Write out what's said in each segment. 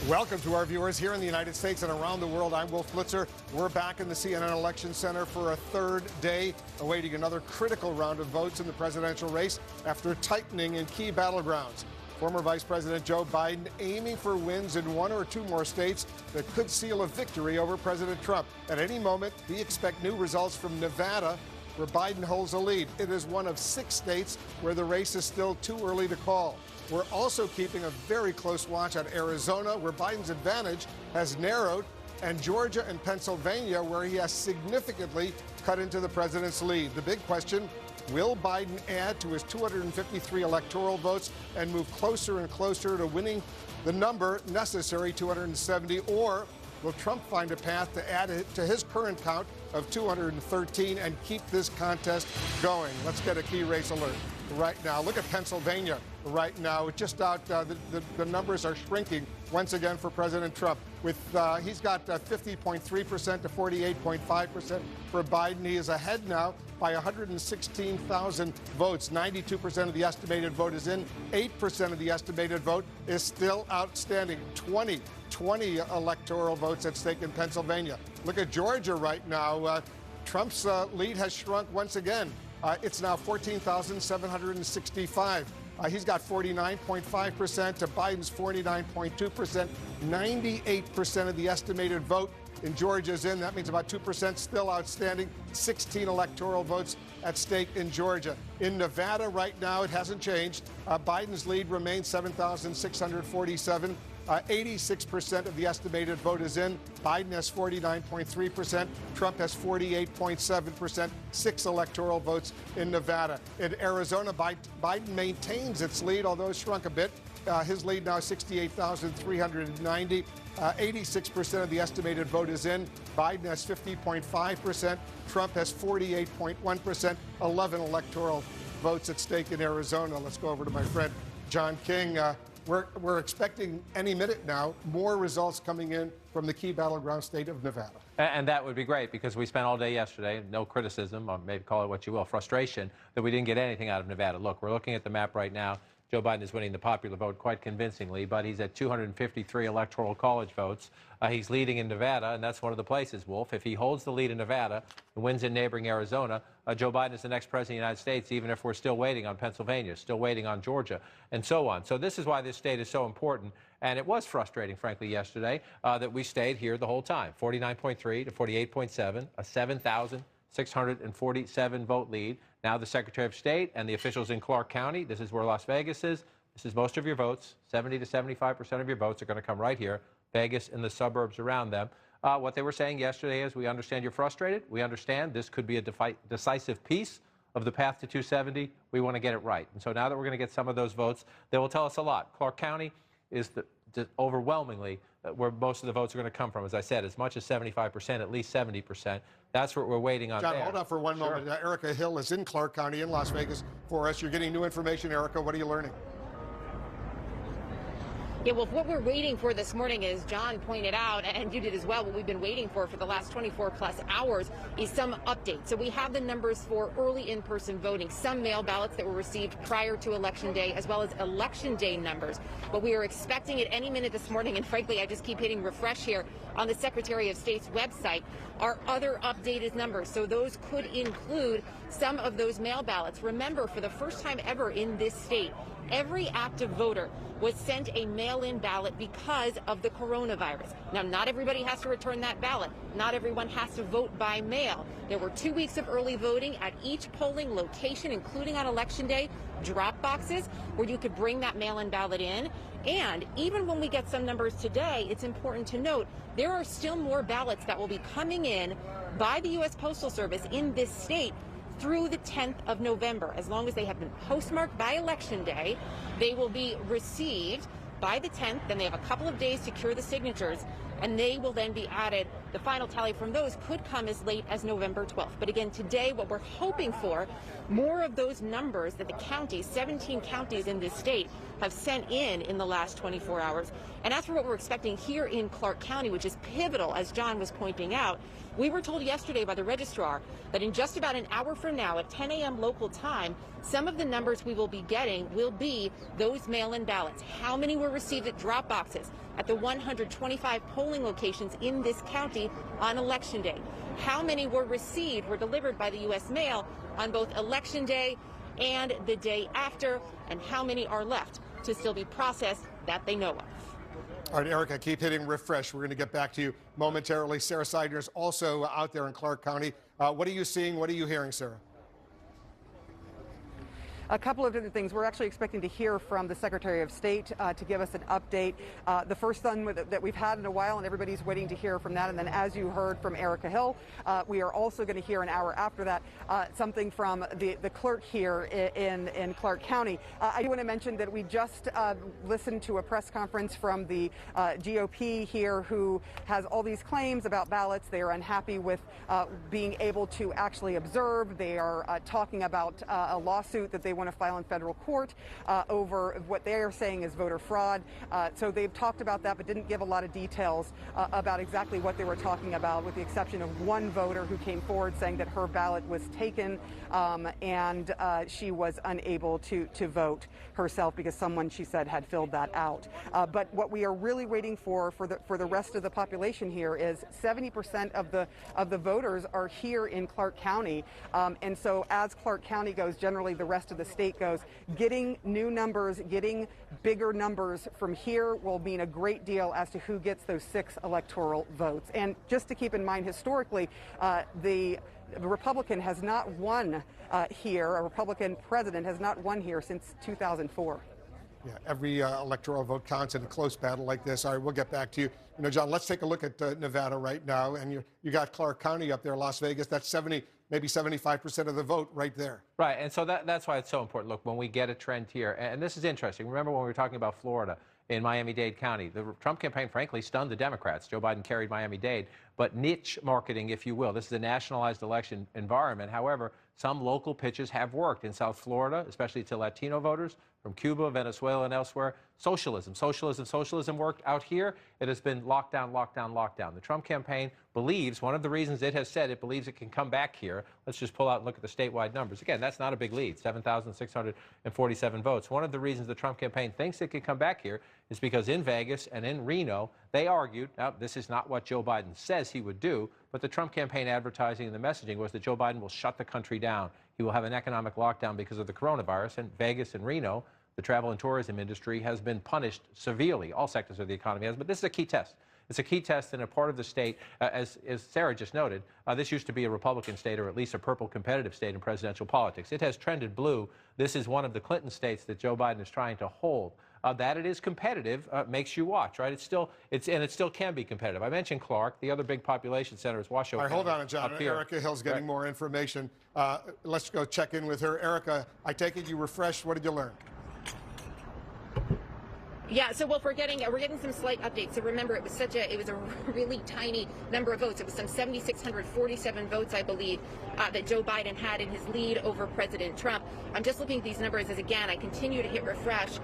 Welcome to our viewers here in the United States and around the world. I'm Wolf Blitzer. We're back in the CNN Election Center for a third day, awaiting another critical round of votes in the presidential race after tightening in key battlegrounds. Former Vice President Joe Biden aiming for wins in one or two more states that could seal a victory over President Trump. At any moment, we expect new results from Nevada, where Biden holds a lead. It is one of 6 states where the race is still too early to call. We're also keeping a very close watch on Arizona, where Biden's advantage has narrowed, and Georgia and Pennsylvania, where he has significantly cut into the president's lead. The big question, will Biden add to his 253 electoral votes and move closer and closer to winning the number necessary, 270, or will Trump find a path to add it to his current count of 213 and keep this contest going? Let's get a key race alert right now. Look at Pennsylvania right now. It's just out, the numbers are shrinking once again for President Trump. With he's got 50.3% to 48.5% for Biden. He is ahead now by 116,000 votes. 92% of the estimated vote is in. 8% of the estimated vote is still outstanding. 20 electoral votes at stake in Pennsylvania. Look at Georgia right now. Trump's lead has shrunk once again. It's now 14,765. He's got 49.5% to Biden's 49.2%. 98% of the estimated vote in Georgia is in. That means about 2% still outstanding. 16 electoral votes at stake in Georgia. In Nevada right now, it hasn't changed. Biden's lead remains 7,647. 86% of the estimated vote is in. Biden has 49.3%. Trump has 48.7%. 6 electoral votes in Nevada. In Arizona, Biden maintains its lead, although it's shrunk a bit. His lead now 68,390. 86% of the estimated vote is in. Biden has 50.5%. Trump has 48.1%. 11 electoral votes at stake in Arizona. Let's go over to my friend John King. We're expecting any minute now more results coming in from the key battleground state of Nevada. And that would be great, because we spent all day yesterday, no criticism, or maybe call it what you will, frustration, that we didn't get anything out of Nevada. Look, we're looking at the map right now. Joe Biden is winning the popular vote quite convincingly, but he's at 253 electoral college votes. He's leading in Nevada, and that's one of the places, Wolf. If he holds the lead in Nevada and wins in neighboring Arizona, Joe Biden is the next president of the United States, even if we're still waiting on Pennsylvania, still waiting on Georgia, and so on. So this is why this state is so important. And it was frustrating, frankly, yesterday that we stayed here the whole time, 49.3 to 48.7, a 7,647 vote lead. Now the Secretary of State and the officials in Clark County, this is where Las Vegas is. This is most of your votes. 70 to 75% of your votes are going to come right here. Vegas and the suburbs around them. What they were saying yesterday is, we understand you're frustrated. We understand this could be a decisive piece of the path to 270. We want to get it right. And so now that we're going to get some of those votes, they will tell us a lot. Clark County is overwhelmingly where most of the votes are going to come from. As I said, as much as 75%, at least 70%. That's what we're waiting on. John, there. Hold on for one moment. Erica Hill is in Clark County in Las Vegas for us. You're getting new information, Erica. What are you learning? Yeah, well, what we're waiting for this morning, as John pointed out, and you did as well, what we've been waiting for the last 24-plus hours is some update. So we have the numbers for early in-person voting, some mail ballots that were received prior to Election Day, as well as Election Day numbers. But we are expecting at any minute this morning, and frankly, I just keep hitting refresh here on the Secretary of State's website, are other updated numbers. So those could include some of those mail ballots. Remember, for the first time ever in this state, every active voter was sent a mail-in ballot because of the coronavirus. Now, not everybody has to return that ballot. Not everyone has to vote by mail. There were 2 weeks of early voting at each polling location, including on Election Day, drop boxes where you could bring that mail-in ballot in. And even when we get some numbers today, it's important to note there are still more ballots that will be coming in by the U.S. Postal Service in this state through the 10th of November. As long as they have been postmarked by Election Day, they will be received by the 10th. Then they have a couple of days to cure the signatures, and they will then be added. The final tally from those could come as late as November 12th. But again, today, what we're hoping for, more of those numbers that the counties, 17 counties in this state, have sent in the last 24 hours. And as for what we're expecting here in Clark County, which is pivotal, as John was pointing out, we were told yesterday by the registrar that in just about an hour from now at 10 a.m. local time, some of the numbers we will be getting will be those mail-in ballots. How many were received at drop boxes at the 125 polling locations in this county on Election Day? How many were delivered by the U.S. mail on both Election Day and the day after? And how many are left to still be processed that they know of? All right, Erica, keep hitting refresh. We're going to get back to you momentarily. Sarah Seidner's also out there in Clark County. What are you seeing? What are you hearing, Sarah? A couple of different things. We're actually expecting to hear from the Secretary of State to give us an update. The first one that we've had in a while, and everybody's waiting to hear from that. And then, as you heard from Erica Hill, we are also going to hear an hour after that something from the clerk here in Clark County. I do want to mention that we just listened to a press conference from the GOP here, who has all these claims about ballots. They are unhappy with being able to actually observe. They are talking about a lawsuit that they want to file in federal court over what they are saying is voter fraud. So they've talked about that, but didn't give a lot of details about exactly what they were talking about, with the exception of one voter who came forward saying that her ballot was taken and she was unable to vote herself because someone, she said, had filled that out. But what we are really waiting for the rest of the population here is 70% of the voters are here in Clark County. And so as Clark County goes, generally the rest of the state goes. Getting new numbers, getting bigger numbers from here will mean a great deal as to who gets those 6 electoral votes. And just to keep in mind, historically, the Republican has not won here. A Republican president has not won here since 2004. Yeah, every electoral vote counts in a close battle like this. All right, we'll get back to you. You know, John, let's take a look at Nevada right now. And you got Clark County up there, Las Vegas. That's 70, maybe 75% of the vote right there. Right, and so that's why it's so important. Look, when we get a trend here, and this is interesting. Remember when we were talking about Florida in Miami-Dade County? The Trump campaign, frankly, stunned the Democrats. Joe Biden carried Miami-Dade. But niche marketing, if you will. This is a nationalized election environment. However, some local pitches have worked in South Florida, especially to Latino voters from Cuba, Venezuela, and elsewhere. Socialism worked. Out here, it has been lockdown, lockdown, lockdown. The Trump campaign believes, one of the reasons it has said it believes it can come back here. Let's just pull out and look at the statewide numbers. Again, that's not a big lead, 7,647 votes. One of the reasons the Trump campaign thinks it can come back here is because in Vegas and in Reno, they argued, now this is not what Joe Biden says he would do, but the Trump campaign advertising and the messaging was that Joe Biden will shut the country down. He will have an economic lockdown because of the coronavirus. And Vegas and Reno, the travel and tourism industry has been punished severely. All sectors of the economy has, but this is a key test. It's a key test in a part of the state, as Sarah just noted, this used to be a Republican state, or at least a purple competitive state in presidential politics. It has trended blue. This is one of the Clinton states that Joe Biden is trying to hold. That it is competitive makes you watch, right? It still can be competitive. I mentioned Clark. The other big population center is Washoe. All right, hold on, John. Erica Hill's getting more information. Let's go check in with her. Erica, I take it you refreshed. What did you learn? Yeah, so we're getting some slight updates. So remember, it was a really tiny number of votes. It was some 7,647 votes, I believe, that Joe Biden had in his lead over President Trump. I'm just looking at these numbers as, again, I continue to hit refresh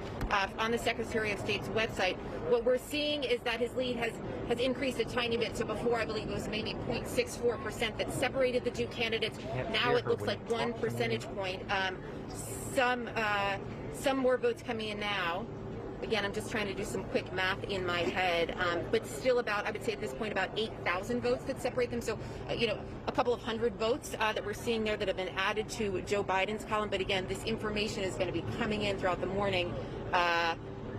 on the Secretary of State's website. What we're seeing is that his lead has increased a tiny bit. So before, I believe it was maybe 0.64% that separated the two candidates. Now it looks like 1 percentage point. Some more votes coming in now. Again, I'm just trying to do some quick math in my head, but still about, I would say at this point, about 8,000 votes that separate them. So, a couple of hundred votes that we're seeing there that have been added to Joe Biden's column. But again, this information is going to be coming in throughout the morning, and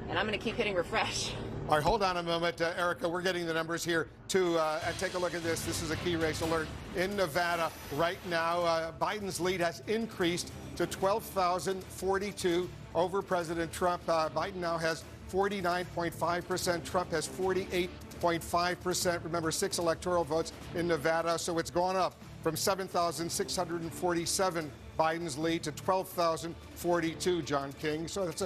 I'm going to keep hitting refresh. All right, hold on a moment. Erica, we're getting the numbers here, too. And take a look at this. This is a key race alert in Nevada right now. Biden's lead has increased to 12,042 over President Trump. Biden now has 49.5%. Trump has 48.5%. Remember, 6 electoral votes in Nevada. So it's gone up from 7,647 Biden's lead to 12,042, John King. So that's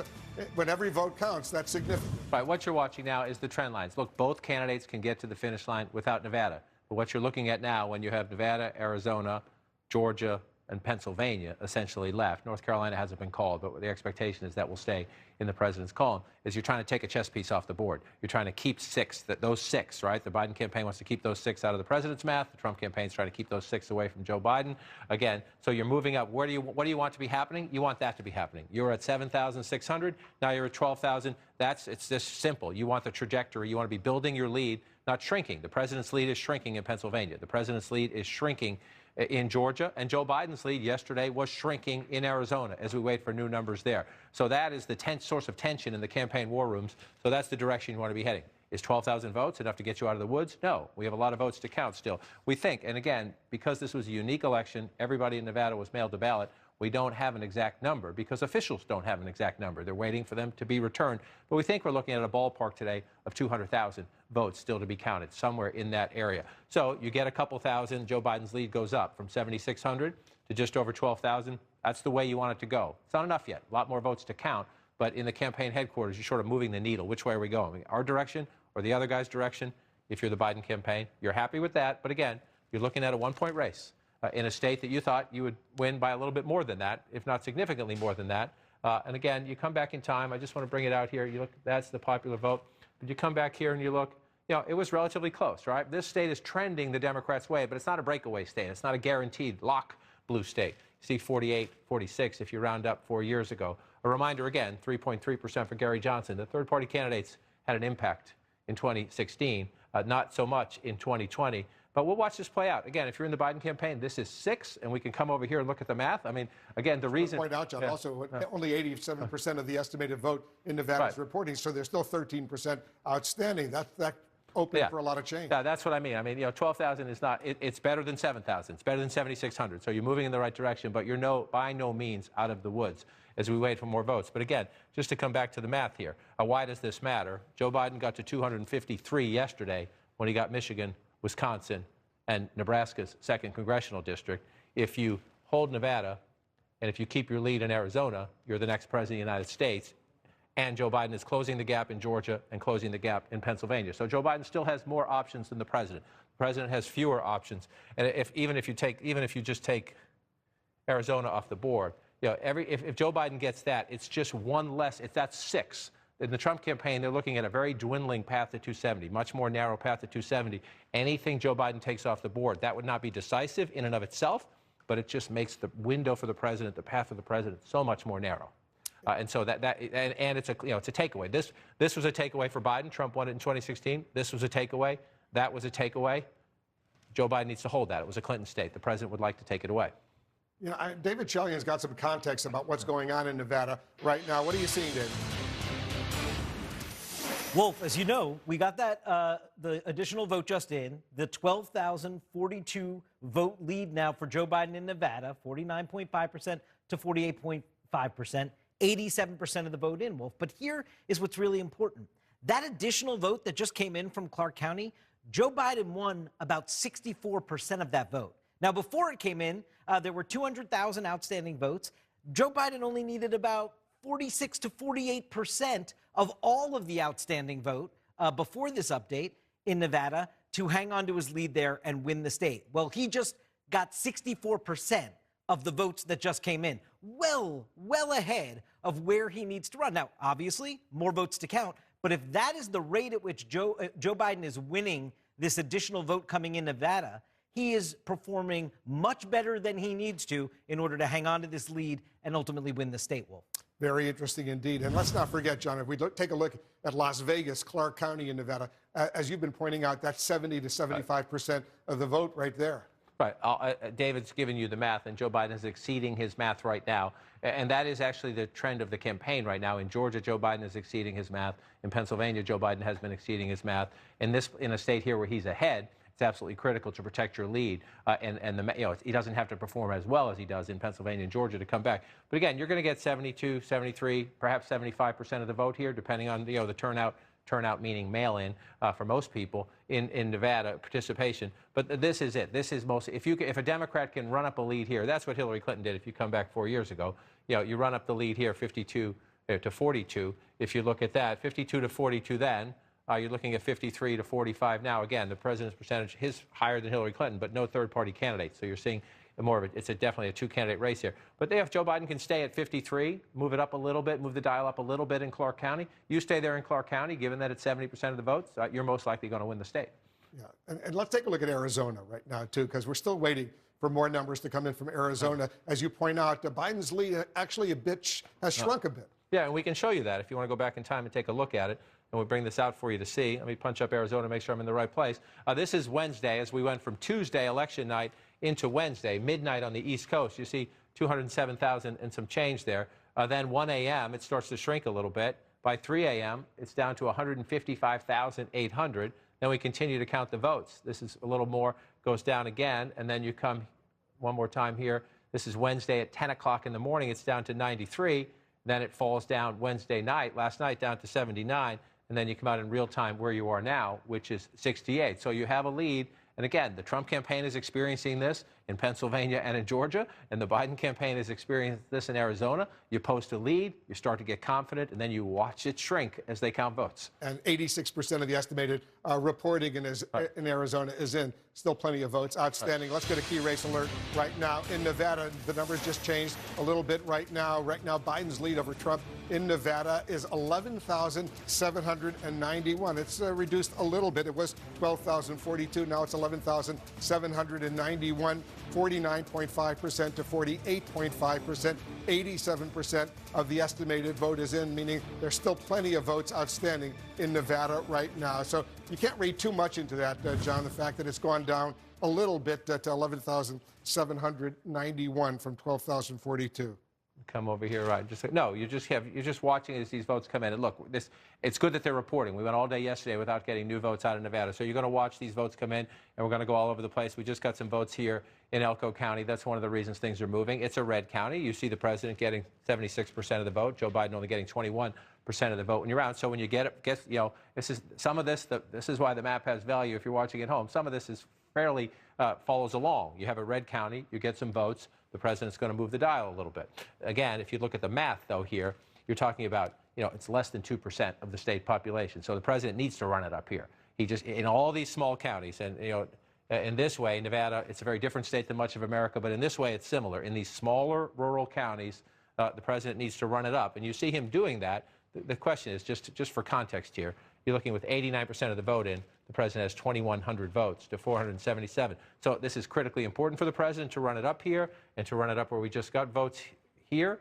when every vote counts, that's significant. Right, what you're watching now is the trend lines. Look, both candidates can get to the finish line without Nevada. But what you're looking at now, when you have Nevada, Arizona, Georgia, and Pennsylvania essentially left. North Carolina hasn't been called, but the expectation is that will stay in the president's column, is you're trying to take a chess piece off the board. You're trying to keep those six, right? The Biden campaign wants to keep those six out of the president's math. The Trump campaign is trying to keep those six away from Joe Biden. Again, so you're moving up. What do you want to be happening? You want that to be happening. You're at 7,600. Now you're at 12,000. It's just simple. You want the trajectory. You want to be building your lead, not shrinking. The president's lead is shrinking in Pennsylvania. The president's lead is shrinking in Georgia, and Joe Biden's lead yesterday was shrinking in Arizona as we wait for new numbers there. So that is the source of tension in the campaign war rooms. So that's the direction you want to be heading. Is 12,000 votes enough to get you out of the woods? No. We have a lot of votes to count still. We think, and again, because this was a unique election, everybody in Nevada was mailed a ballot. We don't have an exact number because officials don't have an exact number. They're waiting for them to be returned. But we think we're looking at a ballpark today of 200,000 votes still to be counted, somewhere in that area. So you get a couple thousand. Joe Biden's lead goes up from 7,600 to just over 12,000. That's the way you want it to go. It's not enough yet. A lot more votes to count. But in the campaign headquarters, you're sort of moving the needle. Which way are we going? Our direction or the other guy's direction? If you're the Biden campaign, you're happy with that. But again, you're looking at a one-point race. In a state that you thought you would win by a little bit more than that, if not significantly more than that. And again, you come back in time. I just want to bring it out here. You look, that's the popular vote. But you come back here and you look, it was relatively close, right? This state is trending the Democrats' way, but it's not a breakaway state. It's not a guaranteed lock blue state. You see 48, 46 if you round up 4 years ago. A reminder again, 3.3% for Gary Johnson. The third-party candidates had an impact in 2016, not so much in 2020. But we'll watch this play out. Again, if you're in the Biden campaign, this is 6, and we can come over here and look at the math. I mean, again, the reason... Point out, John, also, only 87% of the estimated vote in Nevada is reporting, so there's still 13% outstanding. That open for a lot of change. Yeah, that's what I mean. I mean, 12,000 is not... It's better than 7,000. It's better than 7,600. So you're moving in the right direction, but you're by no means out of the woods as we wait for more votes. But again, just to come back to the math here, why does this matter? Joe Biden got to 253 yesterday when he got Michigan, Wisconsin, and Nebraska's 2nd congressional district. If you hold Nevada, and if you keep your lead in Arizona, you're the next president of the United States. And Joe Biden is closing the gap in Georgia and closing the gap in Pennsylvania. So Joe Biden still has more options than the president. The president has fewer options. And even if you just take Arizona off the board, if Joe Biden gets that, it's just one less. That's 6. In the Trump campaign, they're looking at a very dwindling path to 270, much more narrow path to 270. Anything Joe Biden takes off the board, that would not be decisive in and of itself, but it just makes the window for the president, the path for the president, so much more narrow. And so it's a takeaway. This was a takeaway for Biden. Trump won it in 2016. This was a takeaway. That was a takeaway. Joe Biden needs to hold that. It was a Clinton state. The president would like to take it away. David Chellion's got some context about what's going on in Nevada right now. What are you seeing, David? Wolf, as you know, we got that the additional vote just in, the 12,042 vote lead now for Joe Biden in Nevada, 49.5% to 48.5%, 87% of the vote in, Wolf. But here is what's really important. That additional vote that just came in from Clark County, Joe Biden won about 64% of that vote. Now, before it came in, there were 200,000 outstanding votes. Joe Biden only needed about 46 to 48% of all of the outstanding vote before this update in Nevada to hang on to his lead there and win the state. Well, he just got 64% of the votes that just came in, well ahead of where he needs to run. Now, obviously, more votes to count, but if that is the rate at which Joe Biden is winning this additional vote coming in Nevada, he is performing much better than he needs to in order to hang on to this lead and ultimately win the state, Wolf. Very interesting indeed. And let's not forget, John, if we take a look at Las Vegas, Clark County in Nevada, as you've been pointing out, that's 70 to 75% of the vote right there. Right. David's given you the math, and Joe Biden is exceeding his math right now. And that is actually the trend of the campaign right now. In Georgia, Joe Biden is exceeding his math. In Pennsylvania, Joe Biden has been exceeding his math. In a state here where he's ahead, it's absolutely critical to protect your lead, he doesn't have to perform as well as he does in Pennsylvania and Georgia to come back. But again, you're going to get 72, 73, perhaps 75% of the vote here, depending on the turnout meaning mail-in for most people in Nevada participation. But this is it. This is most. If a Democrat can run up a lead here, that's what Hillary Clinton did. If you come back 4 years ago, you run up the lead here, 52 to 42. If you look at that, 52 to 42 then. You're looking at 53 to 45 now. Again, the president's percentage is higher than Hillary Clinton, but no third-party candidate. So you're seeing it's definitely a two-candidate race here. But if Joe Biden can stay at 53, move it up a little bit, move the dial up a little bit in Clark County, you stay there in Clark County, given that it's 70% of the votes, you're most likely going to win the state. Yeah, and let's take a look at Arizona right now, too, because we're still waiting for more numbers to come in from Arizona. As you point out, Biden's lead actually has shrunk a bit. Yeah, and we can show you that if you want to go back in time and take a look at it. And we'll bring this out for you to see. Let me punch up Arizona to make sure I'm in the right place. This is Wednesday, as we went from Tuesday election night into Wednesday, midnight on the East Coast. You see 207,000 and some change there. Then 1 a.m., it starts to shrink a little bit. By 3 a.m., it's down to 155,800. Then we continue to count the votes. This is a little more, goes down again, and then you come one more time here. This is Wednesday at 10 o'clock in the morning. It's down to 93. Then it falls down Wednesday night, last night down to 79. And then you come out in real time where you are now, which is 68. So you have a lead. And again, the Trump campaign is experiencing this in Pennsylvania and in Georgia, and the Biden campaign is experiencing this in Arizona. You post a lead, you start to get confident, and then you watch it shrink as they count votes. And 86% of the estimated reporting in Arizona is in. Still plenty of votes outstanding. Let's get a key race alert right now. In Nevada, the numbers just changed a little bit right now. Right now, Biden's lead over Trump in Nevada is 11,791. It's reduced a little bit. It was 12,042. Now it's 11,791. 49.5% to 48.5%. 87% of the estimated vote is in, meaning there's still plenty of votes outstanding in Nevada right now. So you can't read too much into that, John, the fact that it's gone down a little bit to 11,791 from 12,042. Come over here, right? You're just watching as these votes come in. And look, it's good that they're reporting. We went all day yesterday without getting new votes out of Nevada. So you're going to watch these votes come in, and we're going to go all over the place. We just got some votes here in Elko County. That's one of the reasons things are moving. It's a red county. You see the president getting 76% of the vote. Joe Biden only getting 21% of the vote when you're out. So when you get this is why the map has value if you're watching at home. Some of this is fairly follows along. You have a red county. You get some votes. The president's going to move the dial a little bit. Again, if you look at the math, though, here, you're talking about, it's less than 2% of the state population. So the president needs to run it up here. He just, in all these small counties, and, in this way, Nevada, it's a very different state than much of America, but in this way, it's similar. In these smaller rural counties, the president needs to run it up. And you see him doing that. The question is, just for context here, you're looking with 89% of the vote in. The president has 2,100 votes to 477. So this is critically important for the president to run it up here and to run it up where we just got votes here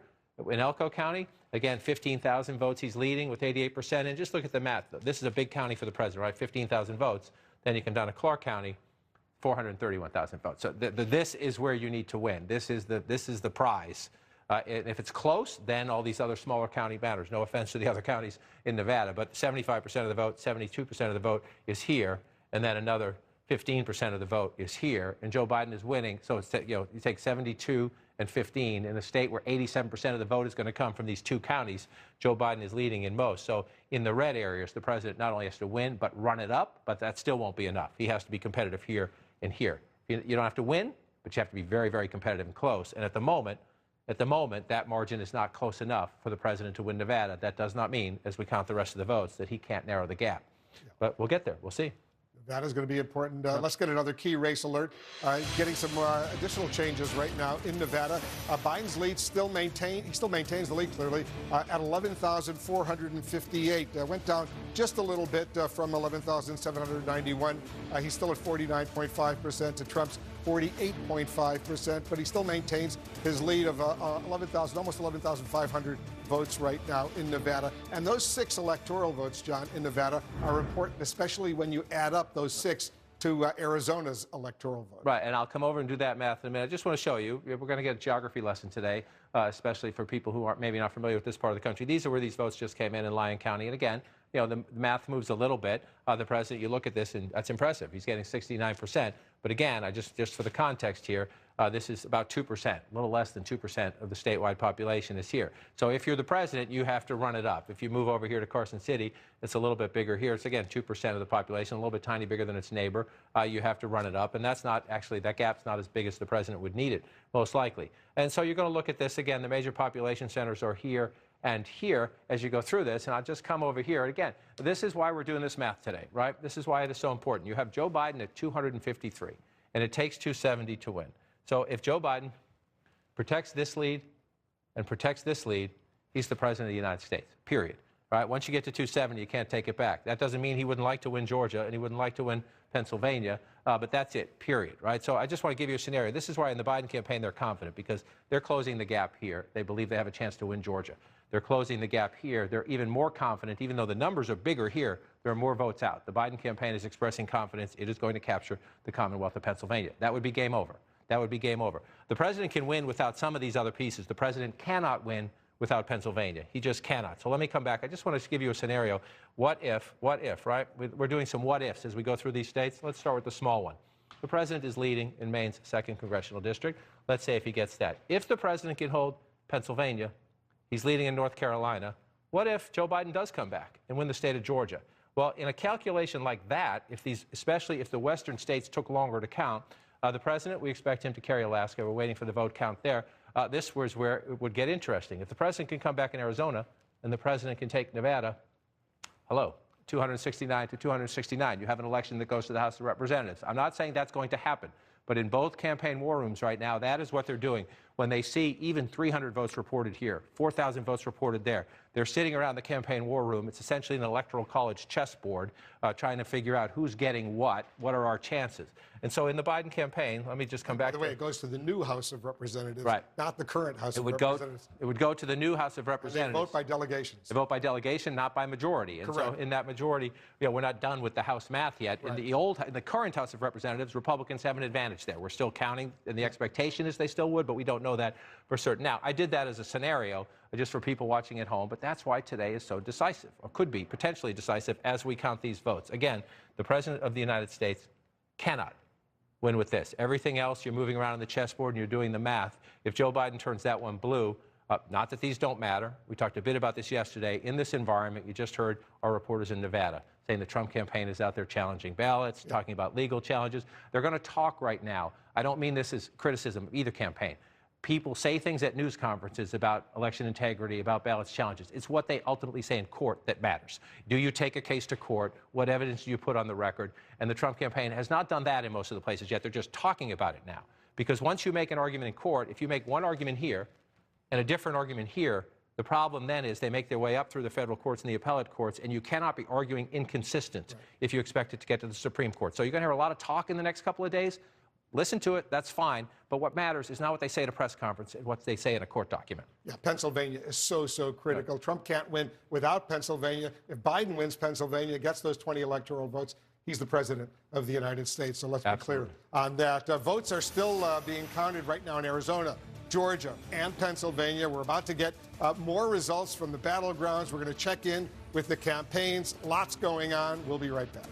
in Elko County. Again, 15,000 votes he's leading with 88%. And just look at the math. This is a big county for the president, right? 15,000 votes. Then you come down to Clark County, 431,000 votes. So this is where you need to win. This is the prize. And if it's close, then all these other smaller county matters. No offense to the other counties in Nevada, but 75% of the vote, 72% of the vote is here, and then another 15% of the vote is here, and Joe Biden is winning. So it's, you take 72 and 15 in a state where 87% of the vote is going to come from these two counties. Joe Biden is leading in most. So in the red areas, the president not only has to win, but run it up, but that still won't be enough. He has to be competitive here and here. You don't have to win, but you have to be very, very competitive and close. And at the moment, that margin is not close enough for the president to win Nevada. That does not mean, as we count the rest of the votes, that he can't narrow the gap. Yeah. But we'll get there. We'll see. That is going to be important. Let's get another key race alert. Getting some additional changes right now in Nevada. Biden's lead still maintains the lead clearly at 11,458. Went down just a little bit from 11,791. He's still at 49.5% to Trump's 48.5%, but he still maintains his lead of 11,000, almost 11,500 votes right now in Nevada. And those 6 electoral votes, John, in Nevada are important, especially when you add up those 6 to Arizona's electoral vote. Right, and I'll come over and do that math in a minute. I just want to show you, we're going to get a geography lesson today, especially for people who aren't maybe not familiar with this part of the country. These are where these votes just came in Lyon County. And again, the math moves a little bit. The president, you look at this, and that's impressive. He's getting 69%. But again, just for the context here, this is about 2%, a little less than 2% of the statewide population is here. So if you're the president, you have to run it up. If you move over here to Carson City, it's a little bit bigger here. It's, again, 2% of the population, a little bit tiny bigger than its neighbor. You have to run it up. And that's not actually, that gap's not as big as the president would need it, most likely. And so you're going to look at this again. The major population centers are here and here as you go through this. And I'll just come over here. And again, this is why we're doing this math today, right? This is why it is so important. You have Joe Biden at 253, and it takes 270 to win. So if Joe Biden protects this lead and protects this lead, he's the president of the United States, period. Right? Once you get to 270, you can't take it back. That doesn't mean he wouldn't like to win Georgia and he wouldn't like to win Pennsylvania, but that's it, period. Right? So I just want to give you a scenario. This is why in the Biden campaign they're confident, because they're closing the gap here. They believe they have a chance to win Georgia. They're closing the gap here. They're even more confident, even though the numbers are bigger here, there are more votes out. The Biden campaign is expressing confidence it is going to capture the Commonwealth of Pennsylvania. That would be game over. That would be game over. The president can win without some of these other pieces. The president cannot win without Pennsylvania. He just cannot. So let me come back. I just want to give you a scenario. What if, right? We're doing some what ifs as we go through these states. Let's start with the small one. The president is leading in Maine's 2nd congressional district. Let's say if he gets that. If the president can hold Pennsylvania, he's leading in North Carolina. What if Joe Biden does come back and win the state of Georgia? Well, in a calculation like that, especially if the western states took longer to count, the president, we expect him to carry Alaska. We're waiting for the vote count there. This was where it would get interesting. If the president can come back in Arizona and the president can take Nevada, hello, 269 to 269. You have an election that goes to the House of Representatives. I'm not saying that's going to happen, but in both campaign war rooms right now, that is what they're doing. When they see even 300 votes reported here, 4,000 votes reported there, they're sitting around the campaign war room. It's essentially an electoral college chessboard trying to figure out who's getting what are our chances. And so in the Biden campaign, let me just come back. By the way, it goes to the new House of Representatives, right, not the current House of Representatives. It would go to the new House of Representatives. They vote by delegations. They vote by delegation, not by majority. And correct. So in that majority, we're not done with the House math yet. Right. In the current House of Representatives, Republicans have an advantage there. We're still counting, and the expectation is they still would, but we don't know that for certain. Now, I did that as a scenario just for people watching at home, but that's why today is so decisive, or could be potentially decisive as we count these votes. Again, the President of the United States cannot win with this. Everything else, you're moving around on the chessboard and you're doing the math. If Joe Biden turns that one blue, not that these don't matter. We talked a bit about this yesterday. In this environment, you just heard our reporters in Nevada saying the Trump campaign is out there challenging ballots, talking about legal challenges. They're going to talk right now. I don't mean this as criticism of either campaign. People say things at news conferences about election integrity, about ballots challenges. It's what they ultimately say in court that matters. Do you take a case to court? What evidence do you put on the record? And the Trump campaign has not done that in most of the places yet. They're just talking about it now. Because once you make an argument in court, if you make one argument here and a different argument here, the problem then is they make their way up through the federal courts and the appellate courts, and you cannot be arguing inconsistent if you expect it to get to the Supreme Court. So you're going to hear a lot of talk in the next couple of days. Listen to it, that's fine. But what matters is not what they say at a press conference and what they say in a court document. Yeah, Pennsylvania is so critical. Right. Trump can't win without Pennsylvania. If Biden wins Pennsylvania, gets those 20 electoral votes, he's the president of the United States. So let's be clear on that. Votes are still being counted right now in Arizona, Georgia, and Pennsylvania. We're about to get more results from the battlegrounds. We're going to check in with the campaigns. Lots going on. We'll be right back.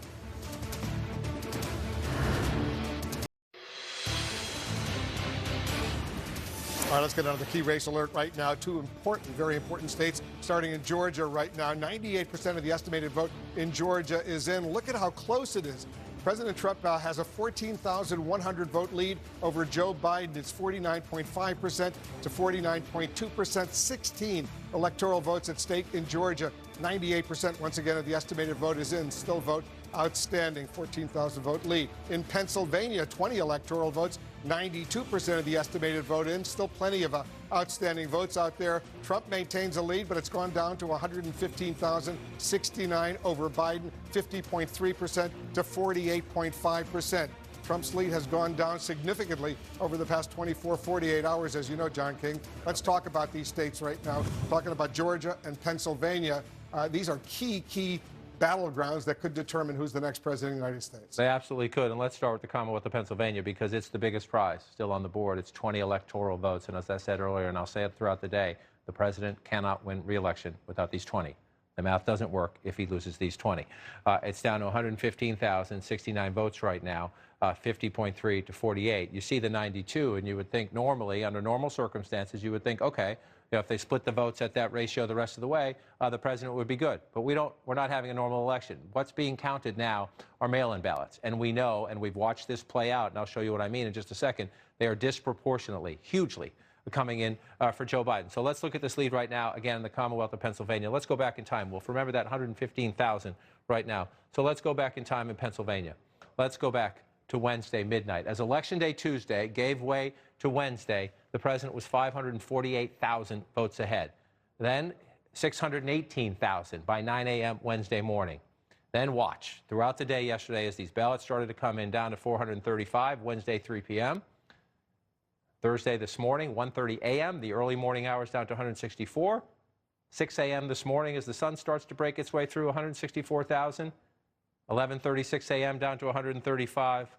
All right, let's get on to the key race alert right now. Two important, very important states, starting in Georgia right now. 98% of the estimated vote in Georgia is in. Look at how close it is. President Trump has a 14,100 vote lead over Joe Biden. It's 49.5% to 49.2%. 16 electoral votes at stake in Georgia. 98% once again of the estimated vote is in. Still vote outstanding. 14,000 vote lead. In Pennsylvania, 20 electoral votes. 92% of the estimated vote in. Still plenty of outstanding votes out there. Trump maintains a lead, but it's gone down to 115,069 over Biden, 50.3% to 48.5%. Trump's lead has gone down significantly over the past 48 hours, as you know, John King. Let's talk about these states right now. Talking about Georgia and Pennsylvania. These are key battlegrounds that could determine who's the next president of the United States. They absolutely could. And let's start with the Commonwealth of Pennsylvania because it's the biggest prize still on the board. It's 20 electoral votes. And as I said earlier, and I'll say it throughout the day, the president cannot win re-election without these 20. The math doesn't work if he loses these 20. It's down to 115,069 votes right now, 50.3 to 48. You see the 92, and you would think normally, under normal circumstances, you would think, okay, if they split the votes at that ratio the rest of the way, the president would be good. But we're not having a normal election. What's being counted now are mail-in ballots. And we know, and we've watched this play out, and I'll show you what I mean in just a second, they are disproportionately, hugely coming in for Joe Biden. So let's look at this lead right now, again, in the Commonwealth of Pennsylvania. Let's go back in time. Wolf, remember that 115,000 right now. So let's go back in time in Pennsylvania. Let's go back to Wednesday midnight. As Election Day Tuesday gave way to Wednesday, the president was 548,000 votes ahead. Then 618,000 by 9 a.m. Wednesday morning. Then watch. Throughout the day yesterday, as these ballots started to come in, down to 435, Wednesday 3 p.m. Thursday this morning, 1:30 a.m., the early morning hours down to 164. 6 a.m. this morning as the sun starts to break its way through, 164,000. 11:36 a.m. down to 135.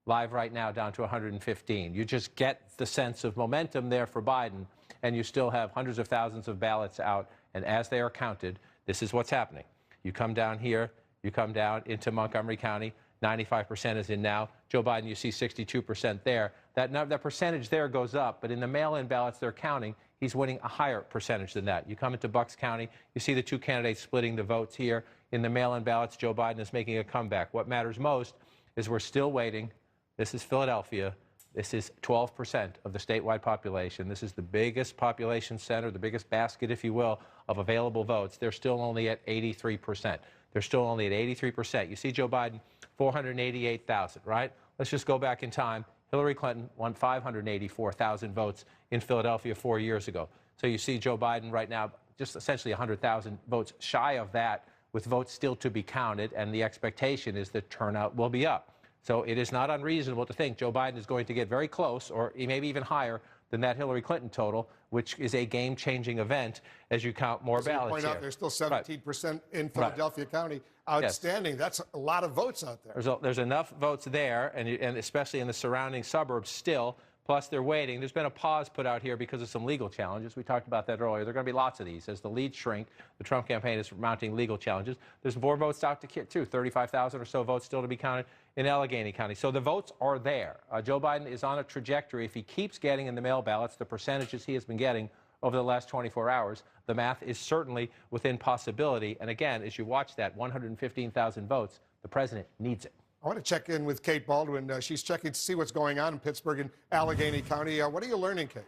Live right now down to 115. You just get the sense of momentum there for Biden, and you still have hundreds of thousands of ballots out. And as they are counted, this is what's happening. You come down here, you come down into Montgomery County, 95% is in now. Joe Biden, you see 62% there. That percentage there goes up, but in the mail-in ballots they're counting, he's winning a higher percentage than that. You come into Bucks County, you see the two candidates splitting the votes here. In the mail-in ballots, Joe Biden is making a comeback. What matters most is we're still waiting. This is Philadelphia. This is 12% of the statewide population. This is the biggest population center, the biggest basket, if you will, of available votes. They're still only at 83%. They're still only at 83%. You see Joe Biden, 488,000, right? Let's just go back in time. Hillary Clinton won 584,000 votes in Philadelphia 4 years ago. So you see Joe Biden right now just essentially 100,000 votes shy of that, with votes still to be counted, and the expectation is that turnout will be up. So it is not unreasonable to think Joe Biden is going to get very close, or maybe even higher than that Hillary Clinton total, which is a game-changing event as you count more ballots point here. out, there's still 17% in Philadelphia County outstanding. Yes. That's a lot of votes out there. There's enough votes there, and especially in the surrounding suburbs still. Plus, they're waiting. There's been a pause put out here because of some legal challenges. We talked about that earlier. There are going to be lots of these. As the leads shrink, the Trump campaign is mounting legal challenges. There's more votes out to get, too. 35,000 or so votes still to be counted in Allegheny County. So the votes are there. Joe Biden is on a trajectory. If he keeps getting in the mail ballots the percentages he has been getting over the last 24 hours, the math is certainly within possibility. And again, as you watch that 115,000 votes, the president needs it. I want to check in with Kate Baldwin. She's checking to see what's going on in Pittsburgh and Allegheny County. What are you learning, Kate?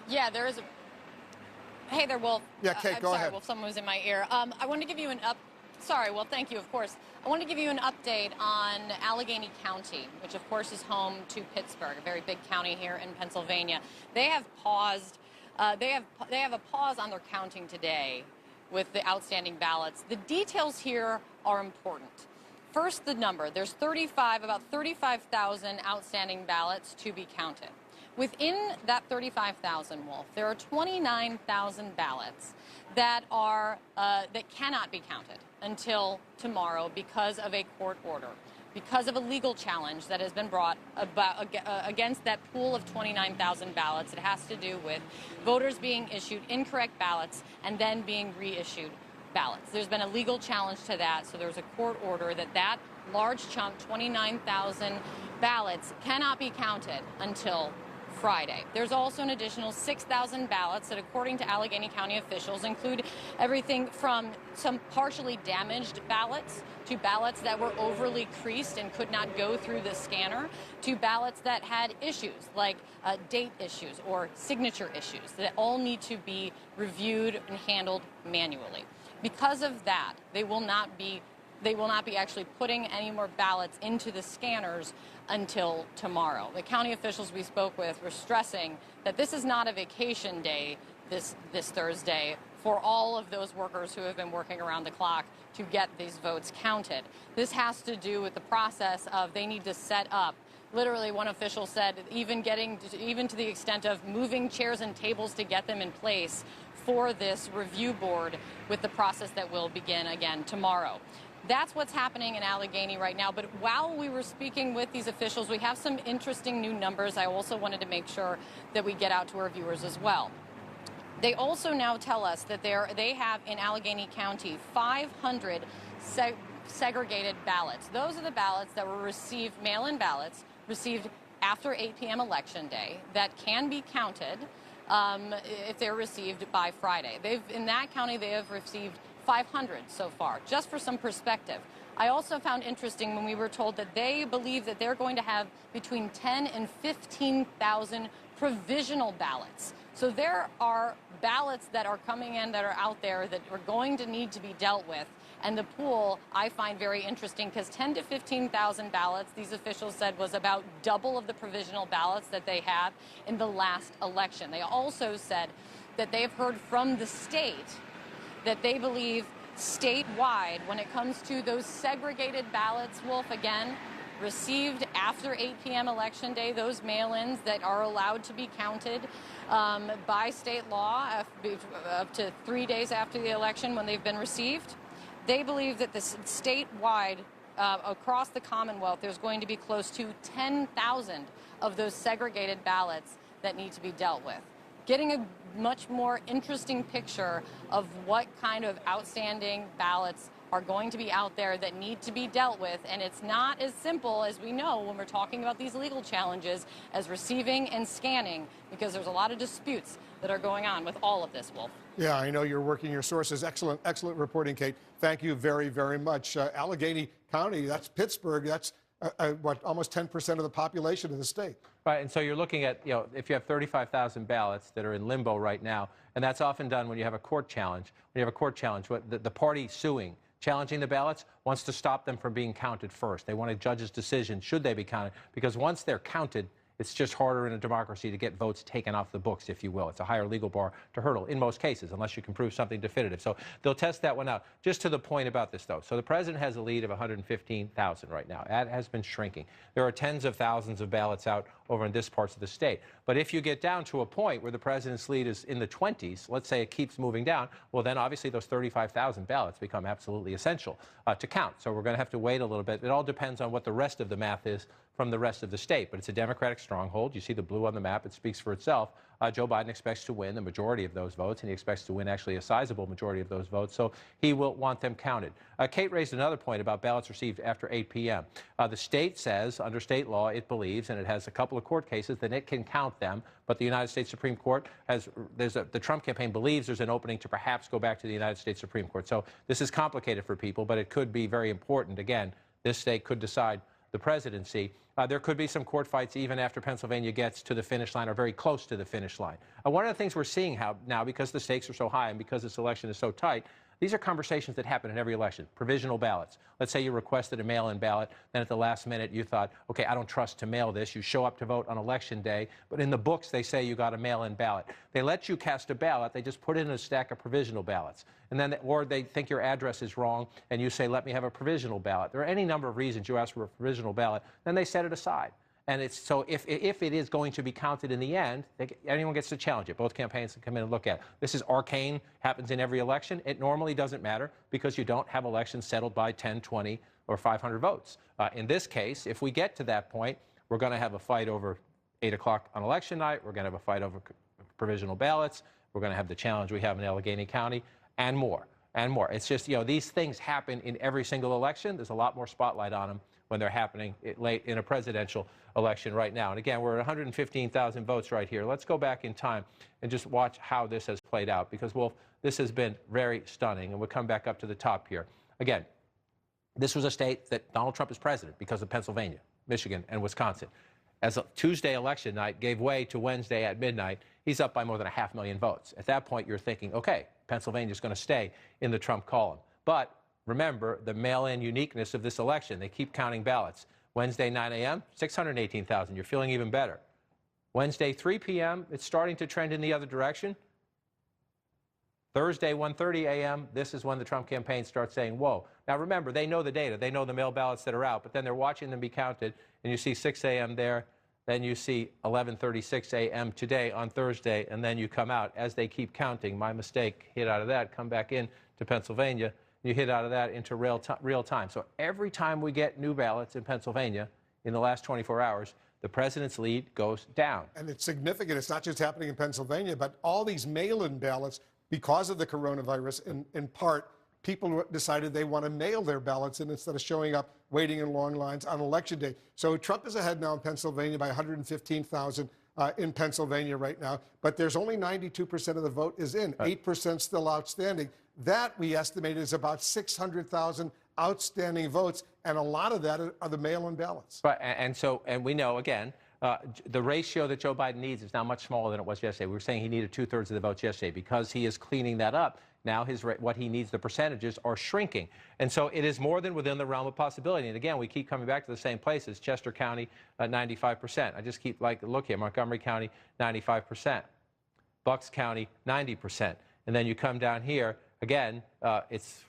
Yeah, there is a... Hey there, Wolf. Yeah, Kate, go ahead. Wolf, someone was in my ear. I want to give you an Sorry, well, thank you, of course. I want to give you an update on Allegheny County, which, of course, is home to Pittsburgh, a very big county here in Pennsylvania. They have paused. They have a pause on their counting today with the outstanding ballots. The details here are important. First, the number. There's about 35,000 outstanding ballots to be counted. Within that 35,000, Wolf, there are 29,000 ballots that cannot be counted until tomorrow because of a court order, because of a legal challenge that has been brought against that pool of 29,000 ballots. It has to do with voters being issued incorrect ballots and then being reissued ballots. There's been a legal challenge to that, so there's a court order that large chunk, 29,000 ballots, cannot be counted until Friday. There's also an additional 6,000 ballots that, according to Allegheny County officials, include everything from some partially damaged ballots to ballots that were overly creased and could not go through the scanner, to ballots that had issues like date issues or signature issues that all need to be reviewed and handled manually. Because of that, they will not be actually putting any more ballots into the scanners until tomorrow. The county officials we spoke with were stressing that this is not a vacation day this Thursday for all of those workers who have been working around the clock to get these votes counted. This has to do with the process of they need to set up. Literally, one official said even to the extent of moving chairs and tables to get them in place for this review board with the process that will begin again tomorrow. That's what's happening in Allegheny right now. But while we were speaking with these officials, we have some interesting new numbers I also wanted to make sure that we get out to our viewers as well. They also now tell us that they have in Allegheny County 500 segregated ballots. Those are the ballots that were received, mail-in ballots, received after 8 p.m. Election Day that can be counted if they're received by Friday. In that county, they have received 500 so far, just for some perspective. I also found interesting when we were told that they believe that they're going to have between 10 and 15,000 provisional ballots. So there are ballots that are coming in that are out there that are going to need to be dealt with And the pool I find very interesting because 10 to 15,000 ballots, these officials said, was about double of the provisional ballots that they had in the last election. They also said that they've heard from the state that they believe statewide, when it comes to those segregated ballots, Wolf, again, received after 8 p.m. Election Day, those mail-ins that are allowed to be counted by state law up to 3 days after the election when they've been received. They believe that this statewide, across the Commonwealth, there's going to be close to 10,000 of those segregated ballots that need to be dealt with. Getting a much more interesting picture of what kind of outstanding ballots are going to be out there that need to be dealt with. And it's not as simple as we know when we're talking about these legal challenges as receiving and scanning, because there's a lot of disputes that are going on with all of this, Wolf. Yeah, I know you're working your sources. Excellent, excellent reporting, Kate. Thank you very, very much. Allegheny County, that's Pittsburgh. That's what, almost 10% of the population of the state. Right, and so you're looking at, if you have 35,000 ballots that are in limbo right now, and that's often done when you have a court challenge. When you have a court challenge, the party suing, challenging the ballots, wants to stop them from being counted first. They want a judge's decision, should they be counted, because once they're counted, it's just harder in a democracy to get votes taken off the books, if you will. It's a higher legal bar to hurdle in most cases, unless you can prove something definitive. So they'll test that one out. Just to the point about this, though. So the president has a lead of 115,000 right now. That has been shrinking. There are tens of thousands of ballots out over in this parts of the state. But if you get down to a point where the president's lead is in the 20s, let's say it keeps moving down, well, then obviously those 35,000 ballots become absolutely essential to count. So we're going to have to wait a little bit. It all depends on what the rest of the math is from the rest of the state. But it's a Democratic stronghold. You see the blue on the map. It speaks for itself. Joe Biden expects to win the majority of those votes, and he expects to win actually a sizable majority of those votes. So he will want them counted. Kate raised another point about ballots received after 8 p.m. The state says, under state law, it believes, and it has a couple of court cases, that it can count them. But the United States Supreme Court has, the Trump campaign believes there's an opening to perhaps go back to the United States Supreme Court. So this is complicated for people, but it could be very important. Again, this state could decide the presidency. There could be some court fights even after Pennsylvania gets to the finish line or very close to the finish line. One of the things we're seeing now, because the stakes are so high and because this election is so tight, these are conversations that happen in every election. Provisional ballots. Let's say you requested a mail-in ballot, then at the last minute you thought, okay, I don't trust to mail this. You show up to vote on Election Day, but in the books they say you got a mail-in ballot. They let you cast a ballot. They just put it in a stack of provisional ballots. And then, or they think your address is wrong, and you say, let me have a provisional ballot. There are any number of reasons you ask for a provisional ballot. Then they set it aside. And it's so if it is going to be counted in the end, anyone gets to challenge it. Both campaigns can come in and look at it. This is arcane, happens in every election. It normally doesn't matter because you don't have elections settled by 10, 20, or 500 votes. In this case, if we get to that point, we're going to have a fight over 8 o'clock on election night. We're going to have a fight over provisional ballots. We're going to have the challenge we have in Allegheny County, and more, and more. It's just, these things happen in every single election. There's a lot more spotlight on them when they're happening late in a presidential election right now. And again, we're at 115,000 votes right here. Let's go back in time and just watch how this has played out, because, Wolf, this has been very stunning. And we'll come back up to the top here. Again, this was a state that Donald Trump is president because of Pennsylvania, Michigan, and Wisconsin. As a Tuesday election night gave way to Wednesday at midnight, he's up by more than 500,000 votes. At that point, you're thinking, okay, Pennsylvania's going to stay in the Trump column. But remember the mail-in uniqueness of this election. They keep counting ballots. Wednesday, 9 a.m., 618,000. You're feeling even better. Wednesday, 3 p.m., it's starting to trend in the other direction. Thursday, 1:30 a.m., this is when the Trump campaign starts saying, whoa. Now, remember, they know the data. They know the mail ballots that are out, but then they're watching them be counted, and you see 6 a.m. there. Then you see 11:36 a.m. today on Thursday, and then you come out. As they keep counting, my mistake, hit out of that, come back in to Pennsylvania. You hit out of that into real time. So every time we get new ballots in Pennsylvania in the last 24 hours, the president's lead goes down. And it's significant. It's not just happening in Pennsylvania, but all these mail-in ballots, because of the coronavirus, in part, people decided they want to mail their ballots in instead of showing up waiting in long lines on Election Day. So Trump is ahead now in Pennsylvania by 115,000 in Pennsylvania right now, but there's only 92% of the vote is in, 8% still outstanding. That, we estimate, is about 600,000 outstanding votes, and a lot of that are the mail-in ballots. Right, and we know, again, the ratio that Joe Biden needs is now much smaller than it was yesterday. We were saying he needed 2/3 of the votes yesterday. Because he is cleaning that up, Now what he needs, the percentages are shrinking. And so it is more than within the realm of possibility. And again, we keep coming back to the same places. Chester County, 95%. I just keep look here. Montgomery County, 95%. Bucks County, 90%. And then you come down here, again, it's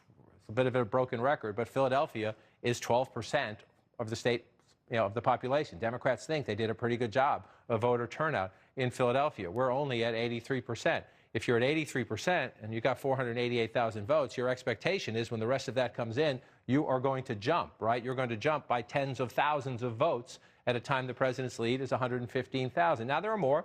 a bit of a broken record, but Philadelphia is 12% of the state, of the population. Democrats think they did a pretty good job of voter turnout in Philadelphia. We're only at 83%. If you're at 83% and you got 488,000 votes, your expectation is when the rest of that comes in, you are going to jump, right? You're going to jump by tens of thousands of votes at a time the president's lead is 115,000. Now, there are more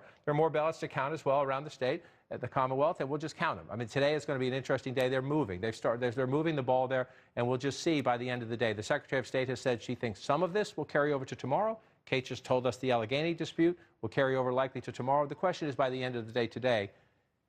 ballots to count as well around the state, at the Commonwealth, and we'll just count them. I mean, today is going to be an interesting day. They're moving. They're moving the ball there, and we'll just see by the end of the day. The Secretary of State has said she thinks some of this will carry over to tomorrow. Kate just told us the Allegheny dispute will carry over likely to tomorrow. The question is, by the end of the day today,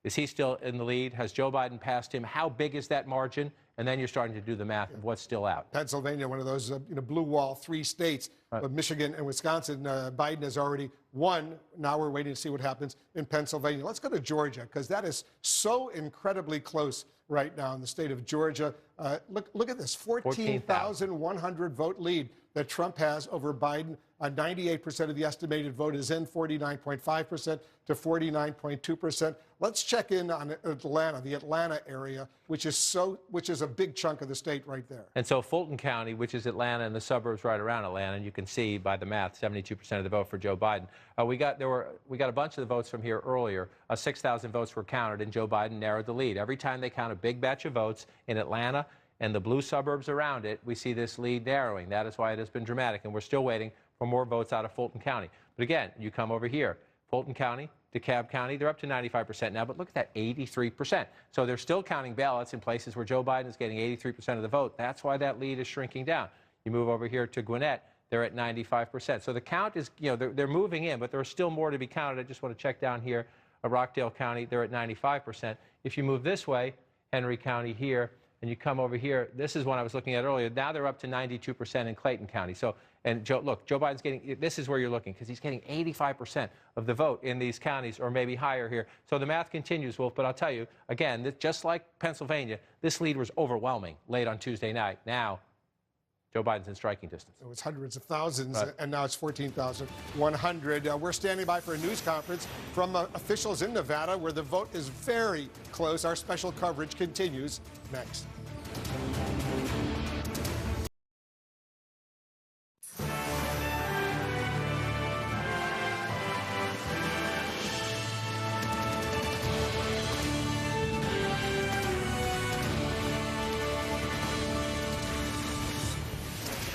is he still in the lead? Has Joe Biden passed him? How big is that margin? And then you're starting to do the math of what's still out. Pennsylvania, one of those blue wall 3 states, but Michigan and Wisconsin, Biden has already won. Now we're waiting to see what happens in Pennsylvania. Let's go to Georgia, because that is so incredibly close right now in the state of Georgia. Look at this, 14,100 vote lead that Trump has over Biden. 98% of the estimated vote is in, 49.5% to 49.2%. Let's check in on Atlanta, the Atlanta area, which is a big chunk of the state right there. And so Fulton County, which is Atlanta and the suburbs right around Atlanta, and you can see by the math, 72% of the vote for Joe Biden. We got a bunch of the votes from here earlier. 6,000 votes were counted, and Joe Biden narrowed the lead. Every time they count a big batch of votes in Atlanta and the blue suburbs around it, we see this lead narrowing. That is why it has been dramatic, and we're still waiting for more votes out of Fulton County. But again, you come over here, Fulton County, DeKalb County, they're up to 95% now, but look at that, 83%. So they're still counting ballots in places where Joe Biden is getting 83% of the vote. That's why that lead is shrinking down. You move over here to Gwinnett, they're at 95%. So the count is, they're moving in, but there's still more to be counted. I just want to check down here, Rockdale County, they're at 95%. If you move this way, Henry County here, and you come over here, this is one I was looking at earlier. Now they're up to 92% in Clayton County. So, and Joe Biden's getting, this is where you're looking, because he's getting 85% of the vote in these counties, or maybe higher here. So the math continues, Wolf, but I'll tell you, again, just like Pennsylvania, this lead was overwhelming late on Tuesday night. Now, Joe Biden's in striking distance. It was hundreds of thousands, right, and now it's 14,100. We're standing by for a news conference from officials in Nevada, where the vote is very close. Our special coverage continues next.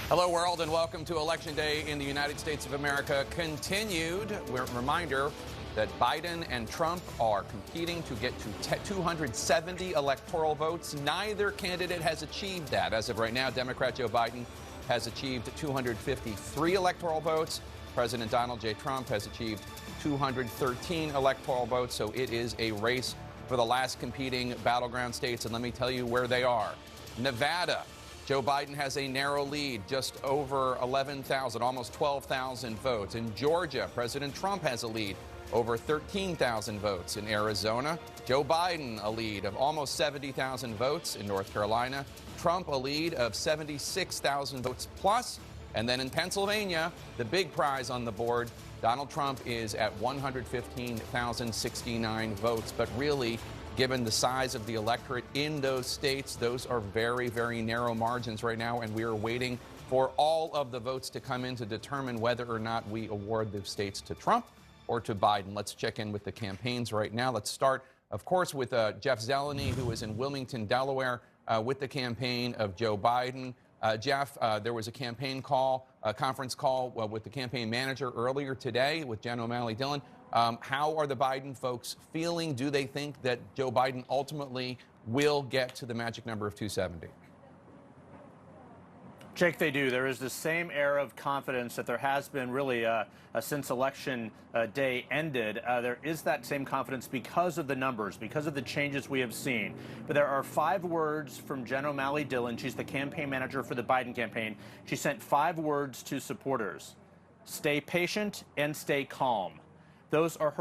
Hello, world, and welcome to Election Day in the United States of America. Continued reminder that Biden and Trump are competing to get to 270 electoral votes. Neither candidate has achieved that. As of right now, Democrat Joe Biden has achieved 253 electoral votes. President Donald J. Trump has achieved 213 electoral votes. So it is a race for the last competing battleground states. And let me tell you where they are. Nevada. Joe Biden has a narrow lead, just over 11,000, almost 12,000 votes. In Georgia, President Trump has a lead, over 13,000 votes. In Arizona, Joe Biden a lead of almost 70,000 votes. In North Carolina, Trump a lead of 76,000 votes plus. And then in Pennsylvania, the big prize on the board, Donald Trump is at 115,069 votes. But really, given the size of the electorate in those states, those are very, very narrow margins right now, and we are waiting for all of the votes to come in to determine whether or not we award the states to Trump or to Biden. Let's check in with the campaigns right now. Let's start, of course, with Jeff Zeleny, who is in Wilmington, Delaware, with the campaign of Joe Biden. Jeff, there was a conference call with the campaign manager earlier today with Jen O'Malley-Dillon. How are the Biden folks feeling? Do they think that Joe Biden ultimately will get to the magic number of 270? Jake, they do. There is the same air of confidence that there has been really since election day ended. There is that same confidence because of the numbers, because of the changes we have seen. But there are 5 words from Jen O'Malley-Dillon. She's the campaign manager for the Biden campaign. She sent 5 words to supporters: stay patient and stay calm. Those are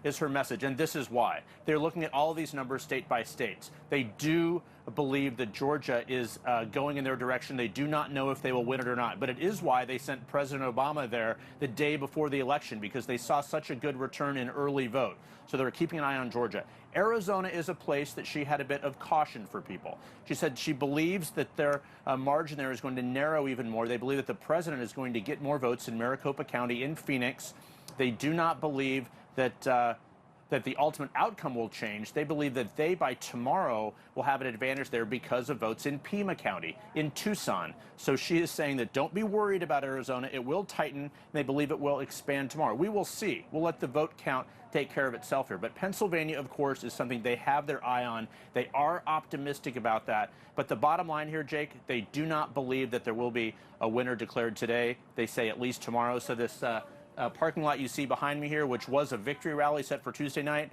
is her message, and this is why. They're looking at all of these numbers state by state. They do believe that Georgia is going in their direction. They do not know if they will win it or not, but it is why they sent President Obama there the day before the election, because they saw such a good return in early vote. So they're keeping an eye on Georgia. Arizona is a place that she had a bit of caution for people. She said she believes that their margin there is going to narrow even more. They believe that the president is going to get more votes in Maricopa County, in Phoenix. They do not believe that that the ultimate outcome will change. They believe that they, by tomorrow, will have an advantage there because of votes in Pima County, in Tucson. So she is saying that don't be worried about Arizona. It will tighten, and they believe it will expand tomorrow. We will see. We'll let the vote count take care of itself here. But Pennsylvania, of course, is something they have their eye on. They are optimistic about that. But the bottom line here, Jake, they do not believe that there will be a winner declared today. They say at least tomorrow. So this parking lot you see behind me here, which was a victory rally set for Tuesday night,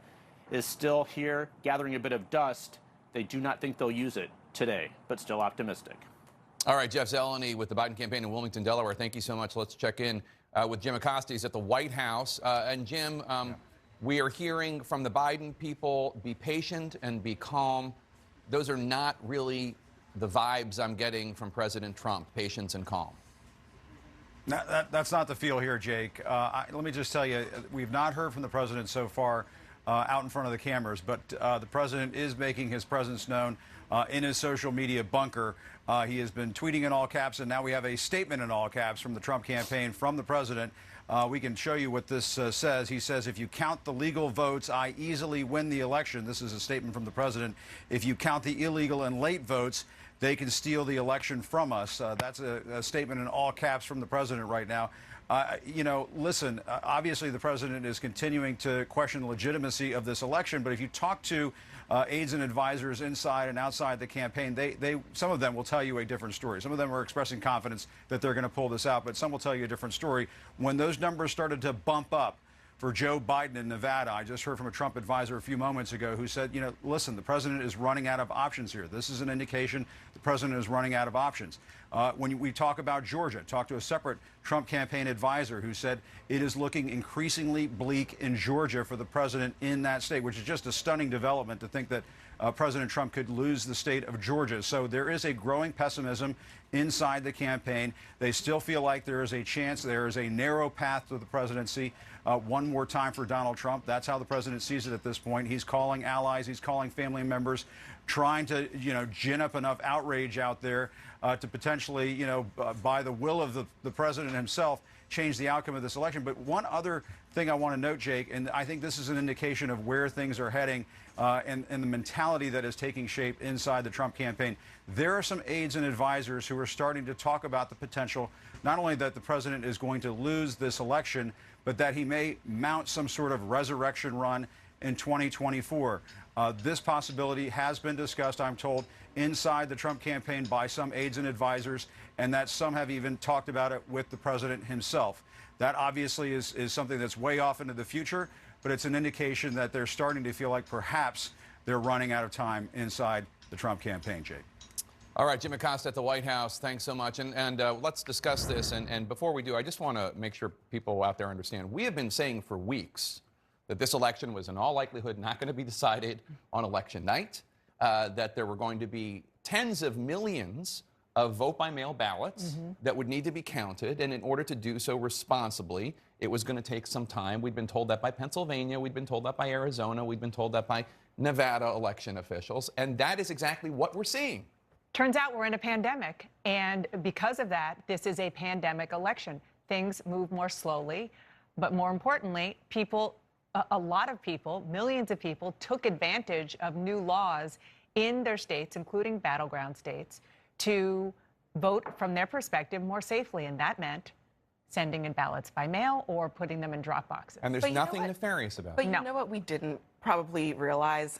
is still here gathering a bit of dust. They do not think they'll use it today, but still optimistic. All right, Jeff Zeleny with the Biden campaign in Wilmington, Delaware. Thank you so much. Let's check in with Jim Acosta. He's at the White House. And Jim, we are hearing from the Biden people, be patient and be calm. Those are not really the vibes I'm getting from President Trump, patience and calm. That's not the feel here, Jake. Let me just tell you, we've not heard from the president so far out in front of the cameras, but the president is making his presence known in his social media bunker. He has been tweeting in all caps, and now we have a statement in all caps from the Trump campaign from the president. We can show you what this says. He says, if you count the legal votes, I easily win the election. This is a statement from the president. If you count the illegal and late votes, they can steal the election from us. That's a statement in all caps from the president right now. You know, listen, obviously the president is continuing to question the legitimacy of this election, but if you talk to aides and advisors inside and outside the campaign, some of them will tell you a different story. Some of them are expressing confidence that they're going to pull this out, but some will tell you a different story. When those numbers started to bump up for Joe Biden in Nevada, I just heard from a Trump advisor a few moments ago who said, you know, listen, the president is running out of options here. This is an indication the president is running out of options. When we talk about Georgia, talk to a separate Trump campaign advisor who said it is looking increasingly bleak in Georgia for the president in that state, which is just a stunning development to think that President Trump could lose the state of Georgia. So there is a growing pessimism inside the campaign. They still feel like there is a chance, there is a narrow path to the presidency. One more time for Donald Trump. That's how the president sees it at this point. He's calling allies, he's calling family members, trying to, you know, gin up enough outrage out there to potentially, you know, by the will of the president himself, change the outcome of this election. But one other thing I want to note, Jake, and I think this is an indication of where things are heading and the mentality that is taking shape inside the Trump campaign. There are some aides and advisors who are starting to talk about the potential, not only that the president is going to lose this election, but that he may mount some sort of resurrection run in 2024. This possibility has been discussed, I'm told, inside the Trump campaign by some aides and advisors, and that some have even talked about it with the president himself. That obviously is something that's way off into the future, but it's an indication that they're starting to feel like perhaps they're running out of time inside the Trump campaign, Jake. All right, Jim Acosta at the White House, thanks so much. And let's discuss this. And before we do, I just want to make sure people out there understand. We have been saying for weeks that this election was in all likelihood not going to be decided on election night, that there were going to be tens of millions of vote-by-mail ballots that would need to be counted. And in order to do so responsibly, it was going to take some time. We'd been told that by Pennsylvania. We'd been told that by Arizona. We'd been told that by Nevada election officials. And that is exactly what we're seeing. Turns out we're in a pandemic, and because of that, this is a pandemic election. Things move more slowly, but more importantly, a lot of people, millions of people, took advantage of new laws in their states, including battleground states, to vote from their perspective more safely, and that meant sending in ballots by mail or putting them in drop boxes. And there's nothing nefarious about it. But you know what we didn't probably realize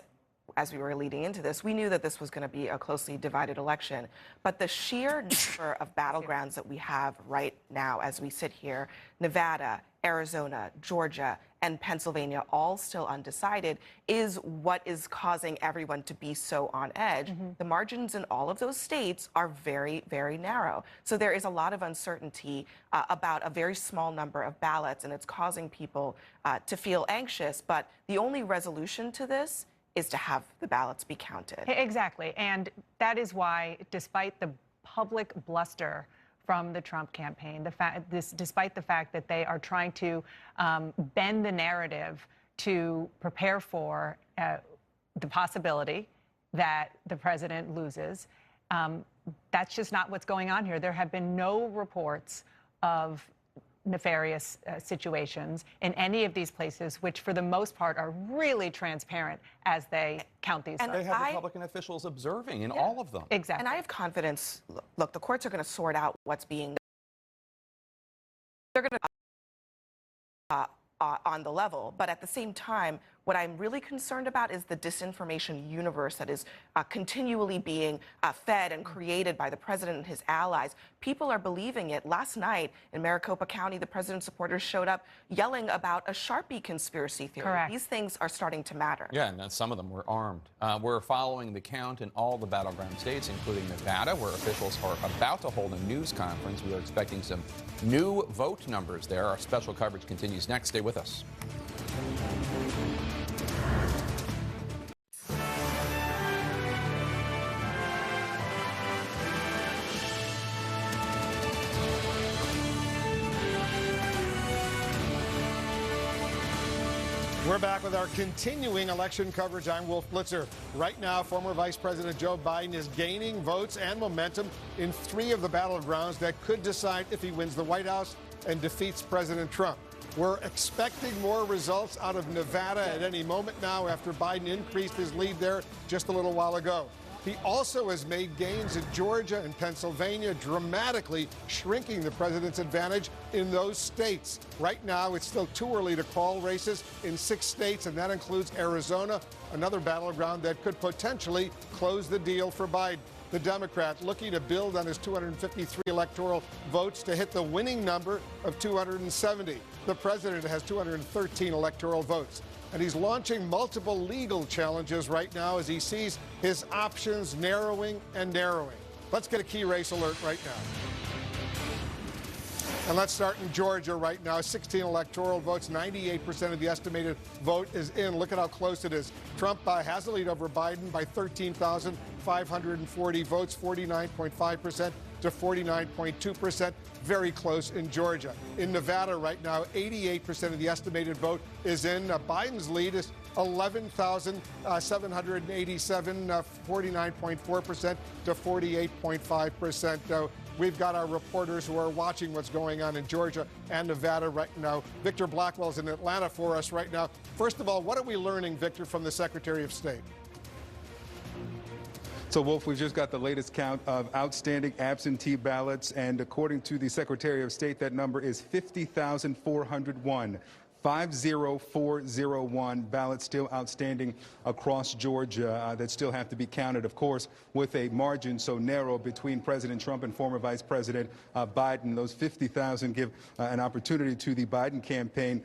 as we were leading into this? We knew that this was going to be a closely divided election, but the sheer number of battlegrounds that we have right now as we sit here, Nevada, Arizona, Georgia, and Pennsylvania all still undecided is what is causing everyone to be so on edge. The margins in all of those states are very, very narrow. So there is a lot of uncertainty about a very small number of ballots, and it's causing people to feel anxious. But the only resolution to this is to have the ballots be counted. Exactly. And that is why, despite the public bluster from the Trump campaign, despite the fact that they are trying to bend the narrative to prepare for the possibility that the president loses, that's just not what's going on here. There have been no reports of nefarious situations in any of these places, which for the most part are really transparent as they count these. And they have Republican officials observing in all of them. Exactly. And I have confidence. Look, the courts are going to sort out what's being. They're going to on the level, but at the same time, what I'm really concerned about is the disinformation universe that is continually being fed and created by the president and his allies. People are believing it. Last night in Maricopa County, the president's supporters showed up yelling about a Sharpie conspiracy theory. Correct. These things are starting to matter. Yeah, and some of them were armed. We're following the count in all the battleground states, including Nevada, where officials are about to hold a news conference. We are expecting some new vote numbers there. Our special coverage continues next. Stay with us. We're back with our continuing election coverage. I'm Wolf Blitzer. Right now, former Vice President Joe Biden is gaining votes and momentum in 3 of the battlegrounds that could decide if he wins the White House and defeats President Trump. We're expecting more results out of Nevada at any moment now after Biden increased his lead there just a little while ago. He also has made gains in Georgia and Pennsylvania, dramatically shrinking the president's advantage in those states. Right now, it's still too early to call races in 6 states, and that includes Arizona, another battleground that could potentially close the deal for Biden. The Democrat looking to build on his 253 electoral votes to hit the winning number of 270. The president has 213 electoral votes. And he's launching multiple legal challenges right now as he sees his options narrowing and narrowing. Let's get a key race alert right now. And let's start in Georgia right now. 16 electoral votes, 98% of the estimated vote is in. Look at how close it is. Trump has a lead over Biden by 13,540 votes, 49.5% to 49.2%. Very close in Georgia. In Nevada right now, 88% of the estimated vote is in. Biden's lead is 11,787, 49.4% to 48.5%. We've got our reporters who are watching what's going on in Georgia and Nevada right now. Victor Blackwell's in Atlanta for us right now. First of all, what are we learning, Victor, from the Secretary of State? So, Wolf, we've just got the latest count of outstanding absentee ballots, and according to the Secretary of State, that number is 50,401. 50401 ballots still outstanding across Georgia that still have to be counted, of course, with a margin so narrow between President Trump and former Vice President Biden. Those 50,000 give an opportunity to the Biden campaign.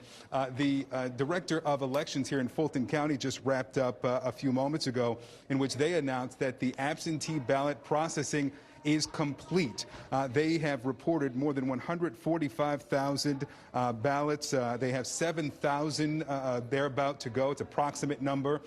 The Director of Elections here in Fulton County just wrapped up a few moments ago, in which they announced that the absentee ballot processing is complete. They have reported more than 145,000 ballots. They have 7,000 they're about to go. It's an approximate number.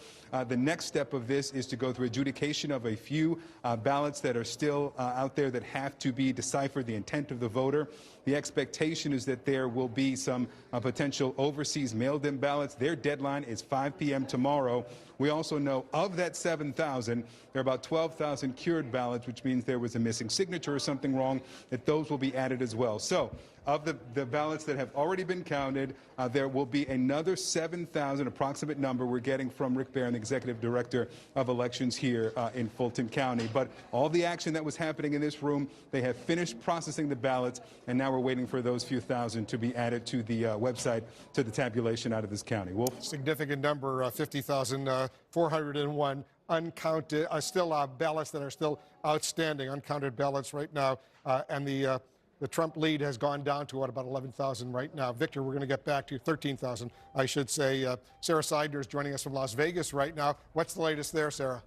The next step of this is to go through adjudication of a few ballots that are still out there that have to be deciphered, the intent of the voter. The expectation is that there will be some potential overseas mailed-in ballots. Their deadline is 5 p.m. tomorrow. We also know of that 7,000, there are about 12,000 cured ballots, which means there was a missing signature or something wrong, that those will be added as well. So, of the ballots that have already been counted, there will be another 7,000, approximate number we're getting from Rick Barron, the Executive Director of Elections here in Fulton County. But all the action that was happening in this room, they have finished processing the ballots, and now we're waiting for those few thousand to be added to the website, to the tabulation out of this county. Wolf? Significant number, 50,401 uncounted, still ballots that are still outstanding, uncounted ballots right now. And the The Trump lead has gone down to, what, about 11,000 right now. Victor, we're going to get back to 13,000, I should say. Sarah Seidner is joining us from Las Vegas right now. What's the latest there, Sarah?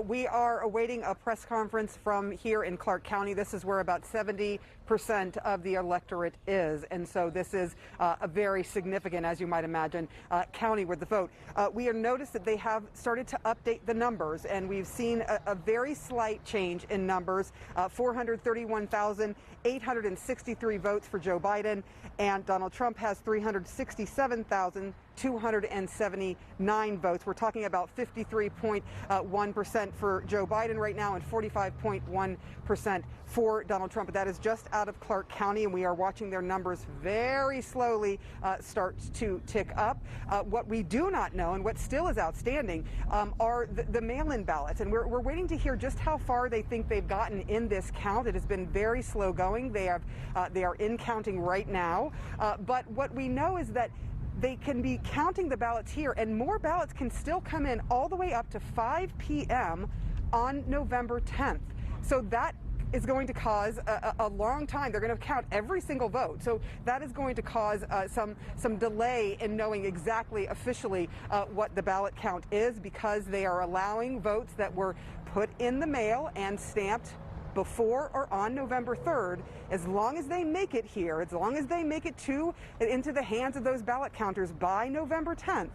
We are awaiting a press conference from here in Clark County. This is where about 70% of the electorate is. And so this is a very significant, as you might imagine, county with the vote. We have noticed that they have started to update the numbers, and we've seen a very slight change in numbers. 431,863 votes for Joe Biden, and Donald Trump has 367,279 votes. We're talking about 53.1% for Joe Biden right now and 45.1% for Donald Trump. But that is just out of Clark County, and we are watching their numbers very slowly start to tick up. What we do not know, and what still is outstanding, are the mail-in ballots. And we're waiting to hear just how far they think they've gotten in this count. It has been very slow going. They are in counting right now. But what we know is that they can be counting the ballots here, and more ballots can still come in all the way up to 5 p.m. on November 10th. So that is going to cause a long time. They're going to count every single vote. So that is going to cause some delay in knowing exactly officially what the ballot count is, because they are allowing votes that were put in the mail and stamped before or on November 3rd, as long as they make it here, as long as they make it into the hands of those ballot counters by November 10th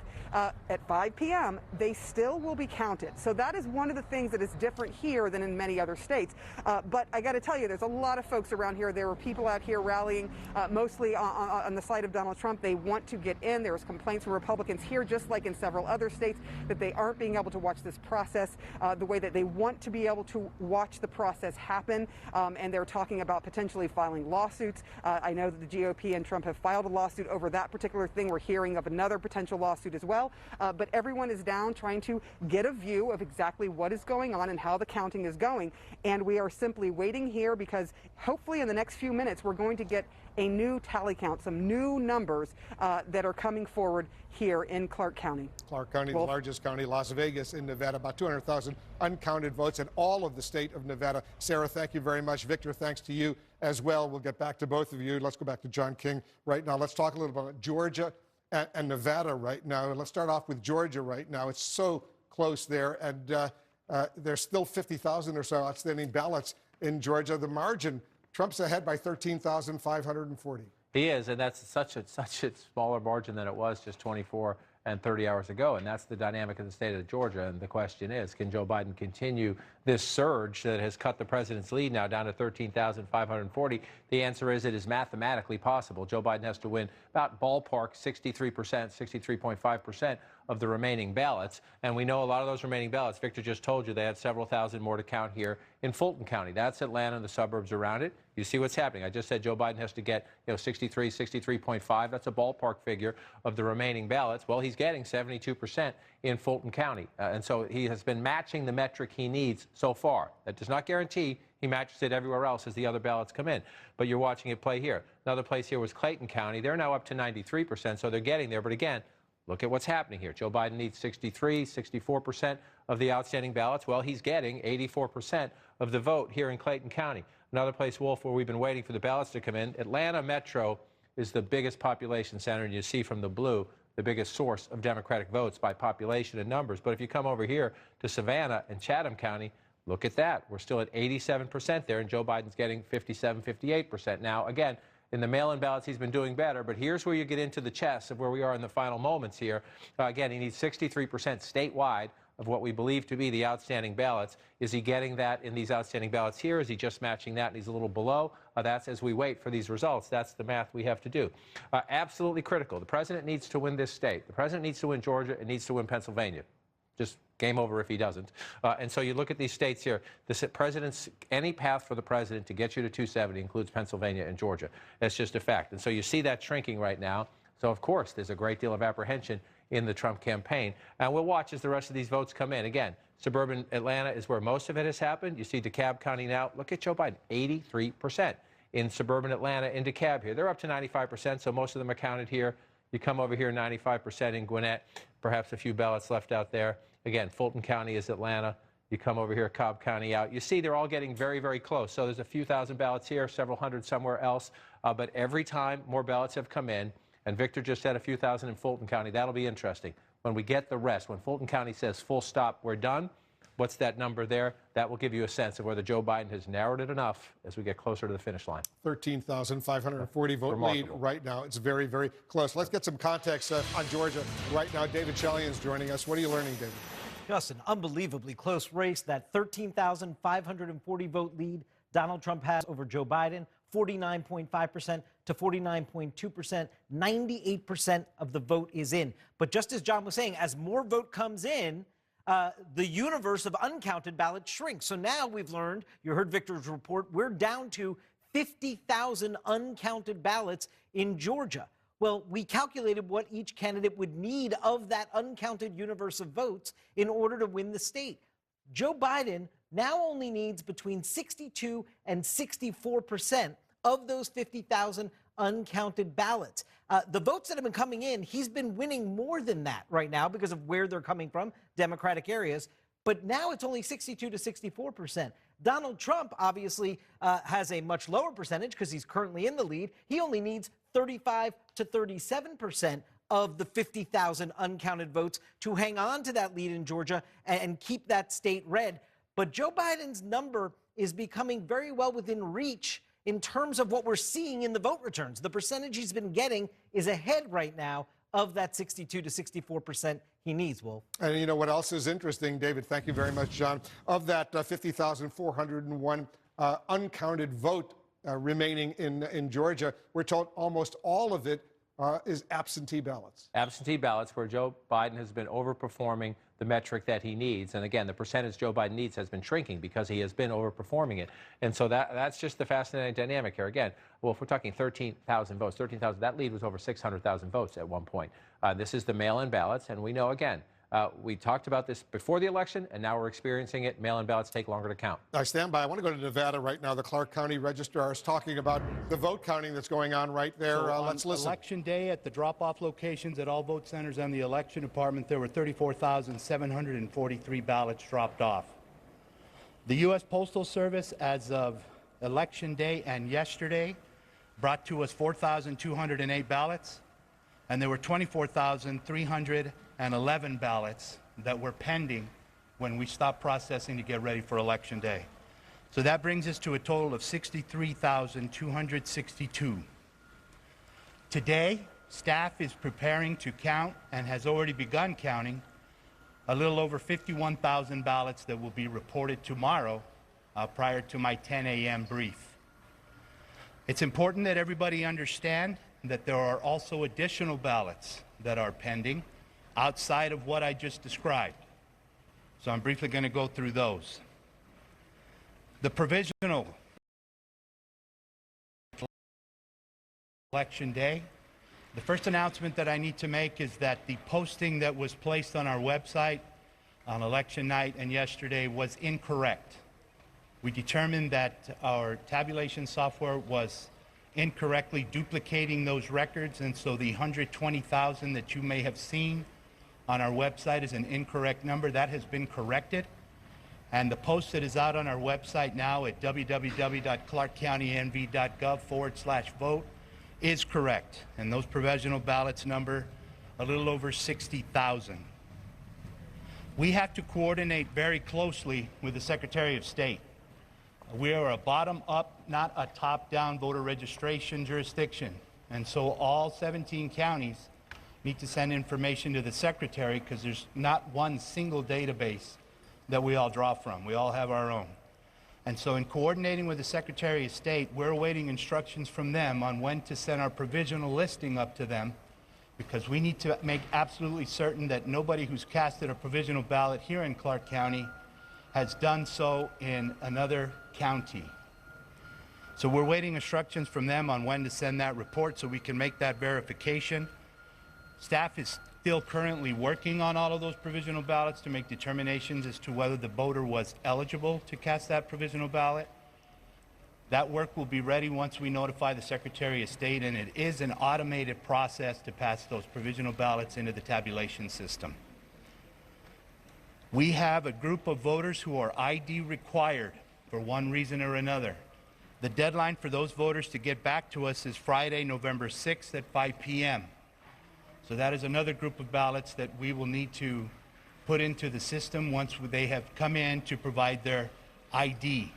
at 5 p.m., they still will be counted. So that is one of the things that is different here than in many other states. But I got to tell you, there's a lot of folks around here. There were people out here rallying mostly on the side of Donald Trump. They want to get in. There was complaints from Republicans here, just like in several other states, that they aren't being able to watch this process the way that they want to be able to watch the process happen. And they're talking about potentially filing lawsuits. I know that the GOP and Trump have filed a lawsuit over that particular thing. We're hearing of another potential lawsuit as well. But everyone is down trying to get a view of exactly what is going on and how the counting is going. And we are simply waiting here because hopefully in the next few minutes we're going to get a new tally count, some new numbers that are coming forward here in Clark County. Clark County, the largest county, Las Vegas in Nevada, about 200,000 uncounted votes in all of the state of Nevada. Sarah, thank you very much. Victor, thanks to you as well. We'll get back to both of you. Let's go back to John King right now. Let's talk a little about Georgia and Nevada right now. And let's start off with Georgia right now. It's so close there, and there's still 50,000 or so outstanding ballots in Georgia. The margin, Trump's ahead by 13,540. He is, and that's such a smaller margin than it was just 24 and 30 hours ago, and that's the dynamic of the state of Georgia. And the question is, can Joe Biden continue this surge that has cut the president's lead now down to 13,540? The answer is it is mathematically possible. Joe Biden has to win about ballpark 63%, 63.5% of the remaining ballots. And we know a lot of those remaining ballots, Victor just told you, they had several thousand more to count here in Fulton County. That's Atlanta and the suburbs around it. You see what's happening. I just said Joe Biden has to get 63, 63.5. That's a ballpark figure of the remaining ballots. Well, he's getting 72% in Fulton County. And so he has been matching the metric he needs so far. That does not guarantee he matches it everywhere else as the other ballots come in. But you're watching it play here. Another place here was Clayton County. They're now up to 93%, so they're getting there. But again, look at what's happening here. Joe Biden needs 63, 64% of the outstanding ballots. Well, he's getting 84% of the vote here in Clayton County. Another place, Wolf, where we've been waiting for the ballots to come in. Atlanta Metro is the biggest population center, and you see from the blue the biggest source of Democratic votes by population and numbers. But if you come over here to Savannah and Chatham County, look at that. We're still at 87% there, and Joe Biden's getting 57, 58%. Now, again, in the mail-in ballots, he's been doing better, but here's where you get into the chess of where we are in the final moments here. Again, he needs 63% statewide of what we believe to be the outstanding ballots. Is he getting that in these outstanding ballots here? Is he just matching that and he's a little below? That's as we wait for these results. That's the math we have to do. Absolutely critical. The president needs to win this state. The president needs to win Georgia and needs to win Pennsylvania. Just game over if he doesn't. And so you look at these states here. Any path for the president to get you to 270 includes Pennsylvania and Georgia. That's just a fact. And so you see that shrinking right now. So, of course, there's a great deal of apprehension in the Trump campaign. And we'll watch as the rest of these votes come in. Again, suburban Atlanta is where most of it has happened. You see DeKalb County now. Look at Joe Biden, 83% in suburban Atlanta in DeKalb here. They're up to 95%, so most of them are counted here. You come over here, 95% in Gwinnett, perhaps a few ballots left out there. Again, Fulton County is Atlanta. You come over here, Cobb County out. You see they're all getting very, very close. So there's a few thousand ballots here, several hundred somewhere else. But every time more ballots have come in, and Victor just said a few thousand in Fulton County, that'll be interesting. When we get the rest, when Fulton County says full stop, we're done, what's that number there? That will give you a sense of whether Joe Biden has narrowed it enough as we get closer to the finish line. 13,540 vote lead right now. It's very, very close. Let's get some context on Georgia right now. David Chalian's joining us. What are you learning, David? Just an unbelievably close race. That 13,540 vote lead Donald Trump has over Joe Biden, 49.5% to 49.2%. 98% of the vote is in. But just as John was saying, as more vote comes in, the universe of uncounted ballots shrinks. So now we've learned, you heard Victor's report, we're down to 50,000 uncounted ballots in Georgia. Well, we calculated what each candidate would need of that uncounted universe of votes in order to win the state. Joe Biden now only needs between 62 and 64% of those 50,000 uncounted ballots. The votes that have been coming in, he's been winning more than that right now because of where they're coming from, Democratic areas. But now it's only 62 to 64%. Donald Trump obviously has a much lower percentage because he's currently in the lead. He only needs 35 to 37% of the 50,000 uncounted votes to hang on to that lead in Georgia and keep that state red. But Joe Biden's number is becoming very well within reach in terms of what we're seeing in the vote returns. The percentage he's been getting is ahead right now of that 62 to 64% he needs, Wolf. And you know what else is interesting, David? Thank you very much, John. Of that 50,401 uncounted vote remaining in Georgia, we're told almost all of it is absentee ballots. Absentee ballots where Joe Biden has been overperforming the metric that he needs. And again, the percentage Joe Biden needs has been shrinking because he has been overperforming it. And so that's just the fascinating dynamic here. Again, well, if we're talking 13,000 votes, 13,000, that lead was over 600,000 votes at one point. This is the mail-in ballots. And we know, again, we talked about this before the election, and now we're experiencing it. Mail-in ballots take longer to count. I stand by. I want to go to Nevada right now. The Clark County Registrar is talking about the vote counting that's going on right there. So let's listen. Election day at the drop-off locations at all vote centers and the election department, there were 34,743 ballots dropped off. The U.S. Postal Service, as of election day and yesterday, brought to us 4,208 ballots, and there were 24,311 ballots that were pending when we stopped processing to get ready for Election Day. So that brings us to a total of 63,262. Today, staff is preparing to count and has already begun counting a little over 51,000 ballots that will be reported tomorrow prior to my 10 a.m. brief. It's important that everybody understand that there are also additional ballots that are pending outside of what I just described. So I'm briefly going to go through those. The provisional election day. The first announcement that I need to make is that the posting that was placed on our website on election night and yesterday was incorrect. We determined that our tabulation software was incorrectly duplicating those records, and so the 120,000 that you may have seen on our website is an incorrect number. That has been corrected, and the post that is out on our website now at www.clarkcountynv.gov/vote is correct, and those provisional ballots number a little over 60,000. We have to coordinate very closely with the Secretary of State. We are a bottom-up, not a top-down voter registration jurisdiction. And so all 17 counties need to send information to the Secretary because there's not one single database that we all draw from. We all have our own. And so in coordinating with the Secretary of State, we're awaiting instructions from them on when to send our provisional listing up to them, because we need to make absolutely certain that nobody who's casted a provisional ballot here in Clark County has done so in another county. So we're waiting instructions from them on when to send that report so we can make that verification. Staff is still currently working on all of those provisional ballots to make determinations as to whether the voter was eligible to cast that provisional ballot. That work will be ready once we notify the Secretary of State, and it is an automated process to pass those provisional ballots into the tabulation system. We have a group of voters who are ID required for one reason or another. The deadline for those voters to get back to us is Friday, November 6th at 5 p.m. So that is another group of ballots that we will need to put into the system once they have come in to provide their ID.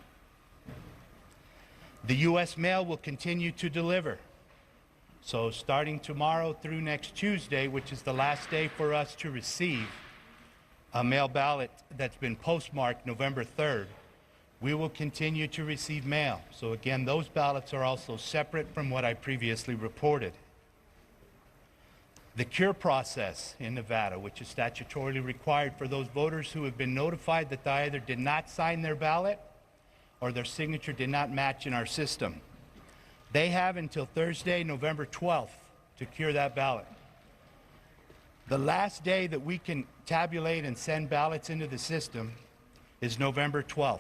The U.S. mail will continue to deliver. So starting tomorrow through next Tuesday, which is the last day for us to receive a mail ballot that's been postmarked November 3rd, we will continue to receive mail. So again, those ballots are also separate from what I previously reported. The cure process in Nevada, which is statutorily required for those voters who have been notified that they either did not sign their ballot or their signature did not match in our system. They have until Thursday, November 12th to cure that ballot. The last day that we can tabulate and send ballots into the system is November 12th.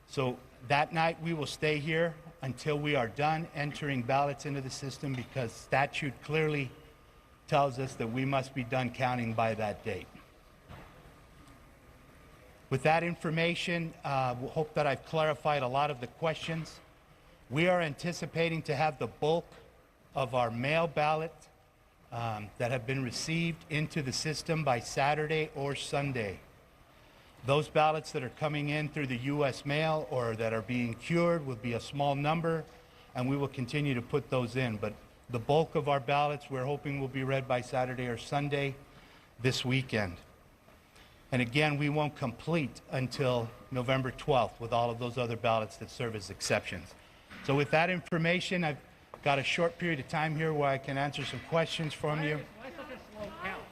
So that night we will stay here until we are done entering ballots into the system, because statute clearly tells us that we must be done counting by that date. With that information, we hope that I've clarified a lot of the questions. We are anticipating to have the bulk of our mail ballot that have been received into the system by Saturday or Sunday. Those ballots that are coming in through the U.S. mail or that are being cured will be a small number, and we will continue to put those in. But the bulk of our ballots we're hoping will be read by Saturday or Sunday this weekend. And again, we won't complete until November 12th with all of those other ballots that serve as exceptions. So with that information, I've got a short period of time here where I can answer some questions from you. Why such a slow count?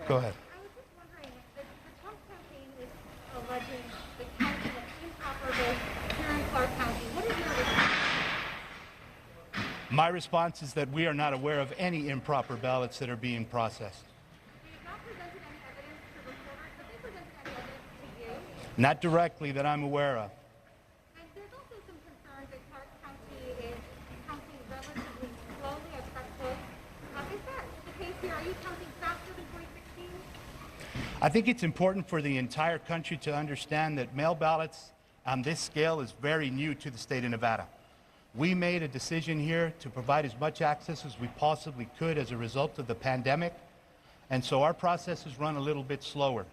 Go ahead. I was just wondering, the Trump campaign is alleging the counting of improper votes here in Clark County. What is your response? My response is that we are not aware of any improper ballots that are being processed. They have not presented any evidence to reporters. Have they presented any evidence to you? Not directly that I'm aware of. And there's also some concerns that Clark County is counting relatively slowly at Texas. Is that the case here? Are you counting faster than 2016? I think it's important for the entire country to understand that mail ballots on this scale is very new to the state of Nevada. We made a decision here to provide as much access as we possibly could as a result of the pandemic, and so our processes run a little bit slower.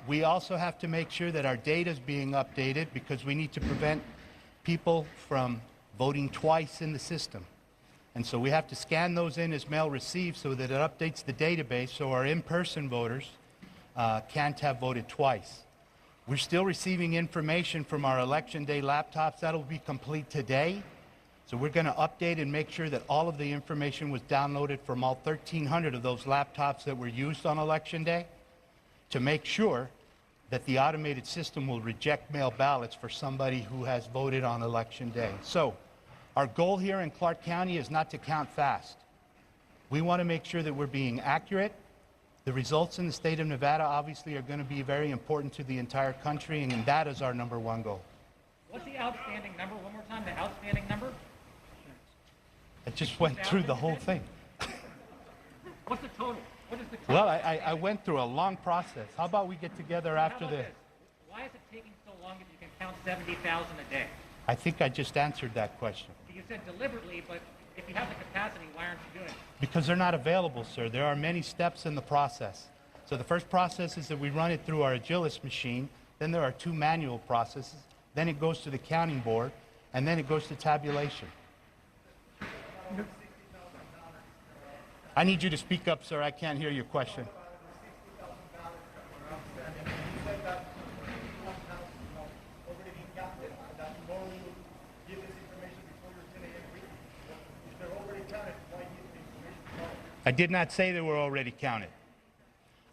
We also have to make sure that our data is being updated, because we need to prevent people from voting twice in the system. And so we have to scan those in as mail received so that it updates the database so our in-person voters can't have voted twice. We're still receiving information from our election day laptops. That'll be complete today. So we're going to update and make sure that all of the information was downloaded from all 1,300 of those laptops that were used on election day, to make sure that the automated system will reject mail ballots for somebody who has voted on election day. So our goal here in Clark County is not to count fast. We want to make sure that we're being accurate. The results in the state of Nevada obviously are going to be very important to the entire country, and that is our number one goal. What's the outstanding number? One more time, the outstanding number? I just went through the whole thing. What's the total? What is the total? Well, I went through a long process. How about we get together after this? Why is it taking so long if you can count 70,000 a day? I think I just answered that question. You said deliberately, but if you have the capacity, why aren't you doing it? Because they're not available, sir. There are many steps in the process. So the first process is that we run it through our Agilis machine. Then there are 2 manual processes. Then it goes to the counting board, and then it goes to tabulation. I need you to speak up, sir. I can't hear your question. I did not say they were already counted.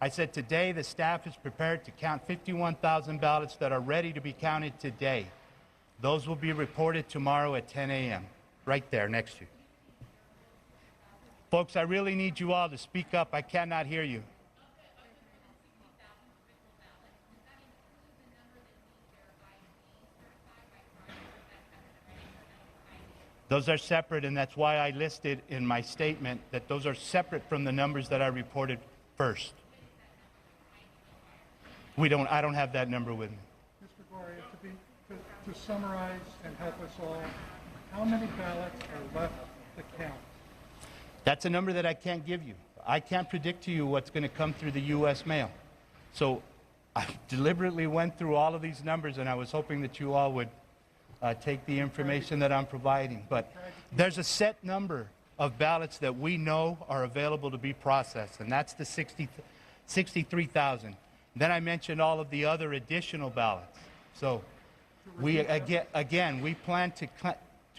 I said today the staff is prepared to count 51,000 ballots that are ready to be counted today. Those will be reported tomorrow at 10 a.m. right there next to you. Folks, I really need you all to speak up. I cannot hear you. Those are separate, and that's why I listed in my statement that those are separate from the numbers that I reported first. I don't have that number with me. Mr. Gloria, to summarize and help us all, how many ballots are left to count? That's a number that I can't give you. I can't predict to you what's going to come through the U.S. mail. So I deliberately went through all of these numbers, and I was hoping that you all would take the information that I'm providing. But there's a set number of ballots that we know are available to be processed, and that's the 63,000. Then I mentioned all of the other additional ballots. So we again we plan to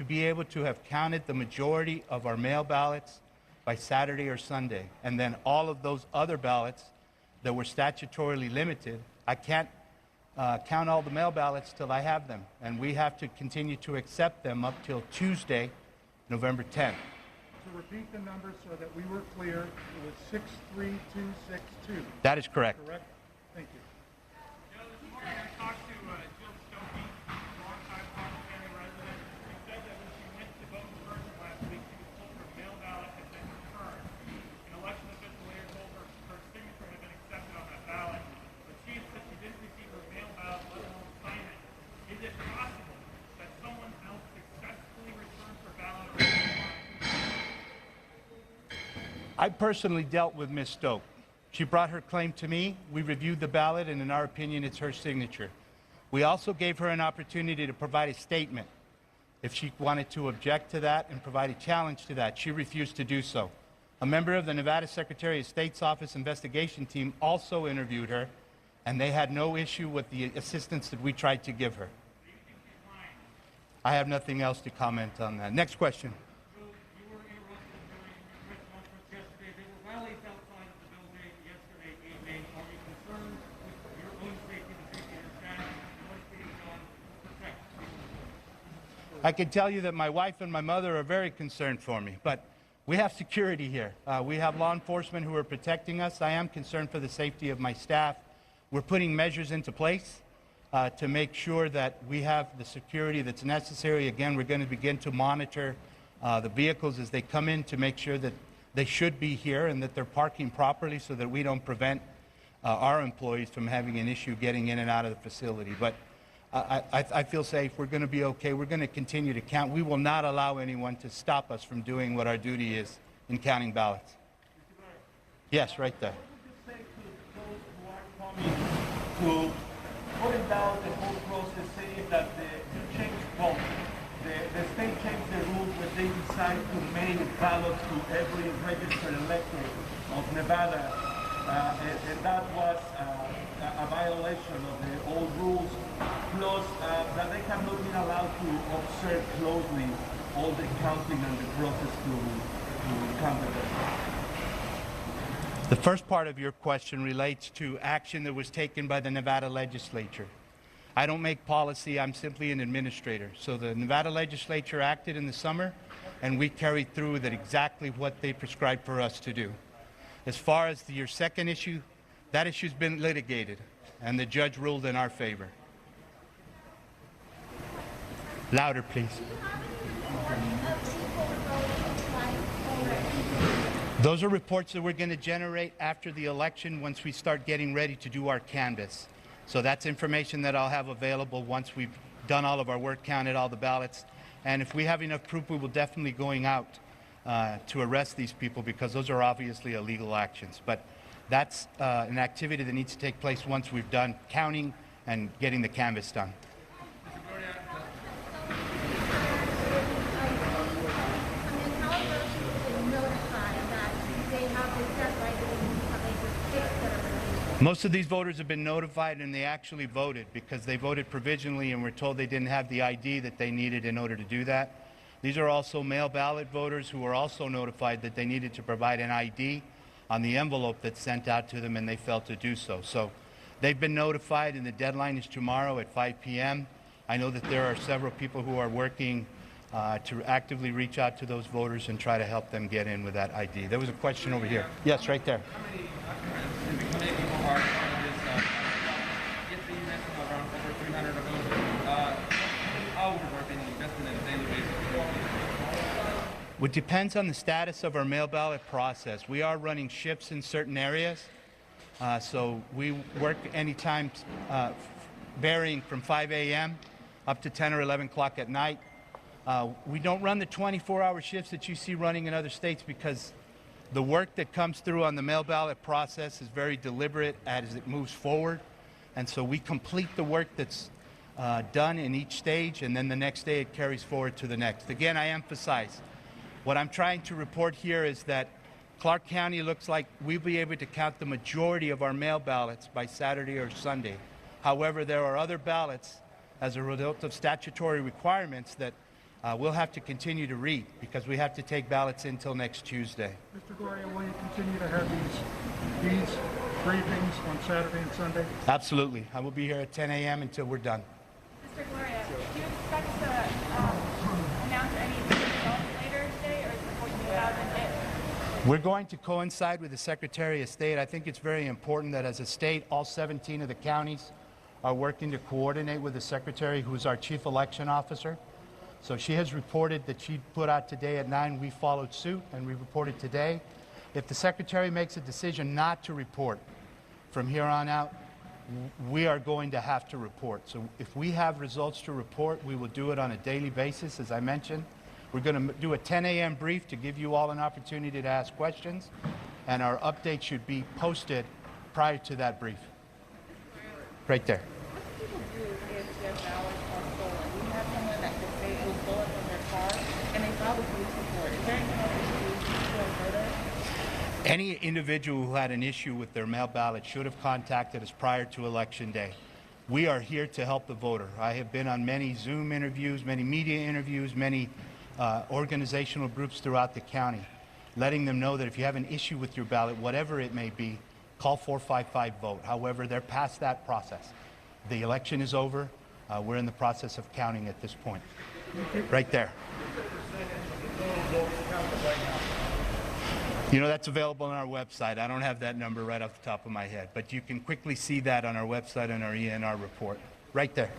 be able to have counted the majority of our mail ballots by Saturday or Sunday, and then all of those other ballots that were statutorily limited, I can't count all the mail ballots till I have them, and we have to continue to accept them up till Tuesday, November 10th. To repeat the numbers so that we were clear, it was 63262. That is correct. Correct? Thank you. Joe, this morning I talked to Jill Stokey, longtime Hobbs County resident. She said that when she went to vote in person last week, she was told her mail ballot had been returned. An election official later told her her signature had been accepted on that ballot, but she said she didn't receive her mail ballot, let alone sign it. Is it possible that someone else successfully returned her ballot or I personally dealt with Ms. Stoke. She brought her claim to me. We reviewed the ballot, and in our opinion, it's her signature. We also gave her an opportunity to provide a statement if she wanted to object to that and provide a challenge to that. She refused to do so. A member of the Nevada Secretary of State's Office investigation team also interviewed her, and they had no issue with the assistance that we tried to give her. I have nothing else to comment on that. Next question. I can tell you that my wife and my mother are very concerned for me, but we have security here. We have law enforcement who are protecting us. I am concerned for the safety of my staff. We're putting measures into place to make sure that we have the security that's necessary. Again, we're going to begin to monitor the vehicles as they come in to make sure that they should be here and that they're parking properly so that we don't prevent our employees from having an issue getting in and out of the facility. But I feel safe. We're going to be okay. We're going to continue to count. We will not allow anyone to stop us from doing what our duty is in counting ballots. Yes, right there. What would you say to those who are coming to putting down the whole process, saying that you changed, well, the state changed the rules when they decided to mail ballots to every registered elector of Nevada, and that was a violation of the old rules, plus that they have not been allowed to observe closely all the counting and the process to count the votes. The first part of your question relates to action that was taken by the Nevada legislature. I don't make policy, I'm simply an administrator. So the Nevada legislature acted in the summer, and we carried through that exactly what they prescribed for us to do. As far as your second issue, that issue's been litigated, and the judge ruled in our favor. Louder, please. Those are reports that we're going to generate after the election once we start getting ready to do our canvass. So that's information that I'll have available once we've done all of our work, counted all the ballots. And if we have enough proof, we will definitely going out to arrest these people, because those are obviously illegal actions. But that's an activity that needs to take place once we've done counting and getting the canvass done. Most of these voters have been notified, and they actually voted because they voted provisionally and were told they didn't have the ID that they needed in order to do that. These are also mail ballot voters who were also notified that they needed to provide an ID on the envelope that's sent out to them, and they failed to do so. So they've been notified, and the deadline is tomorrow at 5 p.m. I know that there are several people who are working to actively reach out to those voters and try to help them get in with that ID. There was a question over here. Yes, right there. How many people are on this? If you mentioned around over 300 of those, hours are being invested on a daily basis? It depends on the status of our mail ballot process. We are running shifts in certain areas, So we work anytime varying from 5 a.m. up to 10 or 11 o'clock at night. We don't run the 24-hour shifts that you see running in other states because the work that comes through on the mail ballot process is very deliberate as it moves forward. And so we complete the work that's done in each stage, and then the next day it carries forward to the next. Again, I emphasize, what I'm trying to report here is that Clark County looks like we'll be able to count the majority of our mail ballots by Saturday or Sunday. However, there are other ballots as a result of statutory requirements that we'll have to continue to read because we have to take ballots until next Tuesday. Mr. Gloria, will you continue to have these briefings on Saturday and Sunday? Absolutely. I will be here at 10 a.m. until we're done. Mr. Gloria, do you expect to announce any results later today, or is it 14,000 hit? We're going to coincide with the Secretary of State. I think it's very important that as a state, all 17 of the counties are working to coordinate with the Secretary, who is our Chief Election Officer. So she has reported that she put out today at 9. We followed suit and we reported today. If the Secretary makes a decision not to report from here on out, we are going to have to report. So if we have results to report, we will do it on a daily basis, as I mentioned. We're going to do a 10 a.m. brief to give you all an opportunity to ask questions, and our update should be posted prior to that brief. Right there. What do people do if their ballots are stolen? We have someone that could say it was stolen from their car, and they file the police report. Is there anything else we should do further? Any individual who had an issue with their mail ballot should have contacted us prior to Election Day. We are here to help the voter. I have been on many Zoom interviews, many media interviews, many organizational groups throughout the county, letting them know that if you have an issue with your ballot, whatever it may be, call 455-VOTE. However, they're past that process. The election is over. We're in the process of counting at this point. Right there. You know, that's available on our website. I don't have that number right off the top of my head, but you can quickly see that on our website and our ENR report. Right there.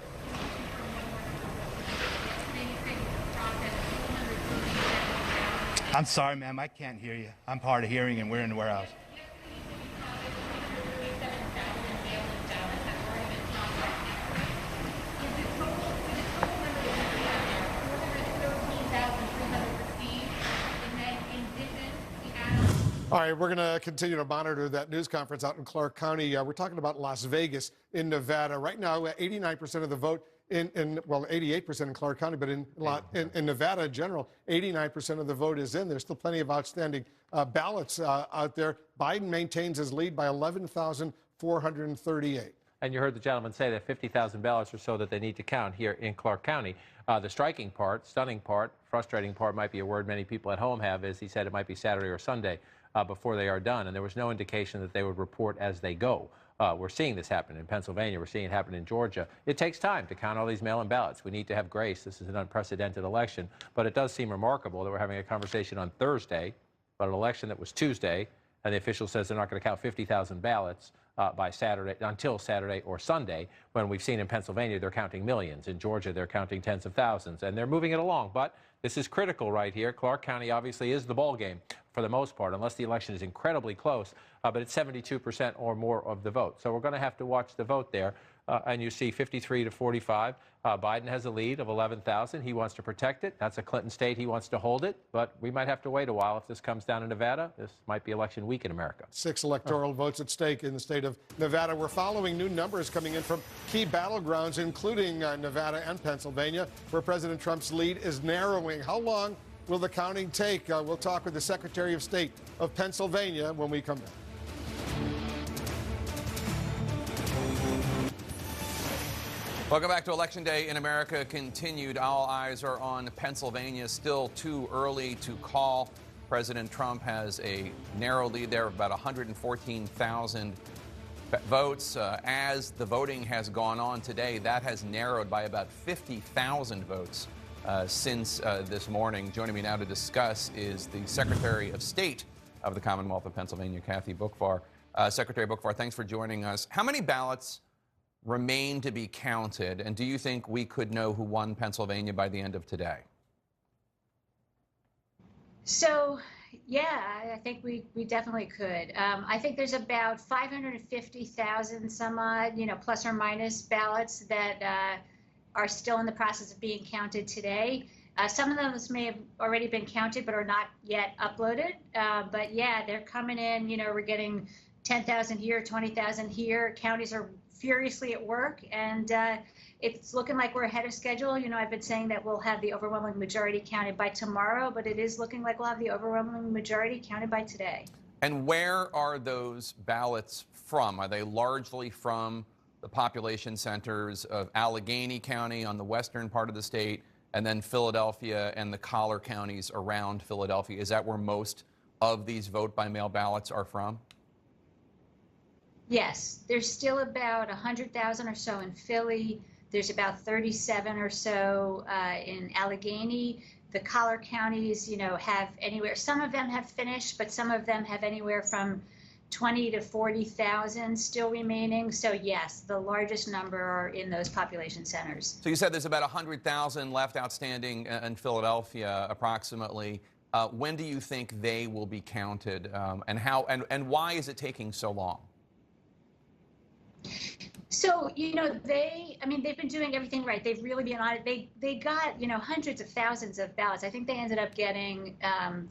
I'm sorry, ma'am, I can't hear you. I'm hard of hearing and we're in the warehouse. All right, we're going to continue to monitor that news conference out in Clark County. We're talking about Las Vegas in Nevada. Right now, 89% of the vote well, 88% in Clark County, but in Nevada in general, 89% of the vote is in. There's still plenty of outstanding ballots out there. Biden maintains his lead by 11,438. And you heard the gentleman say that 50,000 ballots or so that they need to count here in Clark County. The striking part, stunning part, frustrating part might be a word many people at home have, is he said it might be Saturday or Sunday before they are done. And there was no indication that they would report as they go. We're seeing this happen in Pennsylvania. We're seeing it happen in Georgia. It takes time to count all these mail-in ballots. We need to have grace. This is an unprecedented election. But it does seem remarkable that we're having a conversation on Thursday about an election that was Tuesday, and the official says they're not going to count 50,000 ballots by Saturday, until Saturday or Sunday, when we've seen in Pennsylvania they're counting millions. In Georgia, they're counting tens of thousands, and they're moving it along. But this is critical right here. Clark County obviously is the ball game for the most part, unless the election is incredibly close, but it's 72% or more of the vote. So we're going to have to watch the vote there. And you see 53 to 45. Biden has a lead of 11,000. He wants to protect it. That's a Clinton state. He wants to hold it. But we might have to wait a while if this comes down in Nevada. This might be election week in America. 6 electoral votes at stake in the state of Nevada. We're following new numbers coming in from key battlegrounds, including Nevada and Pennsylvania, where President Trump's lead is narrowing. How long will the counting take? We'll talk with the Secretary of State of Pennsylvania when we come back. Welcome back to Election Day in America. Continued. All eyes are on Pennsylvania. Still too early to call. President Trump has a narrow lead there of about 114,000 votes. As the voting has gone on today, that has narrowed by about 50,000 votes since this morning. Joining me now to discuss is the Secretary of State of the Commonwealth of Pennsylvania, Kathy Boockvar. Secretary Boockvar, thanks for joining us. How many ballots remain to be counted, and do you think we could know who won Pennsylvania by the end of today? So, Yeah, I think we definitely could. I think there's about 550,000 some odd, plus or minus ballots that are still in the process of being counted today. Some of those may have already been counted but are not yet uploaded. But yeah, they're coming in. We're getting 10,000 here, 20,000 here. Counties are furiously at work, and it's looking like we're ahead of schedule. I've been saying that we'll have the overwhelming majority counted by tomorrow, but it is looking like we'll have the overwhelming majority counted by today. And where are those ballots from? Are they largely from the population centers of Allegheny County on the western part of the state, and then Philadelphia and the collar counties around Philadelphia? Is that where most of these vote-by-mail ballots are from? Yes, there's still about 100,000 or so in Philly. There's about 37 or so in Allegheny. The collar counties, have anywhere. Some of them have finished, but some of them have anywhere from 20 to 40,000 still remaining. So yes, the largest number are in those population centers. So you said there's about 100,000 left outstanding in Philadelphia, approximately. When do you think they will be counted, and how and why is it taking so long? So, they've been doing everything right. They've really been on it. They got, hundreds of thousands of ballots. I think they ended up getting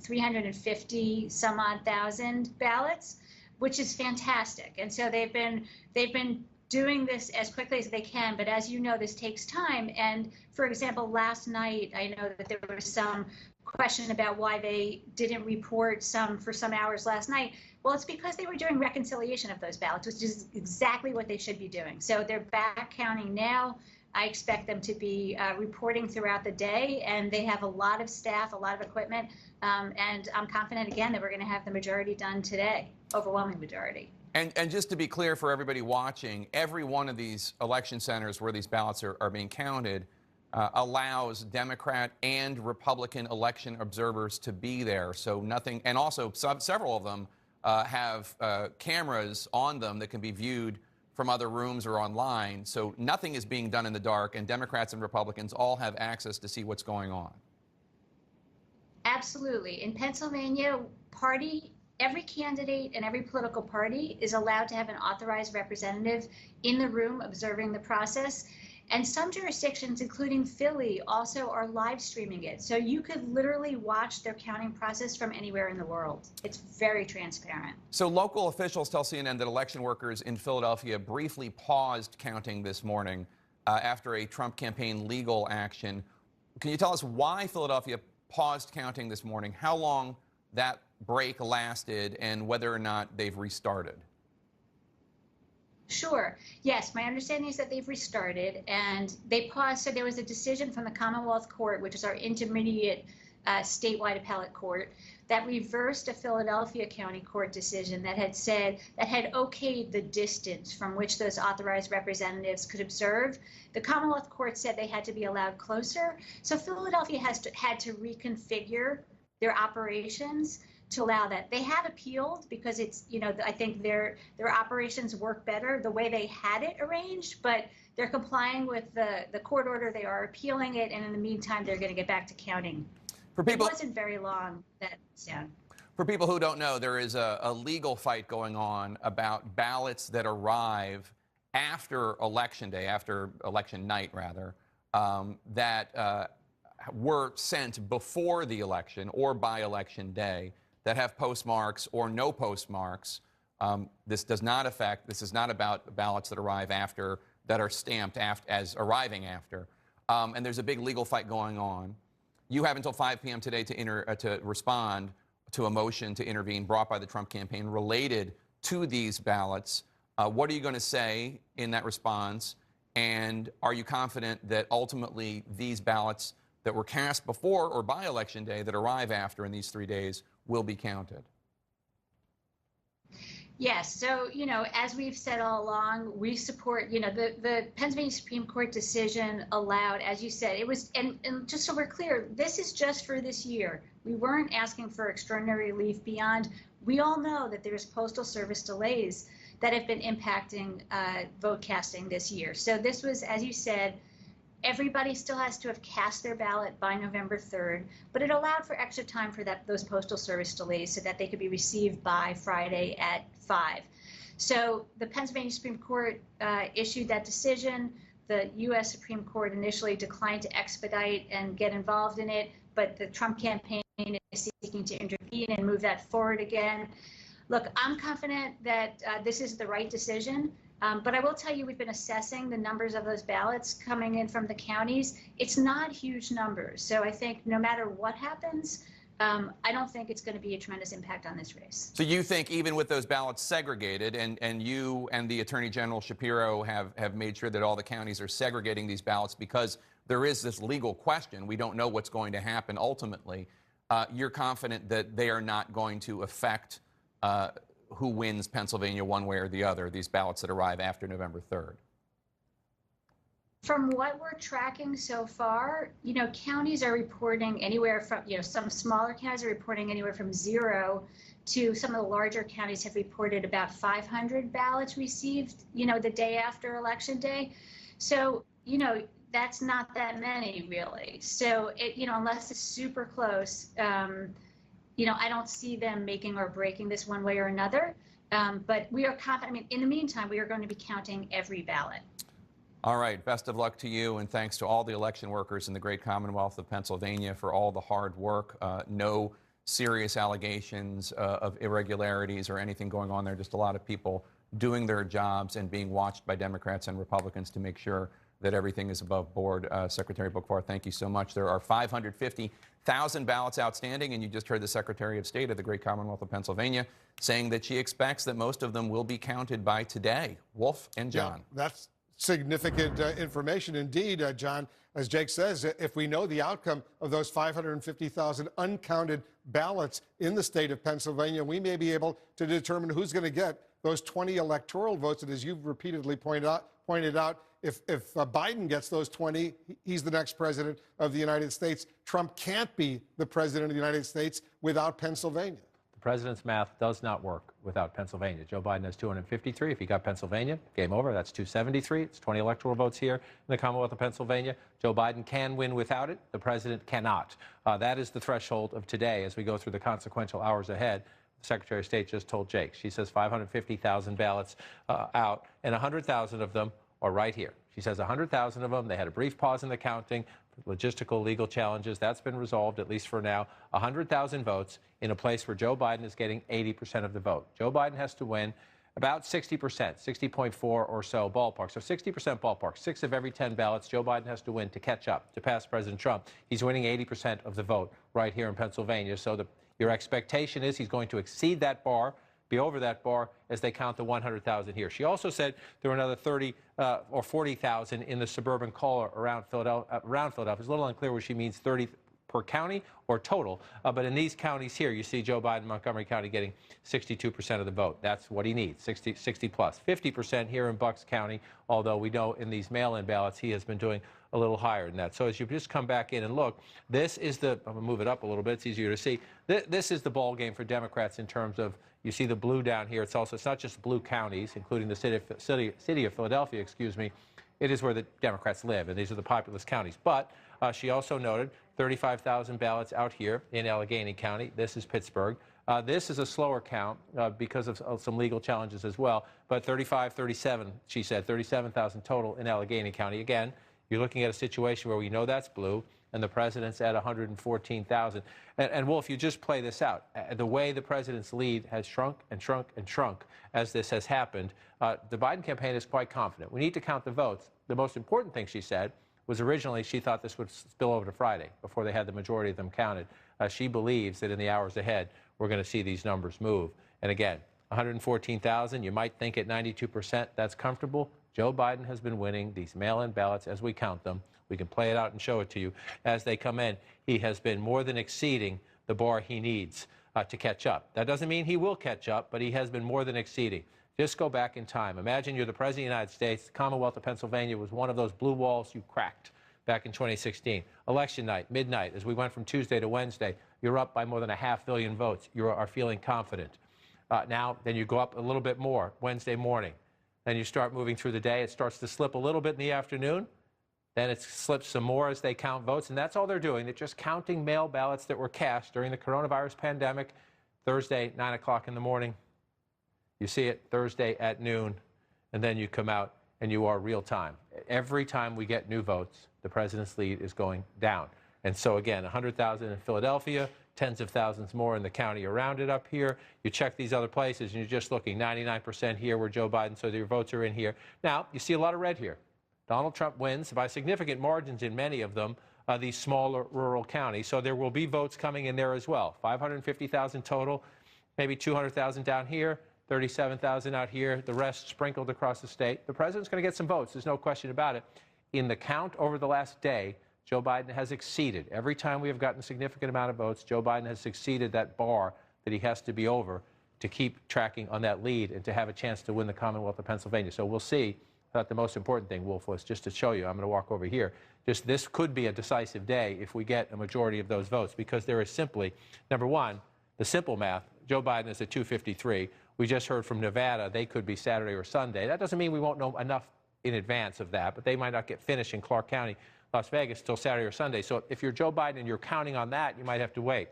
350 some odd thousand ballots, which is fantastic. And so they've been doing this as quickly as they can. But as you know, this takes time. And for example, last night, I know that there was some question about why they didn't report some for some hours last night. Well, it's because they were doing reconciliation of those ballots, which is exactly what they should be doing. So they're back counting now. I expect them to be reporting throughout the day, and they have a lot of staff, a lot of equipment, and I'm confident, again, that we're going to have the majority done today, overwhelming majority. And just to be clear for everybody watching, every one of these election centers where these ballots are being counted allows Democrat and Republican election observers to be there. So nothing, and also several of them have cameras on them that can be viewed from other rooms or online. So nothing is being done in the dark, and Democrats and Republicans all have access to see what's going on. Absolutely. In Pennsylvania, every candidate and every political party is allowed to have an authorized representative in the room observing the process. And some jurisdictions, including Philly, also are live streaming it. So you could literally watch their counting process from anywhere in the world. It's very transparent. So local officials tell CNN that election workers in Philadelphia briefly paused counting this morning after a Trump campaign legal action. Can you tell us why Philadelphia paused counting this morning, how long that break lasted, and whether or not they've restarted? Sure. Yes, my understanding is that they've restarted and they paused. So there was a decision from the Commonwealth Court, which is our intermediate statewide appellate court, that reversed a Philadelphia County Court decision that had okayed the distance from which those authorized representatives could observe. The Commonwealth Court said they had to be allowed closer. So Philadelphia had to reconfigure their operations to allow that. They have appealed because it's, I think their operations work better the way they had it arranged, but they're complying with the court order. They are appealing it, and in the meantime, they're going to get back to counting. It wasn't very long that soon. For people who don't know, there is a legal fight going on about ballots that arrive after Election Day, after election night, rather, that were sent before the election or by Election Day, that have postmarks or no postmarks. This is not about ballots that arrive after, that are stamped as arriving after. And there's a big legal fight going on. You have until 5 p.m. today to respond to a motion to intervene brought by the Trump campaign related to these ballots. What are you going to say in that response? And are you confident that ultimately these ballots that were cast before or by Election Day that arrive after in these 3 days will be counted? Yes. So, as we've said all along, we support, the Pennsylvania Supreme Court decision allowed, as you said, it was, and just so we're clear, this is just for this year. We weren't asking for extraordinary relief beyond. We all know that there's Postal Service delays that have been impacting vote casting this year. So this was, as you said, Everybody still has to have cast their ballot by November 3rd, but it allowed for extra time for those Postal Service delays so that they could be received by Friday at 5. So the Pennsylvania Supreme Court issued that decision. The U.S. Supreme Court initially declined to expedite and get involved in it, but the Trump campaign is seeking to intervene and move that forward again. Look, I'm confident that this is the right decision. But I will tell you, we've been assessing the numbers of those ballots coming in from the counties. It's not huge numbers. So I think no matter what happens, I don't think it's going to be a tremendous impact on this race. So you think even with those ballots segregated, and you and the Attorney General Shapiro have made sure that all the counties are segregating these ballots because there is this legal question. We don't know what's going to happen ultimately. You're confident that they are not going to affect who wins Pennsylvania one way or the other, these ballots that arrive after November 3rd? From what we're tracking so far, counties are reporting anywhere from, some smaller counties are reporting anywhere from 0 to some of the larger counties have reported about 500 ballots received, the day after Election Day. So, that's not that many really. So, unless it's super close, I don't see them making or breaking this one way or another. But we are confident. In the meantime, we are going to be counting every ballot. All right. Best of luck to you, and thanks to all the election workers in the great Commonwealth of Pennsylvania for all the hard work. No serious allegations of irregularities or anything going on there. Just a lot of people doing their jobs and being watched by Democrats and Republicans to make sure that everything is above board. Secretary Boockvar, thank you so much. There are 550,000 ballots outstanding, and you just heard the Secretary of State of the great Commonwealth of Pennsylvania saying that she expects that most of them will be counted by today. Wolf and John. Yeah, that's significant information indeed, John. As Jake says, if we know the outcome of those 550,000 uncounted ballots in the state of Pennsylvania, we may be able to determine who's going to get those 20 electoral votes. And as you've repeatedly pointed out, if Biden gets those 20, he's the next president of the United States. Trump can't be the president of the United States without Pennsylvania. The president's math does not work without Pennsylvania. Joe Biden has 253. If he got Pennsylvania, game over. That's 273. It's 20 electoral votes here in the Commonwealth of Pennsylvania. Joe Biden can win without it. The president cannot. That is the threshold of today as we go through the consequential hours ahead. The Secretary of State just told Jake. She says 550,000 ballots out, and 100,000 of them are right here. She says 100,000 of them. They had a brief pause in the counting, logistical, legal challenges. That's been resolved, at least for now. 100,000 votes in a place where Joe Biden is getting 80% of the vote. Joe Biden has to win about 60%, 60.4 or so ballpark. So 60% ballpark. 6 of every 10 ballots Joe Biden has to win to catch up, to pass President Trump. He's winning 80% of the vote right here in Pennsylvania. So your expectation is he's going to exceed that bar, be over that bar as they count the 100,000 here. She also said there were another 30 or 40,000 in the suburban core around Philadelphia. It's a little unclear what she means, 30 per county or total. But in these counties here, you see Joe Biden, Montgomery County, getting 62% of the vote. That's what he needs, 60 plus. 50% here in Bucks County, although we know in these mail-in ballots he has been doing a little higher than that. So as you just come back in and look, this is the, I'm going to move it up a little bit, it's easier to see. This is the ball game for Democrats in terms of, you see the blue down here. It's not just blue counties, including the city of Philadelphia, excuse me. It is where the Democrats live, and these are the populous counties. But she also noted 35,000 ballots out here in Allegheny County. This is Pittsburgh. This is a slower count because of some legal challenges as well. But 37, she said, 37,000 total in Allegheny County. Again, you're looking at a situation where we know that's blue, and the president's at 114,000. And Wolf, you just play this out. The way the president's lead has shrunk and shrunk and shrunk as this has happened, the Biden campaign is quite confident. We need to count the votes. The most important thing, she said, was originally she thought this would spill over to Friday before they had the majority of them counted. She believes that in the hours ahead, we're going to see these numbers move. And again, 114,000, you might think at 92%, that's comfortable. Joe Biden has been winning these mail-in ballots as we count them. We can play it out and show it to you. As they come in, he has been more than exceeding the bar he needs to catch up. That doesn't mean he will catch up, but he has been more than exceeding. Just go back in time. Imagine you're the President of the United States. The Commonwealth of Pennsylvania was one of those blue walls you cracked back in 2016. Election night, midnight, as we went from Tuesday to Wednesday, you're up by more than 500 million votes. You are feeling confident. Now, then you go up a little bit more Wednesday morning. Then you start moving through the day. It starts to slip a little bit in the afternoon. Then it slips some more as they count votes, and that's all they're doing. They're just counting mail ballots that were cast during the coronavirus pandemic. Thursday, 9 o'clock in the morning. You see it Thursday at noon, and then you come out and you are real time. Every time we get new votes, the president's lead is going down. And so again, 100,000 in Philadelphia, tens of thousands more in the county around it up here. You check these other places and you're just looking 99% here where Joe Biden, so your votes are in here. Now, you see a lot of red here. Donald Trump wins by significant margins in many of them, these smaller rural counties. So there will be votes coming in there as well. 550,000 total, maybe 200,000 down here, 37,000 out here, the rest sprinkled across the state. The president's going to get some votes. There's no question about it. In the count over the last day, Joe Biden has exceeded. Every time we have gotten a significant amount of votes, Joe Biden has exceeded that bar that he has to be over to keep tracking on that lead and to have a chance to win the Commonwealth of Pennsylvania. So we'll see. I thought the most important thing, Wolf, was just to show you, I'm going to walk over here, just this could be a decisive day if we get a majority of those votes, because there is simply, number one, the simple math. Joe Biden is at 253. We just heard from Nevada, they could be Saturday or Sunday. That doesn't mean we won't know enough in advance of that, but they might not get finished in Clark County, Las Vegas, till Saturday or Sunday. So if you're Joe Biden and you're counting on that, you might have to wait.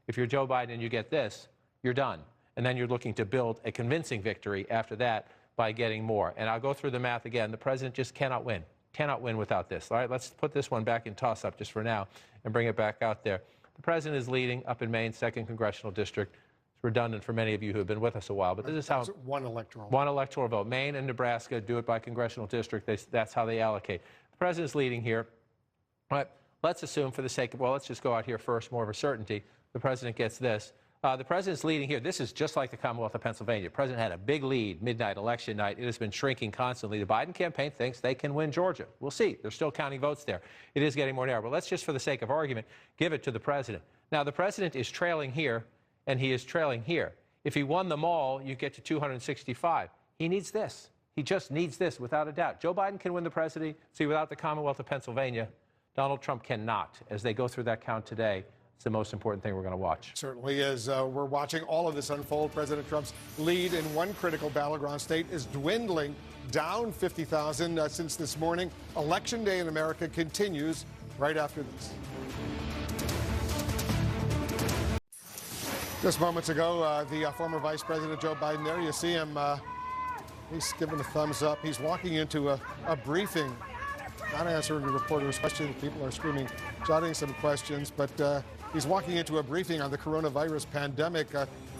If you're Joe Biden and you get this, you're done. And then you're looking to build a convincing victory after that by getting more. And I'll go through the math again. The president just cannot win. Cannot win without this. All right, let's put this one back in toss-up just for now and bring it back out there. The president is leading up in Maine's 2nd Congressional District. It's redundant for many of you who have been with us a while, but this is how... One electoral vote. Maine and Nebraska do it by congressional district. That's how they allocate. The president's leading here. But let's assume for the sake of, well, let's just go out here first, more of a certainty. The president gets this. The president's leading here. This is just like the Commonwealth of Pennsylvania. The president had a big lead midnight election night. It has been shrinking constantly. The Biden campaign thinks they can win Georgia. We'll see. They're still counting votes there. It is getting more narrow. But let's just, for the sake of argument, give it to the president. Now, the president is trailing here, and he is trailing here. If he won them all, you get to 265. He needs this. He just needs this, without a doubt. Joe Biden can win the presidency without the Commonwealth of Pennsylvania. Donald Trump cannot. As they go through that count today, it's the most important thing we're going to watch. Certainly is. We're watching all of this unfold. President Trump's lead in one critical battleground state is dwindling, down 50,000 since this morning. Election day in America continues right after this. Just moments ago, the former Vice President Joe Biden, there you see him. He's giving a thumbs up. He's walking into a briefing, not answering the reporter's question. People are screaming, jotting some questions, but he's walking into a briefing on the coronavirus pandemic.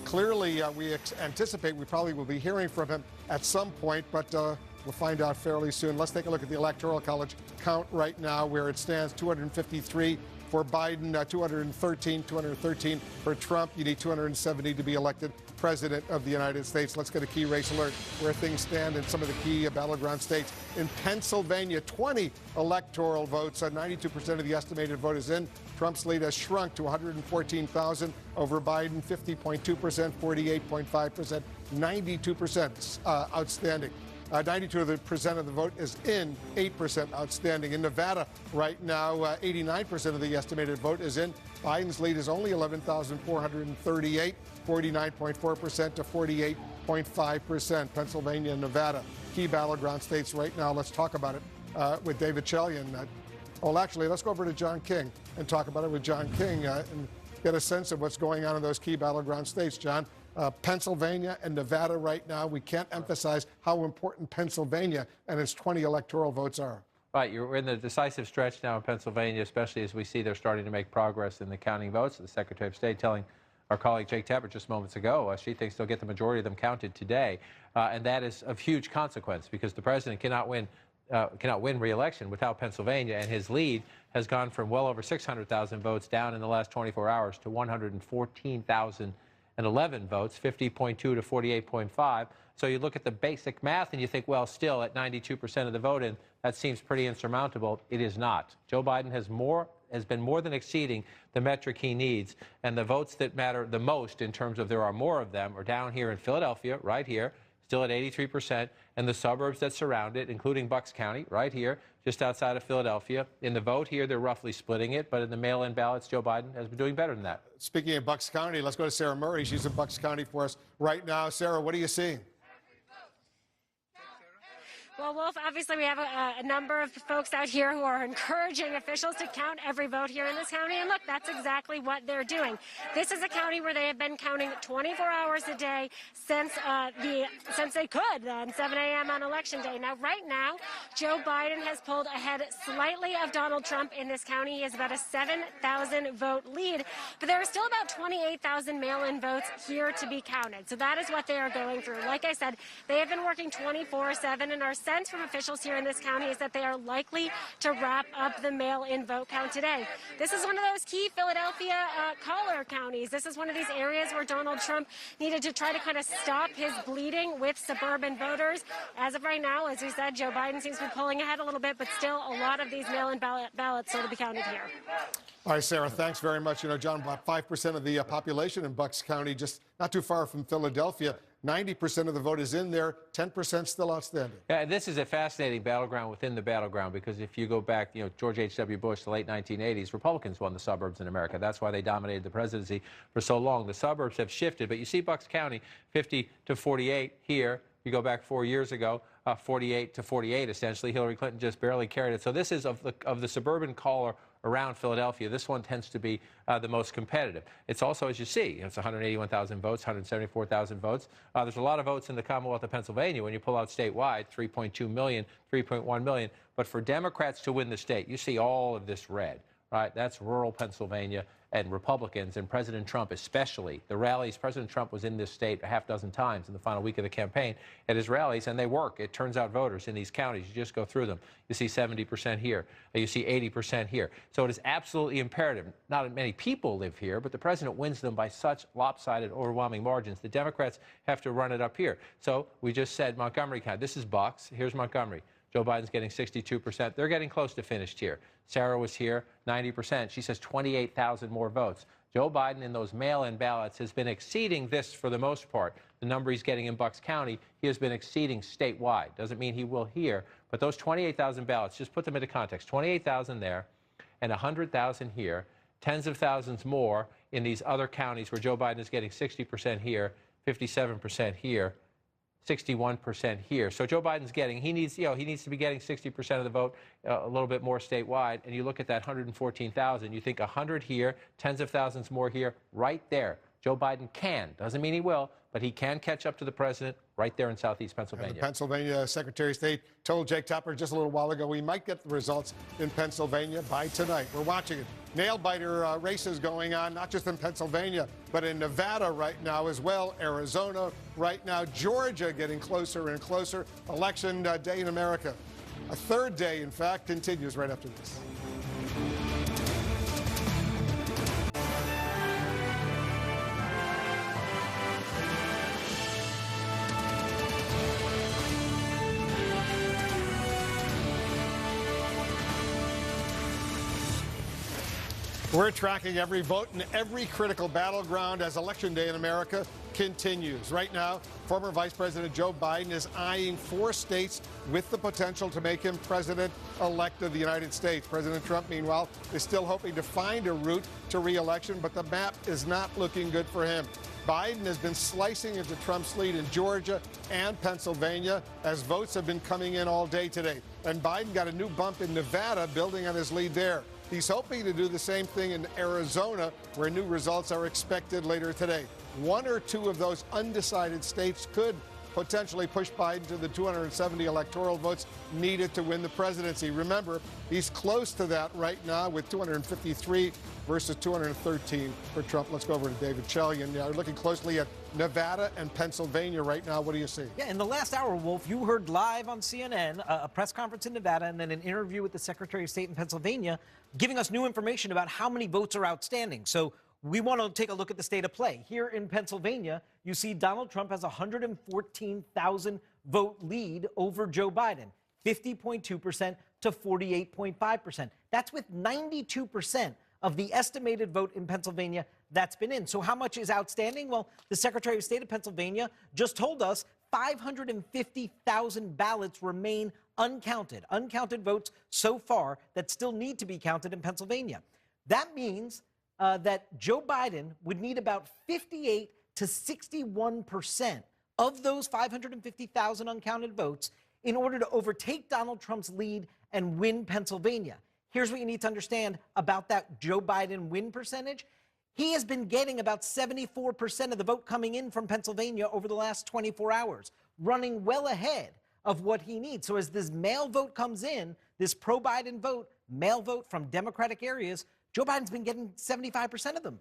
Clearly, we anticipate we probably will be hearing from him at some point, but we'll find out fairly soon. Let's take a look at the Electoral College count right now, where it stands 253 for Biden, 213 for Trump. You need 270 to be elected president of the United States. Let's get a key race alert where things stand in some of the key battleground states. In Pennsylvania, 20 electoral votes. 92% of the estimated vote is in. Trump's lead has shrunk to 114,000 over Biden, 50.2%, 48.5%, 92% outstanding. 92% of the vote is in, 8% outstanding. In Nevada right now, 89% of the estimated vote is in. Biden's lead is only 11,438, 49.4% to 48.5%. Pennsylvania and Nevada, key battleground states right now. Let's talk about it with David Chalian. Well, actually, let's go over to John King and talk about it with John King and get a sense of what's going on in those key battleground states. John, Pennsylvania and Nevada right now, we can't emphasize how important Pennsylvania and its 20 electoral votes are. Right, you're in the decisive stretch now in Pennsylvania, especially as we see they're starting to make progress in the counting votes. The Secretary of State telling our colleague Jake Tapper just moments ago, she thinks they'll get the majority of them counted today. And that is of huge consequence because the president cannot win re-election without Pennsylvania, and his lead has gone from well over 600,000 votes down in the last 24 hours to 114,011 votes, 50.2 to 48.5. So you look at the basic math and you think, well, still at 92% of the vote in, that seems pretty insurmountable. It is not. Joe Biden has been more than exceeding the metric he needs, and the votes that matter the most in terms of there are more of them are down here in Philadelphia, right here, still at 83%, and the suburbs that surround it, including Bucks County, right here, just outside of Philadelphia. In the vote here, they're roughly splitting it, but in the mail-in ballots, Joe Biden has been doing better than that. Speaking of Bucks County, let's go to Sarah Murray. She's in Bucks County for us right now. Sarah, what are you seeing? Well, Wolf, obviously we have a number of folks out here who are encouraging officials to count every vote here in this county. And look, that's exactly what they're doing. This is a county where they have been counting 24 hours a day since they could, 7 a.m. on Election Day. Now, right now, Joe Biden has pulled ahead slightly of Donald Trump in this county. He has about a 7,000 vote lead, but there are still about 28,000 mail-in votes here to be counted. So that is what they are going through. Like I said, they have been working 24/7, and our sense from officials here in this county is that they are likely to wrap up the mail-in vote count today. This is one of those key Philadelphia collar counties. This is one of these areas where Donald Trump needed to try to kind of stop his bleeding with suburban voters. As of right now, as we said, Joe Biden seems to be pulling ahead a little bit, but still a lot of these mail-in ballots still to be counted here. All right, Sarah, thanks very much. You know, John, about 5% of the population in Bucks County, just not too far from Philadelphia. 90% of the vote is in there, 10% still outstanding. Yeah, this is a fascinating battleground within the battleground, because if you go back, you know, George H.W. Bush, the late 1980s, Republicans won the suburbs in America. That's why they dominated the presidency for so long. The suburbs have shifted, but you see Bucks County 50 to 48 here. You go back 4 years ago, 48 to 48, essentially. Hillary Clinton just barely carried it. So this is of the suburban caller around Philadelphia. This one tends to be the most competitive. It's also, as you see, it's 181,000 votes, 174,000 votes. There's a lot of votes in the Commonwealth of Pennsylvania. When you pull out statewide, 3.2 million, 3.1 million. But for Democrats to win the state, you see all of this red, right? That's rural Pennsylvania and Republicans, and President Trump especially. The rallies, President Trump was in this state a half dozen times in the final week of the campaign at his rallies, and they work. It turns out voters in these counties. You just go through them. You see 70% here. You see 80% here. So it is absolutely imperative. Not many people live here, but the president wins them by such lopsided, overwhelming margins. The Democrats have to run it up here. So we just said Montgomery County. This is Bucks. Here's Montgomery. Joe Biden's getting 62%. They're getting close to finished here. Sarah was here, 90%. She says 28,000 more votes. Joe Biden in those mail-in ballots has been exceeding this for the most part. The number he's getting in Bucks County, he has been exceeding statewide. Doesn't mean he will here, but those 28,000 ballots, just put them into context. 28,000 there and 100,000 here, tens of thousands more in these other counties where Joe Biden is getting 60% here, 57% here, 61% here. So Joe Biden's getting, he needs to be getting 60% of the vote, a little bit more statewide. And you look at that 114,000, you think 100 here, tens of thousands more here, right there. Joe Biden can, doesn't mean he will, but he can catch up to the president right there in southeast Pennsylvania. And the Pennsylvania Secretary of State told Jake Tapper just a little while ago we might get the results in Pennsylvania by tonight. We're watching it. Nail-biter races going on, not just in Pennsylvania, but in Nevada right now as well, Arizona right now, Georgia getting closer and closer. Election day in America. A third day, in fact, continues right after this. We're tracking every vote in every critical battleground as Election Day in America continues. Right now, former Vice President Joe Biden is eyeing 4 states with the potential to make him president-elect of the United States. President Trump, meanwhile, is still hoping to find a route to re-election, but the map is not looking good for him. Biden has been slicing into Trump's lead in Georgia and Pennsylvania as votes have been coming in all day today. And Biden got a new bump in Nevada, building on his lead there. He's hoping to do the same thing in Arizona, where new results are expected later today. 1 or 2 of those undecided states could potentially push Biden to the 270 electoral votes needed to win the presidency. Remember, he's close to that right now with 253 versus 213 for Trump. Let's go over to David Chalian. You're looking closely at Nevada and Pennsylvania right now. What do you see? Yeah, in the last hour, Wolf, you heard live on CNN a press conference in Nevada and then an interview with the Secretary of State in Pennsylvania giving us new information about how many votes are outstanding. So we want to take a look at the state of play. Here in Pennsylvania, you see Donald Trump has a 114,000 vote lead over Joe Biden, 50.2% to 48.5%. That's with 92% of the estimated vote in Pennsylvania that's been in. So how much is outstanding? Well, the Secretary of State of Pennsylvania just told us 550,000 ballots remain uncounted votes so far that still need to be counted in Pennsylvania. That means that Joe Biden would need about 58 to 61% of those 550,000 uncounted votes in order to overtake Donald Trump's lead and win Pennsylvania. Here's what you need to understand about that Joe Biden win percentage. He has been getting about 74% of the vote coming in from Pennsylvania over the last 24 hours, running well ahead of what he needs. So as this mail vote comes in, this pro-Biden vote, mail vote from Democratic areas, Joe Biden's been getting 75% of them.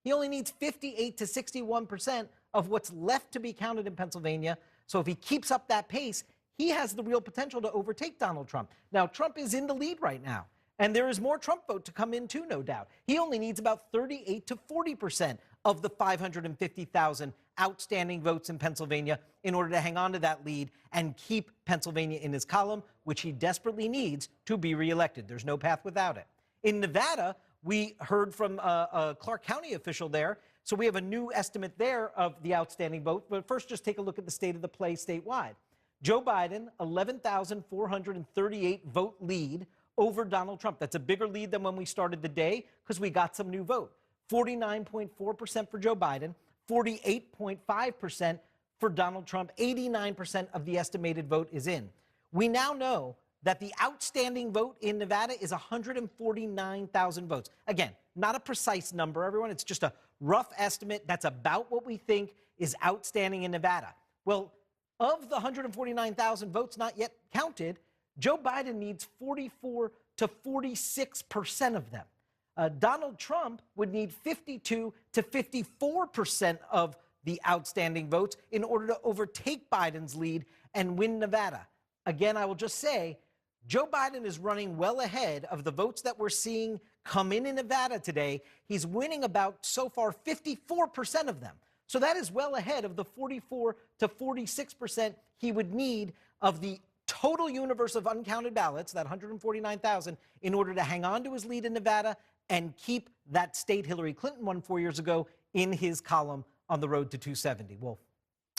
He only needs 58 to 61% of what's left to be counted in Pennsylvania. So if he keeps up that pace, he has the real potential to overtake Donald Trump. Now, Trump is in the lead right now, and there is more Trump vote to come in too, no doubt. He only needs about 38 to 40% of the 550,000 outstanding votes in Pennsylvania in order to hang on to that lead and keep Pennsylvania in his column, which he desperately needs to be reelected. There's no path without it. In Nevada, we heard from a Clark County official there, so we have a new estimate there of the outstanding vote. But first, just take a look at the state of the play statewide. Joe Biden, 11,438 vote lead over Donald Trump. That's a bigger lead than when we started the day because we got some new vote. 49.4% for Joe Biden, 48.5% for Donald Trump. 89% of the estimated vote is in. We now know that the outstanding vote in Nevada is 149,000 votes. Again, not a precise number, everyone. It's just a rough estimate. That's about what we think is outstanding in Nevada. Well, of the 149,000 votes not yet counted, Joe Biden needs 44 to 46% of them. Donald Trump would need 52 to 54% of the outstanding votes in order to overtake Biden's lead and win Nevada. Again, I will just say, Joe Biden is running well ahead of the votes that we're seeing come in Nevada today. He's winning about, so far, 54% of them. So that is well ahead of the 44 to 46% he would need of the total universe of uncounted ballots, that 149,000, in order to hang on to his lead in Nevada and keep that state Hillary Clinton won 4 years ago in his column on the road to 270. Wolf.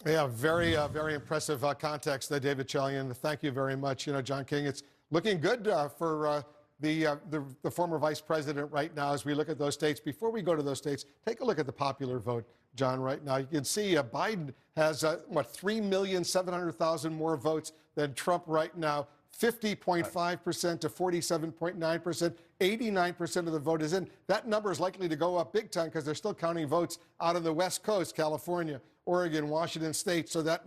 Yeah, very impressive context there, David Chalian. Thank you very much. You know, John King, it's looking good for the former vice president right now as we look at those states. Before we go to those states, take a look at the popular vote, John, right now. You can see Biden has, 3,700,000 more votes than Trump right now. 50.5% to 47.9%. 89% of the vote is in. That number is likely to go up big time because they're still counting votes out of the West Coast, California, Oregon, Washington State. So that,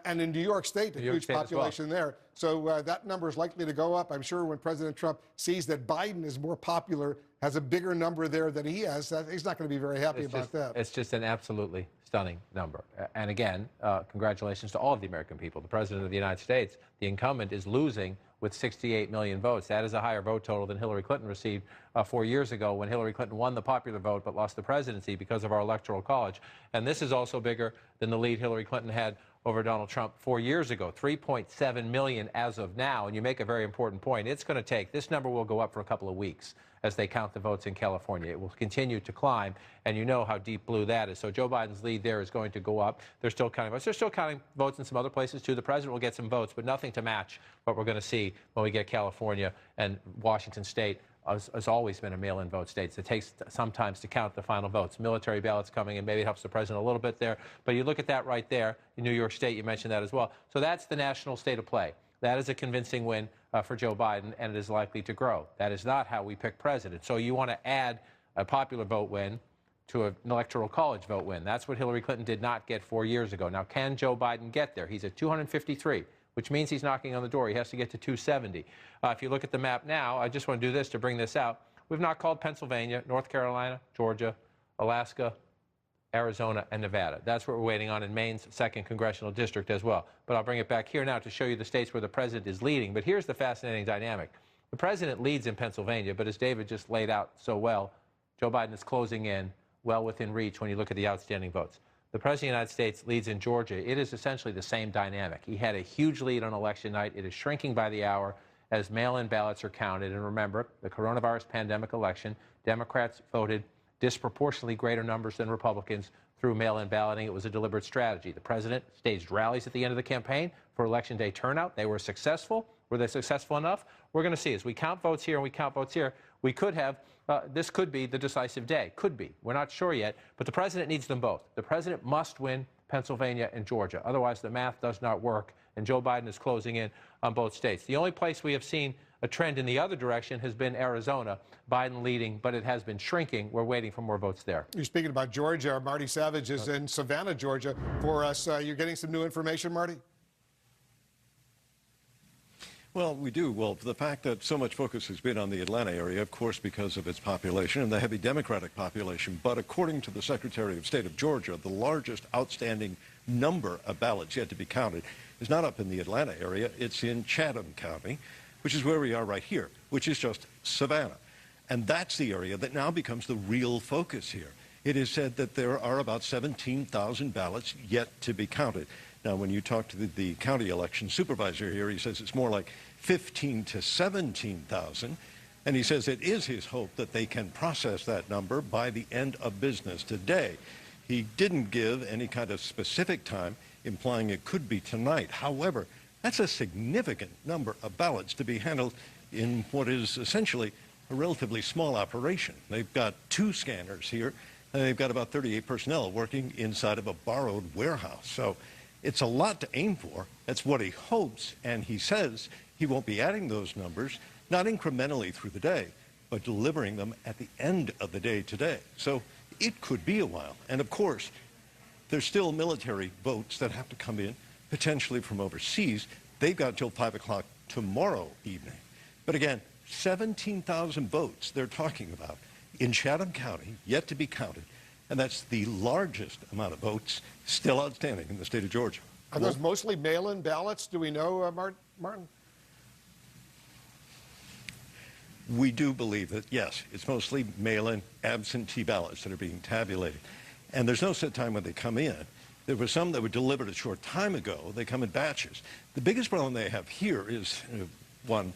and in New York State, a huge population there. So that number is likely to go up. I'm sure when President Trump sees that Biden is more popular, has a bigger number there than he has, he's not going to be very happy about that. It's just an absolutely stunning number. And again, congratulations to all of the American people. The President of the United States, the incumbent, is losing with 68 million votes. That is a higher vote total than Hillary Clinton received 4 years ago when Hillary Clinton won the popular vote but lost the presidency because of our electoral college. And this is also bigger than the lead Hillary Clinton had over Donald Trump 4 years ago, 3.7 million as of now. And you make a very important point. It's going to take, this number will go up for a couple of weeks as they count the votes in California. It will continue to climb, and you know how deep blue that is. So Joe Biden's lead there is going to go up. They're still counting votes. They're still counting votes in some other places, too. The president will get some votes, but nothing to match what we're going to see when we get California and Washington State. Has always been a mail-in vote state. It takes sometimes to count the final votes. Military ballots coming in, maybe it helps the president a little bit there. But you look at that right there in New York State, you mentioned that as well. So that's the national state of play. That is a convincing win for Joe Biden, and it is likely to grow. That is not how we pick president. So you want to add a popular vote win to an electoral college vote win. That's what Hillary Clinton did not get 4 years ago. Now, can Joe Biden get there? He's at 253. Which means he's knocking on the door. He has to get to 270. If you look at the map now, I just want to do this to bring this out. We've not called Pennsylvania, North Carolina, Georgia, Alaska, Arizona, and Nevada. That's what we're waiting on in Maine's 2nd congressional district as well. But I'll bring it back here now to show you the states where the president is leading. But here's the fascinating dynamic. The president leads in Pennsylvania, but as David just laid out so well, Joe Biden is closing in well within reach when you look at the outstanding votes. The President of the United States leads in Georgia. It is essentially the same dynamic. He had a huge lead on election night. It is shrinking by the hour as mail-in ballots are counted. And remember, the coronavirus pandemic election, Democrats voted disproportionately greater numbers than Republicans through mail-in balloting. It was a deliberate strategy. The president staged rallies at the end of the campaign for Election Day turnout. They were successful. Were they successful enough? We're going to see. As we count votes here and we count votes here, we could have this could be the decisive day. Could be. We're not sure yet. But the president needs them both. The president must win Pennsylvania and Georgia. Otherwise, the math does not work and Joe Biden is closing in on both states. The only place we have seen a trend in the other direction has been Arizona. Biden leading, but it has been shrinking. We're waiting for more votes there. You're speaking about Georgia. Marty Savage is in Savannah, Georgia for us. You're getting some new information, Marty? Well, we do. Well, the fact that so much focus has been on the Atlanta area, of course, because of its population and the heavy Democratic population. But according to the Secretary of State of Georgia, the largest outstanding number of ballots yet to be counted is not up in the Atlanta area. It's in Chatham County, which is where we are right here, which is just Savannah. And that's the area that now becomes the real focus here. It is said that there are about 17,000 ballots yet to be counted. Now, when you talk to the county election supervisor here, he says it's more like 15 to 17,000. And he says it is his hope that they can process that number by the end of business today. He didn't give any kind of specific time, implying it could be tonight. However, that's a significant number of ballots to be handled in what is essentially a relatively small operation. They've got 2 scanners here, and they've got about 38 personnel working inside of a borrowed warehouse. So it's a lot to aim for. That's what he hopes, and he says he won't be adding those numbers, not incrementally through the day, but delivering them at the end of the day today. So it could be a while. And of course, there's still military votes that have to come in, potentially from overseas. They've got till 5 o'clock tomorrow evening. But again, 17,000 votes they're talking about in Chatham County, yet to be counted. And that's the largest amount of votes still outstanding in the state of Georgia. Are those mostly mail-in ballots? Do we know, Martin? We do believe that, yes, it's mostly mail-in absentee ballots that are being tabulated. And there's no set time when they come in. There were some that were delivered a short time ago. They come in batches. The biggest problem they have here is, one,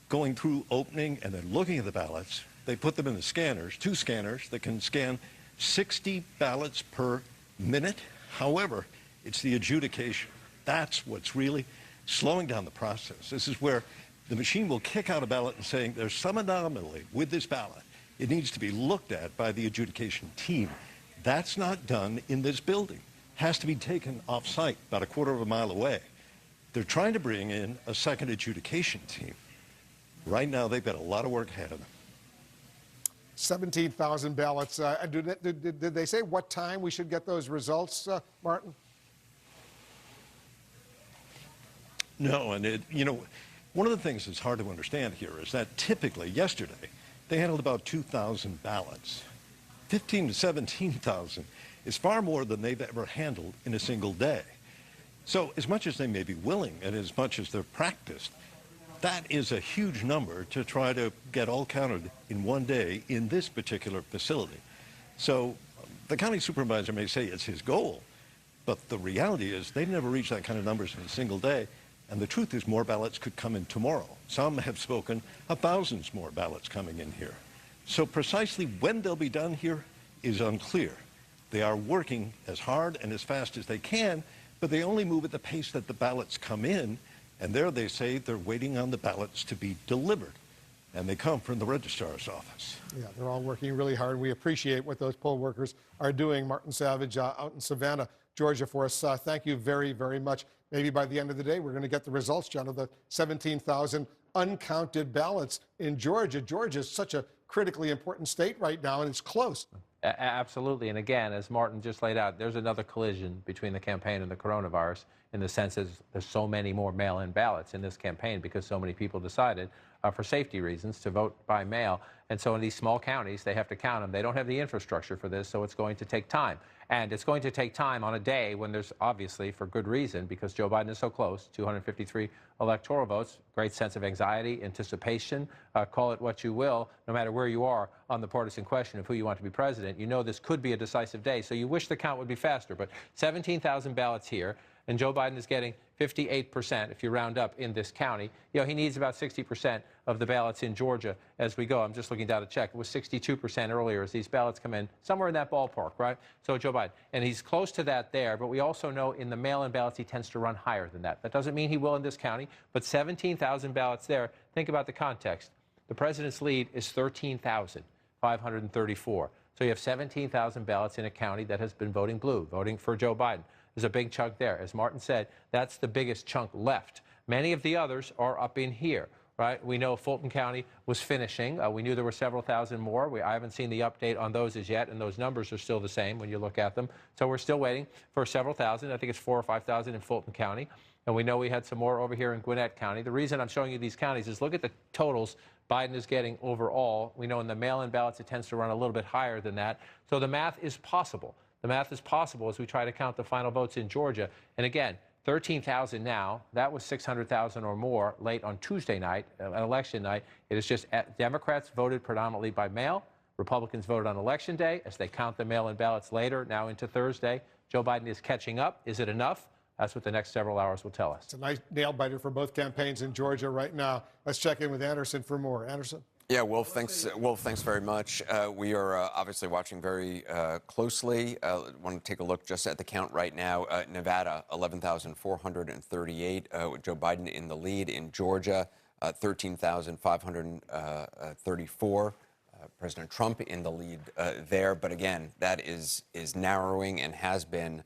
going through, opening, and then looking at the ballots. They put them in the scanners, 2 scanners that can scan 60 ballots per minute. However, it's the adjudication. That's what's really slowing down the process. This is where the machine will kick out a ballot and saying there's some anomaly with this ballot. It needs to be looked at by the adjudication team. That's not done in this building. Has to be taken off-site, about a quarter of a mile away. They're trying to bring in a second adjudication team. Right now, they've got a lot of work ahead of them. 17,000 ballots. Did they say what time we should get those results, Martin? No, and one of the things that's hard to understand here is that typically yesterday they handled about 2,000 ballots. 15 to 17,000 is far more than they've ever handled in a single day. So as much as they may be willing and as much as they're practiced, that is a huge number to try to get all counted in one day in this particular facility. So the county supervisor may say it's his goal, but the reality is they've never reached that kind of numbers in a single day. And the truth is more ballots could come in tomorrow. Some have spoken of thousands more ballots coming in here. So precisely when they'll be done here is unclear. They are working as hard and as fast as they can, but they only move at the pace that the ballots come in. And there they say they're waiting on the ballots to be delivered. And they come from the registrar's office. Yeah, they're all working really hard. We appreciate what those poll workers are doing. Martin Savage out in Savannah, Georgia for us. Thank you very, very much. Maybe by the end of the day, we're going to get the results, John, of the 17,000 uncounted ballots in Georgia. Georgia is such a critically important state right now, and it's close. Absolutely. And again, as Martin just laid out, there's another collision between the campaign and the coronavirus in the sense that there's so many more mail-in ballots in this campaign because so many people decided for safety reasons to vote by mail. And so in these small counties, they have to count them. They don't have the infrastructure for this, so it's going to take time. And it's going to take time on a day when there's obviously, for good reason, because Joe Biden is so close, 253 electoral votes, great sense of anxiety, anticipation, call it what you will, no matter where you are on the partisan question of who you want to be president. You know this could be a decisive day, so you wish the count would be faster. But 17,000 ballots here, and Joe Biden is getting 58%, if you round up, in this county. You know, he needs about 60% of the ballots in Georgia as we go. I'm just looking down to check. It was 62% earlier as these ballots come in, somewhere in that ballpark, right? So Joe Biden, and he's close to that there, but we also know in the mail-in ballots he tends to run higher than that. That doesn't mean he will in this county, but 17,000 ballots there. Think about the context. The president's lead is 13,534. So you have 17,000 ballots in a county that has been voting blue, voting for Joe Biden. There's a big chunk there. As Martin said, that's the biggest chunk left. Many of the others are up in here. Right? We know Fulton County was finishing. We knew there were several thousand more. I haven't seen the update on those as yet, and those numbers are still the same when you look at them. So we're still waiting for several thousand. I think it's 4,000 or 5,000 in Fulton County. And we know we had some more over here in Gwinnett County. The reason I'm showing you these counties is look at the totals Biden is getting overall. We know in the mail-in ballots it tends to run a little bit higher than that. So the math is possible. The math is possible as we try to count the final votes in Georgia. And again, 13,000 now. That was 600,000 or more late on Tuesday night, election night. It is just Democrats voted predominantly by mail. Republicans voted on Election Day. As they count the mail-in ballots later, now into Thursday, Joe Biden is catching up. Is it enough? That's what the next several hours will tell us. It's a nice nail-biter for both campaigns in Georgia right now. Let's check in with Anderson for more. Anderson? Yeah, Wolf, thanks very much. We are obviously watching very closely. Want to take a look just at the count right now. Nevada, 11,438. Joe Biden in the lead. In Georgia, 13,534. President Trump in the lead there. But again, that is narrowing and has been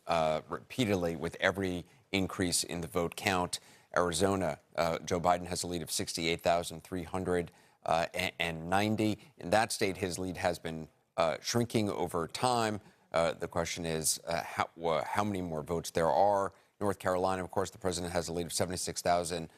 repeatedly with every increase in the vote count. Arizona, Joe Biden has a lead of 68,390. In that state, his lead has been shrinking over time. The question is how many more votes there are. North Carolina, of course, the president has a lead of 76,000.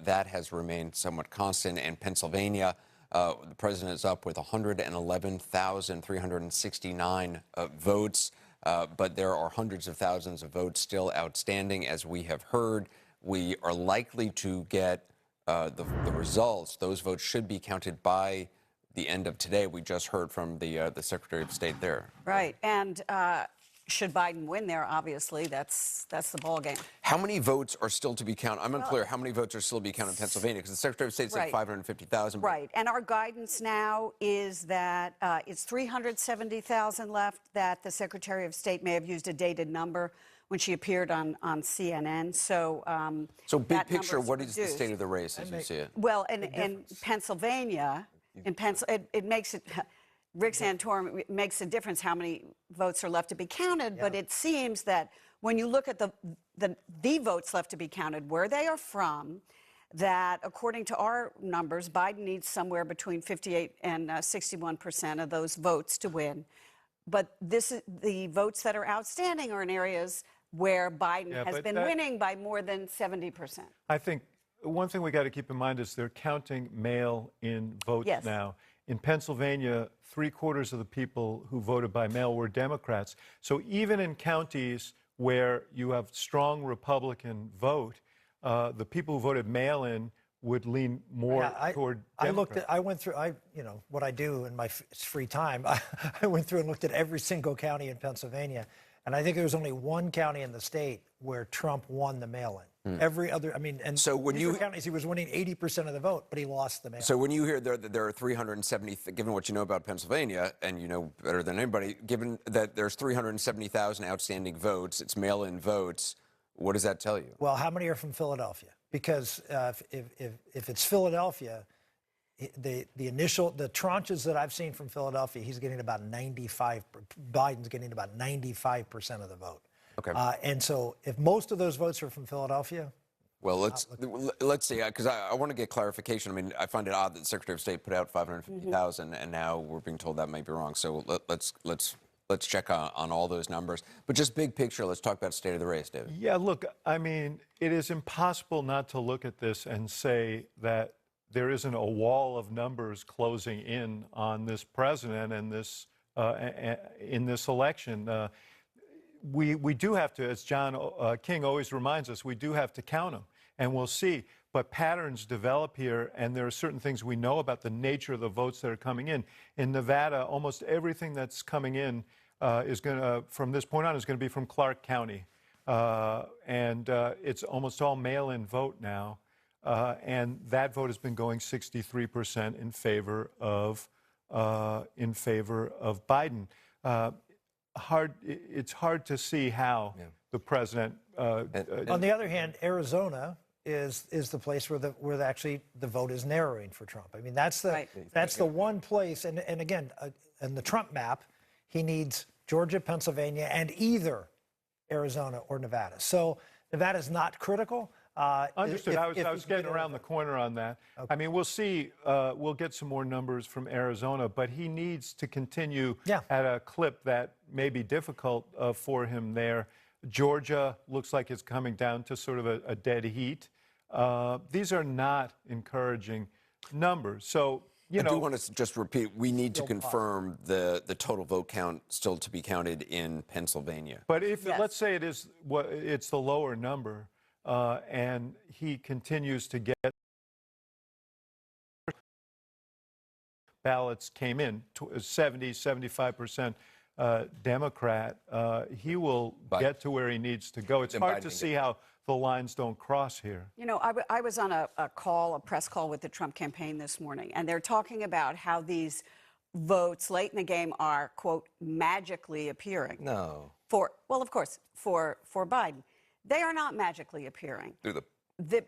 That has remained somewhat constant. And Pennsylvania, the president is up with 111,369 votes. But there are hundreds of thousands of votes still outstanding, as we have heard. We are likely to get the results. Those votes should be counted by the end of today. We just heard from the Secretary of State there. Right, and should Biden win there, obviously, that's the ball game. How many votes are still to be counted? I'm unclear. How many votes are still to be counted in Pennsylvania? Because the Secretary of State said 550,000. Right, and our guidance now is that it's 370,000 left, that the Secretary of State may have used a dated number when she appeared on CNN. So big picture, what is the state of the race as you see it? Well, in Pennsylvania, it makes it, Rick Santorum makes a difference how many votes are left to be counted, but it seems that when you look at the votes left to be counted, where they are from, that according to our numbers, Biden needs somewhere between 58 and 61% of those votes to win. But the votes that are outstanding are in areas where Biden has been winning by more than 70%. I think one thing we got to keep in mind is they're counting mail-in votes now. In Pennsylvania, 3/4 of the people who voted by mail were Democrats. So even in counties where you have strong Republican vote, the people who voted mail-in would lean more toward Democrats. I went through, what I do in my free time, I went through and looked at every single county in Pennsylvania, and I think there was only one county in the state where Trump won the mail-in. Every other, so when these were counties, he was winning 80% of the vote, but he lost the mail-in. So when you hear that there are 370, given what you know about Pennsylvania, and you know better than anybody, given that there's 370,000 outstanding votes, it's mail-in votes, what does that tell you? Well, how many are from Philadelphia? Because if it's Philadelphia, the tranches that I've seen from Philadelphia, he's getting about 95. Biden's getting about 95% of the vote. Okay. And so, if most of those votes are from Philadelphia, well, let's see, because I want to get clarification. I mean, I find it odd that the Secretary of State put out 550,000, and now we're being told that might be wrong. So let's check on all those numbers. But just big picture, let's talk about state of the race, David. Yeah, look, I mean, it is impossible not to look at this and say that there isn't a wall of numbers closing in on this president and this in this election. We do have to, as John King always reminds us, we do have to count them, and we'll see. But patterns develop here, and there are certain things we know about the nature of the votes that are coming in. In Nevada, almost everything that's coming in is going to, from this point on, is going to be from Clark County. And it's almost all mail-in vote now. And that vote has been going 63% in favor of Biden. It's hard to see how the president. On the other hand, Arizona is the place where actually the vote is narrowing for Trump. I mean, that's the one place. And again, in the Trump map, he needs Georgia, Pennsylvania, and either Arizona or Nevada. So Nevada is not critical. Understood. I was getting around the corner on that. Okay. I mean, we'll see. We'll get some more numbers from Arizona, but he needs to continue at a clip that may be difficult for him there. Georgia looks like it's coming down to sort of a dead heat. These are not encouraging numbers. So, I do want to just repeat, we need to confirm the total vote count still to be counted in Pennsylvania. But if let's say it's the lower number, and he continues to get ballots came in 75% Democrat, he will get to where he needs to go. It's hard to see how the lines don't cross here. You know, I was on a press call with the Trump campaign this morning, and they're talking about how these votes late in the game are, quote, magically appearing. No. Well, of course, for Biden. They are not magically appearing. The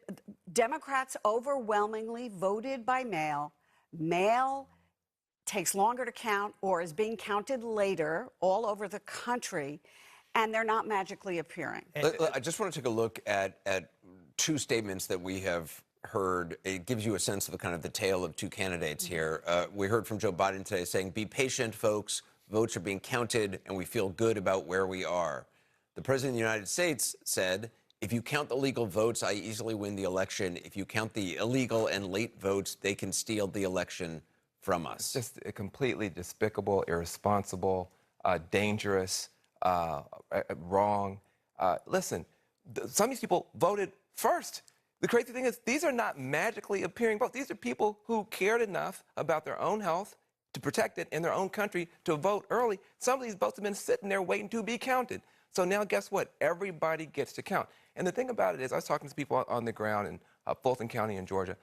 Democrats overwhelmingly voted by mail. Mail takes longer to count or is being counted later all over the country, and they're not magically appearing. I just want to take a look at two statements that we have heard. It gives you a sense of the kind of the tale of two candidates here. We heard from Joe Biden today saying, "Be patient, folks. Votes are being counted, and we feel good about where we are." The President of the United States said, "If you count the legal votes, I easily win the election. If you count the illegal and late votes, they can steal the election from us." It's just completely despicable, irresponsible, dangerous, wrong. Listen, some of these people voted first. The crazy thing is, these are not magically appearing votes. These are people who cared enough about their own health to protect it in their own country to vote early. Some of these votes have been sitting there waiting to be counted. So now guess what? Everybody gets to count. And the thing about it is, I was talking to people on the ground in Fulton County in Georgia.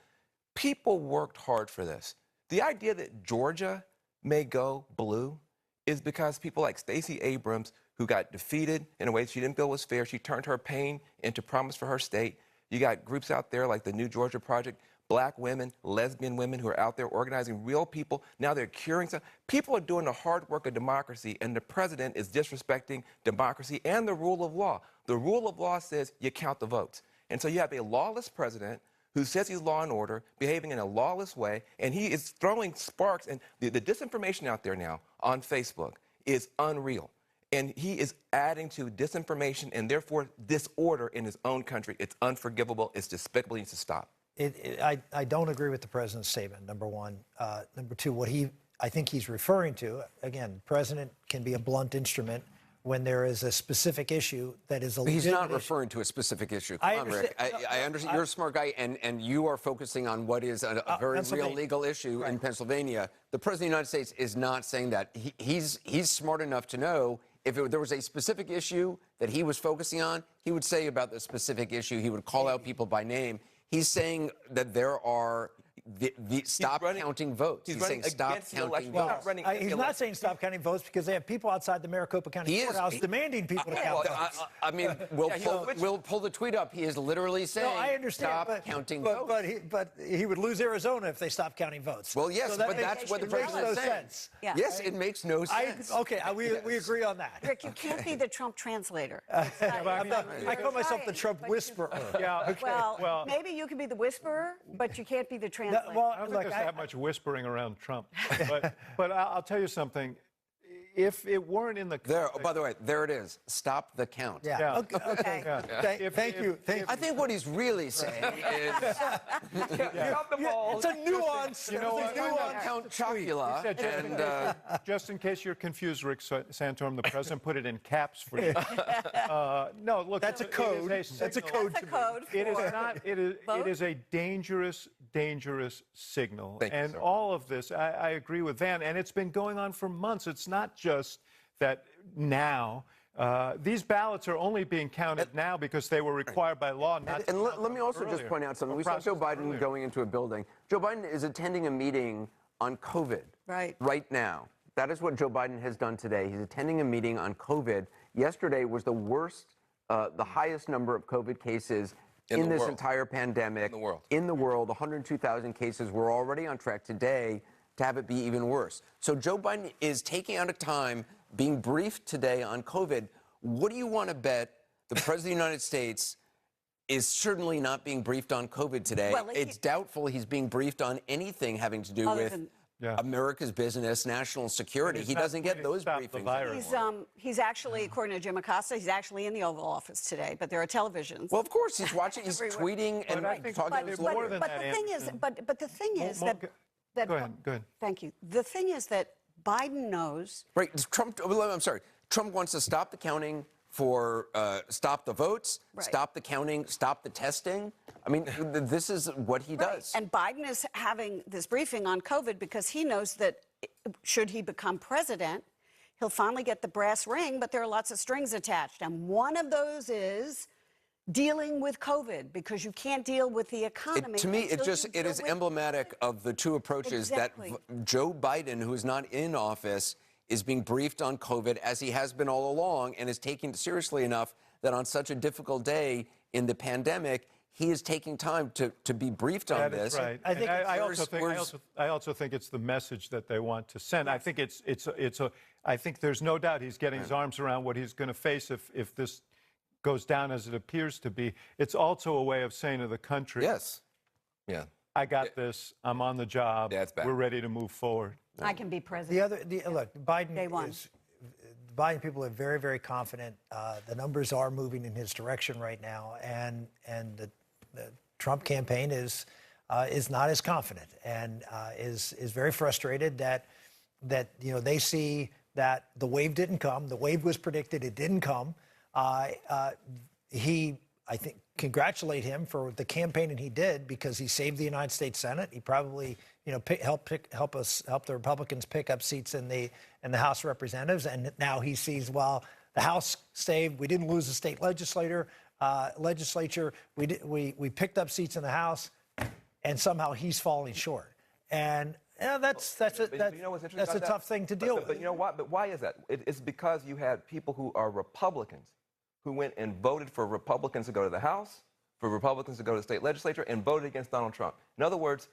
People worked hard for this. The idea that Georgia may go blue is because people like Stacey Abrams, who got defeated in a way she didn't feel was fair, she turned her pain into promise for her state. You got groups out there like the New Georgia Project, black women, lesbian women who are out there organizing real people. Now they're curing stuff. People are doing the hard work of democracy, and the president is disrespecting democracy and the rule of law. The rule of law says you count the votes. And so you have a lawless president who says he's law and order, behaving in a lawless way, and he is throwing sparks. And the disinformation out there now on Facebook is unreal. And he is adding to disinformation and therefore disorder in his own country. It's unforgivable. It's despicable. It needs to stop. I don't agree with the president's statement, number one. Number two, what I think he's referring to, again, the president can be a blunt instrument when there is a specific issue that is a legitimate He's not referring to a specific issue. Come on, Rick. I understand. You're a smart guy, and you are focusing on what is a very real legal issue in Pennsylvania. The President of the United States is not saying that. He's smart enough to know if there was a specific issue that he was focusing on, he would say about the specific issue. He would call out people by name. He's saying that there are stop counting votes. He's saying stop counting votes. He's not saying stop counting votes because they have people outside the Maricopa County Courthouse demanding people to count votes. I mean, we'll pull the tweet up. He is literally saying I understand, stop counting votes. But he would lose Arizona if they stopped counting votes. Well, yes, but that's what the president is saying. Yeah. Yes, it makes no sense. We agree on that. Rick, you can't be the Trump translator. I call myself the Trump whisperer. Well, maybe you can be the whisperer, but you can't be the translator. I don't think there's that much whispering around Trump. But I'll tell you something. If it weren't in the by the way, there it is. Stop the count. Yeah. Okay. Thank you. I think what he's really saying is stop the ball. It's a nuance. You know what? Count Chocula. And just in case you're confused, Rick Santorum, the president put it in caps for you. No, look, that's a code. That's a code. It is not. It is a dangerous signal. Thank you, all of this, I agree with Van, and it's been going on for months. It's not just that now. These ballots are only being counted now because they were required by law. And let me also just point out something. We saw Joe Biden going into a building. Joe Biden is attending a meeting on COVID right now. That is what Joe Biden has done today. He's attending a meeting on COVID. Yesterday was the worst, the highest number of COVID cases in this entire pandemic. In the world. 102,000 cases. We're already on track today to have it be even worse. So Joe Biden is taking out a time being briefed today on COVID. What do you want to bet the President of the United States is certainly not being briefed on COVID today? Well, it's doubtful he's being briefed on anything having to do with America's business, national security. He doesn't get those briefings. He's actually, according to Jim Acosta, he's actually in the Oval Office today, but there are televisions. Well, of course, he's watching, he's tweeting and talking to his lawyers. But the thing is that go ahead. Thank you. The thing is that Biden knows. Right, I'm sorry. Trump wants to stop the counting for stop the votes, stop the counting, stop the testing. I mean, this is what he does. And Biden is having this briefing on COVID because he knows that should he become president, he'll finally get the brass ring, but there are lots of strings attached. And one of those is dealing with COVID, because you can't deal with the economy. To me, it is emblematic of the two approaches that Joe Biden, who is not in office, is being briefed on COVID, as he has been all along, and is taking it seriously enough that on such a difficult day in the pandemic, he is taking time to be briefed on this. Right. I also think it's the message that they want to send. I think I think there's no doubt he's getting his arms around what he's going to face if this goes down as it appears to be. It's also a way of saying to the country, I got this. I'm on the job. We're ready to move forward. I can be president. Look, Biden people are very, very confident. The numbers are moving in his direction right now, and the Trump campaign is not as confident, and is very frustrated that they see that the wave didn't come. The wave was predicted. It didn't come. I think, congratulate him for the campaigning he did, because he saved the United States Senate. He probably, helped the Republicans pick up seats in the House of Representatives. And now he sees, well, the House saved. We didn't lose the state legislature. We picked up seats in the House, and somehow he's falling short. And that's a tough thing to deal with. But you know what? But why is that? It's because you had people who are Republicans who went and voted for Republicans to go to the House, for Republicans to go to the state legislature, and voted against Donald Trump. In other words,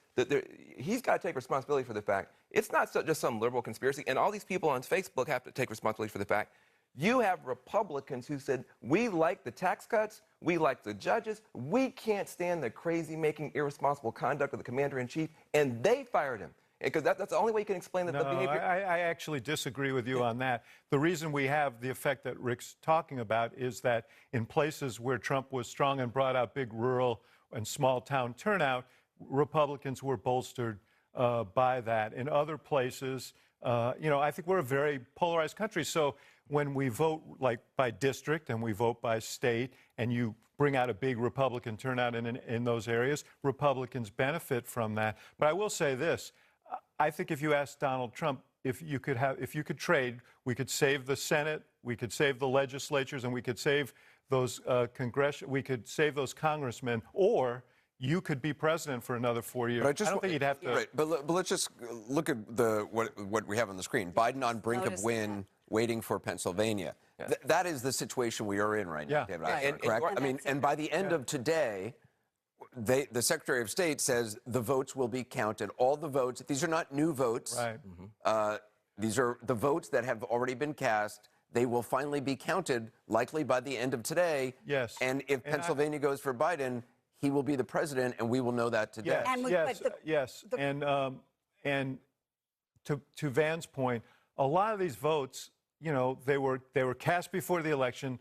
he's got to take responsibility for the fact it's not just some liberal conspiracy, and all these people on Facebook have to take responsibility for the fact you have Republicans who said, we like the tax cuts, we like the judges, we can't stand the crazy-making, irresponsible conduct of the commander-in-chief, and they fired him. Because that's the only way you can explain the behavior. I actually disagree with you on that. The reason we have the effect that Rick's talking about is that in places where Trump was strong and brought out big rural and small town turnout, Republicans were bolstered by that. In other places, I think we're a very polarized country. So when we vote like by district and we vote by state, and you bring out a big Republican turnout in those areas, Republicans benefit from that. But I will say this. I think if you ask Donald Trump if you could trade, we could save the Senate, we could save the legislatures, and we could save those those congressmen, or you could be president for another 4 years. I don't think you'd have to. Right, but let's just look at what we have on the screen. Biden on brink of win, waiting for Pennsylvania. That is the situation we are in right now, David. Correct? And by the end of today, the Secretary of State says the votes will be counted. All the votes. These are not new votes. Right. These are the votes that have already been cast. They will finally be counted, likely by the end of today. Yes. And if Pennsylvania goes for Biden, he will be the president, and we will know that today. Yes. And to Van's point, a lot of these votes, they were cast before the election.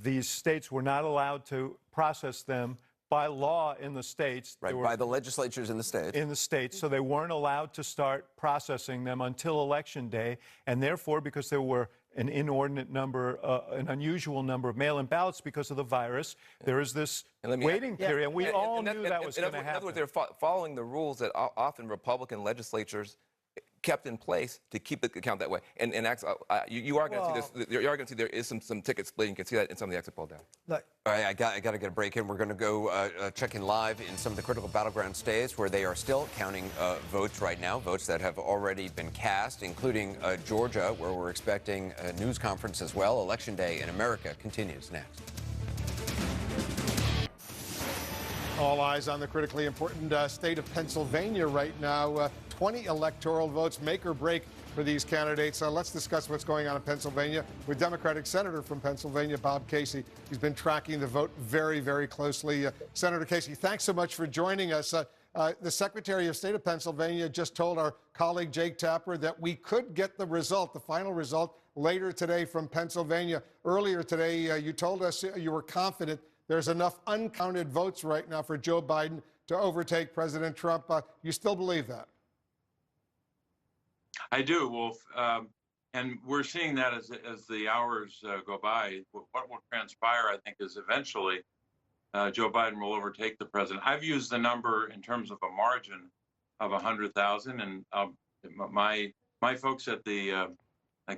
These states were not allowed to process them by law in the states. Right, by the legislatures in the states. In the states, so they weren't allowed to start processing them until Election Day, and therefore, because there were an inordinate number, an unusual number of mail-in ballots because of the virus, there is this waiting period, and we all knew that was going to happen. In other words, they're following the rules that often Republican legislatures kept in place to keep the count that way. And you are going to see this. You are going to see there is some ticket splitting. You can see that in some of the exit poll data. Look. All right, I got to get a break in. We're going to go check in live in some of the critical battleground states where they are still counting votes right now, votes that have already been cast, including Georgia, where we're expecting a news conference as well. Election Day in America continues next. All eyes on the critically important state of Pennsylvania right now. 20 electoral votes make or break for these candidates. Let's discuss what's going on in Pennsylvania with Democratic Senator from Pennsylvania, Bob Casey. He's been tracking the vote very, very closely. Senator Casey, thanks so much for joining us. The Secretary of State of Pennsylvania just told our colleague Jake Tapper that we could get the result, the final result, later today from Pennsylvania. Earlier today, you told us you were confident there's enough uncounted votes right now for Joe Biden to overtake President Trump. You still believe that? I do, Wolf. And we're seeing that as the hours go by. What will transpire, I think, is eventually Joe Biden will overtake the president. I've used the number in terms of a margin of 100,000, and my folks at the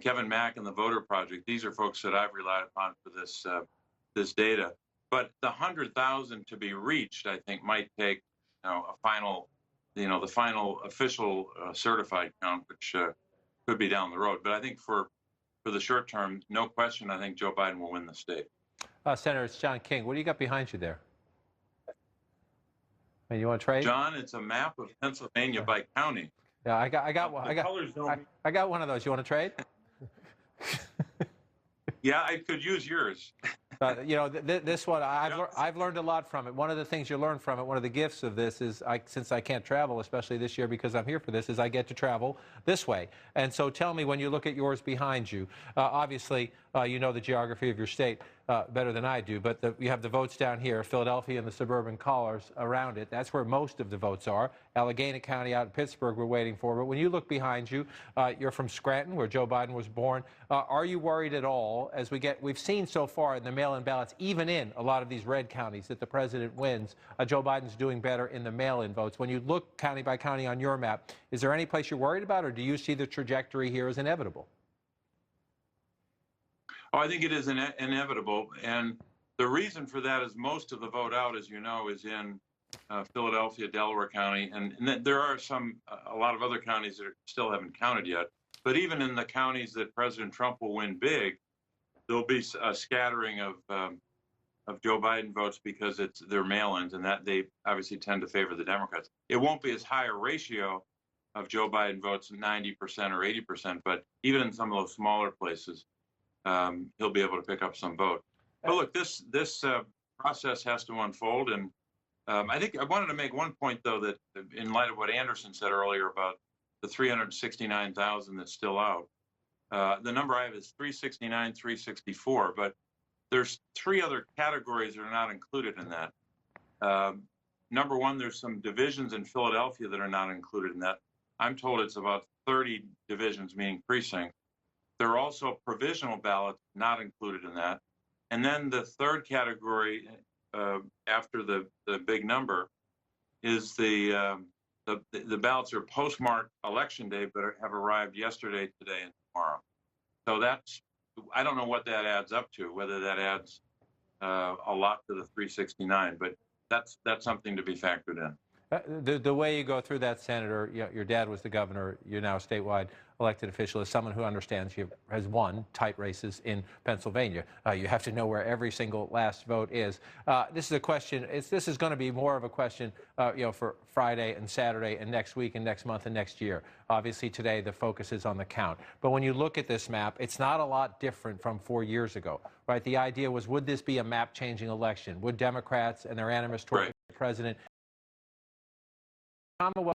Kevin Mack and the Voter Project, these are folks that I've relied upon for this data. But the 100,000 to be reached, I think, might take a final, the final official certified count, which could be down the road. But I think for the short term, no question, I think Joe Biden will win the state. Senator, it's John King. What do you got behind you there? You want to trade? John, it's a map of Pennsylvania by county. Yeah, I got one. I got one of those. You want to trade? Yeah, I could use yours. This one, I've learned a lot from it. One of the things you learn from it, one of the gifts of this is, since I can't travel, especially this year because I'm here for this, is I get to travel this way. And so tell me, when you look at yours behind you, obviously you know the geography of your state better than I do, but you have the votes down here, Philadelphia and the suburban collars around it. That's where most of the votes are. Allegheny County out in Pittsburgh we're waiting for. But when you look behind you, you're from Scranton, where Joe Biden was born. Are you worried at all, as we've seen so far in the mail-in ballots, even in a lot of these red counties, that the president wins, Joe Biden's doing better in the mail-in votes? When you look county by county on your map, is there any place you're worried about, or do you see the trajectory here as inevitable? Oh, I think it is inevitable. And the reason for that is most of the vote out, as you know, is in Philadelphia, Delaware County. And there are a lot of other counties that still haven't counted yet. But even in the counties that President Trump will win big, there'll be a scattering of Joe Biden votes because they're mail-ins, and that they obviously tend to favor the Democrats. It won't be as high a ratio of Joe Biden votes, 90% or 80%, but even in some of those smaller places, he'll be able to pick up some vote. But look, this process has to unfold, and I think I wanted to make one point, though, that in light of what Anderson said earlier about the 369,000 that's still out, the number I have is 369, 364, but there's three other categories that are not included in that. Number one, there's some divisions in Philadelphia that are not included in that. I'm told it's about 30 divisions, meaning precincts. There are also provisional ballots not included in that. And then the third category, after the big number, is the ballots are postmarked Election Day, but have arrived yesterday, today, and tomorrow. So I don't know what that adds up to, whether that adds a lot to the 369, but that's something to be factored in. The way you go through that, Senator, your dad was the governor, you're now a statewide elected official, as someone who understands has won tight races in Pennsylvania. You have to know where every single last vote is. This is a question, this is going to be more of a question for Friday and Saturday and next week and next month and next year. Obviously today the focus is on the count. But when you look at this map, it's not a lot different from 4 years ago, right? The idea was, would this be a map-changing election? Would Democrats and their animus toward the president Commonwealth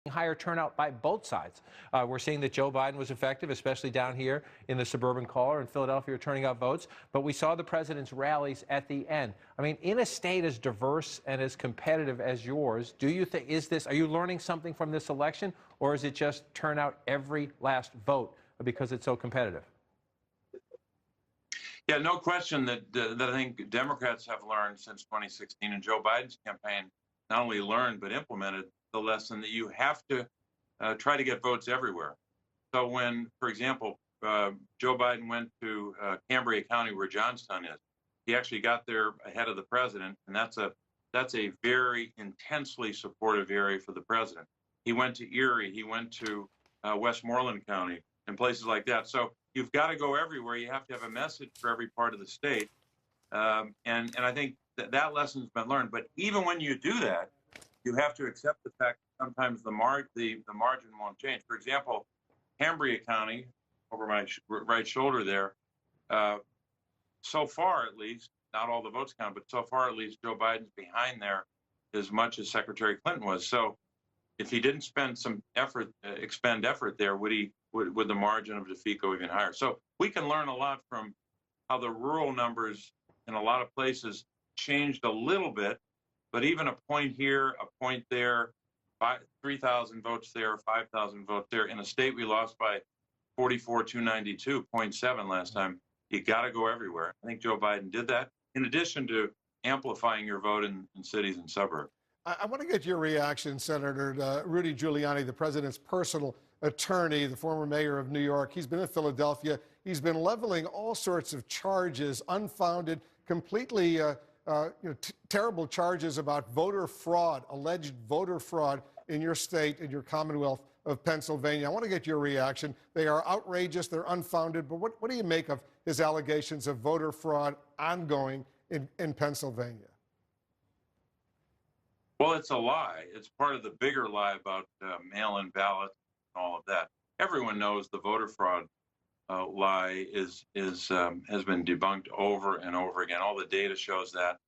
higher turnout by both sides? We're seeing that Joe Biden was effective, especially down here in the suburban collar in Philadelphia, turning out votes. But we saw the president's rallies at the end. I mean, in a state as diverse and as competitive as yours, do you think, are you learning something from this election, or is it just turn out every last vote because it's so competitive? Yeah, no question that I think Democrats have learned since 2016, and Joe Biden's campaign not only learned but implemented the lesson that you have to try to get votes everywhere. So when, for example, Joe Biden went to Cambria County, where Johnstown is, he actually got there ahead of the president, and that's a very intensely supportive area for the president. He went to Erie, he went to Westmoreland County, and places like that. So you've got to go everywhere. You have to have a message for every part of the state, and I think that lesson's been learned. But even when you do that, you have to accept the fact sometimes the margin won't change. For example, Cambria County, over my right shoulder there, so far at least, not all the votes count, but so far at least, Joe Biden's behind there as much as Secretary Clinton was. So if he didn't spend some effort, expend effort there, would the margin of defeat go even higher? So we can learn a lot from how the rural numbers in a lot of places changed a little bit, but even a point here, a point there, 3,000 votes there, 5,000 votes there. In a state we lost by 44,292, 0.7 last time. You got to go everywhere. I think Joe Biden did that, in addition to amplifying your vote in cities and suburbs. I want to get your reaction, Senator, to Rudy Giuliani, the president's personal attorney, the former mayor of New York. He's been in Philadelphia. He's been leveling all sorts of charges, unfounded, completely terrible charges about voter fraud, alleged voter fraud in your state, in your Commonwealth of Pennsylvania. I want to get your reaction. They are outrageous. They're unfounded. But what do you make of his allegations of voter fraud ongoing in Pennsylvania? Well, it's a lie. It's part of the bigger lie about mail-in ballots and all of that. Everyone knows the voter fraud lie has been debunked over and over again. All the data shows that.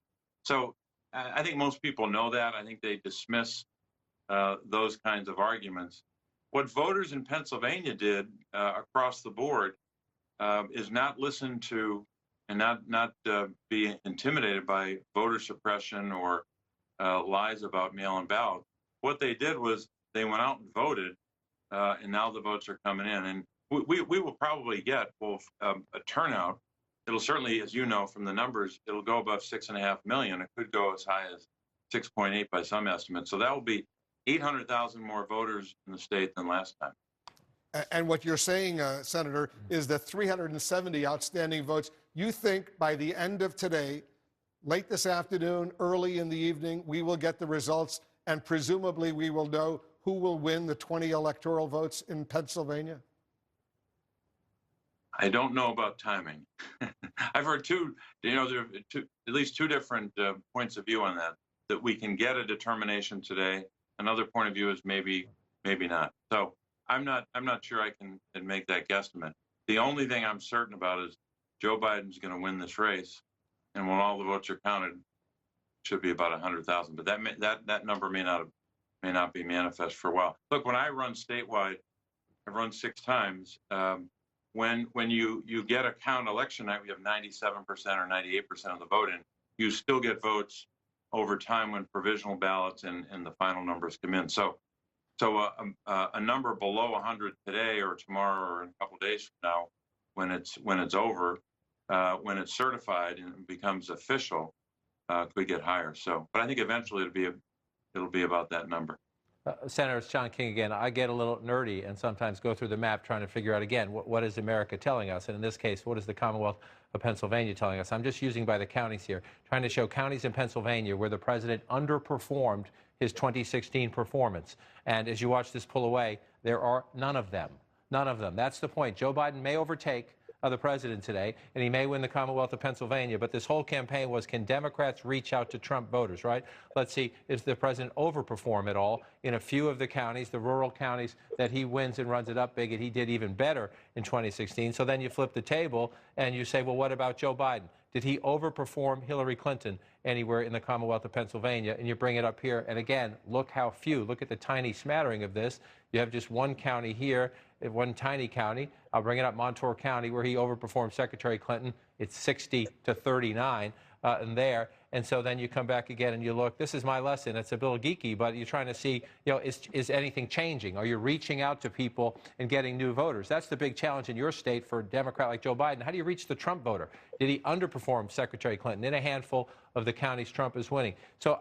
So I think most people know that. I think they dismiss those kinds of arguments. What voters in Pennsylvania did across the board is not listen to and not be intimidated by voter suppression or lies about mail-in ballots. What they did was they went out and voted, and now the votes are coming in. And we will probably get a turnout. It'll certainly, as you know from the numbers, it'll go above 6.5 million. It could go as high as 6.8 by some estimates. So that will be 800,000 more voters in the state than last time. And what you're saying, Senator, is that 370 outstanding votes, you think by the end of today, late this afternoon, early in the evening, we will get the results, and presumably we will know who will win the 20 electoral votes in Pennsylvania? I don't know about timing. I've heard there are at least two different points of view on that we can get a determination today. Another point of view is maybe not. So I'm not sure I can make that guesstimate. The only thing I'm certain about is Joe Biden's going to win this race, and when all the votes are counted, it should be about 100,000. But that number may not be manifest for a while. Look, when I run statewide, I've run 6 times. When you get a count election night, we have 97% or 98% of the vote in. You still get votes over time when provisional ballots and the final numbers come in. So a number below 100 today or tomorrow or in a couple days from now, when it's over, when it's certified and becomes official, could get higher. So, but I think eventually it'll be about that number. Senator, it's John King again. I get a little nerdy and sometimes go through the map trying to figure out, again, what is America telling us? And in this case, what is the Commonwealth of Pennsylvania telling us? I'm just using by the counties here, trying to show counties in Pennsylvania where the president underperformed his 2016 performance. And as you watch this pull away, there are none of them. None of them. That's the point. Joe Biden may overtake the president today, and he may win the Commonwealth of Pennsylvania, but this whole campaign was, can Democrats reach out to Trump voters, right? Let's see, is the president overperform at all in a few of the counties, the rural counties that he wins and runs it up big, and he did even better in 2016. So then you flip the table and you say, well, what about Joe Biden? Did he overperform Hillary Clinton anywhere in the Commonwealth of Pennsylvania? And you bring it up here, and again, look how few. Look at the tiny smattering of this. You have just one county here, one tiny county. I'll bring it up, Montour County, where he overperformed Secretary Clinton. It's 60-39 in there. And so then you come back again and you look. This is my lesson. It's a little geeky, but you're trying to see, is anything changing? Are you reaching out to people and getting new voters? That's the big challenge in your state for a Democrat like Joe Biden. How do you reach the Trump voter? Did he underperform Secretary Clinton in a handful of the counties Trump is winning? So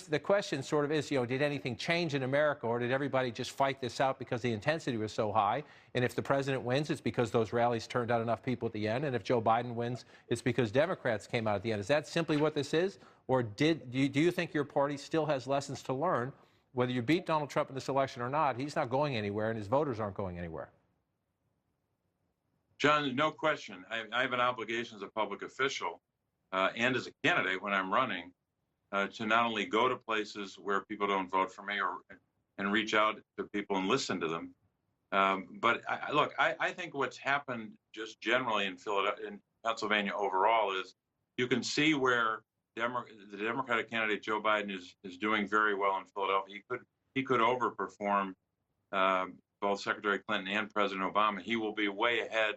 the question sort of is, did anything change in America, or did everybody just fight this out because the intensity was so high? And if the president wins, it's because those rallies turned out enough people at the end. And if Joe Biden wins, it's because Democrats came out at the end. Is that simply what this is? Or do you think your party still has lessons to learn? Whether you beat Donald Trump in this election or not, he's not going anywhere, and his voters aren't going anywhere. John, there's no question. I have an obligation as a public official and as a candidate when I'm running to not only go to places where people don't vote for me and reach out to people and listen to them. But look, I think what's happened just generally in Pennsylvania overall is you can see where the Democratic candidate Joe Biden is doing very well in Philadelphia. He could overperform both Secretary Clinton and President Obama. He will be way ahead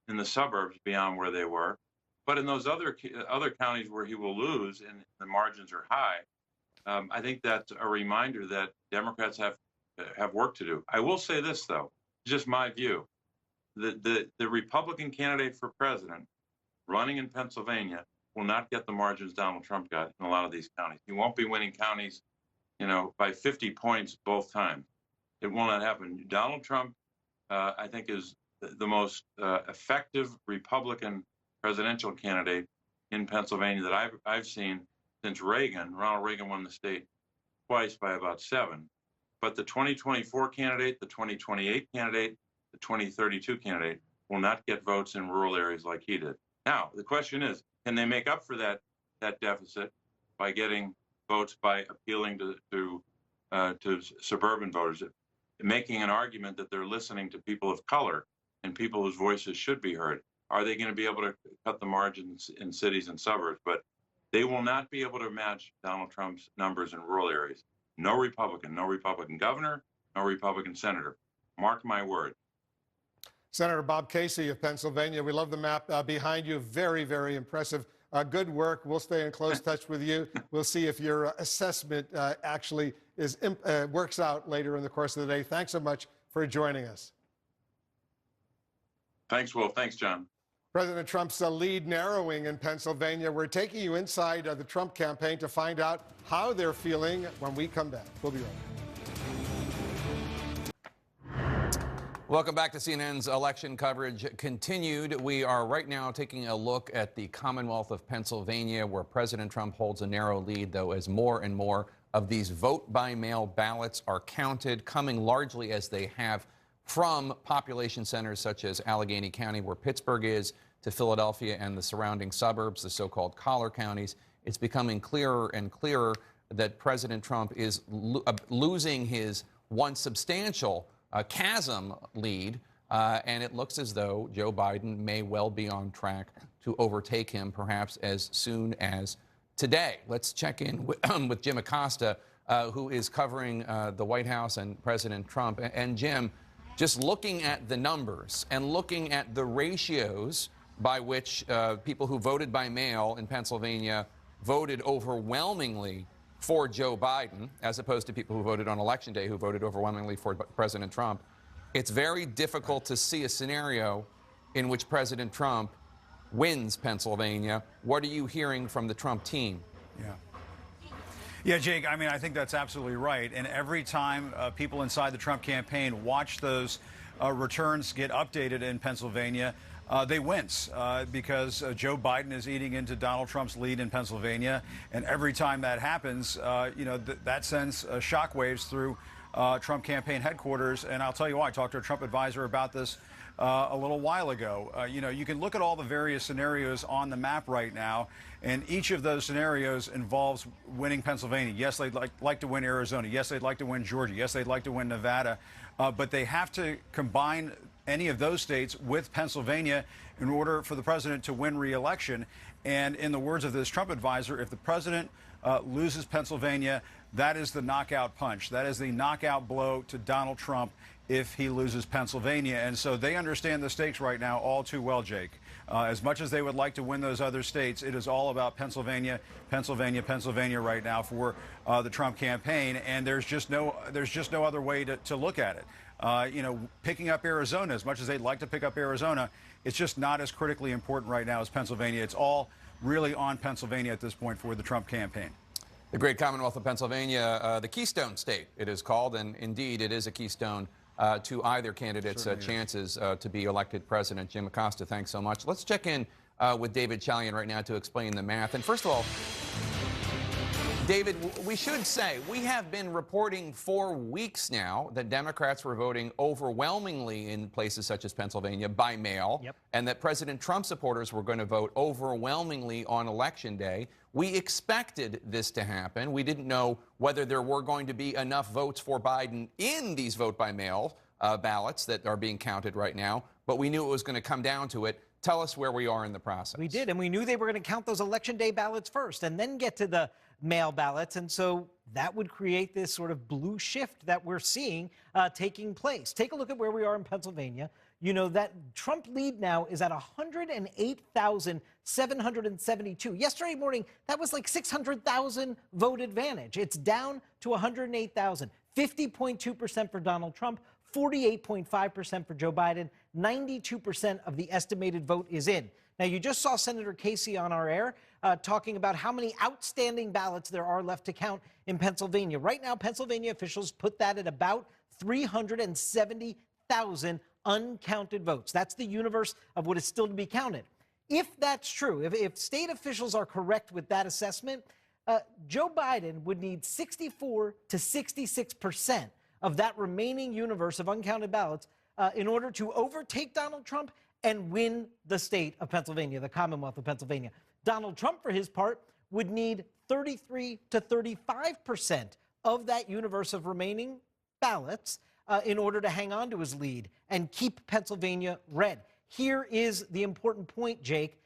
in the suburbs beyond where they were. But in those other counties where he will lose and the margins are high, I think that's a reminder that Democrats have work to do. I will say this, though, just my view. The Republican candidate for president running in Pennsylvania will not get the margins Donald Trump got in a lot of these counties. He won't be winning counties, by 50 points both times. It will not happen. Donald Trump, I think, is the most effective Republican presidential candidate in Pennsylvania that I've seen since Reagan. Ronald Reagan won the state twice by about 7. But the 2024 candidate, the 2028 candidate, the 2032 candidate will not get votes in rural areas like he did. Now, the question is, can they make up for that deficit by getting votes by appealing to suburban voters, making an argument that they're listening to people of color and people whose voices should be heard? Are they going to be able to cut the margins in cities and suburbs? But they will not be able to match Donald Trump's numbers in rural areas. No Republican governor, no Republican senator. Mark my word. Senator Bob Casey of Pennsylvania, we love the map behind you. Very, very impressive. Good work. We'll stay in close touch with you. We'll see if your assessment actually works out later in the course of the day. Thanks so much for joining us. Thanks, Will. Thanks, John. President Trump's lead narrowing in Pennsylvania. We're taking you inside the Trump campaign to find out how they're feeling when we come back. We'll be right back. Welcome back to CNN's election coverage continued. We are right now taking a look at the Commonwealth of Pennsylvania, where President Trump holds a narrow lead, though, as more and more of these vote-by-mail ballots are counted, coming largely as they have from population centers such as Allegheny County, where Pittsburgh is, to Philadelphia and the surrounding suburbs, the so-called collar counties. It's becoming clearer and clearer that President Trump is losing his once substantial chasm lead, and it looks as though Joe Biden may well be on track to overtake him perhaps as soon as today. Let's check in with Jim Acosta, who is covering the White House and President Trump. And Jim, just looking at the numbers and looking at the ratios by which people who voted by mail in Pennsylvania voted overwhelmingly for Joe Biden, as opposed to people who voted on Election Day who voted overwhelmingly for President Trump, it's very difficult to see a scenario in which President Trump wins Pennsylvania. What are you hearing from the Trump team? Yeah, Jake, I mean, I think that's absolutely right. And every time people inside the Trump campaign watch those returns get updated in Pennsylvania, they wince because Joe Biden is eating into Donald Trump's lead in Pennsylvania. And every time that happens, that sends shockwaves through Trump campaign headquarters. And I'll tell you why. I talked to a Trump advisor about this a little while ago. You can look at all the various scenarios on the map right now, and each of those scenarios involves winning Pennsylvania. Yes, they'd like to win Arizona. Yes, they'd like to win Georgia. Yes, they'd like to win Nevada. But they have to combine any of those states with Pennsylvania in order for the president to win re-election. And in the words of this Trump advisor, if the president loses Pennsylvania, that is the knockout punch. That is the knockout blow to Donald Trump if he loses Pennsylvania. And so they understand the stakes right now all too well, Jake. As much as they would like to win those other states, it is all about Pennsylvania, Pennsylvania, Pennsylvania right now for the Trump campaign. And there's just no other way to look at it. Picking up Arizona, as much as they'd like to pick up Arizona, it's just not as critically important right now as Pennsylvania. It's all really on Pennsylvania at this point for the Trump campaign. The great Commonwealth of Pennsylvania, the Keystone State, it is called, and indeed it is a keystone to either candidate's chances to be elected president. Jim Acosta, thanks so much. Let's check in with David Chalian right now to explain the math. And first of all, David, we should say we have been reporting for weeks now that Democrats were voting overwhelmingly in places such as Pennsylvania by mail, and that President Trump supporters were going to vote overwhelmingly on Election Day. We expected this to happen. We didn't know whether there were going to be enough votes for Biden in these vote by mail ballots that are being counted right now, but we knew it was going to come down to it. Tell us where we are in the process. We did, and we knew they were going to count those Election Day ballots first and then get to the mail ballots, and so that would create this sort of blue shift that we're seeing taking place. Take a look at where we are in Pennsylvania. You know, that Trump lead now is at 108,772. Yesterday morning, that was like 600,000 vote advantage. It's down to 108,000. 50.2% for Donald Trump, 48.5% for Joe Biden. 92% of the estimated vote is in. Now, you just saw Senator Casey on our air talking about how many outstanding ballots there are left to count in Pennsylvania. Right now, Pennsylvania officials put that at about 370,000 uncounted votes. That's the universe of what is still to be counted. If that's true, if state officials are correct with that assessment, Joe Biden would need 64 to 66% of that remaining universe of uncounted ballots in order to overtake Donald Trump and win the state of Pennsylvania, the Commonwealth of Pennsylvania. Donald Trump, for his part, would need 33 to 35% of that universe of remaining ballots in order to hang on to his lead and keep Pennsylvania red. Here is the important point, Jake.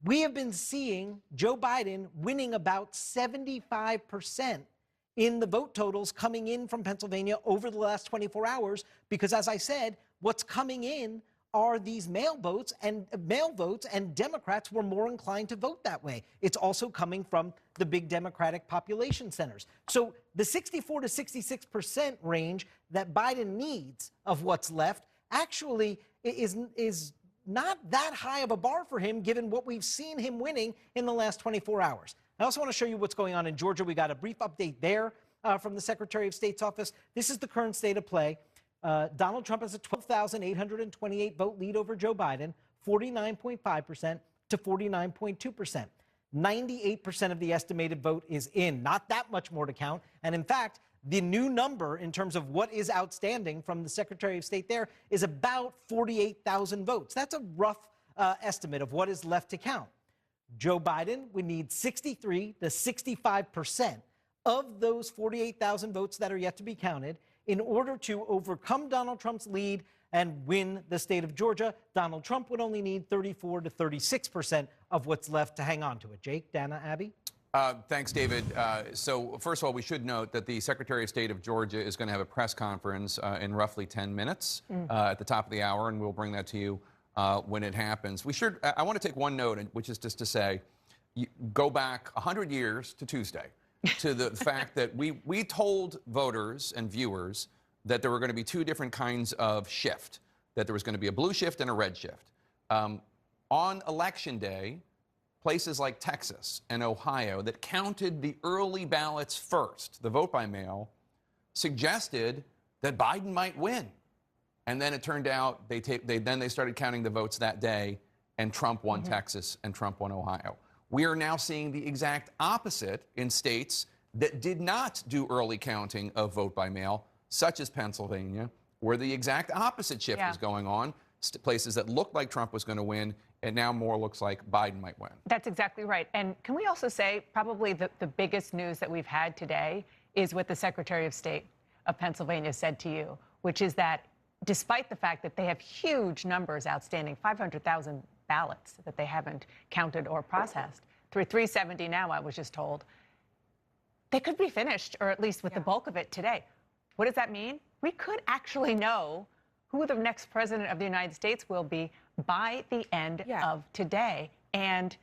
We have been seeing Joe Biden winning about 75% in the vote totals coming in from Pennsylvania over the last 24 hours because, as I said, what's coming in are these mail votes, and Democrats were more inclined to vote that way. It's also coming from the big Democratic population centers. So the 64 to 66% range that Biden needs of what's left actually is not that high of a bar for him, given what we've seen him winning in the last 24 hours. I also want to show you what's going on in Georgia. We got a brief update there from the Secretary of State's office. This is the current state of play. Donald Trump has a 12,828 vote lead over Joe Biden, 49.5% to 49.2%. 98% of the estimated vote is in. Not that much more to count. And in fact, the new number in terms of what is outstanding from the Secretary of State there is about 48,000 votes. That's a rough estimate of what is left to count. Joe Biden would need 63 to 65% of those 48,000 votes that are yet to be counted in order to overcome Donald Trump's lead and win the state of Georgia. Donald Trump would only need 34 to 36% of what's left to hang on to it. Jake, Dana, Abby? Thanks, David. So first of all, we should note that the Secretary of State of Georgia is going to have a press conference in roughly 10 minutes at the top of the hour, and we'll bring that to you when it happens. I want to take one note, which is just to say, go back 100 years to Tuesday, to the fact that we told voters and viewers that there were going to be two different kinds of shift, that there was going to be a blue shift and a red shift. On Election Day, places like Texas and Ohio that counted the early ballots first, the vote by mail, suggested that Biden might win. And then it turned out they started counting the votes that day, and Trump won Texas and Trump won Ohio. We are now seeing the exact opposite in states that did not do early counting of vote by mail, such as Pennsylvania, where the exact opposite shift is going on. Places that looked like Trump was going to win, and now more looks like Biden might win. That's exactly right. And can we also say probably the biggest news that we've had today is what the Secretary of State of Pennsylvania said to you, which is that despite the fact that they have huge numbers outstanding, 500,000 ballots that they haven't counted or processed, through 370 now, I was just told, they could be finished, or at least with the bulk of it today. What does that mean? We could actually know who the next president of the United States will be by the end of today. And,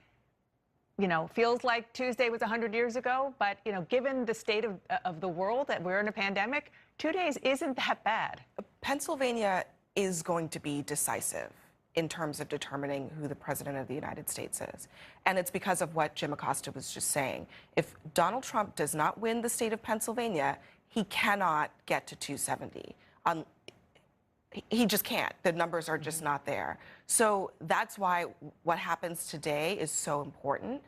you know, feels like Tuesday was 100 years ago, but, you know, given the state of the world, that we're in a pandemic, 2 days isn't that bad. Pennsylvania is going to be decisive in terms of determining who the president of the United States is. And it's because of what Jim Acosta was just saying. If Donald Trump does not win the state of Pennsylvania, he cannot get to 270. he just can't. The numbers are just not there. So that's why what happens today is so important.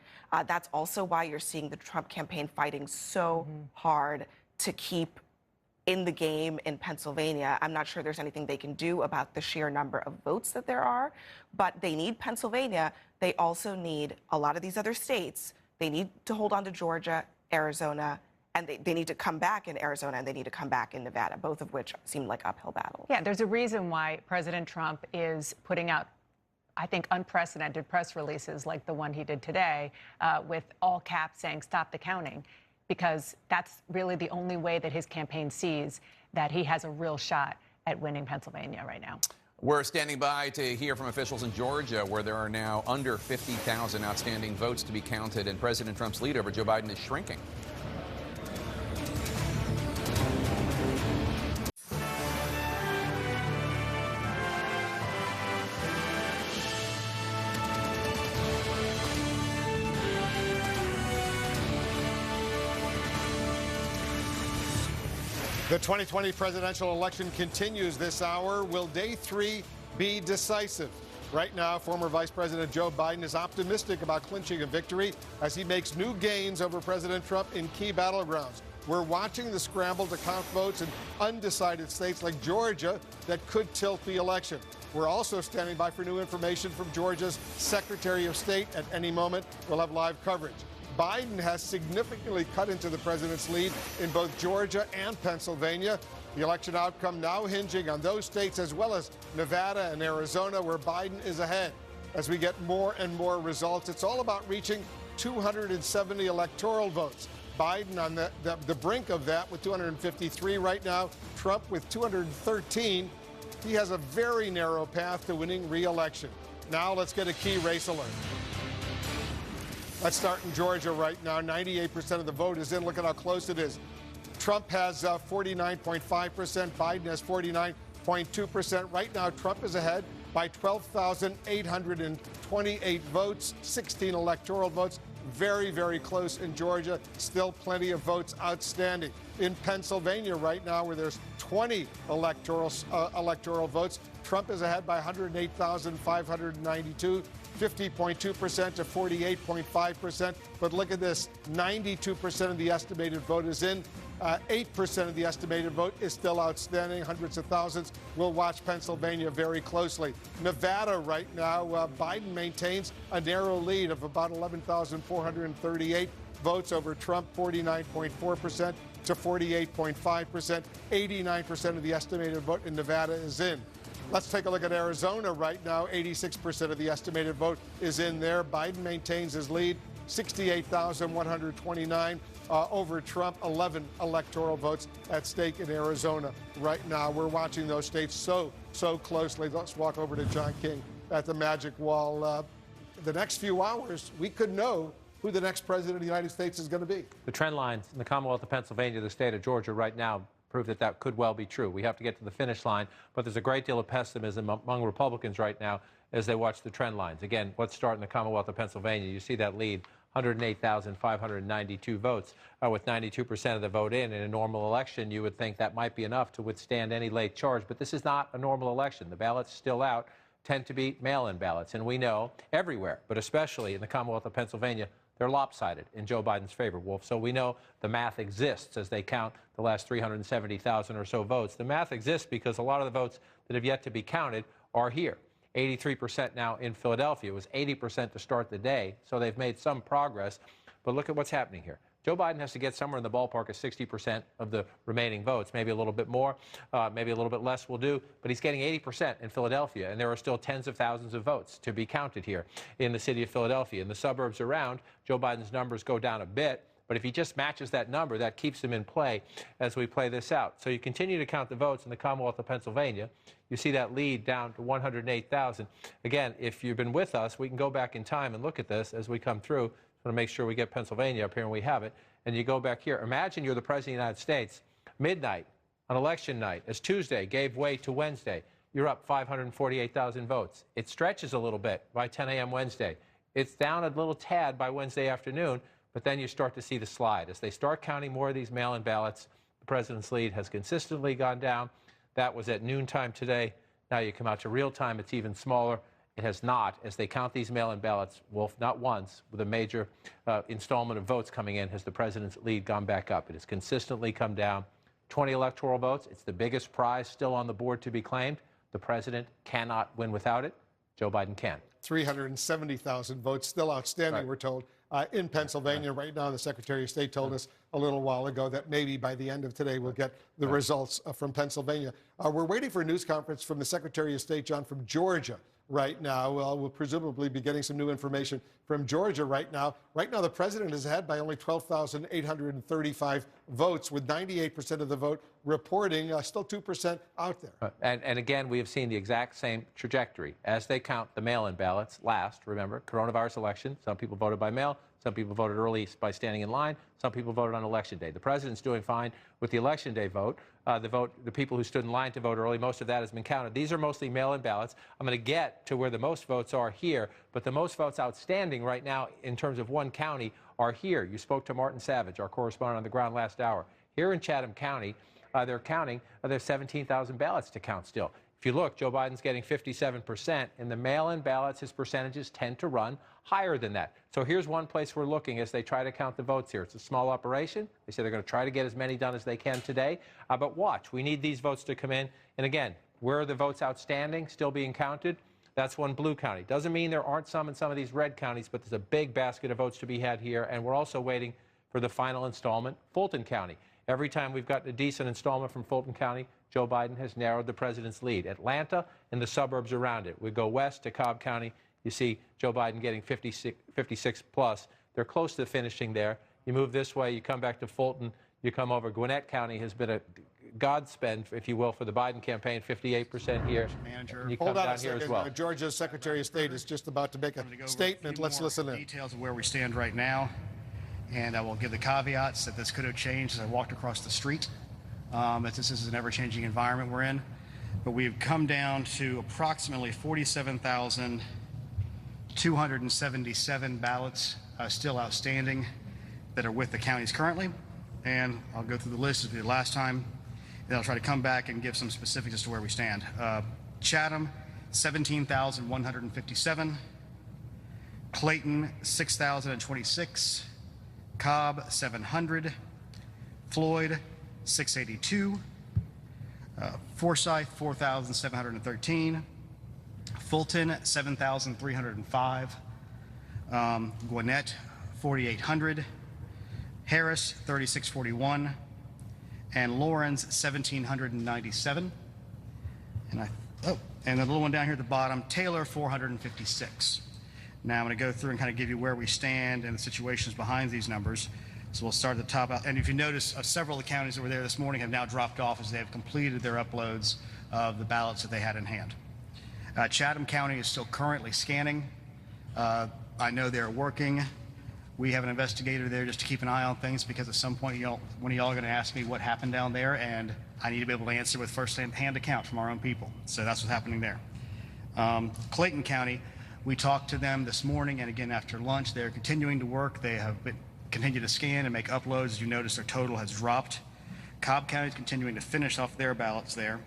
That's also why you're seeing the Trump campaign fighting so hard to keep in the game in Pennsylvania. I'm not sure there's anything they can do about the sheer number of votes that there are, but they need Pennsylvania. They also need a lot of these other states. They need to hold on to Georgia, Arizona, and they need to come back in Arizona, and they need to come back in Nevada, both of which seem like uphill battles. Yeah, there's a reason why President Trump is putting out, I think, unprecedented press releases like the one he did today with all caps saying stop the counting, because that's really the only way that his campaign sees that he has a real shot at winning Pennsylvania right now. We're standing by to hear from officials in Georgia, where there are now under 50,000 outstanding votes to be counted, and President Trump's lead over Joe Biden is shrinking. The 2020 presidential election continues this hour. Will day 3 be decisive? Right now, former Vice President Joe Biden is optimistic about clinching a victory as he makes new gains over President Trump in key battlegrounds. We're watching the scramble to count votes in undecided states like Georgia that could tilt the election. We're also standing by for new information from Georgia's Secretary of State at any moment. We'll have live coverage. Biden has significantly cut into the president's lead in both Georgia and Pennsylvania. The election outcome now hinging on those states as well as Nevada and Arizona, where Biden is ahead. As we get more and more results, it's all about reaching 270 electoral votes. Biden on the brink of that with 253 right now. Trump with 213. He has a very narrow path to winning re-election. Now let's get a key race alert. Let's start in Georgia right now. 98% of the vote is in. Look at how close it is. Trump has 49.5%. Biden has 49.2%. Right now, Trump is ahead by 12,828 votes, 16 electoral votes. Very, very close in Georgia. Still plenty of votes outstanding. In Pennsylvania right now, where there's 20 electoral votes, Trump is ahead by 108,592. 50.2% to 48.5%. But look at this, 92% of the estimated vote is in. 8% of the estimated vote is still outstanding. Hundreds of thousands will watch Pennsylvania very closely. Nevada right now, Biden maintains a narrow lead of about 11,438 votes over Trump, 49.4% to 48.5%. 89% of the estimated vote in Nevada is in. Let's take a look at Arizona right now. 86% of the estimated vote is in there. Biden maintains his lead, 68,129 over Trump. 11 electoral votes at stake in Arizona right now. We're watching those states so closely. Let's walk over to John King at the Magic Wall. The next few hours, we could know who the next president of the United States is going to be. The trend lines in the Commonwealth of Pennsylvania, the state of Georgia right now, prove that that could well be true. We have to get to the finish line, but there's a great deal of pessimism among Republicans right now as they watch the trend lines. Again, let's start in the Commonwealth of Pennsylvania. You see that lead, 108,592 votes, with 92% of the vote in. In a normal election, you would think that might be enough to withstand any late charge, but this is not a normal election. The ballots still out tend to be mail-in ballots, and we know everywhere, but especially in the Commonwealth of Pennsylvania, they're lopsided in Joe Biden's favor, Wolf. So we know the math exists as they count the last 370,000 or so votes. The math exists because a lot of the votes that have yet to be counted are here. 83% now in Philadelphia. It was 80% to start the day, so they've made some progress. But look at what's happening here. Joe Biden has to get somewhere in the ballpark of 60% of the remaining votes, maybe a little bit more, maybe a little bit less will do, but he's getting 80% in Philadelphia, and there are still tens of thousands of votes to be counted here in the city of Philadelphia. In the suburbs around, Joe Biden's numbers go down a bit, but if he just matches that number, that keeps him in play as we play this out. So you continue to count the votes in the Commonwealth of Pennsylvania. You see that lead down to 108,000. Again, if you've been with us, we can go back in time and look at this as we come through. I want to make sure we get Pennsylvania up here, and we have it. And you go back here. Imagine you're the President of the United States, midnight on election night, as Tuesday gave way to Wednesday. You're up 548,000 votes. It stretches a little bit by 10 a.m. Wednesday. It's down a little tad by Wednesday afternoon, but then you start to see the slide. As they start counting more of these mail-in ballots, the president's lead has consistently gone down. That was at noontime today. Now you come out to real time, it's even smaller. It has not, as they count these mail-in ballots, Wolf, not once, with a major installment of votes coming in, has the president's lead gone back up. It has consistently come down. 20 electoral votes. It's the biggest prize still on the board to be claimed. The president cannot win without it. Joe Biden can. 370,000 votes still outstanding, we're told, in Pennsylvania right now. The Secretary of State told us a little while ago that maybe by the end of today we'll get the results from Pennsylvania. We're waiting for a news conference from the Secretary of State, John, from Georgia right now. We'll presumably be getting some new information from Georgia right now. Right now, the president is ahead by only 12,835 votes, with 98% of the vote reporting, still 2% out there. And again, we have seen the exact same trajectory. As they count the mail-in ballots last, remember, coronavirus election, some people voted by mail, some people voted early by standing in line, some people voted on election day. The president's doing fine with the election day vote. The people who stood in line to vote early, most of that has been counted. These are mostly mail-in ballots. I'm going to get to where the most votes are here, but the most votes outstanding right now in terms of one county are here. You spoke to Martin Savage, our correspondent on the ground last hour. Here in Chatham County, they're counting, there's 17,000 ballots to count still. If you look, Joe Biden's getting 57%. In the mail-in ballots, his percentages tend to run higher than that. So here's one place we're looking as they try to count the votes here. It's a small operation. They say they're going to try to get as many done as they can today. But watch, we need these votes to come in. And again, where are the votes outstanding, still being counted? That's one blue county. Doesn't mean there aren't some in some of these red counties, but there's a big basket of votes to be had here. And we're also waiting for the final installment, Fulton County. Every time we've gotten a decent installment from Fulton County, Joe Biden has narrowed the president's lead. Atlanta and the suburbs around it. We go west to Cobb County. You see Joe Biden getting 56 plus. They're close to finishing there. You move this way, you come back to Fulton, you come over. Gwinnett County has been a godsend, if you will, for the Biden campaign, 58% here. And you come down here as well. Georgia's Secretary of State is just about to make a statement. Let's listen in. Details of where we stand right now. And I will give the caveats that this could have changed as I walked across the street. That this is an ever-changing environment we're in. But we've come down to approximately 47,277 ballots still outstanding that are with the counties currently. And I'll go through the list as we did last time. And I'll try to come back and give some specifics as to where we stand. Chatham, 17,157. Clayton, 6,026. Cobb, 700. Floyd, 682. Forsyth, 4,713. Fulton, 7,305. Gwinnett, 4,800. Harris, 3,641. And Lawrence, 1,797. And the little one down here at the bottom, Taylor, 456. Now I'm going to go through and kind of give you where we stand and the situations behind these numbers. So we'll start at the top. And if you notice, several of the counties that were there this morning have now dropped off as they have completed their uploads of the ballots that they had in hand. Chatham County is still currently scanning. I know they're working. We have an investigator there just to keep an eye on things because at some point one of y'all are going to ask me what happened down there, and I need to be able to answer with first-hand account from our own people. So that's what's happening there. Clayton County, we talked to them this morning and again after lunch. They're continuing to work. They have continued to scan and make uploads. As you notice, their total has dropped. Cobb County is continuing to finish off their ballots there.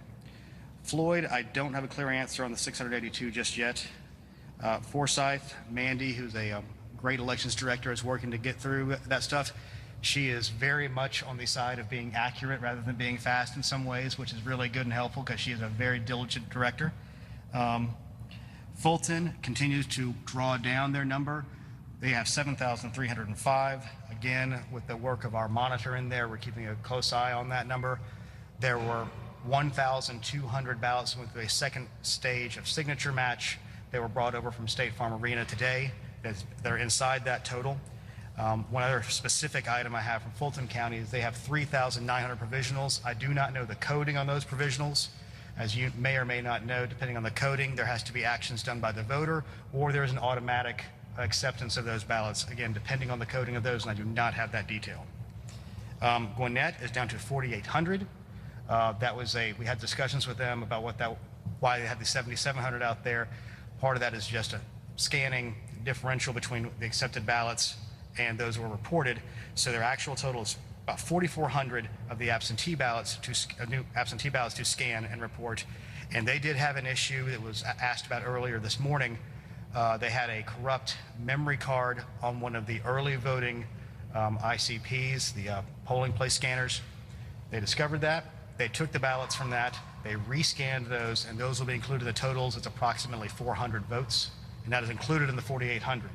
Floyd, I don't have a clear answer on the 682 just yet. Forsyth, Mandy, who's a great elections director, is working to get through that stuff. She is very much on the side of being accurate rather than being fast in some ways, which is really good and helpful because she is a very diligent director. Fulton continues to draw down their number. They have 7,305. Again, with the work of our monitor in there, we're keeping a close eye on that number. There were 1,200 ballots with a second stage of signature match. They were brought over from State Farm Arena today. They're inside that total. One other specific item I have from Fulton County is they have 3,900 provisionals. I do not know the coding on those provisionals. As you may or may not know, depending on the coding, there has to be actions done by the voter, or there's an automatic acceptance of those ballots, again, depending on the coding of those, and I do not have that detail. Gwinnett is down to 4,800. We had discussions with them about why they had the 7,700 out there. Part of that is just a scanning differential between the accepted ballots and those were reported. So their actual total is about 4,400 of the absentee ballots new absentee ballots to scan and report. And they did have an issue that was asked about earlier this morning. They had a corrupt memory card on one of the early voting ICPs, the polling place scanners. They discovered that. They took the ballots from that. They rescanned those, and those will be included in the totals. It's approximately 400 votes, and that is included in the 4,800.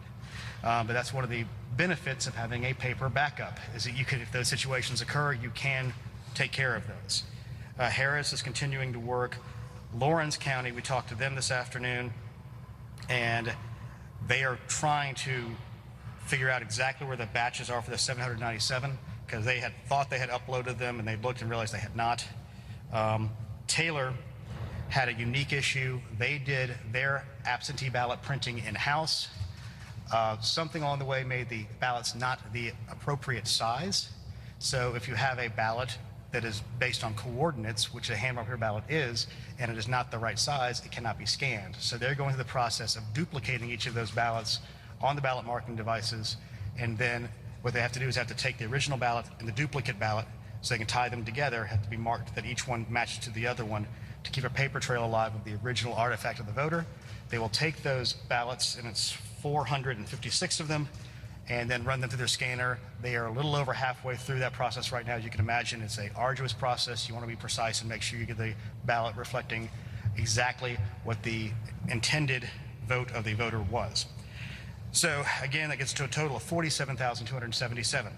But that's one of the benefits of having a paper backup, is that you can, if those situations occur, you can take care of those. Harris is continuing to work. Lawrence County, we talked to them this afternoon, and they are trying to figure out exactly where the batches are for the 797, because they had thought they had uploaded them, and they looked and realized they had not. Taylor had a unique issue. They did their absentee ballot printing in-house. Something along the way made the ballots not the appropriate size. So if you have a ballot that is based on coordinates, which a hand-marked paper ballot is, and it is not the right size, it cannot be scanned. So they're going through the process of duplicating each of those ballots on the ballot marking devices, and then what they have to do is have to take the original ballot and the duplicate ballot so they can tie them together, have to be marked that each one matches to the other one to keep a paper trail alive of the original artifact of the voter. They will take those ballots, and it's 456 of them, and then run them through their scanner. They are a little over halfway through that process right now. As you can imagine, it's an arduous process. You want to be precise and make sure you get the ballot reflecting exactly what the intended vote of the voter was. So again, that gets to a total of 47,277.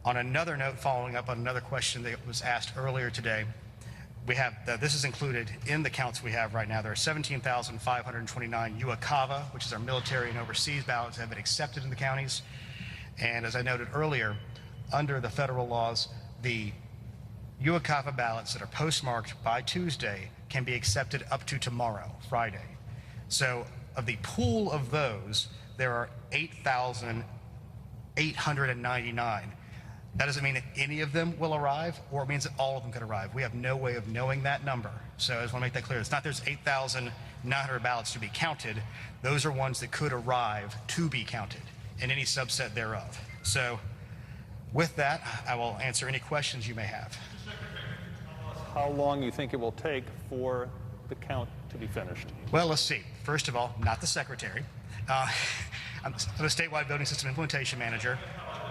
On another note, following up on another question that was asked earlier today, we have, this is included in the counts we have right now. There are 17,529 UACAVA, which is our military and overseas ballots, that have been accepted in the counties. And as I noted earlier, under the federal laws, the UACAVA ballots that are postmarked by Tuesday can be accepted up to tomorrow, Friday. So of the pool of those, there are 8,899. That doesn't mean that any of them will arrive, or it means that all of them could arrive. We have no way of knowing that number. So I just want to make that clear. It's not there's 8,900 ballots to be counted. Those are ones that could arrive to be counted in any subset thereof. So with that, I will answer any questions you may have. How long you think it will take for the count to be finished? Well, let's see. First of all, not the secretary. I'm the statewide voting system implementation manager.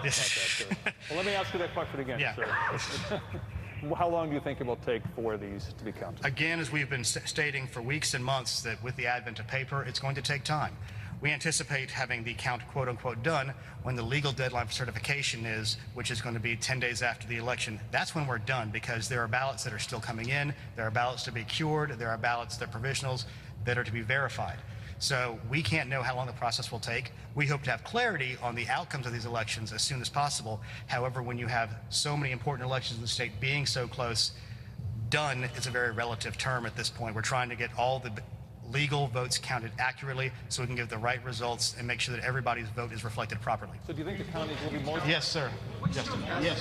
Well, let me ask you that question again, sir. How long do you think it will take for these to be counted? Again, as we've been stating for weeks and months, that with the advent of paper, it's going to take time. We anticipate having the count, quote unquote, done when the legal deadline for certification is, which is going to be 10 days after the election. That's when we're done, because there are ballots that are still coming in, there are ballots to be cured, there are ballots that are provisionals that are to be verified. So we can't know how long the process will take. We hope to have clarity on the outcomes of these elections as soon as possible. However, when you have so many important elections in the state being so close, done is a very relative term at this point. We're trying to get all the legal votes counted accurately so we can get the right results and make sure that everybody's vote is reflected properly. So do you think the counties will be more... Yes, sir. Yes,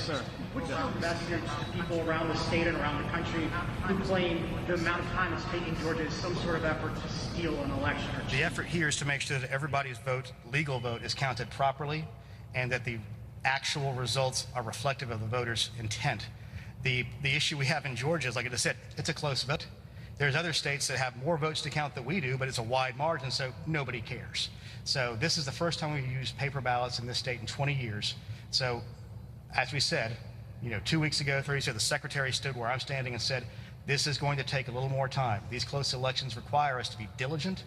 sir. What's your message to people around the state and around the country who claim the amount of time it's taking Georgia is some sort of effort to steal an election? The effort here is to make sure that everybody's vote, legal vote, is counted properly, and that the actual results are reflective of the voters' intent. The issue we have in Georgia is, like I just said, it's a close vote. There's other states that have more votes to count than we do, but it's a wide margin, so nobody cares. So this is the first time we've used paper ballots in this state in 20 years. So as we said, 2 weeks ago, 3 weeks ago, the secretary stood where I'm standing and said, this is going to take a little more time. These close elections require us to be diligent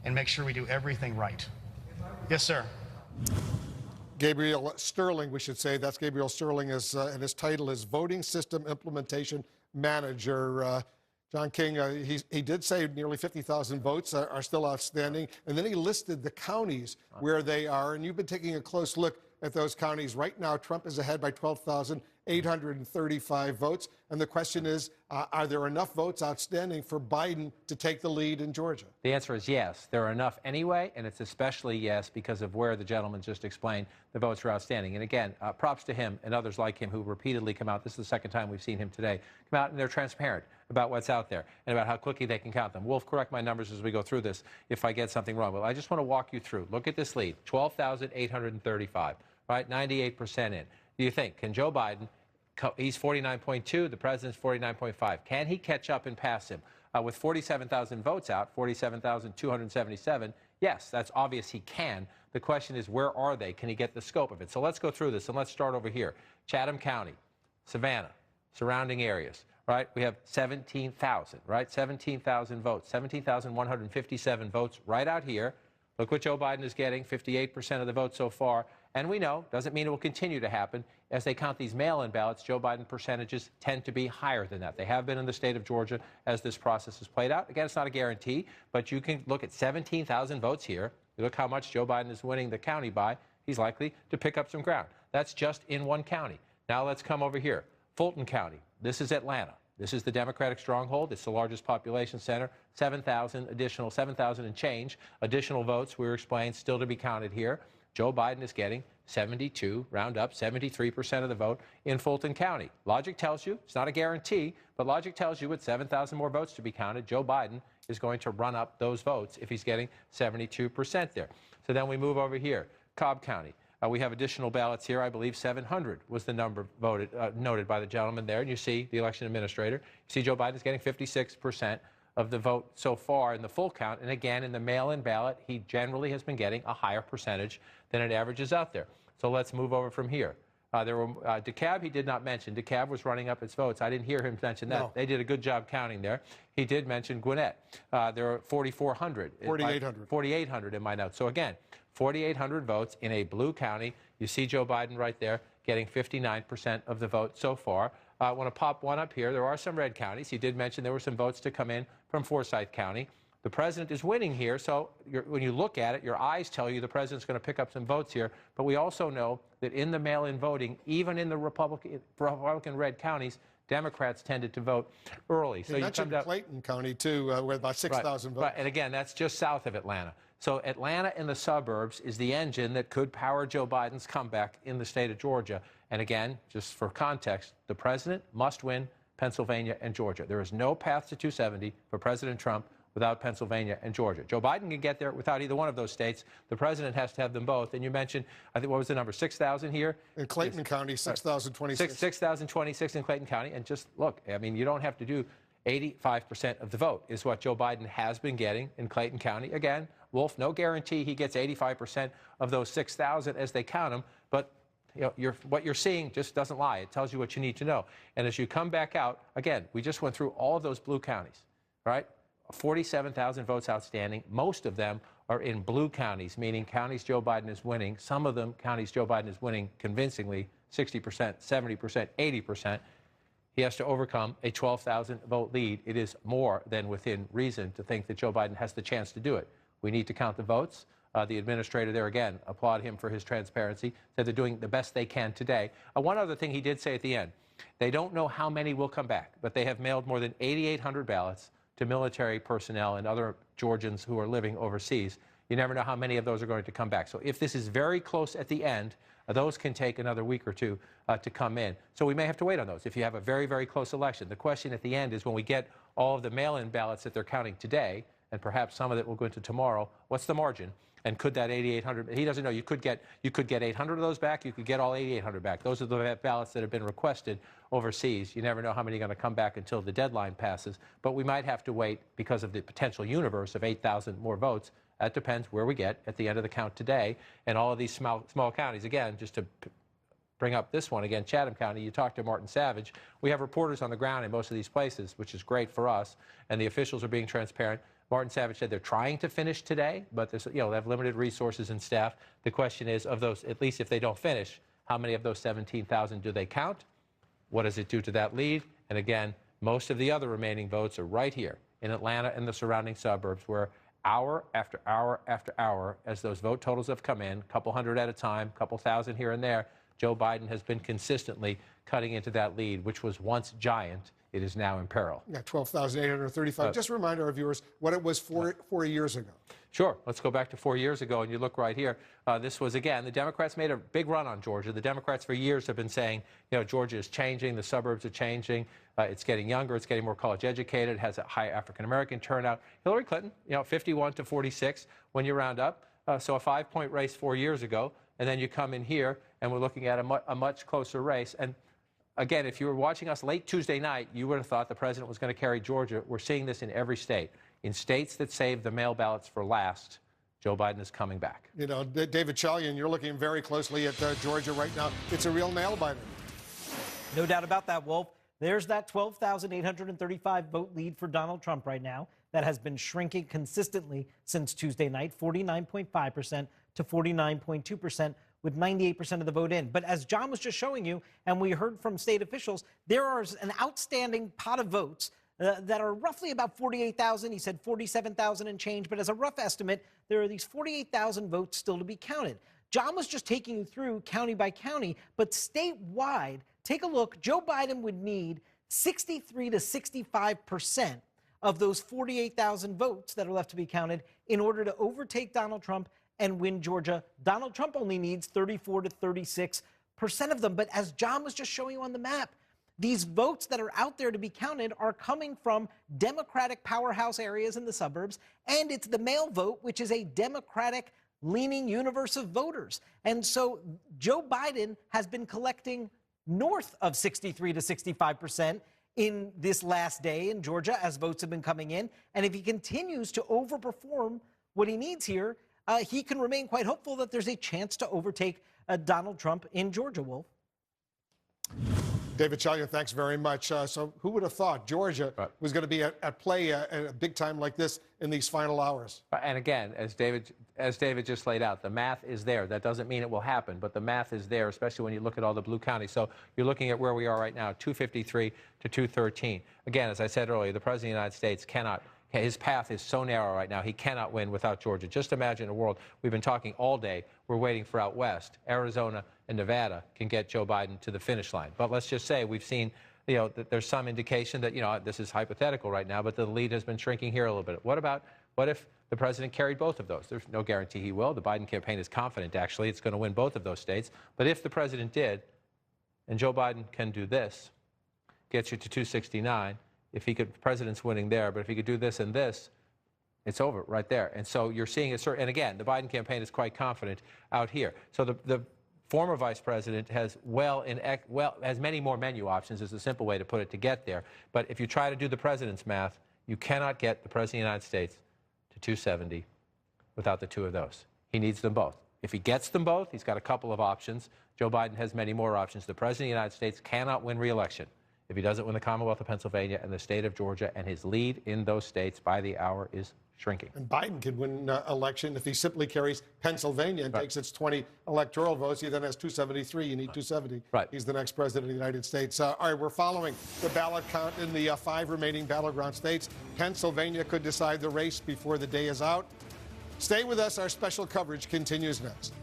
and make sure we do everything right. Yes, sir. Gabriel Sterling, we should say. That's Gabriel Sterling, and his title is Voting System Implementation Manager. John King, he did say nearly 50,000 votes are still outstanding, and then he listed the counties where they are, and you've been taking a close look at those counties. Right now, Trump is ahead by 12,835 votes, and the question is, are there enough votes outstanding for Biden to take the lead in Georgia? The answer is yes. There are enough anyway, and it's especially yes because of where the gentleman just explained the votes are outstanding. And again, props to him and others like him who repeatedly come out. This is the second time we've seen him today come out, and they're transparent about what's out there and about how quickly they can count them. We'll correct my numbers as we go through this if I get something wrong. But I just want to walk you through. Look at this lead, 12,835, right? 98% in. Do you think, can Joe Biden He's 49.2. The president's 49.5. Can he catch up and pass him? With 47,000 votes out, 47,277, yes, that's obvious he can. The question is, where are they? Can he get the scope of it? So let's go through this, and let's start over here. Chatham County, Savannah, surrounding areas, right? We have 17,000, right? 17,000 votes, 17,157 votes right out here. Look what Joe Biden is getting, 58% of the votes so far. And we know, doesn't mean it will continue to happen. As they count these mail-in ballots, Joe Biden percentages tend to be higher than that. They have been in the state of Georgia as this process has played out. Again, it's not a guarantee, but you can look at 17,000 votes here. You look how much Joe Biden is winning the county by. He's likely to pick up some ground. That's just in one county. Now let's come over here. Fulton County. This is Atlanta. This is the Democratic stronghold. It's the largest population center. 7,000 additional, 7,000 and change additional votes, we were explained, still to be counted here. Joe Biden is getting 72, round up, 73% of the vote in Fulton County. Logic tells you, it's not a guarantee, but logic tells you with 7,000 more votes to be counted, Joe Biden is going to run up those votes if he's getting 72% there. So then we move over here, Cobb County. We have additional ballots here. I believe 700 was the number voted, noted by the gentleman there. And you see the election administrator. You see Joe Biden is getting 56% of the vote so far in the full count. And again, in the mail-in ballot, he generally has been getting a higher percentage than it averages out there. So let's move over from here. DeKalb, he did not mention. DeKalb was running up its votes. I didn't hear him mention that. No. They did a good job counting there. He did mention Gwinnett. There are 4,400. 4,800. 4,800 in my notes. So again, 4,800 votes in a blue county. You see Joe Biden right there getting 59% of the vote so far. I want to pop one up here. There are some red counties. He did mention there were some votes to come in from Forsyth County. The president is winning here, so when you look at it, your eyes tell you the president's going to pick up some votes here. But we also know that in the mail-in voting, even in the Republican red counties, Democrats tended to vote early. So you mentioned Clayton County, too, with about 6,000 votes. Right, and again, that's just south of Atlanta. So Atlanta in the suburbs is the engine that could power Joe Biden's comeback in the state of Georgia. And again, just for context, the president must win Pennsylvania and Georgia. There is no path to 270 for President Trump without Pennsylvania and Georgia. Joe Biden can get there without either one of those states. The president has to have them both. And you mentioned, I think, what was the number, 6,000 here? In Clayton County, 6,026. 6,026 in Clayton County. And just look, I mean, you don't have to do 85% of the vote is what Joe Biden has been getting in Clayton County. Again, Wolf, no guarantee he gets 85% of those 6,000 as they count them, but you know, what you're seeing just doesn't lie. It tells you what you need to know. And as you come back out, again, we just went through all of those blue counties, right? 47,000 votes outstanding. Most of them are in blue counties, meaning counties Joe Biden is winning. Some of them, counties Joe Biden is winning convincingly, 60%, 70%, 80%. He has to overcome a 12,000 vote lead. It is more than within reason to think that Joe Biden has the chance to do it. We need to count the votes. The administrator there, again, applaud him for his transparency, said they're doing the best they can today. One other thing he did say at the end, they don't know how many will come back, but they have mailed more than 8,800 ballots to military personnel and other Georgians who are living overseas. You never know how many of those are going to come back. So if this is very close at the end, those can take another week or two to come in. So we may have to wait on those if you have a very, very close election. The question at the end is when we get all of the mail-in ballots that they're counting today, and perhaps some of it will go into tomorrow, what's the margin? And could that 8,800, he doesn't know, you could get 800 of those back, you could get all 8,800 back. Those are the ballots that have been requested overseas. You never know how many are going to come back until the deadline passes, but we might have to wait because of the potential universe of 8,000 more votes. That depends where we get at the end of the count today. And all of these small counties, again, just to bring up this one again, Chatham County, you talked to Martin Savage. We have reporters on the ground in most of these places, which is great for us, and the officials are being transparent. Martin Savage said they're trying to finish today, but they have limited resources and staff. The question is, of those, at least if they don't finish, how many of those 17,000 do they count? What does it do to that lead? And again, most of the other remaining votes are right here in Atlanta and the surrounding suburbs, where hour after hour after hour, as those vote totals have come in, a couple hundred at a time, a couple thousand here and there, Joe Biden has been consistently cutting into that lead, which was once giant. It is now in peril. Yeah, 12,835. Just a reminder our viewers what it was 4 years ago. Sure. Let's go back to 4 years ago, and you look right here. This was, again, the Democrats made a big run on Georgia. The Democrats for years have been saying, you know, Georgia is changing, the suburbs are changing, it's getting younger, it's getting more college educated, it has a high African-American turnout. Hillary Clinton, 51 to 46 when you round up. So a 5-point race 4 years ago, and then you come in here, and we're looking at a much closer race. And again, if you were watching us late Tuesday night, you would have thought the president was going to carry Georgia. We're seeing this in every state. In states that save the mail ballots for last, Joe Biden is coming back. You know, David Chalian, you're looking very closely at Georgia right now. It's a real nail-biter. No doubt about that, Wolf. There's that 12,835 vote lead for Donald Trump right now that has been shrinking consistently since Tuesday night, 49.5% to 49.2%, with 98% of the vote in. But as John was just showing you, and we heard from state officials, there is an outstanding pot of votes that are roughly about 48,000. He said 47,000 and change, but as a rough estimate, there are these 48,000 votes still to be counted. John was just taking you through county by county, but statewide, take a look. Joe Biden would need 63 to 65% of those 48,000 votes that are left to be counted in order to overtake Donald Trump and win Georgia. Donald Trump only needs 34 to 36% of them. But as John was just showing you on the map, these votes that are out there to be counted are coming from Democratic powerhouse areas in the suburbs, and it's the mail vote, which is a Democratic-leaning universe of voters. And so Joe Biden has been collecting north of 63 to 65% in this last day in Georgia as votes have been coming in. And if he continues to overperform what he needs here, he can remain quite hopeful that there's a chance to overtake Donald Trump in Georgia, Wolf. David Chalian, thanks very much. So who would have thought Georgia was going to be at play at a big time like this in these final hours? And again, as David just laid out, the math is there. That doesn't mean it will happen, but the math is there, especially when you look at all the blue counties. So you're looking at where we are right now, 253 to 213. Again, as I said earlier, the President of the United States cannot. His path is so narrow right now, he cannot win without Georgia. Just imagine a world, we've been talking all day, we're waiting for out west. Arizona and Nevada can get Joe Biden to the finish line. But let's just say we've seen, that there's some indication that, this is hypothetical right now, but the lead has been shrinking here a little bit. What if the president carried both of those? There's no guarantee he will. The Biden campaign is confident, actually, it's going to win both of those states. But if the president did, and Joe Biden can do this, gets you to 269, if he could, the president's winning there, but if he could do this and this, it's over right there. And so you're seeing it, and again, the Biden campaign is quite confident out here. So the former vice president has has many more menu options, is a simple way to put it, to get there. But if you try to do the president's math, you cannot get the president of the United States to 270 without the two of those. He needs them both. If he gets them both, he's got a couple of options. Joe Biden has many more options. The president of the United States cannot win re-election if he doesn't win the Commonwealth of Pennsylvania and the state of Georgia, and his lead in those states by the hour is shrinking. And Biden could win election if he simply carries Pennsylvania and takes its 20 electoral votes. He then has 273. You need 270. Right. He's the next president of the United States. All right, we're following the ballot count in the 5 remaining battleground states. Pennsylvania could decide the race before the day is out. Stay with us. Our special coverage continues next.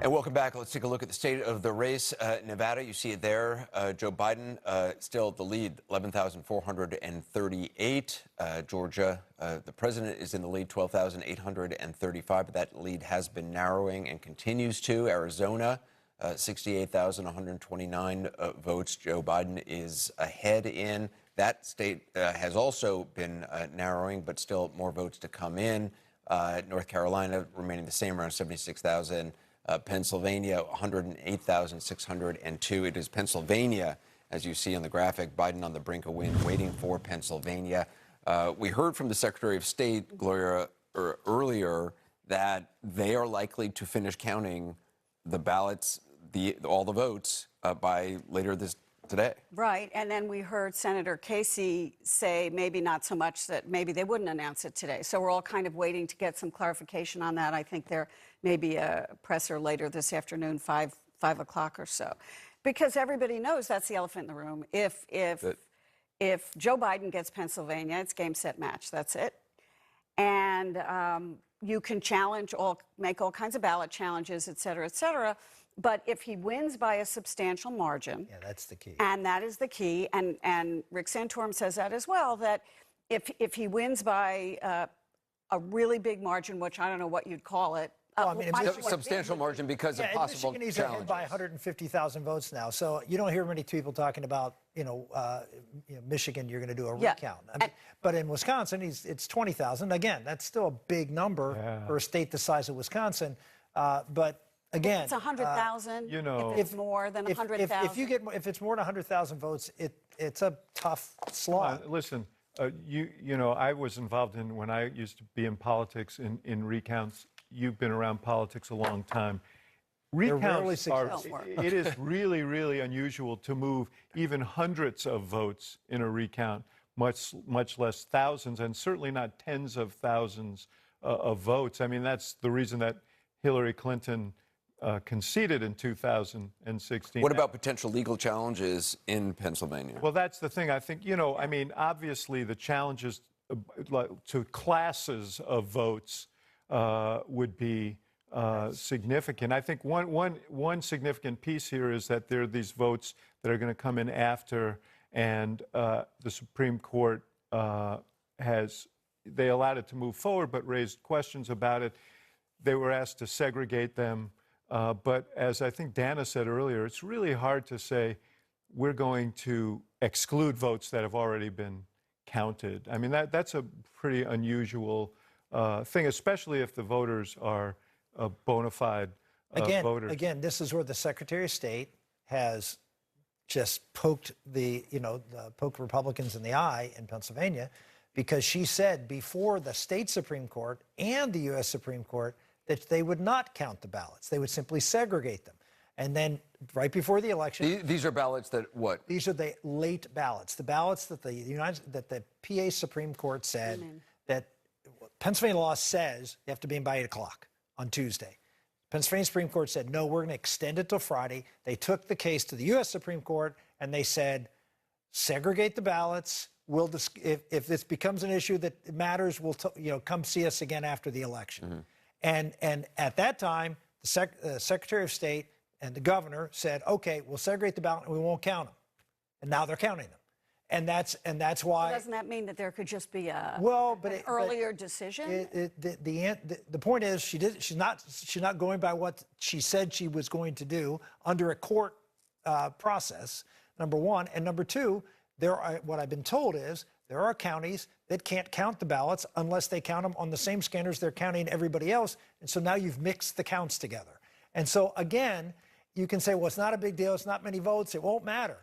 And welcome back. Let's take a look at the state of the race. Nevada, you see it there. Joe Biden still the lead, 11,438. Georgia, the president is in the lead, 12,835. But that lead has been narrowing and continues to. Arizona, 68,129 votes. Joe Biden is ahead in. That state has also been narrowing, but still more votes to come in. North Carolina remaining the same, around 76,000. Pennsylvania, 108,602. It is Pennsylvania, as you see on the graphic, Biden on the brink of win, waiting for Pennsylvania. We heard from the Secretary of State, Gloria, earlier that they are likely to finish counting the ballots, all the votes, by later today. Right, and then we heard Senator Casey say maybe not so much, that maybe they wouldn't announce it today. So we're all kind of waiting to get some clarification on that. I think there may be a presser later this afternoon, 5 o'clock or so, because everybody knows that's the elephant in the room. If Joe Biden gets Pennsylvania, it's game, set, match. That's it. And you can make all kinds of ballot challenges, et cetera, et cetera. But if he wins by a substantial margin, yeah, that's the key. And that is the key. And Rick Santorum says that as well, that if he wins by a really big margin, which I don't know what you'd call it. Well, I mean, substantial margin because of possible Michigan, he's challenges. ahead by 150,000 votes now. So you don't hear many people talking about, Michigan, you're going to do a recount. I mean, but in Wisconsin, it's 20,000. Again, that's still a big number for a state the size of Wisconsin. But again, It's 100,000. you know, if it's more than 100,000. If it's more than 100,000 votes, it's a tough slog. Listen, you know, I was involved in, when I used to be in politics, in recounts. You've been around politics a long time. Recounts it is really, really unusual to move even hundreds of votes in a recount, much less thousands, and certainly not tens of thousands of votes. I mean, that's the reason that Hillary Clinton conceded in 2016. What about potential legal challenges in Pennsylvania? Well, that's the thing. I think, you know, I mean, obviously the challenges to classes of votes would be significant. I think one significant piece here is that there are these votes that are going to come in after, and the Supreme Court they allowed it to move forward, but raised questions about it. They were asked to segregate them. But as I think Dana said earlier, it's really hard to say we're going to exclude votes that have already been counted. I mean, that's a pretty unusual thing, especially if the voters are bona fide voters. Again, this is where the Secretary of State has just poked poked Republicans in the eye in Pennsylvania, because she said before the state Supreme Court and the U.S. Supreme Court that they would not count the ballots. They would simply segregate them. And then right before the election... These are ballots that what? These are the late ballots. The ballots that the PA Supreme Court said that Pennsylvania law says they have to be in by 8 o'clock on Tuesday. Pennsylvania Supreme Court said, no, we're going to extend it till Friday. They took the case to the U.S. Supreme Court, and they said, segregate the ballots. If this becomes an issue that matters, we'll come see us again after the election. And at that time, the Secretary of State and the governor said, okay, we'll segregate the ballot and we won't count them. And now they're counting them. And that's why. So doesn't that mean that there could just be an earlier decision? The point is she's not going by what she said she was going to do under a court process, number one. And number two, what I've been told is there are counties that can't count the ballots unless they count them on the same scanners they're counting everybody else. And so now you've mixed the counts together. And so, again, you can say, well, it's not a big deal. It's not many votes. It won't matter.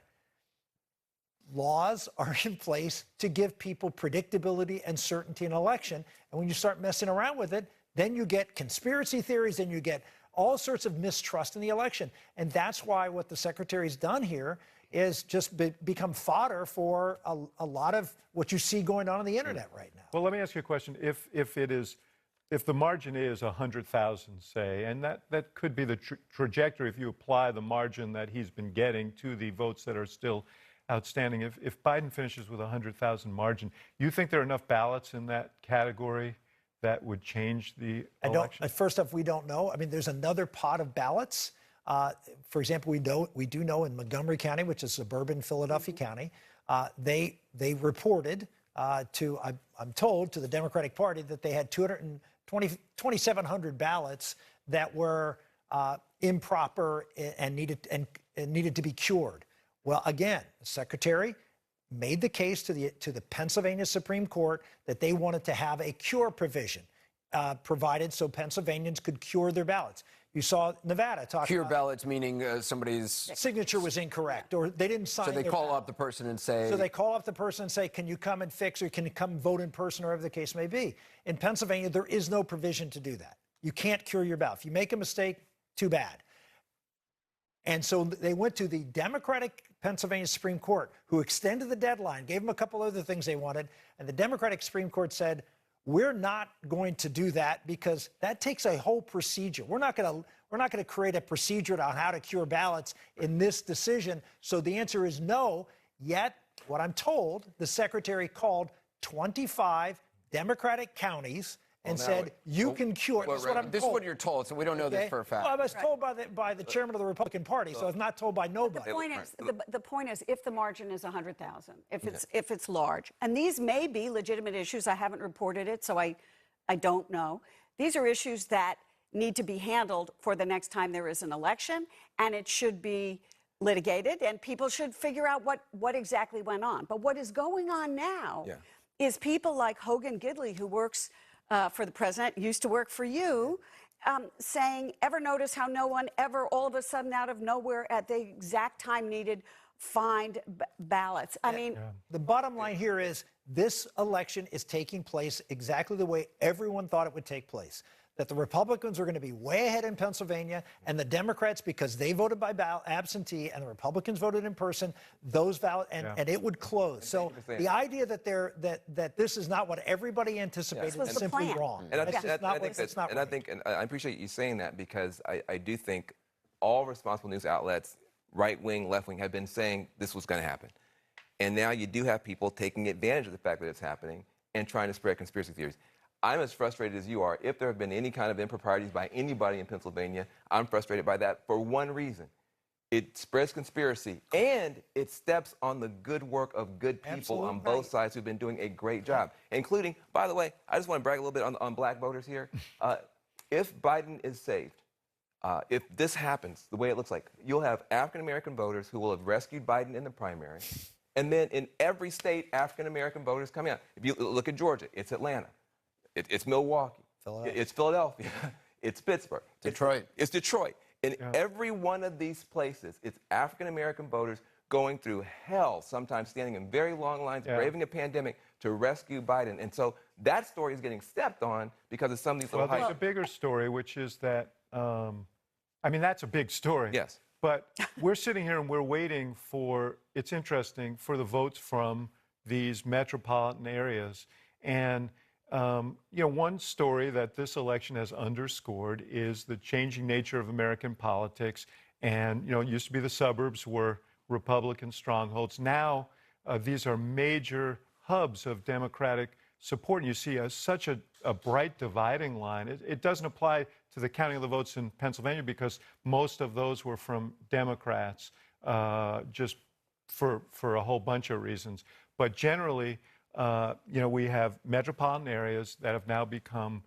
Laws are in place to give people predictability and certainty in an election. And when you start messing around with it, then you get conspiracy theories and you get all sorts of mistrust in the election. And that's why what the Secretary's done here is just become fodder for a lot of what you see going on the internet right now. Well, let me ask you a question. If the margin is 100,000, say, and that could be the trajectory if you apply the margin that he's been getting to the votes that are still outstanding. If Biden finishes with 100,000 margin, you think there are enough ballots in that category that would change the election? First off, we don't know. I mean, there's another pot of ballots. For example, we do know in Montgomery County, which is suburban Philadelphia County, they reported I'm told, to the Democratic Party that they had 2,700 ballots that were improper and needed to be cured. Well, again, the Secretary made the case to the Pennsylvania Supreme Court that they wanted to have a cure provision provided so Pennsylvanians could cure their ballots. You saw Nevada talk Cure ballots, meaning somebody's signature was incorrect or they didn't sign. So they call up the person and say. So they call up the person and say, can you come and fix, or can you come vote in person, or whatever the case may be. In Pennsylvania, there is no provision to do that. You can't cure your ballot. If you make a mistake, too bad. And so they went to the Democratic Pennsylvania Supreme Court, who extended the deadline, gave them a couple other things they wanted, and the Democratic Supreme Court said, we're not going to do that because that takes a whole procedure. We're not going to create a procedure on how to cure ballots in this decision. So the answer is no. Yet, what I'm told, the Secretary called 25 Democratic counties and said, you can cure it. Well, this is what you're told, so we don't know this for a fact. Well, I was told by the chairman of the Republican Party, so I was not told by nobody. The point is, if the margin is 100,000, if it's large, and these may be legitimate issues, I haven't reported it, so I don't know. These are issues that need to be handled for the next time there is an election, and it should be litigated, and people should figure out what exactly went on. But what is going on now is people like Hogan Gidley, who works for the president, used to work for you, saying, ever notice how no one ever all of a sudden out of nowhere at the exact time needed find ballots? I mean, the bottom line here is this election is taking place exactly the way everyone thought it would take place. That the Republicans are going to be way ahead in Pennsylvania, and the Democrats, because they voted by absentee and the Republicans voted in person, those and it would close. So the idea that that this is not what everybody anticipated is simply wrong. And I think I appreciate you saying that, because I do think all responsible news outlets, right wing, left wing, have been saying this was going to happen. And now you do have people taking advantage of the fact that it's happening and trying to spread conspiracy theories. I'm as frustrated as you are. If there have been any kind of improprieties by anybody in Pennsylvania, I'm frustrated by that for one reason. It spreads conspiracy, and it steps on the good work of good people on both sides who've been doing a great job, including, by the way, I just want to brag a little bit on black voters here. If Biden is saved, if this happens the way it looks like, you'll have African-American voters who will have rescued Biden in the primary, and then in every state, African-American voters coming out. If you look at Georgia, it's Atlanta. It's Milwaukee. It's Philadelphia. It's Pittsburgh. Detroit. It's Detroit. In every one of these places, it's African-American voters going through hell, sometimes standing in very long lines, braving a pandemic to rescue Biden. And so that story is getting stepped on because of some of these little there's a bigger story, which is that, I mean, that's a big story. Yes. But we're sitting here and we're waiting for, it's interesting, for the votes from these metropolitan areas. And one story that this election has underscored is the changing nature of American politics. And, it used to be the suburbs were Republican strongholds. Now, these are major hubs of Democratic support. And you see such a bright dividing line. It doesn't apply to the counting of the votes in Pennsylvania because most of those were from Democrats, just for a whole bunch of reasons. But generally, we have metropolitan areas that have now become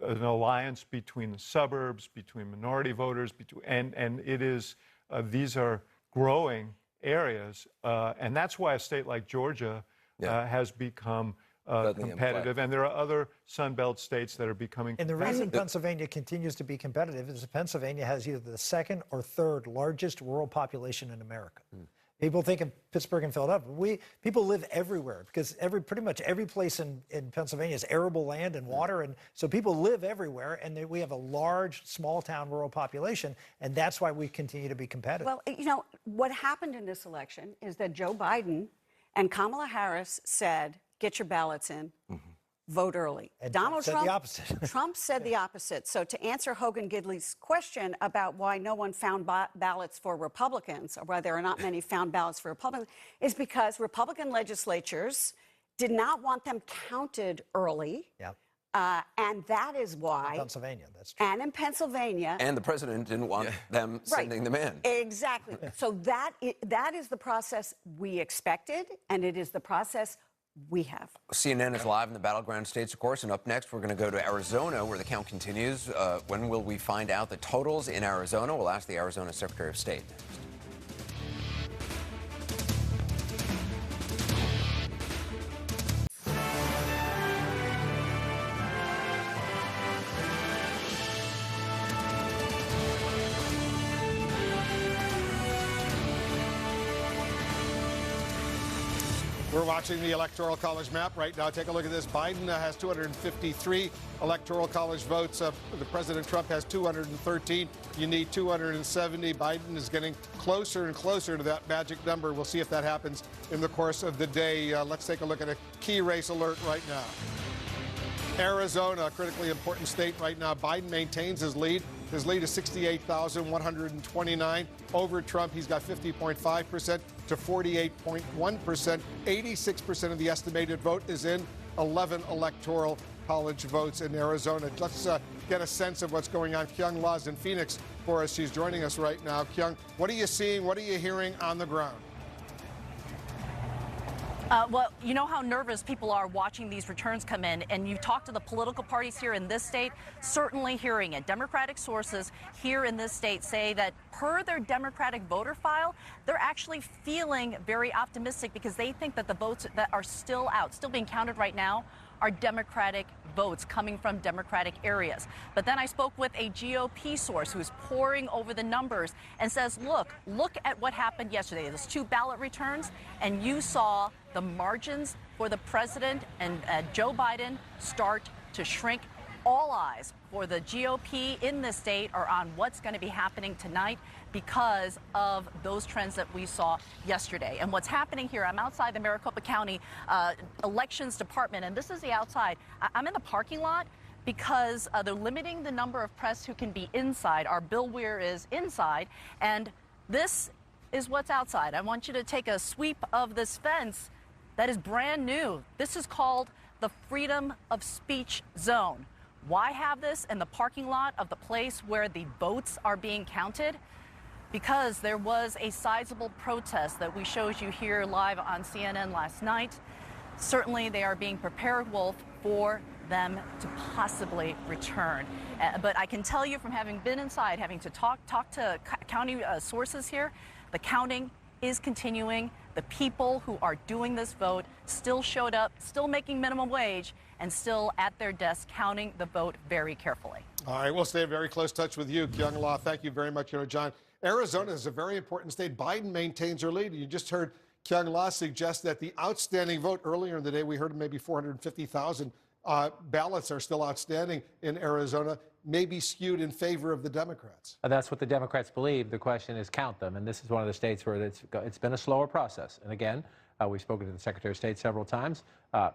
an alliance between the suburbs, between minority voters, and it is these are growing areas, and that's why a state like Georgia has become competitive, and there are other Sun Belt states that are becoming competitive. And the reason Pennsylvania continues to be competitive is that Pennsylvania has either the second or third largest rural population in America. People think of Pittsburgh and Philadelphia. People live everywhere because pretty much every place in Pennsylvania is arable land and water, and so people live everywhere, and we have a large, small-town rural population, and that's why we continue to be competitive. Well, what happened in this election is that Joe Biden and Kamala Harris said, get your ballots in. Vote early. And Donald Trump said the opposite. Trump said the opposite. So to answer Hogan Gidley's question about why no one found ballots for Republicans, or why there are not many found ballots for Republicans, is because Republican legislatures did not want them counted early. Yep. And that is why. In Pennsylvania, that's true. And in Pennsylvania. And the president didn't want them sending them in. Exactly. So that is the process we expected, and it is the process we have. CNN is live in the battleground states, of course, and up next we're going to go to Arizona where the count continues. When will we find out the totals in Arizona? We'll ask the Arizona Secretary of State next. We're watching the Electoral College map right now. Take a look at this. Biden has 253 Electoral College votes. The President Trump has 213. You need 270. Biden is getting closer and closer to that magic number. We'll see if that happens in the course of the day. Let's take a look at a key race alert right now. Arizona, a critically important state right now. Biden maintains his lead. His lead is 68,129 over Trump. He's got 50.5% to 48.1%. 86% of the estimated vote is in 11 electoral college votes in Arizona. Let's get a sense of what's going on. Kyung La's in Phoenix for us. She's joining us right now. Kyung, what are you seeing? What are you hearing on the ground? Well, you know how nervous people are watching these returns come in, and you talk to the political parties here in this state, certainly hearing it. Democratic sources here in this state say that per their Democratic voter file, they're actually feeling very optimistic because they think that the votes that are still out, still being counted right now, are Democratic votes coming from Democratic areas. But then I spoke with a GOP source who's poring over the numbers and says, look at what happened yesterday. Those 2 ballot returns, and you saw the margins for the president and Joe Biden start to shrink. All eyes for the GOP in this state are on what's going to be happening tonight because of those trends that we saw yesterday. And what's happening here, I'm outside the Maricopa County Elections Department, and this is the outside. I'm in the parking lot because they're limiting the number of press who can be inside. Our Bill Weir is inside, and this is what's outside. I want you to take a sweep of this fence that is brand new. This is called the Freedom of Speech Zone. Why have this in the parking lot of the place where the votes are being counted? Because there was a sizable protest that we showed you here live on CNN last night. Certainly they are being prepared, Wolf, for them to possibly return. But I can tell you from having been inside, having to talk to county sources here, the counting is continuing. The people who are doing this vote still showed up, still making minimum wage, and still at their desk counting the vote very carefully. All right, we'll stay in very close touch with you, Kyung Law. Thank you very much. John, Arizona is a very important state. Biden maintains her lead. You just heard Kyung Law suggest that the outstanding vote earlier in the day, we heard maybe 450,000 ballots are still outstanding in Arizona, may be skewed in favor of the Democrats. That's what the Democrats believe. The question is count them. And this is one of the states where it's been a slower process. And again, we've spoken to the Secretary of State several times.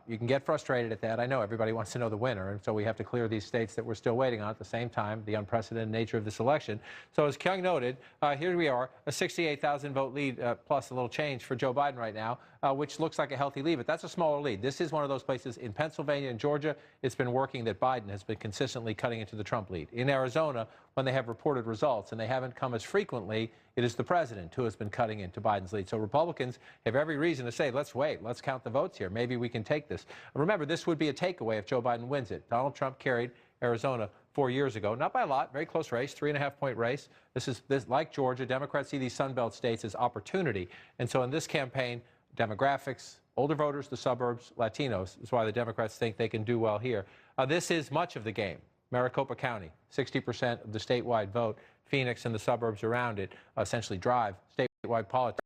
You can get frustrated at that. I know everybody wants to know the winner, and so we have to clear these states that we're still waiting on. At the same time, the unprecedented nature of this election. So as Kyung noted, here we are, a 68,000 vote lead plus a little change for Joe Biden right now, which looks like a healthy lead, but that's a smaller lead. This is one of those places in Pennsylvania and Georgia, it's been working that Biden has been consistently cutting into the Trump lead. In Arizona, when they have reported results, and they haven't come as frequently, it is the president who has been cutting into Biden's lead. So Republicans have every reason to say, let's wait, let's count the votes here. Maybe we can take this. Remember, this would be a takeaway if Joe Biden wins it. Donald Trump carried Arizona 4 years ago, not by a lot, very close race, 3.5-point race. This like Georgia, Democrats see these Sun Belt states as opportunity. And so in this campaign, demographics, older voters, the suburbs, Latinos, is why the Democrats think they can do well here. This is much of the game. Maricopa County, 60% of the statewide vote. Phoenix and the suburbs around it essentially drive statewide politics.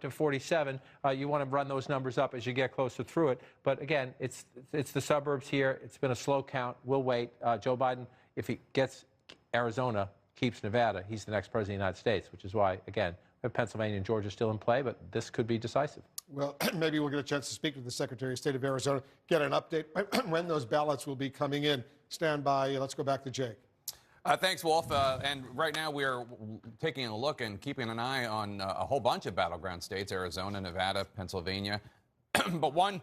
To 47, you want to run those numbers up as you get closer through it. But again, it's the suburbs here. It's been a slow count. We'll wait. Joe Biden, if he gets Arizona, keeps Nevada, he's the next president of the United States, which is why, again, Pennsylvania and Georgia still in play, but this could be decisive. Well, maybe we'll get a chance to speak with the Secretary of State of Arizona, get an update when those ballots will be coming in. Stand by. Let's go back to Jake. Thanks, Wolf. And right now we're taking a look and keeping an eye on a whole bunch of battleground states, Arizona, Nevada, Pennsylvania. But one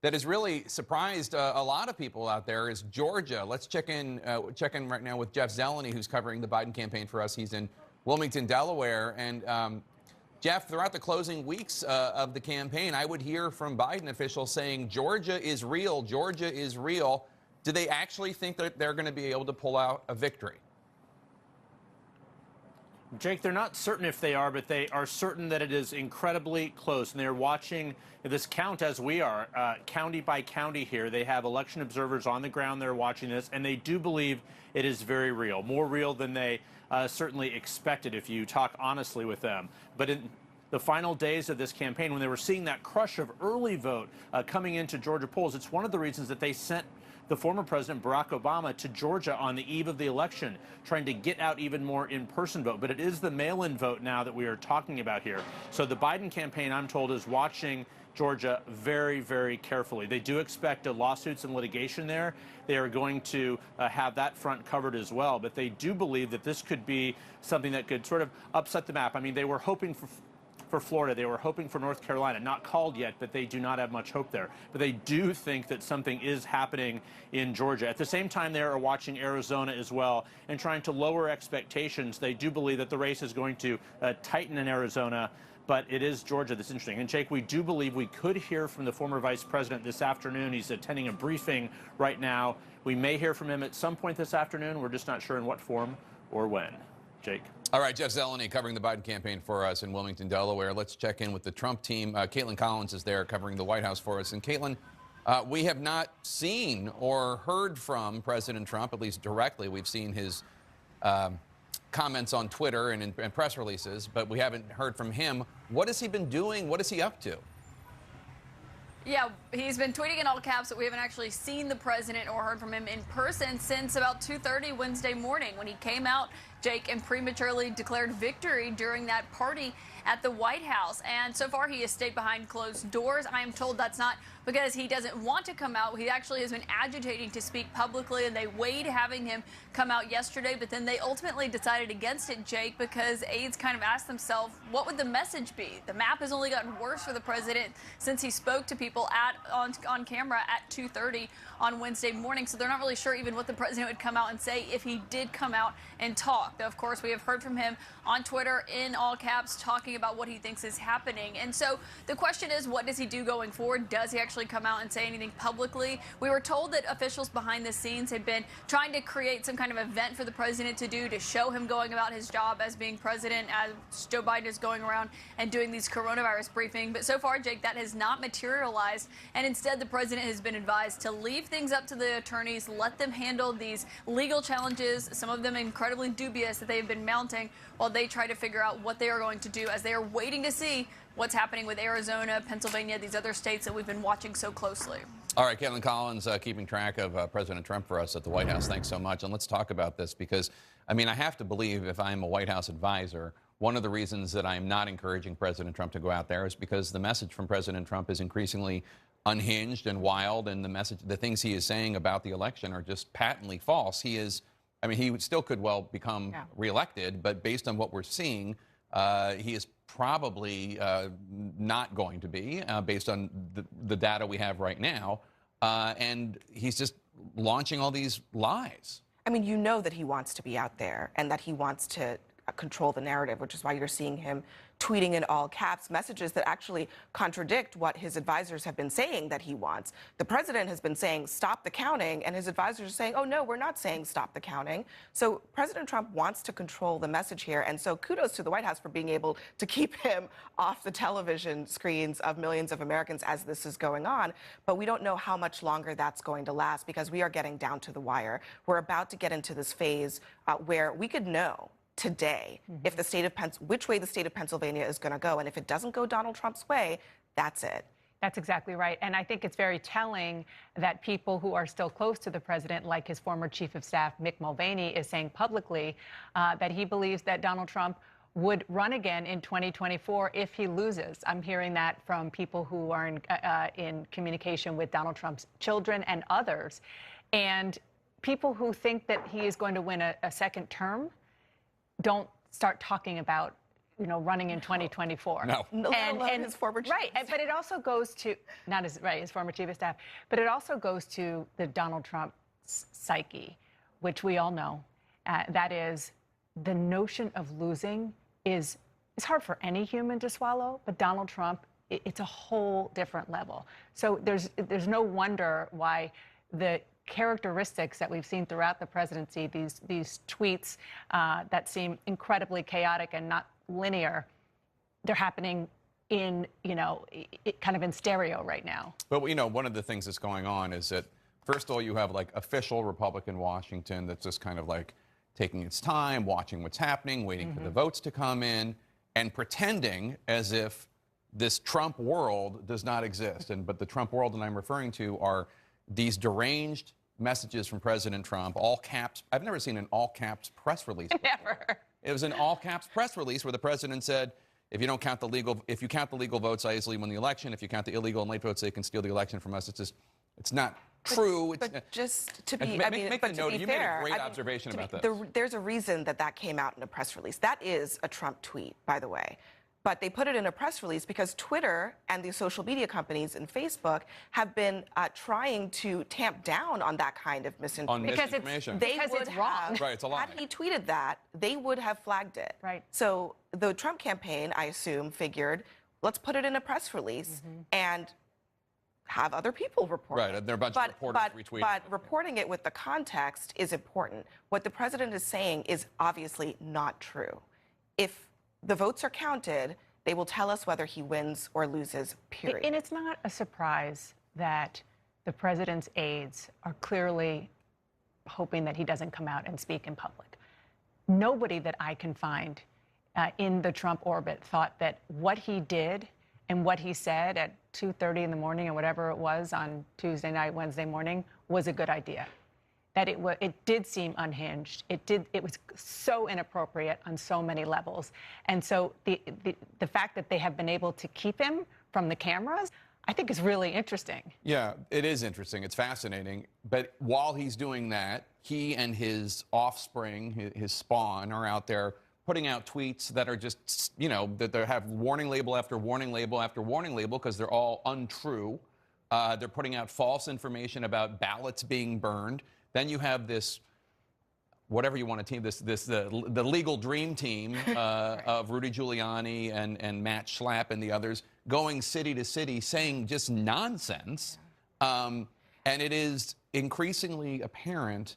that has really surprised a lot of people out there is Georgia. Let's check in right now with Jeff Zeleny, who's covering the Biden campaign for us. He's in Wilmington, Delaware. And Jeff, throughout the closing weeks of the campaign, I would hear from Biden officials saying, Georgia is real, Georgia is real. Do they actually think that they're going to be able to pull out a victory? Jake, they're not certain if they are, but they are certain that it is incredibly close. And they're watching this count as we are, county by county here. They have election observers on the ground. They're watching this, and they do believe it is very real, more real than they certainly expected if you talk honestly with them. But in the final days of this campaign, when they were seeing that crush of early vote coming into Georgia polls, it's one of the reasons that they sent the former President Barack Obama to Georgia on the eve of the election, trying to get out even more in-person vote. But it is the mail-in vote now that we are talking about here. So the Biden campaign, I'm told, is watching Georgia very, very carefully. They do expect lawsuits and litigation there. They are going to have that front covered as well. But they do believe that this could be something that could sort of upset the map. I mean, they were hoping for Florida. They were hoping for North Carolina. Not called yet, but they do not have much hope there. But they do think that something is happening in Georgia. At the same time, they are watching Arizona as well and trying to lower expectations. They do believe that the race is going to tighten in Arizona, but it is Georgia that's interesting. And, Jake, we do believe we could hear from the former vice president this afternoon. He's attending a briefing right now. We may hear from him at some point this afternoon. We're just not sure in what form or when. Jake. All right, Jeff Zeleny covering the Biden campaign for us in Wilmington, Delaware. Let's check in with the Trump team. Caitlin Collins is there covering the White House for us. And Caitlin, we have not seen or heard from President Trump, at least directly. We've seen his comments on Twitter and in press releases, but we haven't heard from him. What has he been doing? What is he up to? Yeah, he's been tweeting in all caps, but we haven't actually seen the president or heard from him in person since about 2:30 Wednesday morning when he came out, Jake, and prematurely declared victory during that party at the White House. And so far, he has stayed behind closed doors. I am told that's not because he doesn't want to come out. He actually has been agitating to speak publicly, and they weighed having him come out yesterday, but then they ultimately decided against it, Jake, because aides kind of asked themselves, what would the message be? The map has only gotten worse for the president since he spoke to people on camera at 2:30 on Wednesday morning, so they're not really sure even what the president would come out and say if he did come out and talk. Though, of course, we have heard from him on Twitter in all caps talking about what he thinks is happening. And so the question is, what does he do going forward? Does he actually come out and say anything publicly? We were told that officials behind the scenes had been trying to create some kind of event for the president to do to show him going about his job as being president, as Joe Biden is going around and doing these coronavirus briefings. But so far, Jake, that has not materialized. And instead, the president has been advised to leave things up to the attorneys, let them handle these legal challenges, some of them incredibly dubious, that they've been mounting while they try to figure out what they are going to do as they are waiting to see what's happening with Arizona, Pennsylvania, these other states that we've been watching so closely. All right, Caitlin Collins keeping track of President Trump for us at the White House. Thanks so much. And let's talk about this because, I mean, I have to believe if I'm a White House advisor, one of the reasons that I'm not encouraging President Trump to go out there is because the message from President Trump is increasingly unhinged and wild, and the things he is saying about the election are just patently false. He still could well become reelected, but based on what we're seeing, he is probably not going to be, based on the data we have right now. And he's just launching all these lies. I mean, you know that he wants to be out there and that he wants to control the narrative, which is why you're seeing him tweeting in all caps messages that actually contradict what his advisors have been saying that he wants. The president has been saying, stop the counting, and his advisors are saying, oh, no, we're not saying stop the counting. So President Trump wants to control the message here, and so kudos to the White House for being able to keep him off the television screens of millions of Americans as this is going on. But we don't know how much longer that's going to last because we are getting down to the wire. We're about to get into this phase where we could know today if the state of which way the state of Pennsylvania is going to go, and if it doesn't go Donald Trump's way, that's it. That's exactly right. And I think it's very telling that people who are still close to the president, like his former chief of staff, Mick Mulvaney, is saying publicly that he believes that Donald Trump would run again in 2024 if he loses. I'm hearing that from people who are in communication with Donald Trump's children and others. And people who think that he is going to win a second term don't start talking about, running in 2024. No. And his former chief. Right, but it also goes to, his former chief of staff, but it also goes to the Donald Trump psyche, which we all know. That is, the notion of losing is hard for any human to swallow, but Donald Trump, it's a whole different level. So there's no wonder why the characteristics that we've seen throughout the presidency, these tweets that seem incredibly chaotic and not linear, they're happening in, kind of in stereo right now. But, one of the things that's going on is that, first of all, you have like official Republican Washington that's just kind of like taking its time, watching what's happening, waiting for the votes to come in, and pretending as if this Trump world does not exist. But the Trump world that I'm referring to are these deranged messages from President Trump, all caps. I've never seen an all caps press release before. Never. It was an all caps press release where the president said, if you count the legal votes, I easily win the election. If you count the illegal and late votes, they can steal the election from us. It's not true. But just to be, you made a great observation about this. There's a reason that came out in a press release. That is a Trump tweet, by the way. But they put it in a press release because Twitter and the social media companies and Facebook have been trying to tamp down on that kind of misinformation. Because it's wrong. Right, it's a lie. Had he tweeted that, they would have flagged it. Right. So the Trump campaign, I assume, figured, let's put it in a press release and have other people report it. Right, there are a bunch of reporters retweeting. But reporting it with the context is important. What the president is saying is obviously not true. if the votes are counted, they will tell us whether he wins or loses, period. And it's not a surprise that the president's aides are clearly hoping that he doesn't come out and speak in public. Nobody that I can find in the Trump orbit thought that what he did and what he said at 2:30 in the morning or whatever it was on Tuesday night, Wednesday morning was a good idea. That it did seem unhinged. It was so inappropriate on so many levels. And so the fact that they have been able to keep him from the cameras, I think is really interesting. Yeah, it is interesting. It's fascinating. But while he's doing that, he and his offspring, his spawn, are out there putting out tweets that are just, you know, that they have warning label after warning label after warning label because they're all untrue. They're putting out false information about ballots being burned. Then you have this, whatever you want to team, the legal dream team of Rudy Giuliani and Matt Schlapp and the others going city to city saying just nonsense. And it is increasingly apparent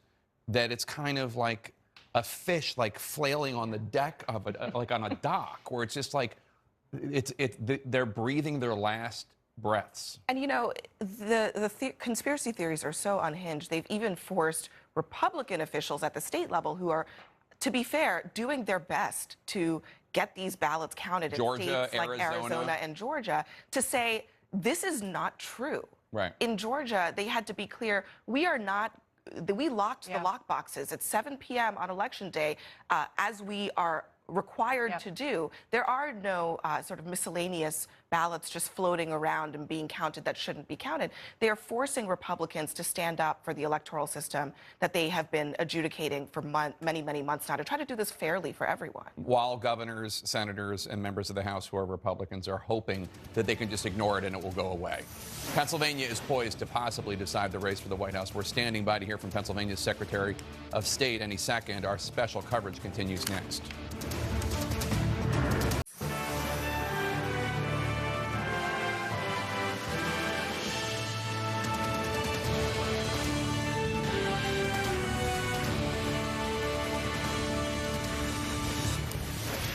that it's kind of like a fish like flailing on the deck of like on a dock, where it's just like they're breathing their last breaths. And you know, the conspiracy theories are so unhinged. They've even forced Republican officials at the state level, who are, to be fair, doing their best to get these ballots counted in states like Arizona and Georgia, to say this is not true. Right. In Georgia, they had to be clear, we locked the lock boxes at 7 p.m. on Election Day, as we are required to do. There are no sort of miscellaneous ballots just floating around and being counted that shouldn't be counted. They are forcing Republicans to stand up for the electoral system that they have been adjudicating for many, many months now, to try to do this fairly for everyone. While governors, senators, and members of the House who are Republicans are hoping that they can just ignore it and it will go away. Pennsylvania is poised to possibly decide the race for the White House. We're standing by to hear from Pennsylvania's Secretary of State any second. Our special coverage continues next.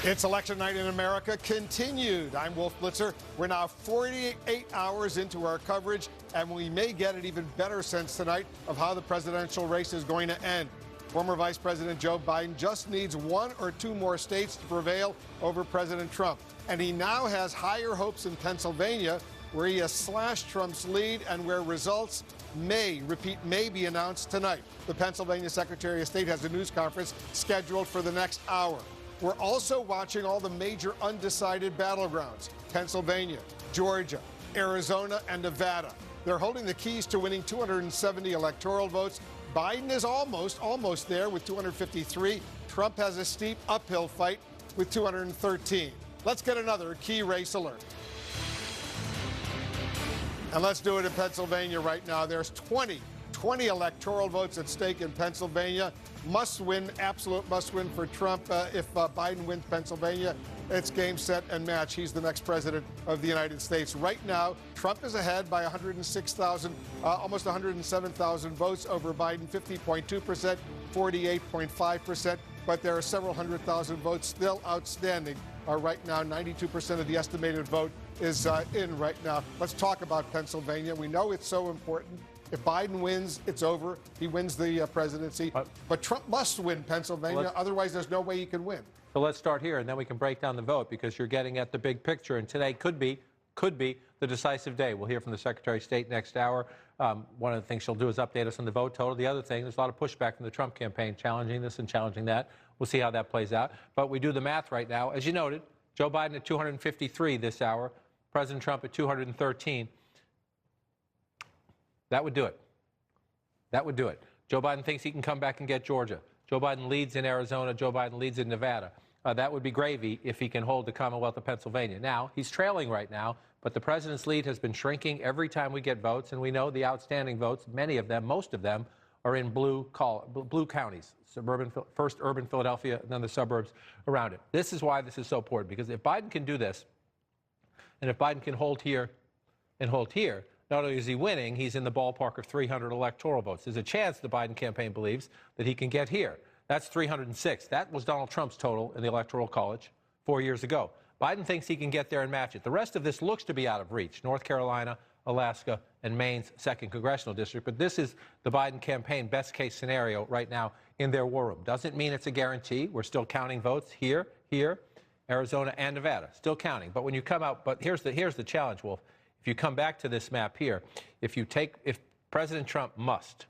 It's election night in America continued. I'm Wolf Blitzer. We're now 48 hours into our coverage, and we may get an even better sense tonight of how the presidential race is going to end. Former Vice President Joe Biden just needs one or two more states to prevail over President Trump. And he now has higher hopes in Pennsylvania, where he has slashed Trump's lead and where results may be announced tonight. The Pennsylvania Secretary of State has a news conference scheduled for the next hour. We're also watching all the major undecided battlegrounds: Pennsylvania, Georgia, Arizona, and Nevada. They're holding the keys to winning 270 electoral votes. Biden is almost there with 253. Trump has a steep uphill fight with 213. Let's get another key race alert. And let's do it in Pennsylvania right now. There's 20 electoral votes at stake in Pennsylvania. Must win, absolute must win for Trump. If Biden wins Pennsylvania, it's game, set, and match. He's the next president of the United States. Right now, Trump is ahead by 106,000, almost 107,000 votes over Biden, 50.2%, 48.5%. But there are several hundred thousand votes still outstanding. Right now, 92% of the estimated vote is in right now. Let's talk about Pennsylvania. We know it's so important. If Biden wins, it's over. He wins the presidency. But Trump must win Pennsylvania. Otherwise, there's no way he can win. So let's start here, and then we can break down the vote, because you're getting at the big picture. And today could be the decisive day. We'll hear from the Secretary of State next hour. One of the things she'll do is update us on the vote total. The other thing, there's a lot of pushback from the Trump campaign challenging this and challenging that. We'll see how that plays out. But we do the math right now. As you noted, Joe Biden at 253 this hour, President Trump at 213. That would do it. That would do it. Joe Biden thinks he can come back and get Georgia. Joe Biden leads in Arizona. Joe Biden leads in Nevada. That would be gravy if he can hold the Commonwealth of Pennsylvania. Now, he's trailing right now, but the president's lead has been shrinking every time we get votes, and we know the outstanding votes, many of them, most of them, are in blue counties, first urban Philadelphia, and then the suburbs around it. This is why this is so important, because if Biden can do this, and if Biden can hold here and hold here, not only is he winning, he's in the ballpark of 300 electoral votes. There's a chance the Biden campaign believes that he can get here. That's 306. That was Donald Trump's total in the Electoral College 4 years ago. Biden thinks he can get there and match it. The rest of this looks to be out of reach. North Carolina, Alaska, and Maine's 2nd Congressional District. But this is the Biden campaign best-case scenario right now in their war room. Doesn't mean it's a guarantee. We're still counting votes here, Arizona, and Nevada. Still counting. But when you come out, but here's the challenge, Wolf. If you come back to this map here, if President Trump must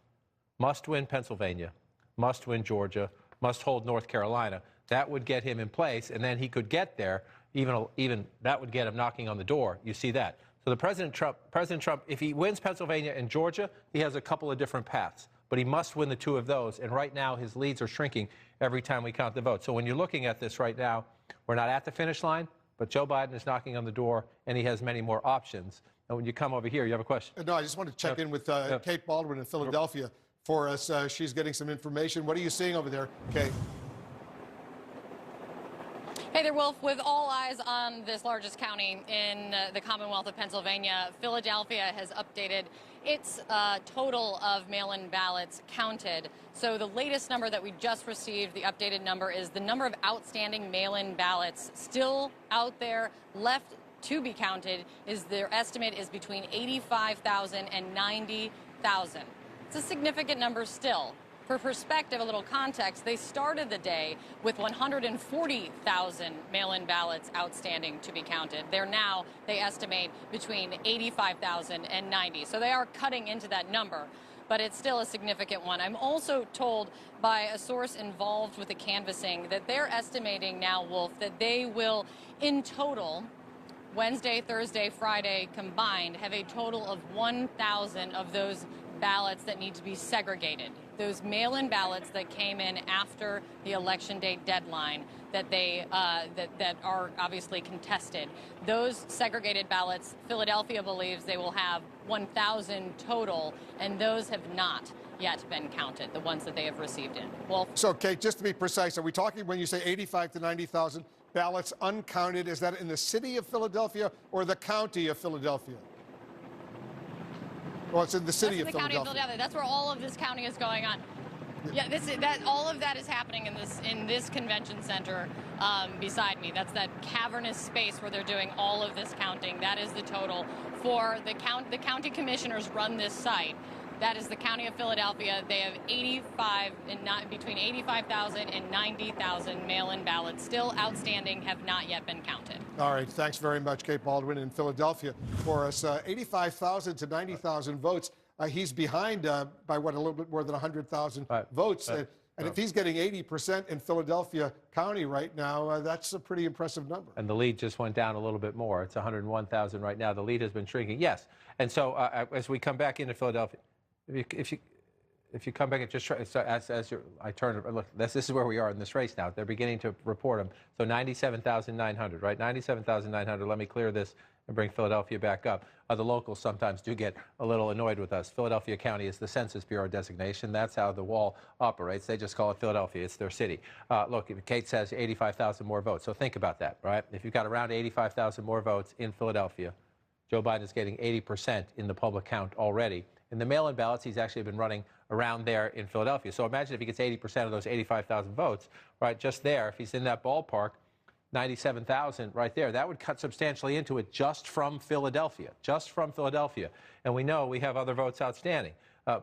win Pennsylvania, must win Georgia, must hold North Carolina, that would get him in place, and then he could get there. Even that would get him knocking on the door. You see that. So the President Trump, if he wins Pennsylvania and Georgia, he has a couple of different paths. But he must win the 2 of those. And right now, his leads are shrinking every time we count the votes. So when you're looking at this right now, we're not at the finish line, but Joe Biden is knocking on the door, and he has many more options. And when you come over here, you have a question? No, I just want to check in with Kate Baldwin in Philadelphia for us. She's getting some information. What are you seeing over there, Kate? Hey there, Wolf. With all eyes on this largest county in the Commonwealth of Pennsylvania, Philadelphia has updated its total of mail-in ballots counted. So the latest number that we just received, the updated number, is the number of outstanding mail-in ballots still out there left to be counted. Their estimate is between 85,000 and 90,000. It's a significant number still. For perspective, a little context, they started the day with 140,000 mail-in ballots outstanding to be counted. They're now, they estimate, between 85,000 and 90. So they are cutting into that number, but it's still a significant one. I'm also told by a source involved with the canvassing that they're estimating now, Wolf, that they will, in total, Wednesday, Thursday, Friday combined, have a total of 1,000 of those ballots that need to be segregated. Those mail-in ballots that came in after the election date deadline that that are obviously contested. Those segregated ballots, Philadelphia believes they will have 1,000 total, and those have not yet been counted, the ones that they have received in. Wolf? So, Kate, just to be precise, are we talking, when you say 85 to 90,000 ballots uncounted, is that in the city of Philadelphia or the county of Philadelphia? Well, it's in the city of Philadelphia. County of Philadelphia. That's where all of this counting is going on. Yeah, all of that is happening in this convention center beside me. That's that cavernous space where they're doing all of this counting. That is the total for the county commissioners run this site. That is the county of Philadelphia. They have between 85,000 and 90,000 mail-in ballots still outstanding, have not yet been counted. All right, thanks very much, Kate Baldwin in Philadelphia for us. 85,000 to 90,000 votes. He's behind by what, a little bit more than 100,000 votes. And if he's getting 80% in Philadelphia County right now, that's a pretty impressive number. And the lead just went down a little bit more. It's 101,000 right now. The lead has been shrinking. Yes. And so as we come back into Philadelphia, if you come back and just try, so I turn, look, this is where we are in this race now. They're beginning to report them. So 97,900, right? 97,900. Let me clear this and bring Philadelphia back up. The locals sometimes do get a little annoyed with us. Philadelphia County is the Census Bureau designation. That's how the wall operates. They just call it Philadelphia. It's their city. Look, Kate says 85,000 more votes. So think about that, right? If you've got around 85,000 more votes in Philadelphia, Joe Biden is getting 80% in the public count already. In the mail-in ballots, he's actually been running around there in Philadelphia. So imagine if he gets 80% of those 85,000 votes, right, just there, if he's in that ballpark, 97,000 right there, that would cut substantially into it just from Philadelphia, And we know we have other votes outstanding.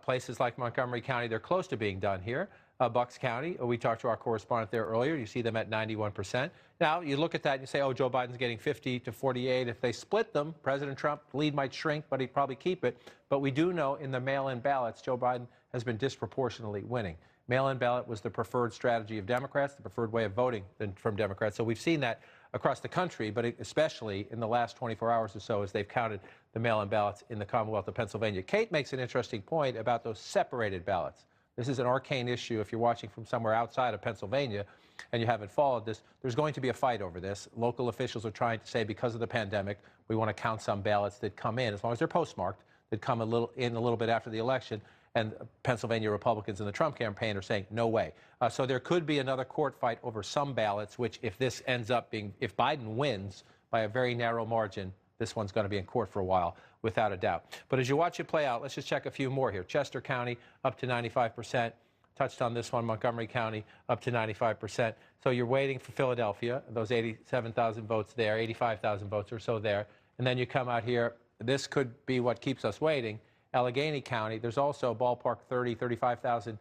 Places like Montgomery County, they're close to being done here. Bucks County, we talked to our correspondent there earlier. You see them at 91%. Now, you look at that and you say, oh, Joe Biden's getting 50 to 48. If they split them, President Trump, the lead might shrink, but he'd probably keep it. But we do know in the mail-in ballots, Joe Biden has been disproportionately winning. Mail-in ballot was the preferred strategy of Democrats, the preferred way of voting from Democrats. So we've seen that across the country, but especially in the last 24 hours or so as they've counted the mail-in ballots in the Commonwealth of Pennsylvania. Kate makes an interesting point about those separated ballots. This is an arcane issue. If you're watching from somewhere outside of Pennsylvania and you haven't followed this, there's going to be a fight over this. Local officials are trying to say because of the pandemic, we want to count some ballots that come in, as long as they're postmarked, that come a little bit after the election. And Pennsylvania Republicans in the Trump campaign are saying, no way. So there could be another court fight over some ballots, which if this ends up being, if Biden wins by a very narrow margin, this one's going to be in court for a while, without a doubt. But as you watch it play out, let's just check a few more here. Chester County up to 95%. touched on this one, Montgomery County up to 95%. So you're waiting for Philadelphia, those 87,000 votes there, 85,000 votes or so there. And then you come out here. This could be what keeps us waiting. Allegheny County, there's also ballpark 35,000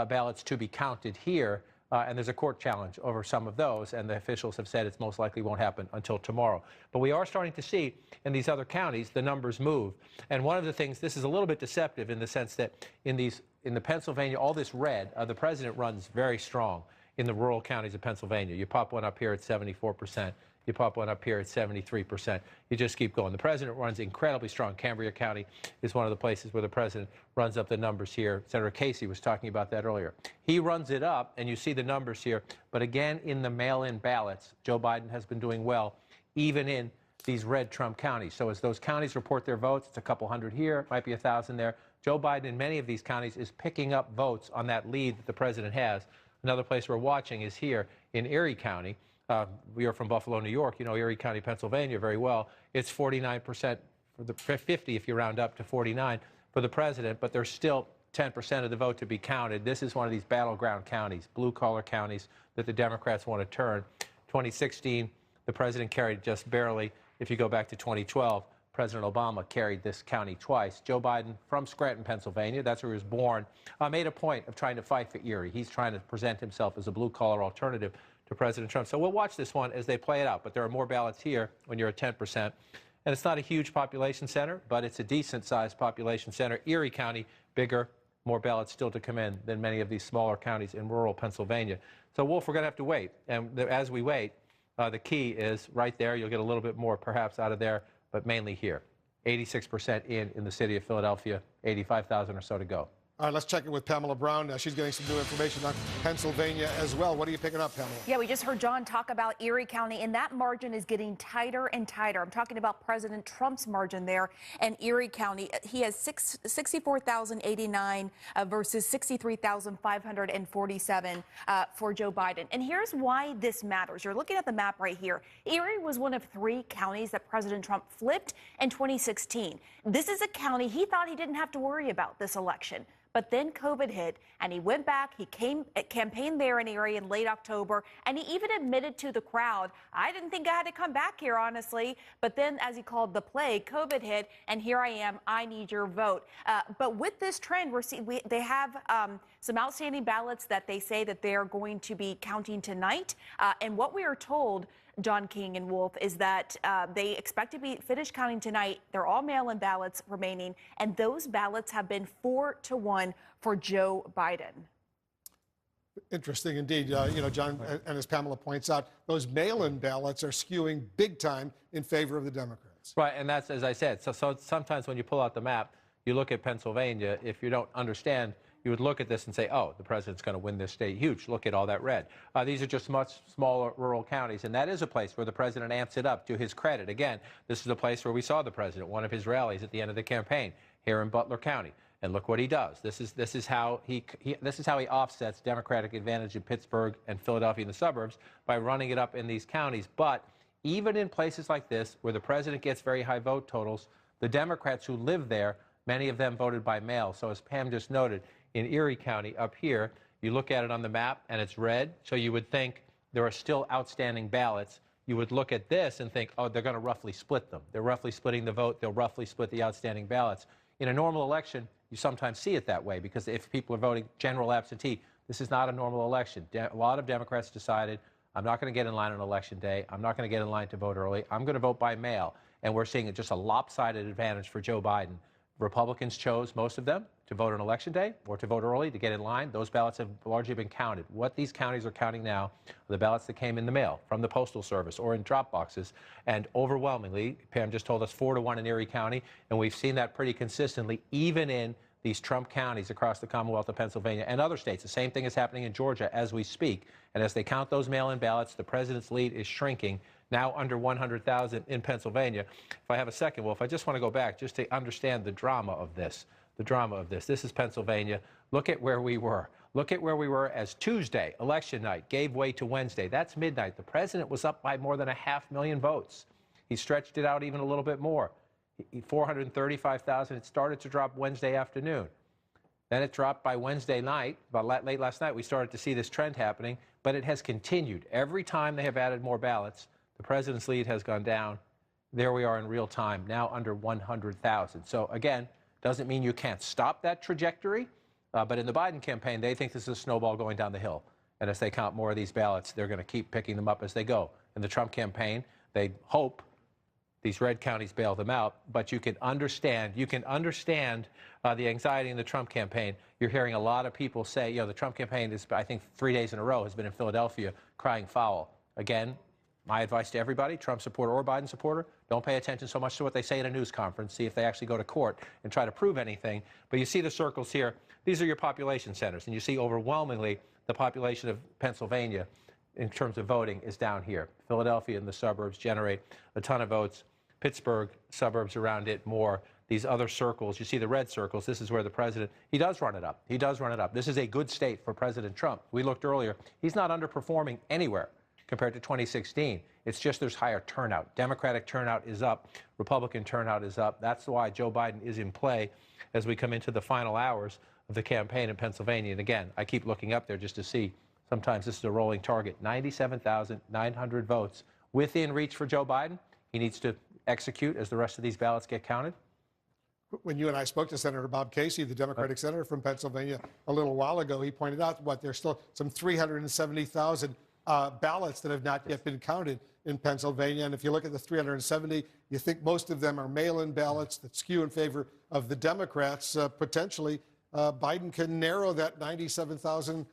ballots to be counted here. And there's a court challenge over some of those, and the officials have said it most likely won't happen until tomorrow. But we are starting to see in these other counties the numbers move. And one of the things, this is a little bit deceptive in the sense that in the Pennsylvania, all this red, the president runs very strong in the rural counties of Pennsylvania. You pop one up here at 74%. You pop one up here at 73%. You just keep going. The president runs incredibly strong. Cambria County is one of the places where the president runs up the numbers here. Senator Casey was talking about that earlier. He runs it up, and you see the numbers here. But again, in the mail-in ballots, Joe Biden has been doing well, even in these red Trump counties. So as those counties report their votes, it's a couple hundred here, might be 1,000 there. Joe Biden in many of these counties is picking up votes on that lead that the president has. Another place we're watching is here in Erie County. We are from Buffalo, New York. You know Erie County, Pennsylvania very well. It's 49% for the 50 if you round up to 49 for the president, but there's still 10% of the vote to be counted. This is one of these battleground counties, blue-collar counties that the Democrats want to turn. 2016, the president carried just barely. If you go back to 2012, President Obama carried this county twice. Joe Biden from Scranton, Pennsylvania, that's where he was born, made a point of trying to fight for Erie. He's trying to present himself as a blue-collar alternative to President Trump. So we'll watch this one as they play it out. But there are more ballots here when you're at 10%. And it's not a huge population center, but it's a decent-sized population center. Erie County, bigger, more ballots still to come in than many of these smaller counties in rural Pennsylvania. So, Wolf, we're going to have to wait. And as we wait, the key is right there. You'll get a little bit more perhaps out of there, but mainly here. 86% in the city of Philadelphia, 85,000 or so to go. All right, let's check in with Pamela Brown. She's getting some new information on Pennsylvania as well. What are you picking up, Pamela? Yeah, we just heard John talk about Erie County, and that margin is getting tighter and tighter. I'm talking about President Trump's margin there and Erie County. He has 64,089 versus 63,547 for Joe Biden. And here's why this matters. You're looking at the map right here. Erie was one of 3 counties that President Trump flipped in 2016. This is a county he thought he didn't have to worry about this election. But then COVID hit, and he went back. He campaigned there in Erie in late October, and he even admitted to the crowd, I didn't think I had to come back here, honestly. But then, as he called the plague, COVID hit, and here I am. I need your vote. But with this trend, they have some outstanding ballots that they say that they are going to be counting tonight. And what we are told, John King and Wolf, is that they expect to be finished counting tonight. They're all mail-in ballots remaining, and those ballots have been 4-1 for Joe Biden. Interesting indeed. You know, John, and as Pamela points out, those mail-in ballots are skewing big time in favor of the Democrats. Right, and that's, as I said, so sometimes when you pull out the map, you look at Pennsylvania, if you don't understand, you would look at this and say, oh, the president's going to win this state huge. Look at all that red. These are just much smaller rural counties, and that is a place where the president amps it up to his credit. Again, this is a place where we saw the president, one of his rallies at the end of the campaign here in Butler County. And look what he does. This is how he offsets Democratic advantage in Pittsburgh and Philadelphia and the suburbs by running it up in these counties. But even in places like this, where the president gets very high vote totals, the Democrats who live there, many of them voted by mail. So as Pam just noted, in Erie County up here, you look at it on the map and it's red. So you would think there are still outstanding ballots. You would look at this and think, oh, they're going to roughly split them. They're roughly splitting the vote. They'll roughly split the outstanding ballots. In a normal election, you sometimes see it that way because if people are voting general absentee, this is not a normal election. A lot of Democrats decided, I'm not going to get in line on election day. I'm not going to get in line to vote early. I'm going to vote by mail. And we're seeing just a lopsided advantage for Joe Biden. Republicans chose, most of them, to vote on election day or to vote early to get in line. Those ballots have largely been counted. What these counties are counting now are the ballots that came in the mail from the Postal Service or in drop boxes. And overwhelmingly, Pam just told us 4-1 in Erie County, and we've seen that pretty consistently, even in these Trump counties across the Commonwealth of Pennsylvania and other states. The same thing is happening in Georgia as we speak. And as they count those mail-in ballots, the president's lead is shrinking, now under 100,000 in Pennsylvania. If I have a second, Wolf, I just want to go back just to understand the drama of this. The drama of this. This is Pennsylvania. Look at where we were. Look at where we were as Tuesday, election night, gave way to Wednesday. That's midnight. The president was up by more than 500,000 votes. He stretched it out even a little bit more. 435,000. It started to drop Wednesday afternoon. Then it dropped by Wednesday night. About late last night, we started to see this trend happening, but it has continued. Every time they have added more ballots, the president's lead has gone down. There we are in real time, now under 100,000. So again, doesn't mean you can't stop that trajectory, but in the Biden campaign, they think this is a snowball going down the hill. And as they count more of these ballots, they're going to keep picking them up as they go. In the Trump campaign, they hope these red counties bail them out, but you can understand the anxiety in the Trump campaign. You're hearing a lot of people say, the Trump campaign is, I think, 3 days in a row has been in Philadelphia crying foul. Again, my advice to everybody, Trump supporter or Biden supporter, don't pay attention so much to what they say in a news conference. See if they actually go to court and try to prove anything. But you see the circles here. These are your population centers, and you see overwhelmingly the population of Pennsylvania in terms of voting is down here. Philadelphia and the suburbs generate a ton of votes. Pittsburgh, suburbs around it, more. These other circles, you see the red circles, this is where the president, he does run it up. He does run it up. This is a good state for President Trump. We looked earlier. He's not underperforming anywhere compared to 2016. It's just there's higher turnout. Democratic turnout is up. Republican turnout is up. That's why Joe Biden is in play as we come into the final hours of the campaign in Pennsylvania. And again, I keep looking up there just to see. Sometimes this is a rolling target. 97,900 votes within reach for Joe Biden. He needs to execute as the rest of these ballots get counted. When you and I spoke to Senator Bob Casey, the Democratic senator from Pennsylvania, a little while ago, he pointed out there's still some 370,000 ballots that have not yet been counted in Pennsylvania. And if you look at the 370, you think most of them are mail-in ballots that skew in favor of the Democrats. Potentially, Biden can narrow that 97,000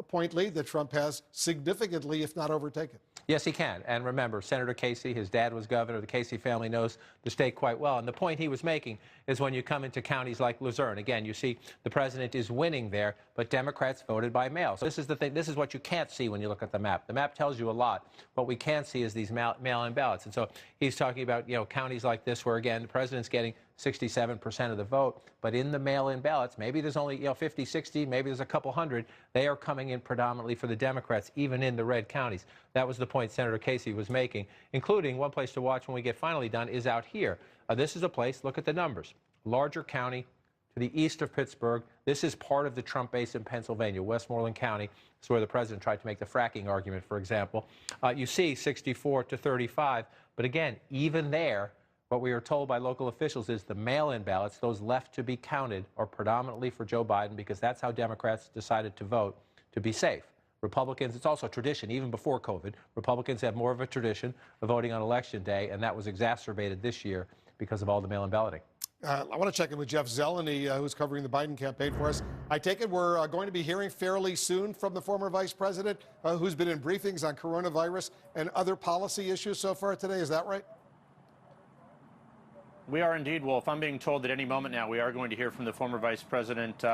point lead that Trump has significantly, if not overtake it. Yes, he can. And remember, Senator Casey, his dad was governor. The Casey family knows the state quite well. And the point he was making is when you come into counties like Luzerne, again, you see the president is winning there, but Democrats voted by mail. So this is the thing. This is what you can't see when you look at the map. The map tells you a lot. What we can see is these mail-in ballots. And so he's talking about, counties like this where, again, the president's getting 67% of the vote, but in the mail-in ballots, maybe there's only 50, 60, maybe there's a couple hundred. They are coming in predominantly for the Democrats, even in the red counties. That was the point Senator Casey was making, including one place to watch when we get finally done is out here. This is a place, look at the numbers. Larger county to the east of Pittsburgh. This is part of the Trump base in Pennsylvania, Westmoreland County. It's where the president tried to make the fracking argument, for example. You see 64 to 35, but again, even there, what we are told by local officials is the mail-in ballots, those left to be counted, are predominantly for Joe Biden because that's how Democrats decided to vote to be safe. Republicans, it's also a tradition, even before COVID, Republicans have more of a tradition of voting on Election Day, and that was exacerbated this year because of all the mail-in balloting. I want to check in with Jeff Zeleny, who's covering the Biden campaign for us. I take it we're going to be hearing fairly soon from the former vice president, who's been in briefings on coronavirus and other policy issues so far today. Is that right? We are indeed, Wolf. I'm being told that any moment now we are going to hear from the former vice president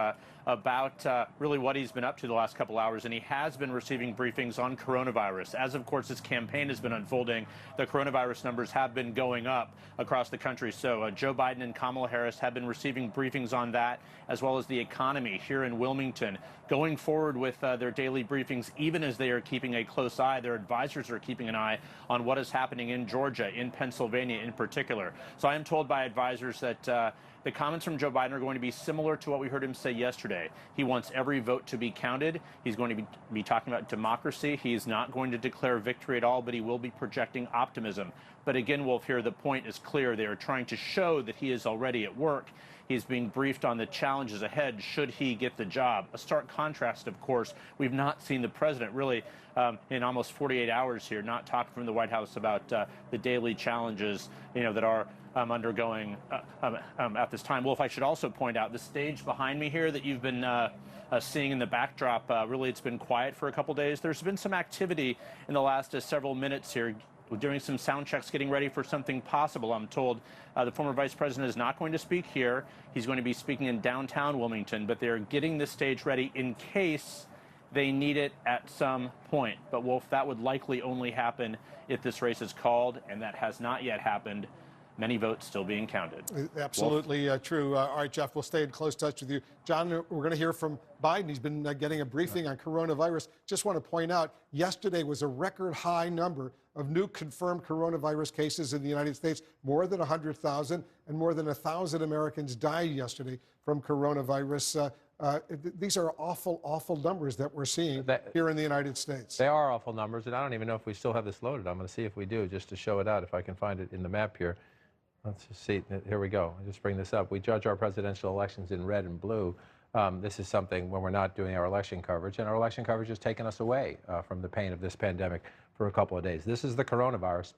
about really what he's been up to the last couple hours, and he has been receiving briefings on coronavirus. As, of course, his campaign has been unfolding, the coronavirus numbers have been going up across the country. So Joe Biden and Kamala Harris have been receiving briefings on that, as well as the economy here in Wilmington. Going forward with their daily briefings, even as they are keeping a close eye, their advisors are keeping an eye on what is happening in Georgia, in Pennsylvania in particular. So I am told by advisors that the comments from Joe Biden are going to be similar to what we heard him say yesterday. He wants every vote to be counted. He's going to be talking about democracy. He is not going to declare victory at all, but he will be projecting optimism. But again, Wolf, here the point is clear. They are trying to show that he is already at work. He's being briefed on the challenges ahead should he get the job. A stark contrast, of course. We've not seen the president really in almost 48 hours here not talk from the White House about the daily challenges that are undergoing at this time. Wolf, I should also point out the stage behind me here that you've been seeing in the backdrop. Really, it's been quiet for a couple days. There's been some activity in the last several minutes here. We're doing some sound checks, getting ready for something possible. I'm told the former vice president is not going to speak here. He's going to be speaking in downtown Wilmington, but they're getting the stage ready in case they need it at some point. But, Wolf, that would likely only happen if this race is called, and that has not yet happened. Many votes still being counted. Absolutely true. All right, Jeff, we'll stay in close touch with you. John, we're going to hear from Biden. He's been getting a briefing on coronavirus. Just want to point out, yesterday was a record high number of new confirmed coronavirus cases in the United States, more than 100,000, and more than 1,000 Americans died yesterday from coronavirus. These are awful, awful numbers that we're seeing here in the United States. They are awful numbers, and I don't even know if we still have this loaded. I'm going to see if we do, just to show it out, if I can find it in the map here. Let's just see. Here we go. I'll just bring this up. We judge our presidential elections in red and blue. This is something when we're not doing our election coverage, and our election coverage has taken us away from the pain of this pandemic for a couple of days. This is the coronavirus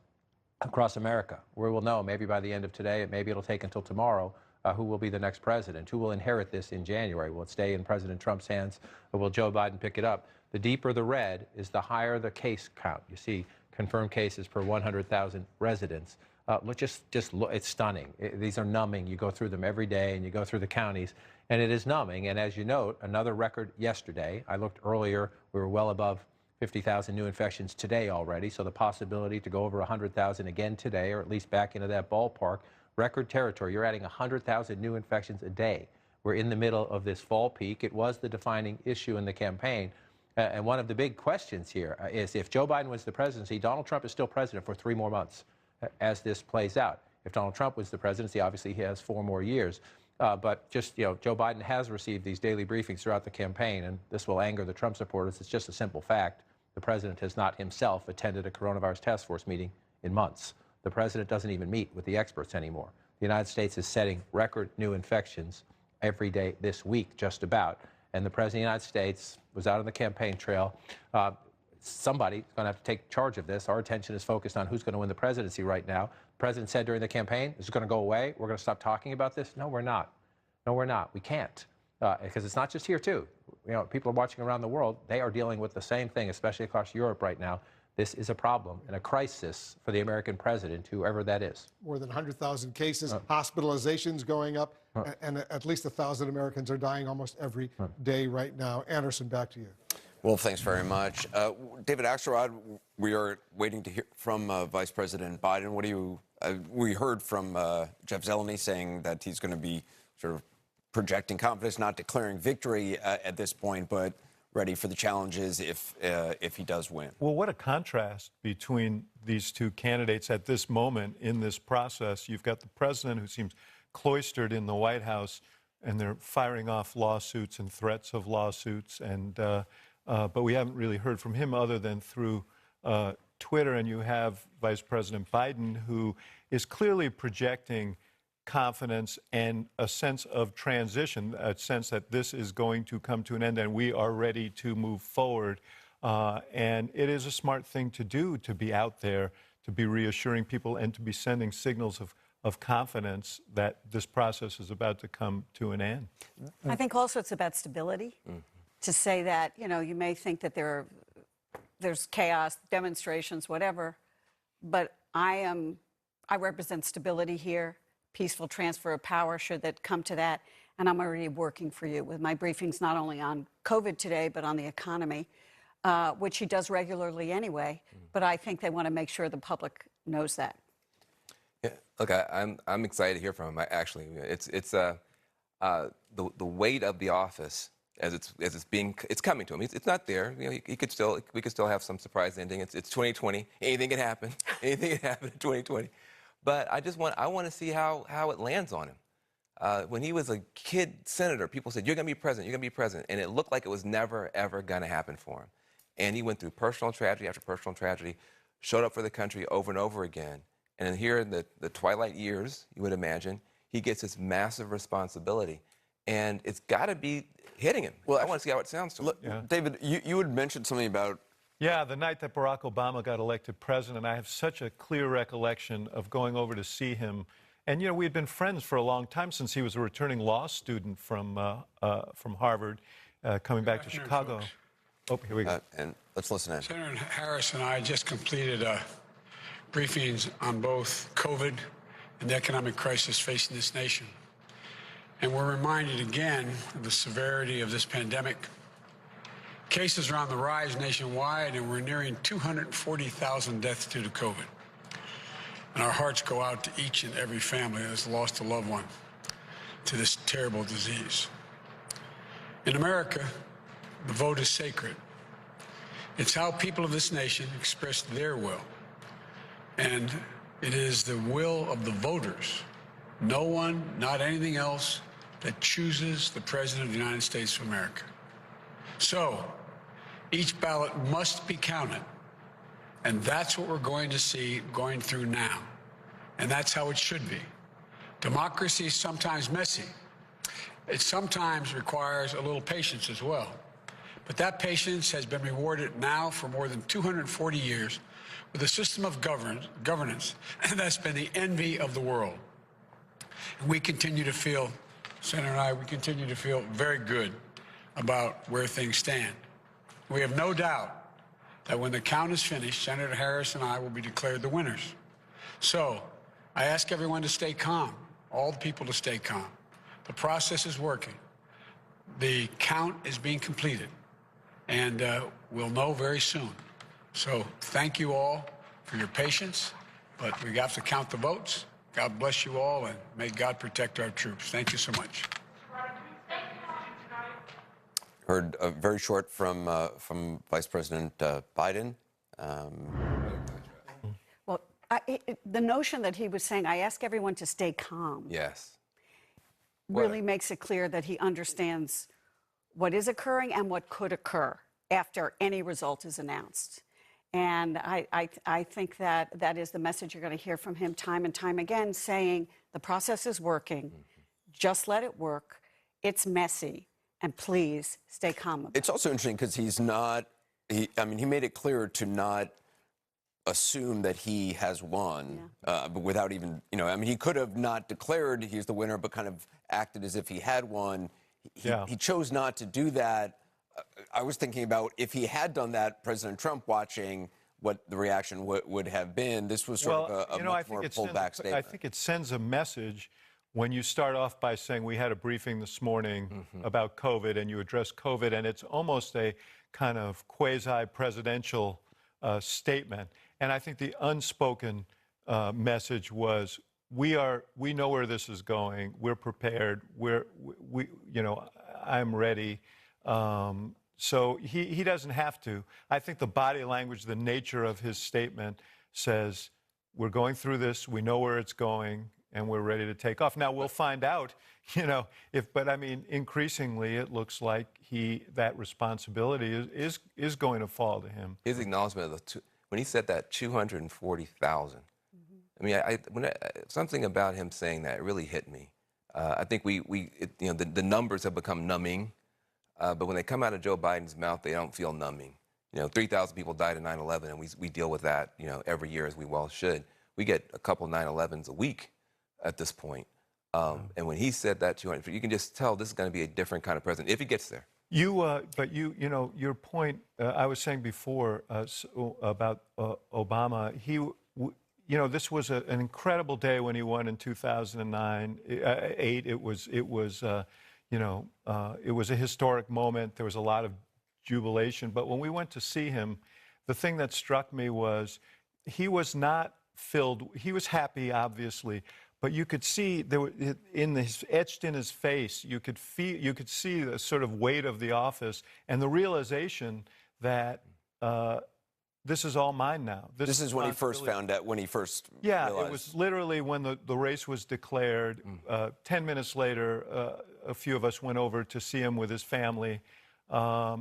across America. We will know maybe by the end of today, maybe it'll take until tomorrow, who will be the next president, who will inherit this in January. Will it stay in President Trump's hands, or will Joe Biden pick it up? The deeper the red is, the higher the case count. You see confirmed cases per 100,000 residents. Look, just look, it's stunning. These are numbing. You go through them every day, and you go through the counties, and it is numbing. And as you note, another record yesterday. I looked earlier, we were well above 50,000 new infections today already, so the possibility to go over 100,000 again today, or at least back into that ballpark, record territory. You're adding 100,000 new infections a day. We're in the middle of this fall peak. It was the defining issue in the campaign. And one of the big questions here is, if Joe Biden wins the presidency, Donald Trump is still president for 3 more months as this plays out. If Donald Trump wins the presidency, obviously he has 4 more years. But just, Joe Biden has received these daily briefings throughout the campaign, and this will anger the Trump supporters. It's just a simple fact. The president has not himself attended a coronavirus task force meeting in months. The president doesn't even meet with the experts anymore. The United States is setting record new infections every day this week, just about. And the president of the United States was out on the campaign trail. Somebody's going to have to take charge of this. Our attention is focused on who's going to win the presidency right now. The president said during the campaign, this is going to go away. We're going to stop talking about this. No, we're not. No, we're not. We can't. Because it's not just here, too. People are watching around the world. They are dealing with the same thing, especially across Europe right now. This is a problem and a crisis for the American president, whoever that is. More than 100,000 cases, hospitalizations going up, and at least 1,000 Americans are dying almost every day right now. Anderson, back to you. Well, thanks very much. David Axelrod, we are waiting to hear from Vice President Biden. What do you, we heard from Jeff Zeleny saying that he's going to be sort of projecting confidence, not declaring victory at this point, but ready for the challenges if he does win. Well, what a contrast between these two candidates at this moment in this process. You've got the president who seems cloistered in the White House, and they're firing off lawsuits and threats of lawsuits, and but we haven't really heard from him other than through Twitter. And you have Vice President Biden, who is clearly projecting confidence and a sense of transition, a sense that this is going to come to an end and we are ready to move forward. And it is a smart thing to do, to be out there, to be reassuring people and to be sending signals of confidence that this process is about to come to an end. I think also it's about stability. To say that, you may think that there's chaos, demonstrations, whatever, but I represent stability here. Peaceful transfer of power, should that come to that. And I'm already working for you with my briefings, not only on COVID today, but on the economy, which he does regularly anyway. But I think they want to make sure the public knows that. Yeah, look, I'm excited to hear from him. Actually, it's the weight of the office as it's coming to him. It's not there. We could still have some surprise ending. It's 2020. Anything can happen. Anything can happen in 2020. But I want to see how it lands on him. When he was a kid senator, people said, "You're going to be president. You're going to be president," and it looked like it was never ever going to happen for him. And he went through personal tragedy after personal tragedy, showed up for the country over and over again. And here in the twilight years, you would imagine, he gets this massive responsibility, and it's got to be hitting him. Well, I want to see how it sounds to him. Look, David, you had mentioned something about. Yeah, the night that Barack Obama got elected president, I have such a clear recollection of going over to see him. And, we had been friends for a long time, since he was a returning law student from Harvard, coming back to Chicago. Folks. Oh, here we go. And let's listen in. Senator Harris and I just completed briefings on both COVID and the economic crisis facing this nation. And we're reminded again of the severity of this pandemic. Cases are on the rise nationwide, and we're nearing 240,000 deaths due to COVID. And our hearts go out to each and every family that has lost a loved one to this terrible disease. In America, the vote is sacred. It's how people of this nation express their will. And it is the will of the voters, no one, not anything else, that chooses the President of the United States of America. So, each ballot must be counted. And that's what we're going to see going through now. And that's how it should be. Democracy is sometimes messy. It sometimes requires a little patience as well. But that patience has been rewarded now for more than 240 years with a system of governance that's been the envy of the world. And we continue to feel, Senator and I, we continue to feel very good about where things stand. We have no doubt that when the count is finished, Senator Harris and I will be declared the winners. So I ask everyone to stay calm, all the people to stay calm. The process is working. The count is being completed, and we'll know very soon. So thank you all for your patience, but we have to count the votes. God bless you all, and may God protect our troops. Thank you so much. Heard very short from Vice President Biden. Well, the notion that he was saying, I ask everyone to stay calm. Yes. Really makes it clear that he understands what is occurring and what could occur after any result is announced. And I think that is the message you're going to hear from him time and time again, saying the process is working. Just let it work. It's messy. And please stay calm about it. It's also interesting because he's not, he made it clear to not assume that he has won, but without even, he could have not declared he's the winner, but kind of acted as if he had won. He chose not to do that. I was thinking about if he had done that, President Trump watching what the reaction would have been. This was sort of a much more pulled back statement. I think it sends a message when you start off by saying we had a briefing this morning about COVID and you address COVID, and it's almost a kind of quasi-presidential statement. And I think the unspoken message was we know where this is going. We're prepared. I'm ready. So he doesn't have to. I think the body language, the nature of his statement says we're going through this. We know where it's going. And we're ready to take off. Now, we'll find out, but increasingly it looks like that responsibility is going to fall to him. His acknowledgement of when he said that 240,000, something about him saying that really hit me. I think the numbers have become numbing, but when they come out of Joe Biden's mouth, they don't feel numbing. 3,000 people died in 9/11, and we deal with that, every year as we well should. We get a couple 9/11s a week at this point. And when he said that 200, you can just tell this is going to be a different kind of president if he gets there. Your point, I was saying before about Obama, this was an incredible day when he won in 2009, 8. It was a historic moment. There was a lot of jubilation. But when we went to see him, the thing that struck me was he was not filled. He was happy, obviously. But you could see etched in his face, you could see the sort of weight of the office and the realization that this is all mine now. This is when he first found out, realized. It was literally when the race was declared. 10 minutes later, a few of us went over to see him with his family. I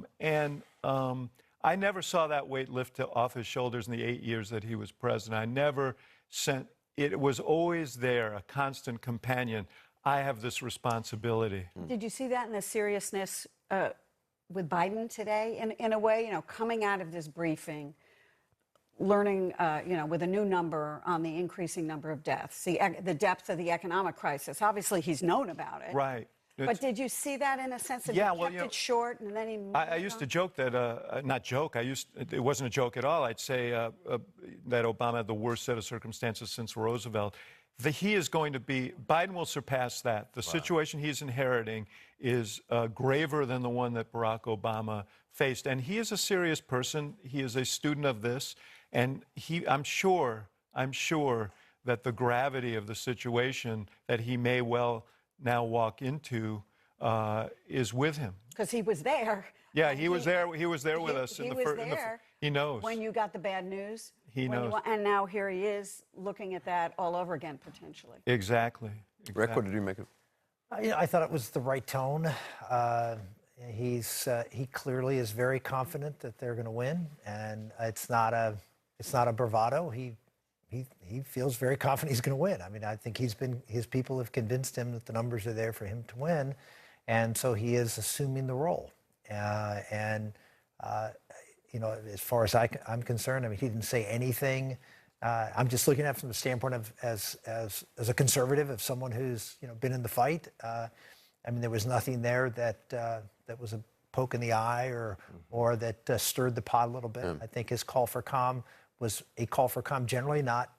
never saw that weight lift off his shoulders in the 8 years that he was president. It was always there, a constant companion. I have this responsibility. Did you see that in the seriousness with Biden today? In a way, coming out of this briefing, learning, with a new number on the increasing number of deaths, the depth of the economic crisis. Obviously, he's known about it. Right. But did you see that in a sense that he kept it short and then he moved I used to joke that, not joke, it wasn't a joke at all. I'd say that Obama had the worst set of circumstances since Roosevelt. Biden will surpass that. The situation he's inheriting is graver than the one that Barack Obama faced. And he is a serious person. He is a student of this. And I'm sure that the gravity of the situation that he may well now walk into is with him. Because he was there. Yeah, he was there. He was there with us. He knows. When you got the bad news. He knows. And now here he is looking at that all over again, potentially. Exactly. Rick, what did you make of it? I thought it was the right tone. He clearly is very confident that they're going to win, and it's not a bravado. He feels very confident he's going to win. I mean, I think his people have convinced him that the numbers are there for him to win, and so he is assuming the role. You know, as far as I'm concerned, I mean, he didn't say anything. I'm just looking at it from the standpoint of as a conservative, of someone who's been in the fight. I mean, there was nothing there that was a poke in the eye or that stirred the pot a little bit. I think his call for calm was a call for calm generally, not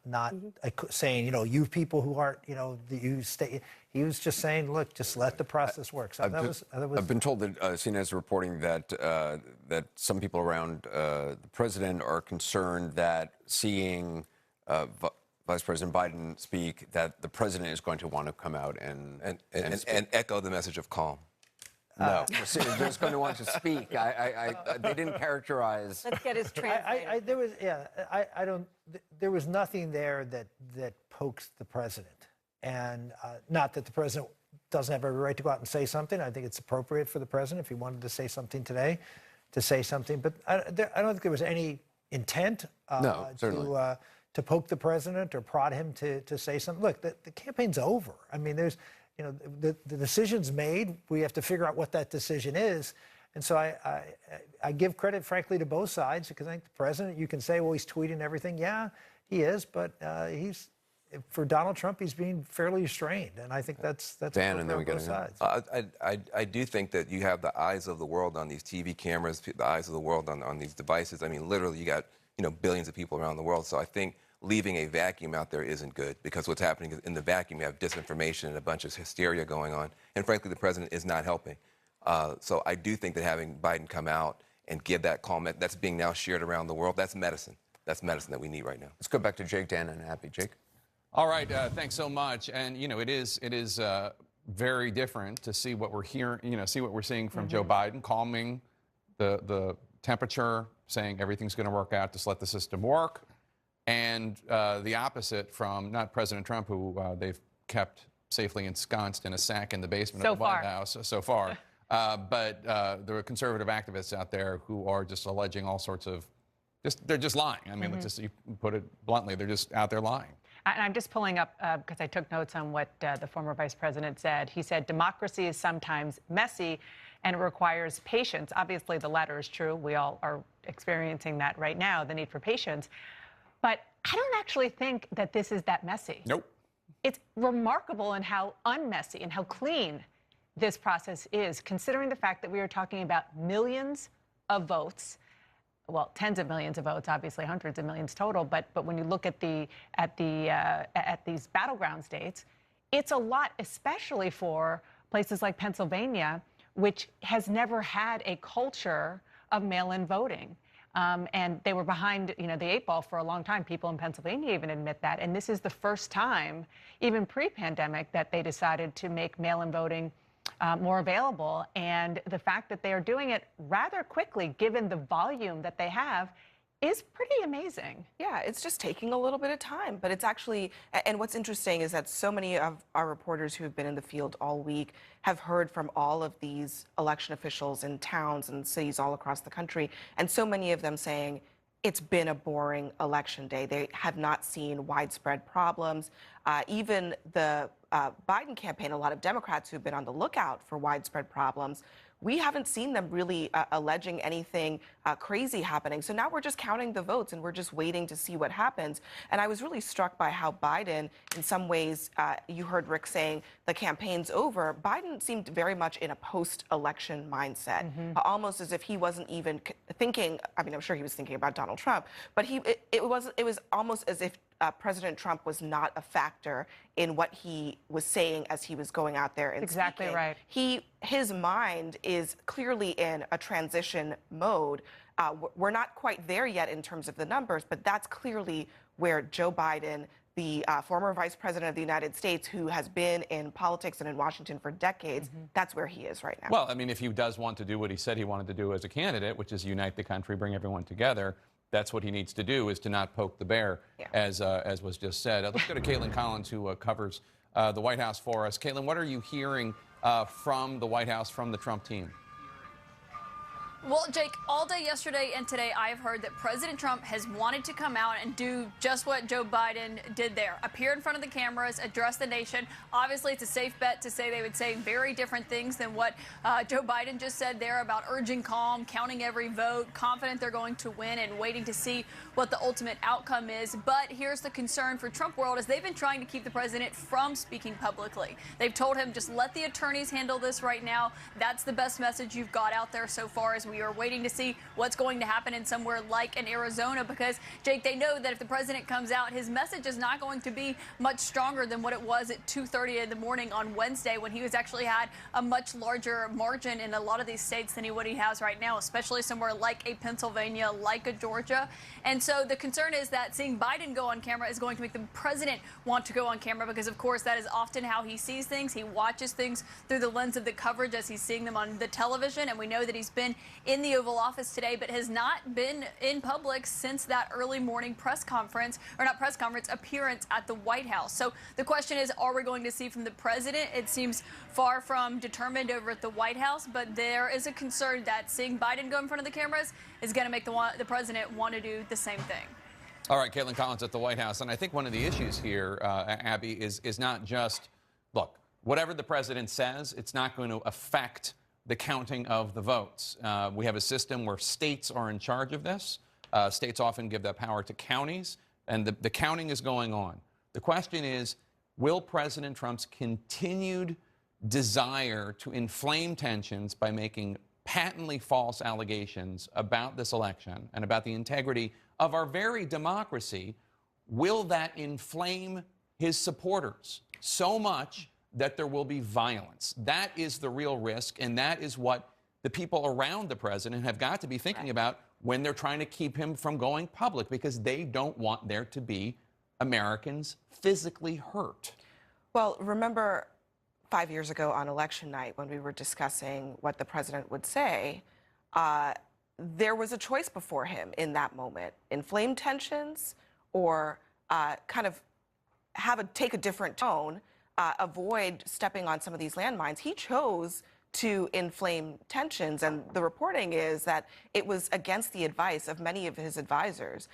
saying, you people who aren't, you stay. He was just saying, look, just let the process work. So I've been told that CNN is reporting that some people around the president are concerned that seeing Vice President Biden speak, that the president is going to want to come out and echo the message of calm. No, they're just going to want to speak. They didn't characterize. Let's get his translator. There was nothing there that pokes the president, and not that the president doesn't have every right to go out and say something. I think it's appropriate for the president, if he wanted to say something today, to say something. But I don't think there was any intent to poke the president or prod him to say something. Look, the campaign's over. I mean, there's. The decision's made. We have to figure out what that decision is. And so I give credit, frankly, to both sides, because I think the president, you can say, well, he's tweeting everything. Yeah, he is. But for Donald Trump, he's being fairly restrained. And I think that's Dan, and then we both sides. I do think that you have the eyes of the world on these TV cameras, the eyes of the world on these devices. I mean, literally, you got billions of people around the world. So I think leaving a vacuum out there isn't good, because what's happening is in the vacuum you have disinformation and a bunch of hysteria going on, and frankly the president is not helping. So I do think that having Biden come out and give that call that's being now shared around the world, that's medicine. That's medicine that we need right now. Let's go back to Jake, Dan, and Happy. Jake. All right, thanks so much. And it is very different to see what we're hearing, see what we're seeing from Joe Biden, calming the temperature, saying everything's going to work out, just let the system work. And the opposite from not President Trump, who they've kept safely ensconced in a sack in the basement of the White House so far, but there are conservative activists out there who are just alleging all sorts of, they're just lying. I mean, just you put it bluntly, they're just out there lying. And I'm just pulling up, because I took notes on what the former vice president said. He said, democracy is sometimes messy and it requires patience. Obviously, the latter is true. We all are experiencing that right now, the need for patience. But I don't actually think that this is that messy. Nope. It's remarkable in how unmessy and how clean this process is, considering the fact that we are talking about millions of votes. Well, tens of millions of votes, obviously hundreds of millions total. But when you look at these battleground states, it's a lot, especially for places like Pennsylvania, which has never had a culture of mail-in voting. And they were behind, the eight ball for a long time. People in Pennsylvania even admit that. And this is the first time, even pre-pandemic, that they decided to make mail-in voting more available. And the fact that they are doing it rather quickly, given the volume that they have, is pretty amazing. Yeah, it's just taking a little bit of time, but it's actually, and what's interesting is that so many of our reporters who have been in the field all week have heard from all of these election officials in towns and cities all across the country, and so many of them saying it's been a boring election day. They have not seen widespread problems. Even the Biden campaign, a lot of Democrats who've been on the lookout for widespread problems, we haven't seen them really alleging anything crazy happening. So now we're just counting the votes and we're just waiting to see what happens. And I was really struck by how Biden, in some ways, you heard Rick saying the campaign's over. Biden seemed very much in a post-election mindset, almost as if he wasn't even thinking. I mean, I'm sure he was thinking about Donald Trump, but it was almost as if President Trump was not a factor in what he was saying as he was going out there and exactly speaking. Right. His mind is clearly in a transition mode. We're not quite there yet in terms of the numbers, but that's clearly where Joe Biden, the former vice president of the United States, who has been in politics and in Washington for decades, that's where he is right now. Well, I mean, if he does want to do what he said he wanted to do as a candidate, which is unite the country, bring everyone together, that's what he needs to do, is to not poke the bear, as was just said. Let's go to Caitlin Collins, who covers the White House for us. Caitlin, what are you hearing from the White House, from the Trump team? Well, Jake, all day yesterday and today, I have heard that President Trump has wanted to come out and do just what Joe Biden did there. Appear in front of the cameras, address the nation. Obviously, it's a safe bet to say they would say very different things than what Joe Biden just said there about urging calm, counting every vote, confident they're going to win, and waiting to see what the ultimate outcome is. But here's the concern for Trump world is they've been trying to keep the president from speaking publicly. They've told him just let the attorneys handle this right now. That's the best message you've got out there so far, as we are waiting to see what's going to happen in somewhere like in Arizona, because, Jake, they know that if the president comes out, his message is not going to be much stronger than what it was at 2:30 in the morning on Wednesday, when he was actually had a much larger margin in a lot of these states than what he has right now, especially somewhere like a Pennsylvania, like a Georgia. And so the concern is that seeing Biden go on camera is going to make the president want to go on camera, because, of course, that is often how he sees things. He watches things through the lens of the coverage as he's seeing them on the television. And we know that he's been in the Oval Office today, but has not been in public since that early morning press conference, or not press conference, appearance at the White House. So the question is, are we going to see from the president? It seems far from determined over at the White House, but there is a concern that seeing Biden go in front of the cameras is going to make the president want to do the same thing. All right, Caitlin Collins at the White House. And I think one of the issues here, Abby, is not just, look, whatever the president says, it's not going to affect the counting of the votes. We have a system where states are in charge of this. States often give that power to counties, and the counting is going on. The question is, will President Trump's continued desire to inflame tensions by making patently false allegations about this election and about the integrity of our very democracy, will that inflame his supporters so much that there will be violence? That is the real risk, and that is what the people around the president have got to be thinking about when they're trying to keep him from going public, because they don't want there to be Americans physically hurt. Well, remember 5 years ago on election night when we were discussing what the president would say, there was a choice before him in that moment: inflame tensions or kind of take a different tone, avoid stepping on some of these landmines. He chose to inflame tensions, and the reporting is that it was against the advice of many of his advisors.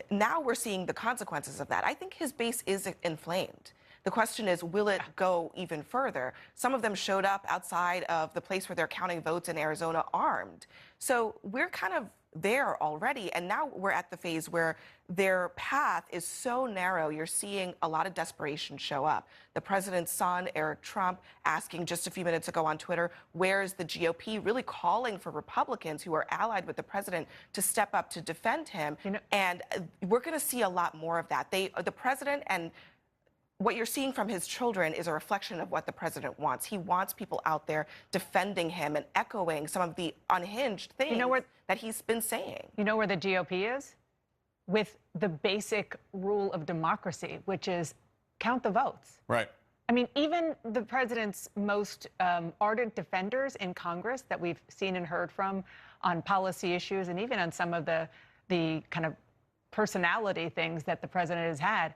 Now we're seeing the consequences of that. I think his base is inflamed. The question is, will it go even further? Some of them showed up outside of the place where they're counting votes in Arizona armed. So we're kind of there already, and now we're at the phase where their path is so narrow. You're seeing a lot of desperation show up. The president's son, Eric Trump, asking just a few minutes ago on Twitter, where's the GOP, really calling for Republicans who are allied with the president to step up to defend him. And we're going to see a lot more of that. The president, and what you're seeing from his children, is a reflection of what the president wants. He wants people out there defending him and echoing some of the unhinged things that he's been saying. You know where the GOP is? With the basic rule of democracy, which is count the votes. Right. I mean, even the president's most ardent defenders in Congress that we've seen and heard from on policy issues, and even on some of the kind of personality things that the president has had,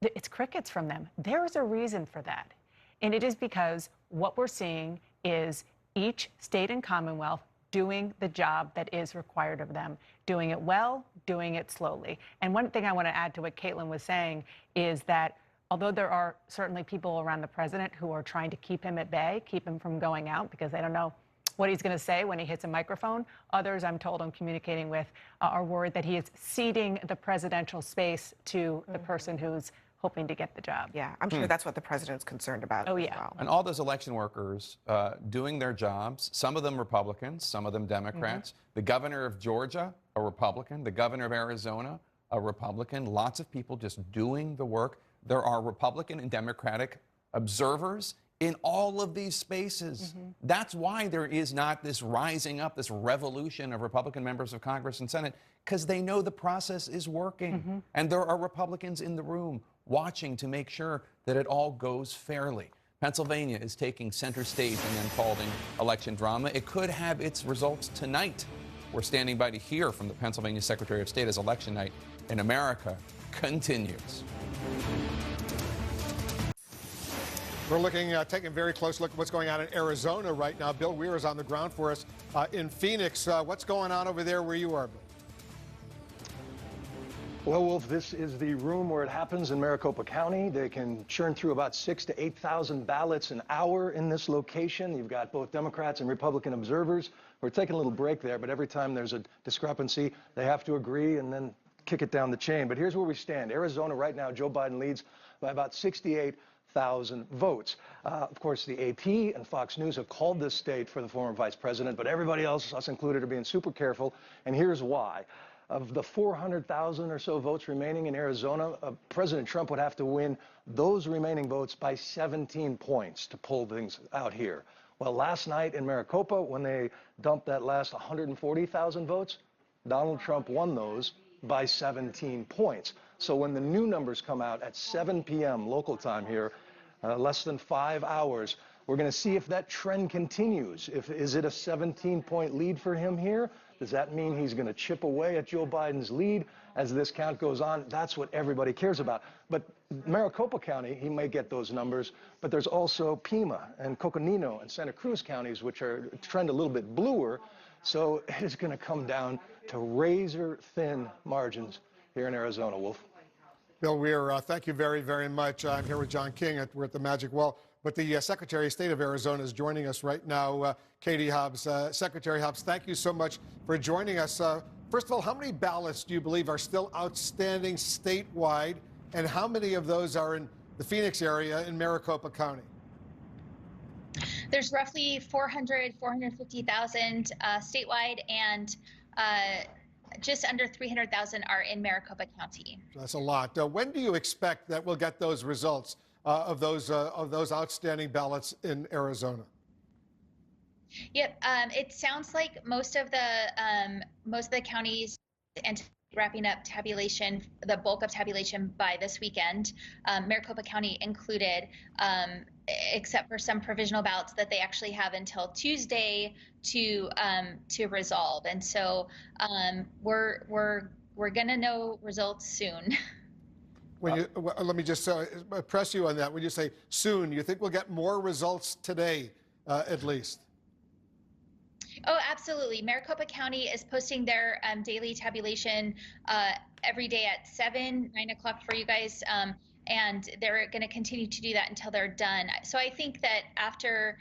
it's crickets from them. There is a reason for that. And it is because what we're seeing is each state and commonwealth doing the job that is required of them, doing it well, doing it slowly. And one thing I want to add to what Caitlin was saying is that although there are certainly people around the president who are trying to keep him at bay, keep him from going out because they don't know what he's going to say when he hits a microphone, others, I'm told, I'm communicating with, are worried that he is ceding the presidential space to the person who's hoping to get the job. Yeah, I'm sure that's what the president's concerned about. Oh, yeah. Well. And all those election workers doing their jobs, some of them Republicans, some of them Democrats. The governor of Georgia, a Republican. The governor of Arizona, a Republican. Lots of people just doing the work. There are Republican and Democratic observers in all of these spaces. That's why there is not this rising up, this revolution of Republican members of Congress and Senate, because they know the process is working. And there are Republicans in the room watching to make sure that it all goes fairly. Pennsylvania is taking center stage in unfolding election drama. It could have its results tonight. We're standing by to hear from the Pennsylvania Secretary of State as election night in America continues. We're taking a very close look at what's going on in Arizona right now. Bill Weir is on the ground for us in Phoenix. What's going on over there where you are, Bill? Well, Wolf, this is the room where it happens in Maricopa County. They can churn through about 6,000 to 8,000 ballots an hour in this location. You've got both Democrats and Republican observers. We're taking a little break there, but every time there's a discrepancy, they have to agree and then kick it down the chain. But here's where we stand. Arizona right now, Joe Biden leads by about 68,000 votes. Of course, the AP and Fox News have called this state for the former vice president, but everybody else, us included, are being super careful, and here's why. Of the 400,000 or so votes remaining in Arizona, President Trump would have to win those remaining votes by 17 points to pull things out here. Well, last night in Maricopa, when they dumped that last 140,000 votes, Donald Trump won those by 17 points. So when the new numbers come out at 7 p.m. local time here, less than 5 hours, we're going to see if that trend continues. Is it a 17-point lead for him here? Does that mean he's going to chip away at Joe Biden's lead as this count goes on? That's what everybody cares about. But Maricopa County, he may get those numbers, but there's also Pima and Coconino and Santa Cruz counties, which are trend a little bit bluer. So it's going to come down to razor-thin margins here in Arizona, Wolf. Bill Weir, thank you very, very much. I'm here with John King. We're at the Magic Well. But the Secretary of State of Arizona is joining us right now, Katie Hobbs. Secretary Hobbs, thank you so much for joining us. First of all, how many ballots do you believe are still outstanding statewide, and how many of those are in the Phoenix area in Maricopa County? There's roughly 450,000 statewide, and just under 300,000 are in Maricopa County. That's a lot. When do you expect that we'll get those results of those outstanding ballots in Arizona? Yep, it sounds like most of the counties and wrapping up tabulation, the bulk of tabulation by this weekend, Maricopa County included, except for some provisional ballots that they actually have until Tuesday to resolve. And so we're gonna know results soon. Let me just press you on that. When you say soon, you think we'll get more results today, at least? Oh, absolutely. Maricopa County is posting their daily tabulation every day at 9 o'clock for you guys, and they're going to continue to do that until they're done. So I think that after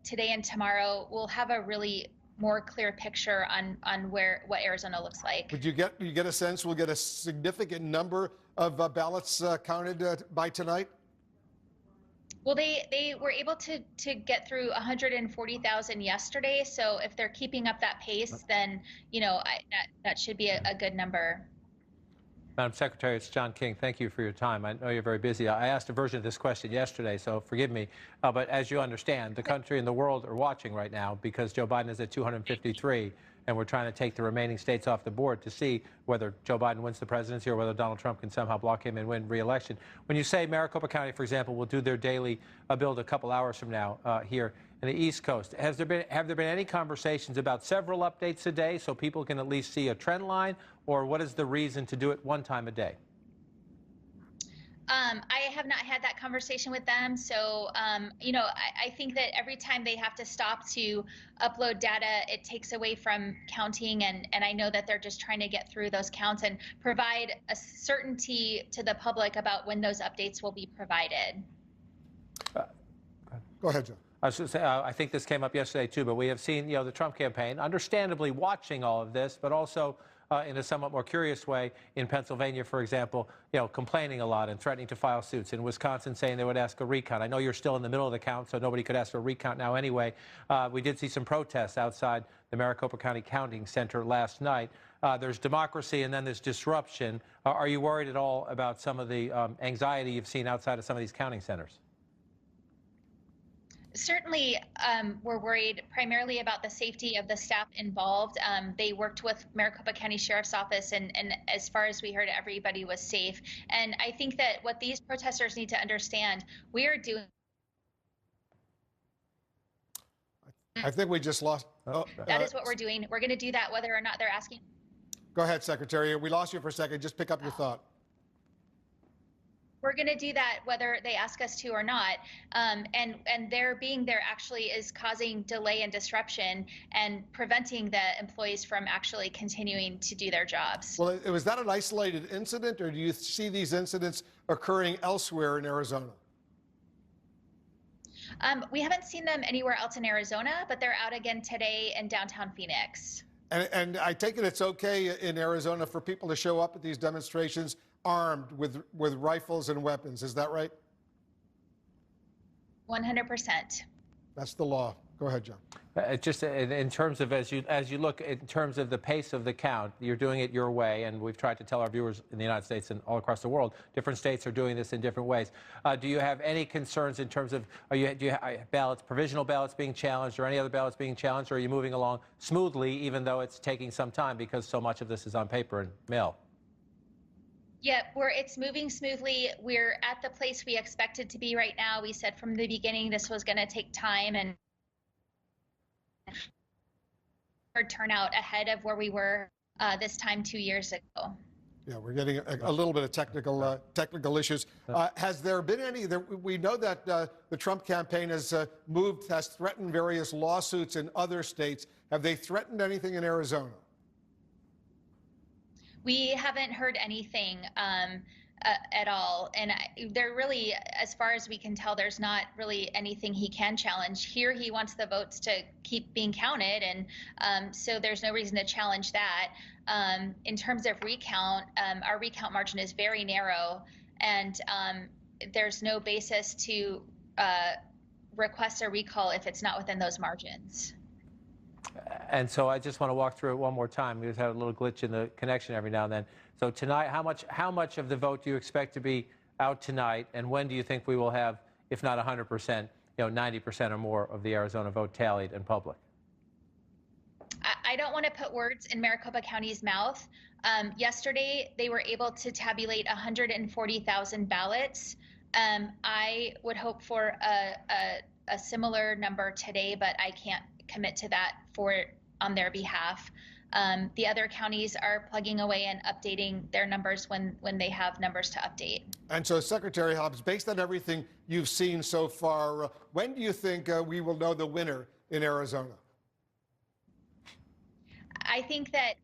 today and tomorrow, we'll have a really more clear picture on what Arizona looks like. But you get a sense we'll get a significant number of ballots counted by tonight? Well, they were able to get through 140,000 yesterday. So if they're keeping up that pace, then that should be a good number. Madam Secretary, it's John King. Thank you for your time. I know you're very busy. I asked a version of this question yesterday, so forgive me. But as you understand, the country and the world are watching right now because Joe Biden is at 253, and we're trying to take the remaining states off the board to see whether Joe Biden wins the presidency or whether Donald Trump can somehow block him and win re-election. When you say Maricopa County, for example, will do their daily build a couple hours from now here in the East Coast, have there been any conversations about several updates a day so people can at least see a trend line, or what is the reason to do it one time a day? I have not had that conversation with them. So, I think that every time they have to stop to upload data, it takes away from counting. And I know that they're just trying to get through those counts and provide a certainty to the public about when those updates will be provided. Go ahead, Joe. I was going to say, I think this came up yesterday, too, but we have seen, the Trump campaign, understandably watching all of this, but also in a somewhat more curious way in Pennsylvania, for example, complaining a lot and threatening to file suits. In Wisconsin, saying they would ask a recount. I know you're still in the middle of the count, so nobody could ask for a recount now anyway. We did see some protests outside the Maricopa County Counting Center last night. There's democracy and then there's disruption. Are you worried at all about some of the anxiety you've seen outside of some of these counting centers? Certainly, we're worried primarily about the safety of the staff involved. They worked with Maricopa County Sheriff's Office, and as far as we heard, everybody was safe. And I think that what these protesters need to understand, we are doing. I think we just lost. That is what we're doing. We're going to do that whether or not they're asking. Go ahead, Secretary. We lost you for a second. Just pick up your thought. We're going to do that whether they ask us to or not. And their being there actually is causing delay and disruption and preventing the employees from actually continuing to do their jobs. Well, was that an isolated incident, or do you see these incidents occurring elsewhere in Arizona? We haven't seen them anywhere else in Arizona, but they're out again today in downtown Phoenix. And I take it it's okay in Arizona for people to show up at these demonstrations armed with rifles and weapons. Is that right? 100%. That's the law. Go ahead, John. Just in terms of, as you look in terms of the pace of the count, you're doing it your way, and we've tried to tell our viewers in the United States and all across the world, different states are doing this in different ways. Do you have any concerns in terms of, do you have ballots, provisional ballots being challenged, or any other ballots being challenged, or are you moving along smoothly, even though it's taking some time because so much of this is on paper and mail? Yeah, it's moving smoothly. We're at the place we expected to be right now. We said from the beginning this was going to take time, and turnout ahead of where we were this time 2 years ago. Yeah, we're getting a little bit of technical issues. Has there been any? We know that the Trump campaign has threatened various lawsuits in other states. Have they threatened anything in Arizona? We haven't heard anything at all. And there really, as far as we can tell, there's not really anything he can challenge. Here, he wants the votes to keep being counted. And so there's no reason to challenge that. In terms of recount, our recount margin is very narrow. And there's no basis to request a recall if it's not within those margins. And so I just want to walk through it one more time. We just had a little glitch in the connection every now and then. So tonight, how much of the vote do you expect to be out tonight, and when do you think we will have, if not 100%, 90% or more of the Arizona vote tallied in public? I don't want to put words in Maricopa County's mouth. Yesterday, they were able to tabulate 140,000 ballots. I would hope for a similar number today, but I can't commit to that on their behalf. The other counties are plugging away and updating their numbers when they have numbers to update. And so, Secretary Hobbs, based on everything you've seen so far, when do you think we will know the winner in Arizona? I think that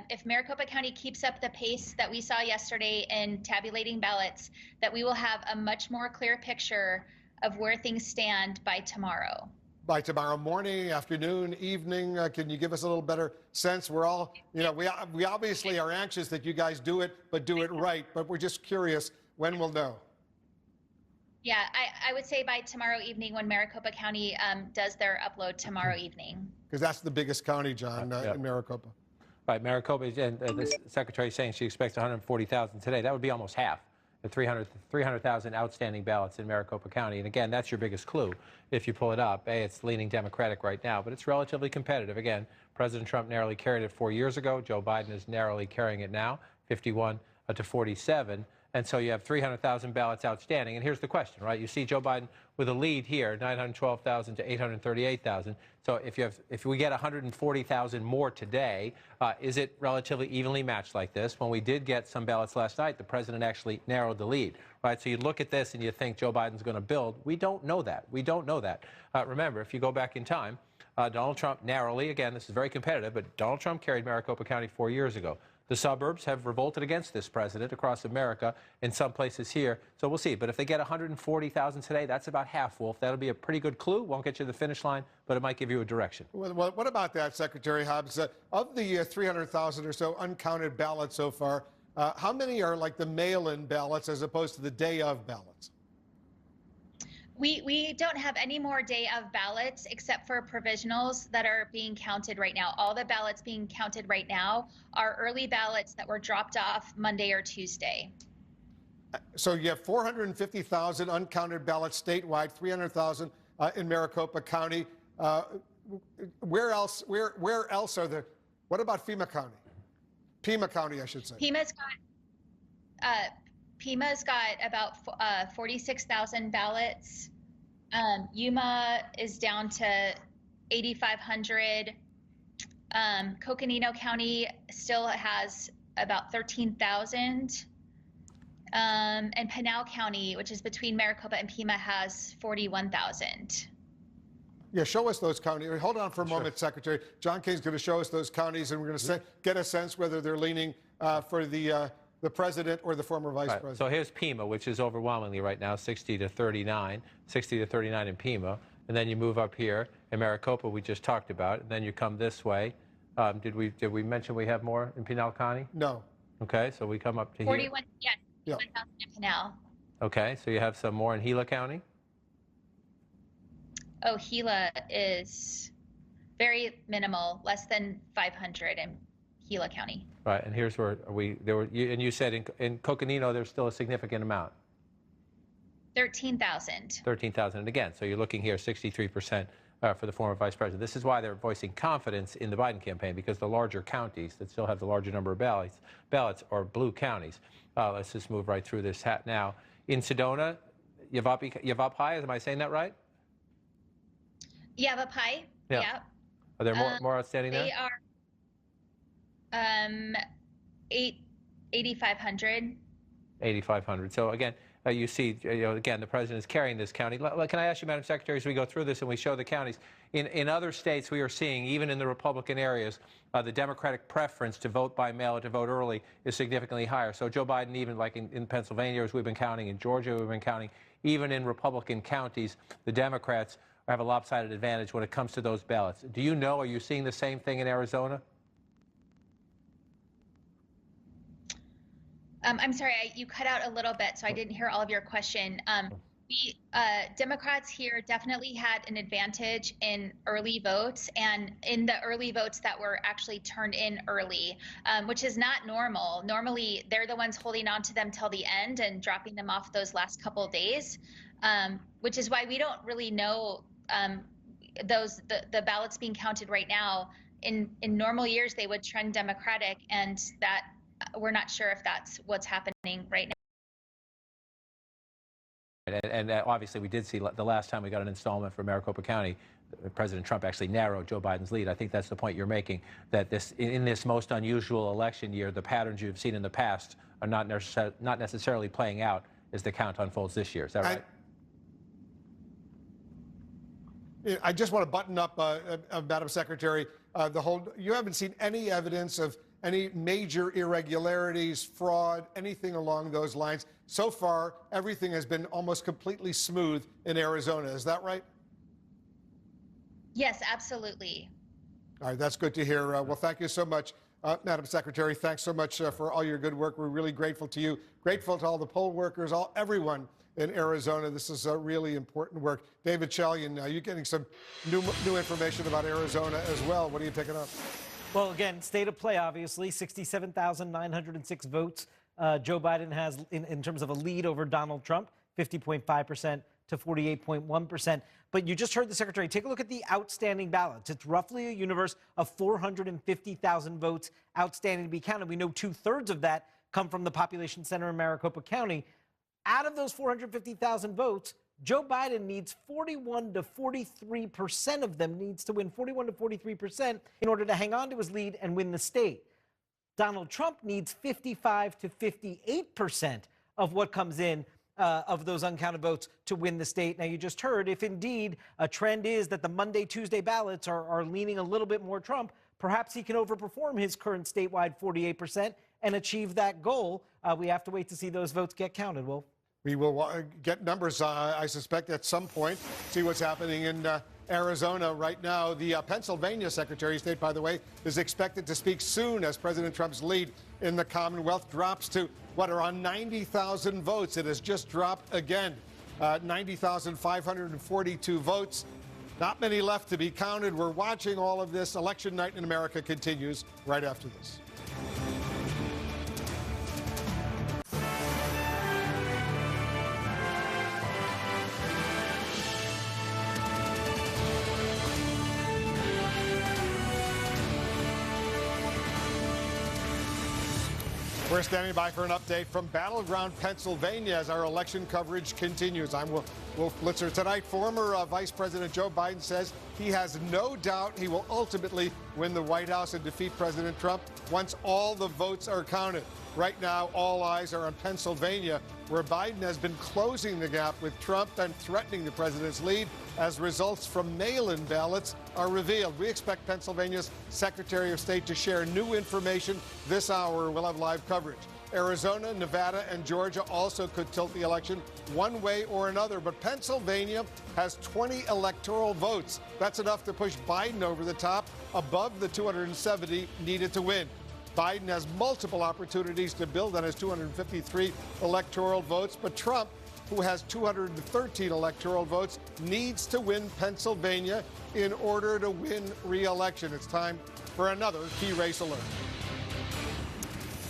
if Maricopa County keeps up the pace that we saw yesterday in tabulating ballots, that we will have a much more clear picture of where things stand by tomorrow. By tomorrow morning, afternoon, evening, can you give us a little better sense? We're all, we obviously are anxious that you guys do it, but do it right. But we're just curious when we'll know. Yeah, I would say by tomorrow evening when Maricopa County does their upload tomorrow evening. Because that's the biggest county, John, in Maricopa. Right, Maricopa, and the Secretary is saying she expects 140,000 today. That would be almost half. The 300,000 outstanding ballots in Maricopa County. And again, that's your biggest clue if you pull it up. It's leaning Democratic right now, but it's relatively competitive. Again, President Trump narrowly carried it 4 years ago. Joe Biden is narrowly carrying it now, 51 to 47. And so you have 300,000 ballots outstanding. And here's the question, right? You see Joe Biden with a lead here, 912,000 to 838,000. So if we get 140,000 more today, is it relatively evenly matched like this? When we did get some ballots last night, the president actually narrowed the lead, right? So you look at this and you think Joe Biden's going to build. We don't know that. We don't know that. Remember, if you go back in time, Donald Trump narrowly, again, this is very competitive, but Donald Trump carried Maricopa County 4 years ago. The suburbs have revolted against this president across America, in some places here. So we'll see. But if they get 140,000 today, that's about half, Wolf. That'll be a pretty good clue. Won't get you to the finish line, but it might give you a direction. Well, what about that, Secretary Hobbs? Of the 300,000 or so uncounted ballots so far, how many are like the mail-in ballots as opposed to the day of ballots? We don't have any more day of ballots except for provisionals that are being counted right now. All the ballots being counted right now are early ballots that were dropped off Monday or Tuesday. So you have 450,000 uncounted ballots statewide, 300,000 in Maricopa County. Where else are there? What about Pima County? Pima County, I should say. Pima's got about 46,000 ballots. Yuma is down to 8,500. Coconino County still has about 13,000. And Pinal County, which is between Maricopa and Pima, has 41,000. Yeah, show us those counties. Hold on for a moment, Secretary. John King's going to show us those counties, and we're going to get a sense whether they're leaning for the president or the former vice president. So here's Pima, which is overwhelmingly right now 60 to 39 in Pima. And then you move up here in Maricopa, we just talked about. And then you come this way. Did we mention we have more in Pinal County? No. Okay, so we come up to 41, here. yes, 41,000 in Pinal. Okay, so you have some more in Gila County? Oh, Gila is very minimal, less than 500 in Gila County. Right, and here's where and you said in Coconino there's still a significant amount. 13,000. 13,000, and again, so you're looking here 63% for the former vice president. This is why they're voicing confidence in the Biden campaign, because the larger counties that still have the larger number of ballots are blue counties. Let's just move right through this hat now. In Sedona, Yavapai, am I saying that right? Yavapai, yeah. Are there more outstanding there? They are 8,500. 8,500. So again, you see, again, the president is carrying this county. Can I ask you, Madam Secretary, as we go through this and we show the counties, in other states we are seeing, even in the Republican areas, the Democratic preference to vote by mail or to vote early is significantly higher. So Joe Biden, even like in Pennsylvania, as we've been counting, in Georgia we've been counting, even in Republican counties, the Democrats have a lopsided advantage when it comes to those ballots. Do you know, are you seeing the same thing in Arizona? I'm sorry, you cut out a little bit, so I didn't hear all of your question. Democrats here definitely had an advantage in early votes, and in the early votes that were actually turned in early, which is not normal. Normally, they're the ones holding on to them till the end and dropping them off those last couple of days, which is why we don't really know the ballots being counted right now. In normal years, they would trend Democratic, and that we're not sure if that's what's happening right now. And obviously, we did see the last time we got an installment from Maricopa County, President Trump actually narrowed Joe Biden's lead. I think that's the point you're making, that in this most unusual election year, the patterns you've seen in the past are not necessarily playing out as the count unfolds this year. Is that right? I just want to button up, Madam Secretary, you haven't seen any evidence of any major irregularities, fraud, anything along those lines. So far, everything has been almost completely smooth in Arizona. Is that right? Yes, absolutely. All right, that's good to hear. Well, thank you so much, Madam Secretary. Thanks so much for all your good work. We're really grateful to you. Grateful to all the poll workers, everyone in Arizona. This is really important work. David Chalian, you're getting some new information about Arizona as well. What are you picking up? Well, again, state of play, obviously, 67,906 votes. Joe Biden has, in terms of a lead over Donald Trump, 50.5% to 48.1%. But you just heard the Secretary. Take a look at the outstanding ballots. It's roughly a universe of 450,000 votes outstanding to be counted. We know 2/3 of that come from the population center in Maricopa County. Out of those 450,000 votes, Joe Biden needs 41 to 43% of them, needs to win 41 to 43% in order to hang on to his lead and win the state. Donald Trump needs 55 to 58% of what comes in of those uncounted votes to win the state. Now, you just heard, if indeed a trend is that the Monday, Tuesday ballots are leaning a little bit more Trump, perhaps he can overperform his current statewide 48% and achieve that goal. We have to wait to see those votes get counted, Wolf. We will get numbers, I suspect, at some point, see what's happening in Arizona right now. The Pennsylvania Secretary of State, by the way, is expected to speak soon as President Trump's lead in the Commonwealth drops to, around 90,000 votes. It has just dropped again, 90,542 votes. Not many left to be counted. We're watching all of this. Election night in America continues right after this. We're standing by for an update from battleground Pennsylvania as our election coverage continues. I'm Wolf Blitzer. Tonight, former Vice President Joe Biden says he has no doubt he will ultimately win the White House and defeat President Trump once all the votes are counted. Right now, all eyes are on Pennsylvania, where Biden has been closing the gap with Trump and threatening the president's lead as results from mail-in ballots are revealed. We expect Pennsylvania's Secretary of State to share new information this hour. We'll have live coverage. Arizona, Nevada, and Georgia also could tilt the election one way or another, but Pennsylvania has 20 electoral votes. That's enough to push Biden over the top, above the 270 needed to win. Biden has multiple opportunities to build on his 253 electoral votes, but Trump, who has 213 electoral votes, needs to win Pennsylvania in order to win re-election. It's time for another key race alert.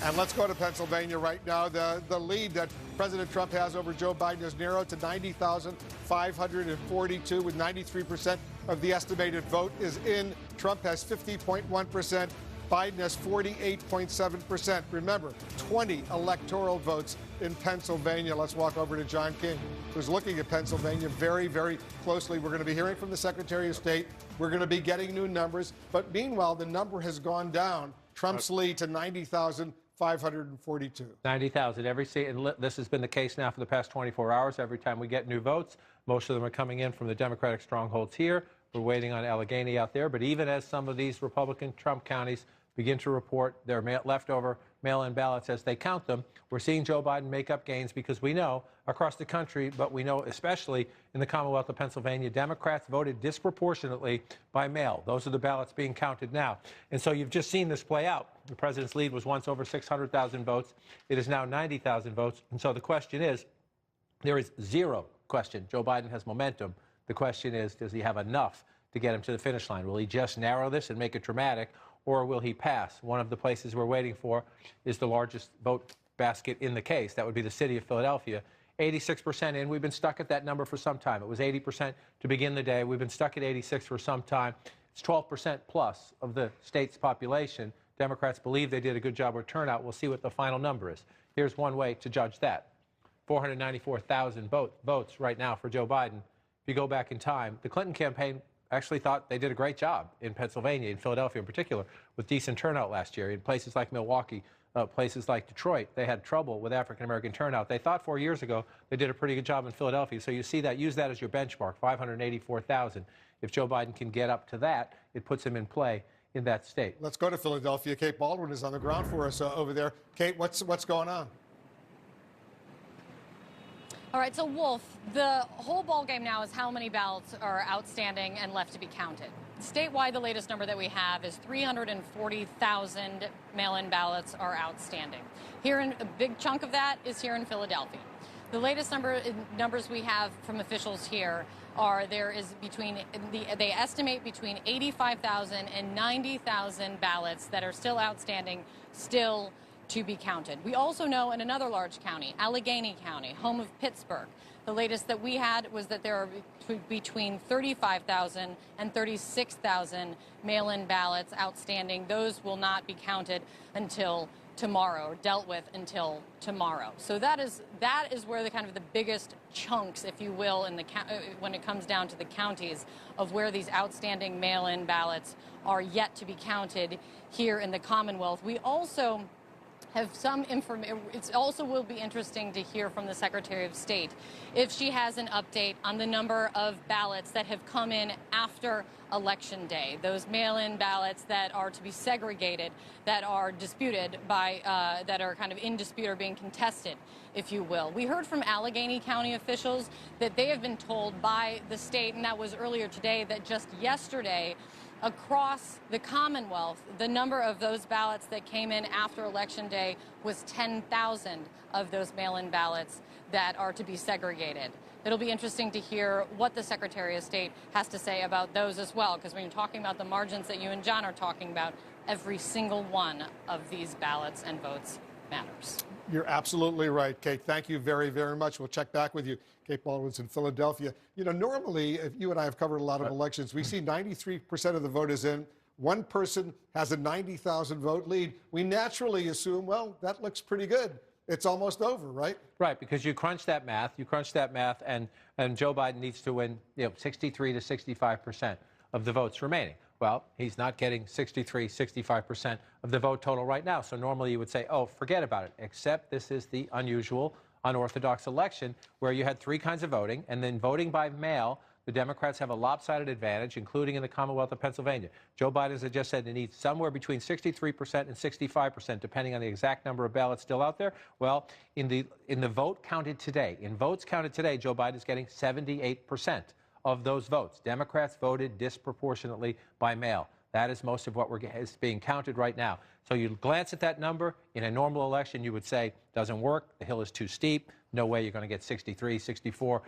And let's go to Pennsylvania right now. The lead that President Trump has over Joe Biden has narrowed to 90,542, with 93% of the estimated vote is in. Trump has 50.1%. Biden has 48.7%. Remember, 20 electoral votes in Pennsylvania. Let's walk over to John King, who's looking at Pennsylvania very, very closely. We're going to be hearing from the Secretary of State. We're going to be getting new numbers. But meanwhile, the number has gone down. Trump's lead to 90,542. 90,000 every seat, and this has been the case now for the past 24 hours. Every time we get new votes, most of them are coming in from the Democratic strongholds here. We're waiting on Allegheny out there. But even as some of these Republican Trump counties begin to report their leftover mail-in ballots as they count them, we're seeing Joe Biden make up gains, because we know across the country, but we know especially in the Commonwealth of Pennsylvania, Democrats voted disproportionately by mail. Those are the ballots being counted now. And so you've just seen this play out. The president's lead was once over 600,000 votes. It is now 90,000 votes. And so the question is, there is zero question Joe Biden has momentum. The question is, does he have enough to get him to the finish line? Will he just narrow this and make it dramatic, or will he pass? One of the places we're waiting for is the largest vote basket in the case. That would be the city of Philadelphia. 86% in. We've been stuck at that number for some time. It was 80% to begin the day. We've been stuck at 86 for some time. It's 12% plus of the state's population. Democrats believe they did a good job with turnout. We'll see what the final number is. Here's one way to judge that. 494,000 votes right now for Joe Biden. If you go back in time, the Clinton campaign actually thought they did a great job in Pennsylvania, in Philadelphia in particular, with decent turnout last year. In places like Milwaukee, places like Detroit, they had trouble with African-American turnout. They thought 4 years ago they did a pretty good job in Philadelphia. So you see that, use that as your benchmark, 584,000. If Joe Biden can get up to that, it puts him in play in that state. Let's go to Philadelphia. Kate Baldwin is on the ground for us over there. Kate, what's going on? All right, so Wolf, the whole ballgame now is how many ballots are outstanding and left to be counted. Statewide, the latest number that we have is 340,000 mail-in ballots are outstanding. Here, a big chunk of that is here in Philadelphia. The latest numbers we have from officials here are they estimate between 85,000 and 90,000 ballots that are still outstanding, still to be counted. We also know in another large county, Allegheny County, home of Pittsburgh, the latest that we had was that there are between 35,000 and 36,000 mail-in ballots outstanding. Those will not be counted until tomorrow, or dealt with until tomorrow. So that is where the kind of the biggest chunks, if you will, in the when it comes down to the counties of where these outstanding mail-in ballots are yet to be counted here in the Commonwealth. We also have some information. It also will be interesting to hear from the Secretary of State if she has an update on the number of ballots that have come in after Election Day, those mail-in ballots that are to be segregated, that are disputed by, that are kind of in dispute or being contested, if you will. We heard from Allegheny County officials that they have been told by the state, and that was earlier today, that just yesterday, across the Commonwealth, the number of those ballots that came in after Election Day was 10,000 of those mail-in ballots that are to be segregated. It'll be interesting to hear what the Secretary of State has to say about those as well, because when you're talking about the margins that you and John are talking about, every single one of these ballots and votes matters. You're absolutely right, Kate. Thank you very, very much. We'll check back with you. Kate Baldwin's in Philadelphia. You know, normally, if you and I have covered a lot of elections, we see 93% of the vote is in. One person has a 90,000 vote lead. We naturally assume, well, that looks pretty good. It's almost over, right? Right, because you crunch that math, and Joe Biden needs to win, 63 to 65% of the votes remaining. Well, he's not getting 63, 65% of the vote total right now. So normally you would say, oh, forget about it, except this is the unusual, unorthodox election where you had three kinds of voting, and then voting by mail, the Democrats have a lopsided advantage, including in the Commonwealth of Pennsylvania. Joe Biden, as I just said, needs somewhere between 63% and 65%, depending on the exact number of ballots still out there. Well, in the vote counted today, Joe Biden is getting 78% of those votes. Democrats voted disproportionately by mail. That is most of what is being counted right now. So you glance at that number. In a normal election, you would say, doesn't work. The hill is too steep. No way you're going to get 63, 64%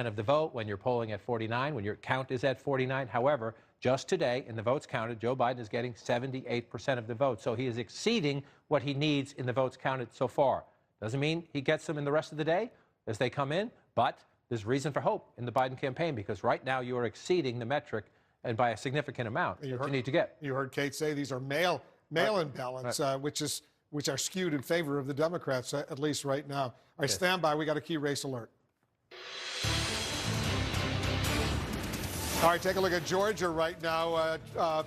of the vote when you're polling at 49, when your count is at 49. However, just today, in the votes counted, Joe Biden is getting 78% of the vote. So he is exceeding what he needs in the votes counted so far. Doesn't mean he gets them in the rest of the day as they come in, but there's reason for hope in the Biden campaign because right now you are exceeding the metric and by a significant amount that you need to get. You heard Kate say these are mail-in ballots, which are skewed in favor of the Democrats, at least right now. All right, stand by. We got a key race alert. All right, take a look at Georgia right now.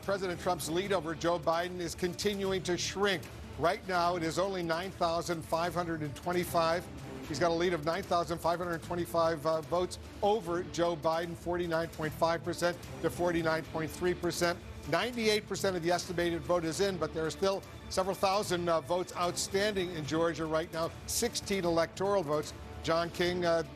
President Trump's lead over Joe Biden is continuing to shrink. Right now, it is only 9,525. He's got a lead of 9,525 votes over Joe Biden, 49.5% to 49.3%. 98% of the estimated vote is in, but there are still several thousand votes outstanding in Georgia right now, 16 electoral votes. John King, that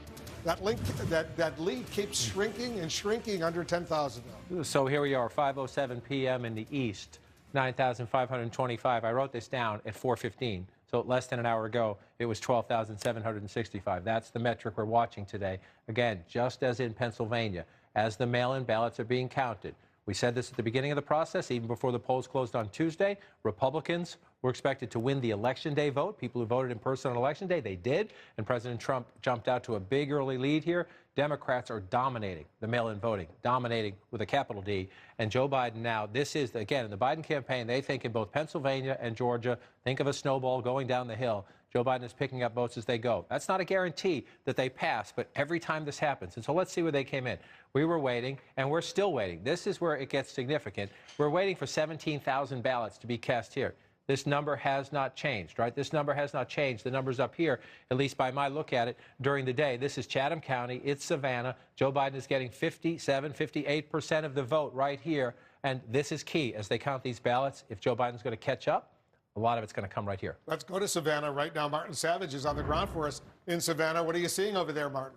lead keeps shrinking and shrinking under 10,000 now. So here we are, 5:07 p.m. in the East, 9,525. I wrote this down at 4:15. So less than an hour ago, it was 12,765. That's the metric we're watching today. Again, just as in Pennsylvania, as the mail-in ballots are being counted. We said this at the beginning of the process, even before the polls closed on Tuesday. Republicans were expected to win the Election Day vote. People who voted in person on Election Day, they did. And President Trump jumped out to a big early lead here. Democrats are dominating the mail-in voting, dominating with a capital D. And Joe Biden now, this is, again, in the Biden campaign, they think in both Pennsylvania and Georgia, think of a snowball going down the hill. Joe Biden is picking up votes as they go. That's not a guarantee that they pass, but every time this happens. And so let's see where they came in. We were waiting, and we're still waiting. This is where it gets significant. We're waiting for 17,000 ballots to be cast here. This number has not changed, right? This number has not changed. The number's up here, at least by my look at it during the day. This is Chatham County. It's Savannah. Joe Biden is getting 57, 58% of the vote right here. And this is key as they count these ballots. If Joe Biden's going to catch up, a lot of it's going to come right here. Let's go to Savannah right now. Martin Savage is on the ground for us in Savannah. What are you seeing over there, Martin?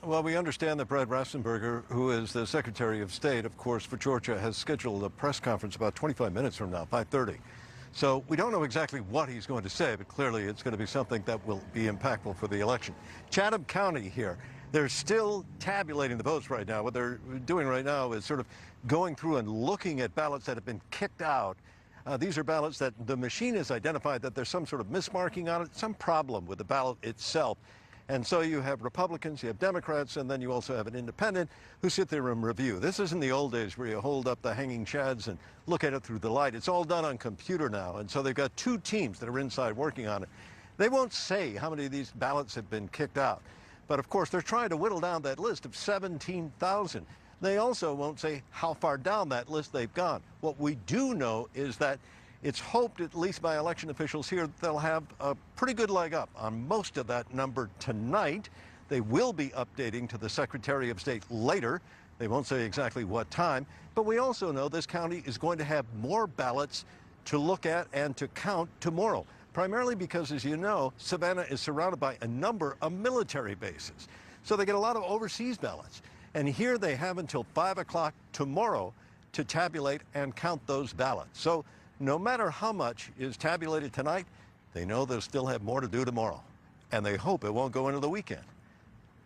Well, we understand that Brad Raffensperger, who is the Secretary of State, of course, for Georgia, has scheduled a press conference about 25 minutes from now, 5:30. So we don't know exactly what he's going to say, but clearly it's going to be something that will be impactful for the election. Chatham County here, they're still tabulating the votes right now. What they're doing right now is sort of going through and looking at ballots that have been kicked out. These are ballots that the machine has identified that there's some sort of mismarking on it, some problem with the ballot itself. And so you have Republicans, you have Democrats, and then you also have an independent who sit there and review. This isn't the old days where you hold up the hanging chads and look at it through the light. It's all done on computer now. And so they've got two teams that are inside working on it. They won't say how many of these ballots have been kicked out. But of course, they're trying to whittle down that list of 17,000. They also won't say how far down that list they've gone. What we do know is that it's hoped, at least by election officials here, that they'll have a pretty good leg up on most of that number tonight. They will be updating to the Secretary of State later. They won't say exactly what time. But we also know this county is going to have more ballots to look at and to count tomorrow, primarily because, as you know, Savannah is surrounded by a number of military bases. So they get a lot of overseas ballots. And here they have until 5 o'clock tomorrow to tabulate and count those ballots. So no matter how much is tabulated tonight, they know they'll still have more to do tomorrow. And they hope it won't go into the weekend.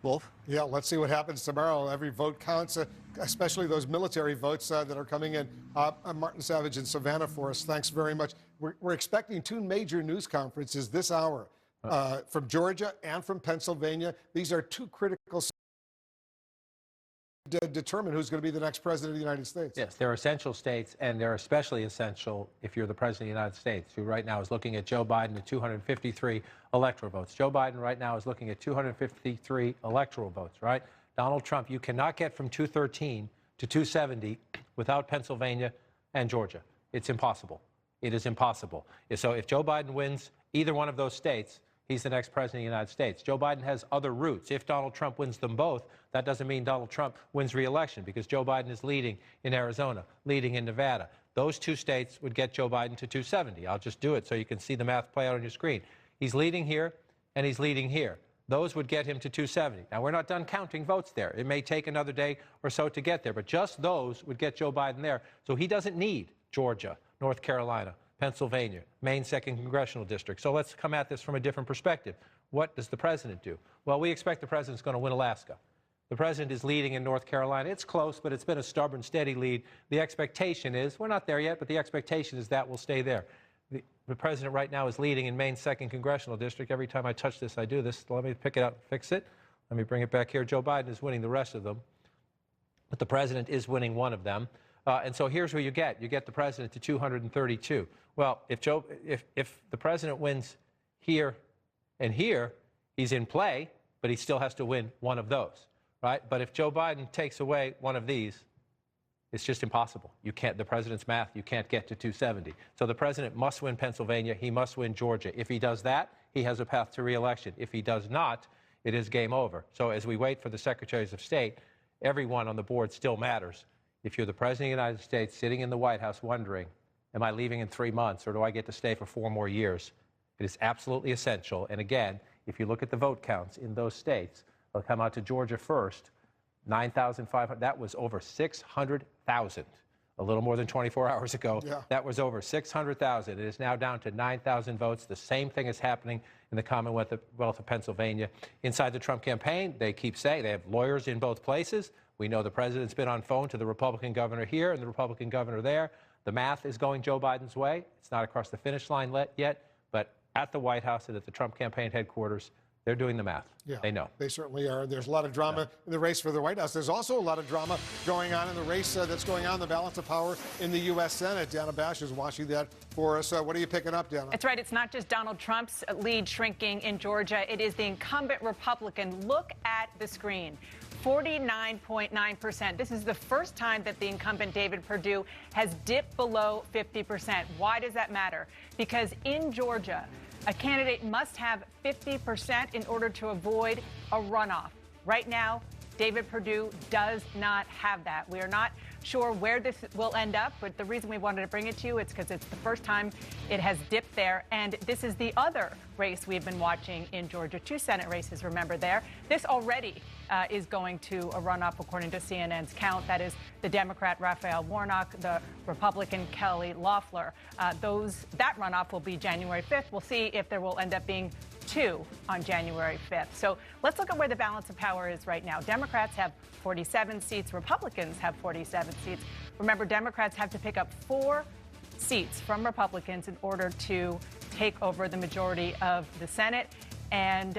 Wolf? Yeah, let's see what happens tomorrow. Every vote counts, especially those military votes that are coming in. Martin Savage in Savannah for us. Thanks very much. We're expecting two major news conferences this hour from Georgia and from Pennsylvania. These are two critical to determine who's going to be the next president of the United States. Yes, they're essential states, and they're especially essential if you're the president of the United States, who right now is looking at Joe Biden at 253 electoral votes. Joe Biden right now is looking at 253 electoral votes, right? Donald Trump, you cannot get from 213 to 270 without Pennsylvania and Georgia. It's impossible. It is impossible. So if Joe Biden wins either one of those states, he's the next president of the United States. Joe Biden has other routes. If Donald Trump wins them both, that doesn't mean Donald Trump wins re-election, because Joe Biden is leading in Arizona, leading in Nevada. Those two states would get Joe Biden to 270. I'll just do it so you can see the math play out on your screen. He's leading here, and he's leading here. Those would get him to 270. Now, we're not done counting votes there. It may take another day or so to get there, but just those would get Joe Biden there. So he doesn't need Georgia, North Carolina, Pennsylvania, Maine 2nd Congressional District. So let's come at this from a different perspective. What does the president do? Well, we expect the president's going to win Alaska. The president is leading in North Carolina. It's close, but it's been a stubborn, steady lead. The expectation is, we're not there yet, but the expectation is that will stay there. The president right now is leading in Maine's 2nd Congressional District. Every time I touch this, I do this. Let me pick it up and fix it. Let me bring it back here. Joe Biden is winning the rest of them, but the president is winning one of them. And so here's who you get. You get the president to 232. Well, if the president wins here and here, he's in play, but he still has to win one of those, right? But if Joe Biden takes away one of these, it's just impossible. You can't, the president's math, you can't get to 270. So the president must win Pennsylvania. He must win Georgia. If he does that, he has a path to re-election. If he does not, it is game over. So as we wait for the secretaries of state, everyone on the board still matters. If you're the president of the United States sitting in the White House wondering, am I leaving in 3 months or do I get to stay for 4 more years? It is absolutely essential. And again, if you look at the vote counts in those states, they'll come out to Georgia first. 9,500, that was over 600,000 a little more than 24 hours ago. Yeah. That was over 600,000. It is now down to 9,000 votes. The same thing is happening in the Commonwealth of Pennsylvania. Inside the Trump campaign, they keep saying they have lawyers in both places. We know the president's been on phone to the Republican governor here and the Republican governor there. The math is going Joe Biden's way. It's not across the finish line yet, but at the White House and at the Trump campaign headquarters, they're doing the math. Yeah, they know. They certainly are. There's a lot of drama in the race for the White House. There's also a lot of drama going on in the race that's going on, the balance of power in the U.S. Senate. Dana Bash is watching that for us. What are you picking up, Dana? That's right. It's not just Donald Trump's lead shrinking in Georgia. It is the incumbent Republican. Look at the screen. 49.9%. This is the first time that the incumbent David Perdue has dipped below 50%. Why does that matter? Because in Georgia, a candidate must have 50% in order to avoid a runoff. Right now, David Perdue does not have that. We are not sure where this will end up, but the reason we wanted to bring it to you is because it's the first time it has dipped there. And this is the other race we've been watching in Georgia. 2 Senate races, remember there. This already is going to a runoff according to CNN's count. That is the Democrat Raphael Warnock, the Republican Kelly Loeffler. That runoff will be January 5th. We'll see if there will end up being 2 on January 5th. So let's look at where the balance of power is right now. Democrats have 47 seats. Republicans have 47 seats. Remember, Democrats have to pick up 4 seats from Republicans in order to take over the majority of the Senate. And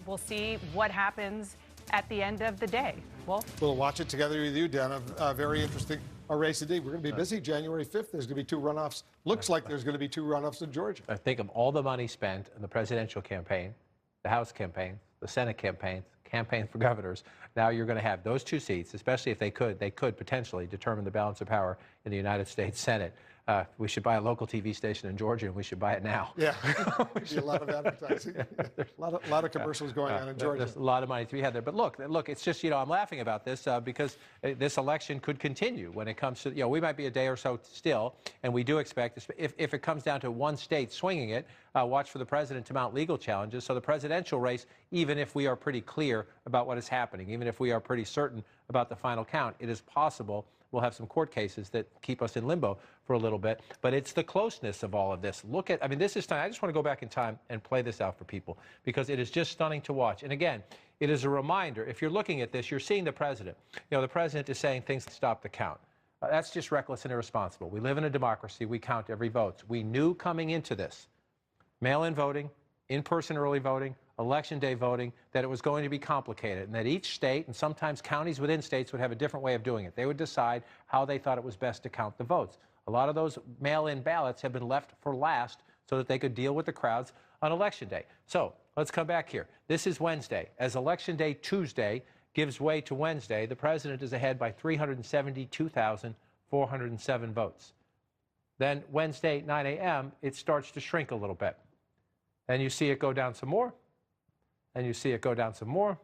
we'll see what happens at the end of the day. Wolf? We'll watch it together with you, Dana. Very interesting race indeed. We're going to be busy January 5th. There's going to be 2 runoffs. Looks like there's going to be 2 runoffs in Georgia. I think of all the money spent in the presidential campaign, the House campaign, the Senate campaign for governors. Now you're going to have those 2 seats, especially if they could potentially determine the balance of power in the United States Senate. We should buy a local TV station in Georgia, and we should buy it now. Yeah, a lot of advertising. A lot of commercials going on in Georgia. There's a lot of money to be had there. But look, it's just, I'm laughing about this because this election could continue when it comes to, we might be a day or so still, and we do expect, if it comes down to one state swinging it, watch for the president to mount legal challenges. So the presidential race, even if we are pretty clear about what is happening, even if we are pretty certain about the final count, it is possible we'll have some court cases that keep us in limbo for a little bit. But it's the closeness of all of this. This is stunning. I just want to go back in time and play this out for people because it is just stunning to watch. And again, it is a reminder. If you're looking at this, you're seeing the president. The president is saying things to stop the count. That's just reckless and irresponsible. We live in a democracy. We count every vote. We knew coming into this, mail-in voting, in-person early voting, election day voting, that it was going to be complicated and that each state and sometimes counties within states would have a different way of doing it. They would decide how they thought it was best to count the votes. A lot of those mail-in ballots have been left for last so that they could deal with the crowds on election day. So let's come back here. This is Wednesday. As election day Tuesday gives way to Wednesday, the president is ahead by 372,407 votes. Then Wednesday, 9 a.m., it starts to shrink a little bit. And you see it go down some more, and you see it go down some more,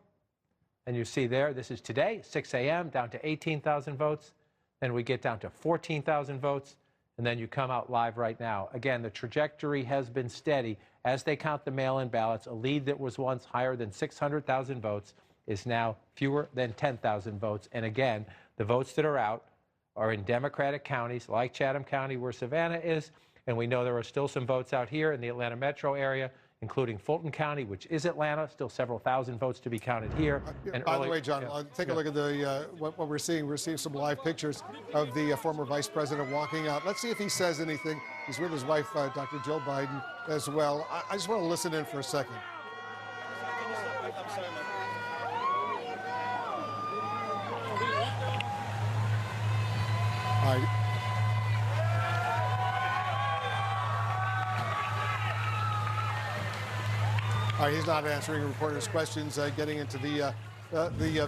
and you see there, this is today, 6 a.m., down to 18,000 votes. Then we get down to 14,000 votes, and then you come out live right now. Again, the trajectory has been steady. As they count the mail-in ballots, a lead that was once higher than 600,000 votes is now fewer than 10,000 votes. And again, the votes that are out are in Democratic counties like Chatham County, where Savannah is, and we know there are still some votes out here in the Atlanta metro area, including Fulton County, which is Atlanta, still several thousand votes to be counted here. And by the way, John, take a look at the what we're seeing. We're seeing some live pictures of the former vice president walking out. Let's see if he says anything. He's with his wife, Dr. Jill Biden, as well. I just want to listen in for a second. All right. All right, he's not answering reporters' questions, getting into the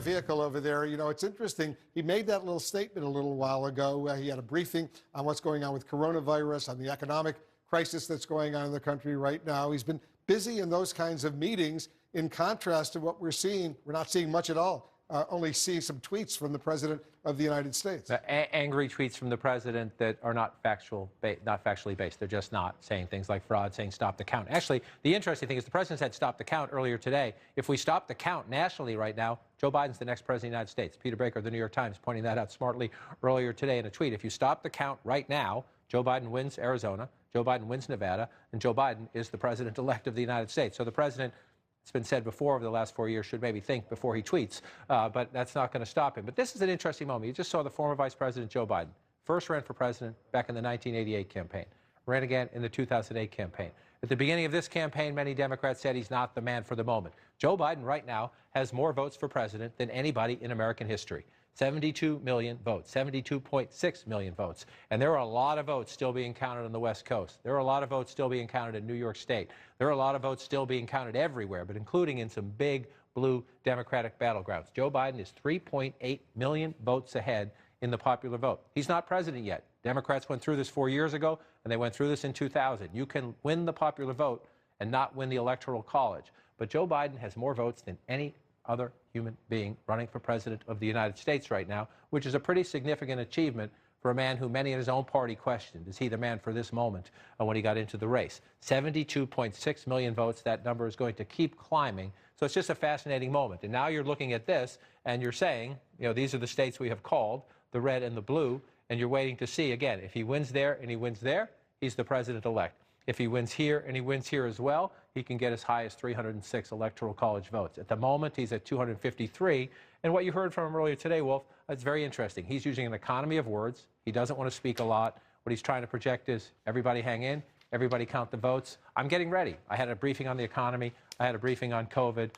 vehicle over there. You know, it's interesting. He made that little statement a little while ago. He had a briefing on what's going on with coronavirus, on the economic crisis that's going on in the country right now. He's been busy in those kinds of meetings. In contrast to what we're seeing, we're not seeing much at all. Only see some tweets from the President of the United States. Angry tweets from the President that are not factually based. They're just not saying things like fraud, saying stop the count. Actually, the interesting thing is the President said stop the count earlier today. If we stop the count nationally right now, Joe Biden's the next President of the United States. Peter Baker of the New York Times pointing that out smartly earlier today in a tweet. If you stop the count right now, Joe Biden wins Arizona, Joe Biden wins Nevada, and Joe Biden is the President-elect of the United States. So the President, it's been said before over the last 4 years, should maybe think before he tweets, but that's not going to stop him. But this is an interesting moment. You just saw the former Vice President Joe Biden, first ran for president back in the 1988 campaign, ran again in the 2008 campaign. At the beginning of this campaign, many Democrats said he's not the man for the moment. Joe Biden right now has more votes for president than anybody in American history. 72 million votes, 72.6 million votes. And there are a lot of votes still being counted on the West Coast. There are a lot of votes still being counted in New York State. There are a lot of votes still being counted everywhere, but including in some big blue Democratic battlegrounds. Joe Biden is 3.8 million votes ahead in the popular vote. He's not president yet. Democrats went through this 4 years ago, and they went through this in 2000. You can win the popular vote and not win the Electoral College. But Joe Biden has more votes than any other human being running for president of the United States right now, which is a pretty significant achievement for a man who many in his own party questioned. Is he the man for this moment when he got into the race? 72.6 million votes. That number is going to keep climbing. So it's just a fascinating moment. And now you're looking at this and you're saying, you know, these are the states we have called, the red and the blue, and you're waiting to see, again, if he wins there and he wins there, he's the president-elect. If he wins here and he wins here as well, he can get as high as 306 Electoral College votes. At the moment, he's at 253. And what you heard from him earlier today, Wolf, it's very interesting. He's using an economy of words. He doesn't want to speak a lot. What he's trying to project is everybody hang in, everybody count the votes. I'm getting ready. I had a briefing on the economy. I had a briefing on COVID.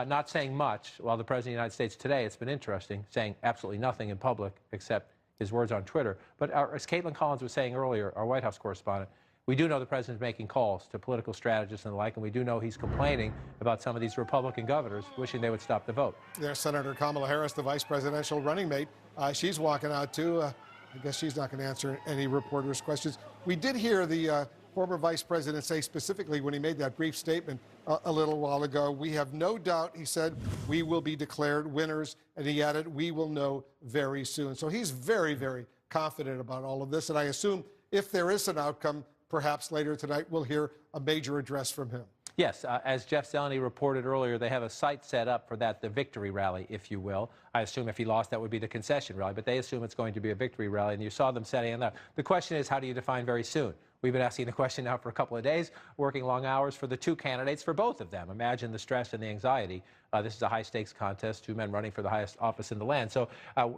Not saying much while the President of the United States today, it's been interesting, saying absolutely nothing in public except his words on Twitter. But as Caitlin Collins was saying earlier, our White House correspondent, we do know the president's making calls to political strategists and the like, and we do know he's complaining about some of these Republican governors wishing they would stop the vote. There's Senator Kamala Harris, the vice presidential running mate. She's walking out, too. I guess she's not going to answer any reporters' questions. We did hear the former vice president say specifically when he made that brief statement a little while ago, we have no doubt, he said, we will be declared winners, and he added, we will know very soon. So he's very, very confident about all of this, and I assume if there is an outcome, perhaps later tonight, we'll hear a major address from him. Yes, as Jeff Zeleny reported earlier, they have a site set up for that, the victory rally, if you will. I assume if he lost, that would be the concession rally, but they assume it's going to be a victory rally, and you saw them setting it up. The question is, how do you define very soon? We've been asking the question now for a couple of days, working long hours for the two candidates, for both of them. Imagine the stress and the anxiety. This is a high-stakes contest, two men running for the highest office in the land. So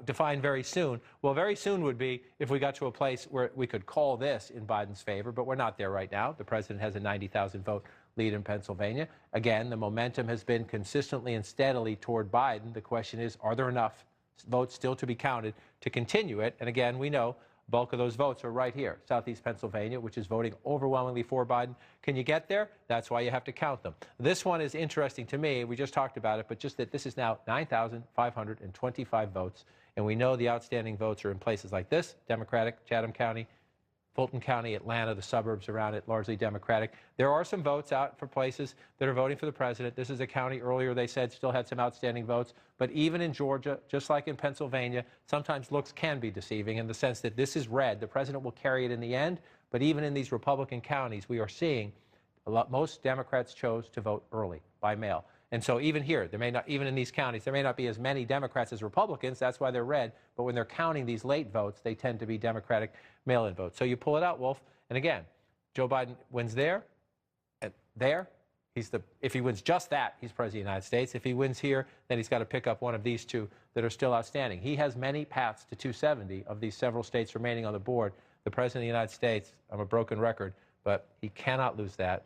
define very soon. Well, very soon would be if we got to a place where we could call this in Biden's favor, but we're not there right now. The president has a 90,000 vote lead in Pennsylvania. Again, the momentum has been consistently and steadily toward Biden. The question is, are there enough votes still to be counted to continue it? And again, we know Bulk of those votes are right here, Southeast Pennsylvania, which is voting overwhelmingly for Biden. Can you get there? That's why you have to count them. This one is interesting to me. We just talked about it, but just that this is now 9,525 votes, and we know the outstanding votes are in places like this, Democratic, Chatham County, Fulton County, Atlanta, the suburbs around it, largely Democratic. There are some votes out for places that are voting for the president. This is a county earlier they said still had some outstanding votes. But even in Georgia, just like in Pennsylvania, sometimes looks can be deceiving in the sense that this is red. The president will carry it in the end. But even in these Republican counties, we are seeing most Democrats chose to vote early by mail. And so even here, there may not, even in these counties, there may not be as many Democrats as Republicans. That's why they're red. But when they're counting these late votes, they tend to be Democratic mail-in votes. So you pull it out, Wolf. And again, Joe Biden wins there, and there. If he wins just that, he's president of the United States. If he wins here, then he's got to pick up one of these two that are still outstanding. He has many paths to 270 of these several states remaining on the board. The president of the United States, I'm a broken record, but he cannot lose that.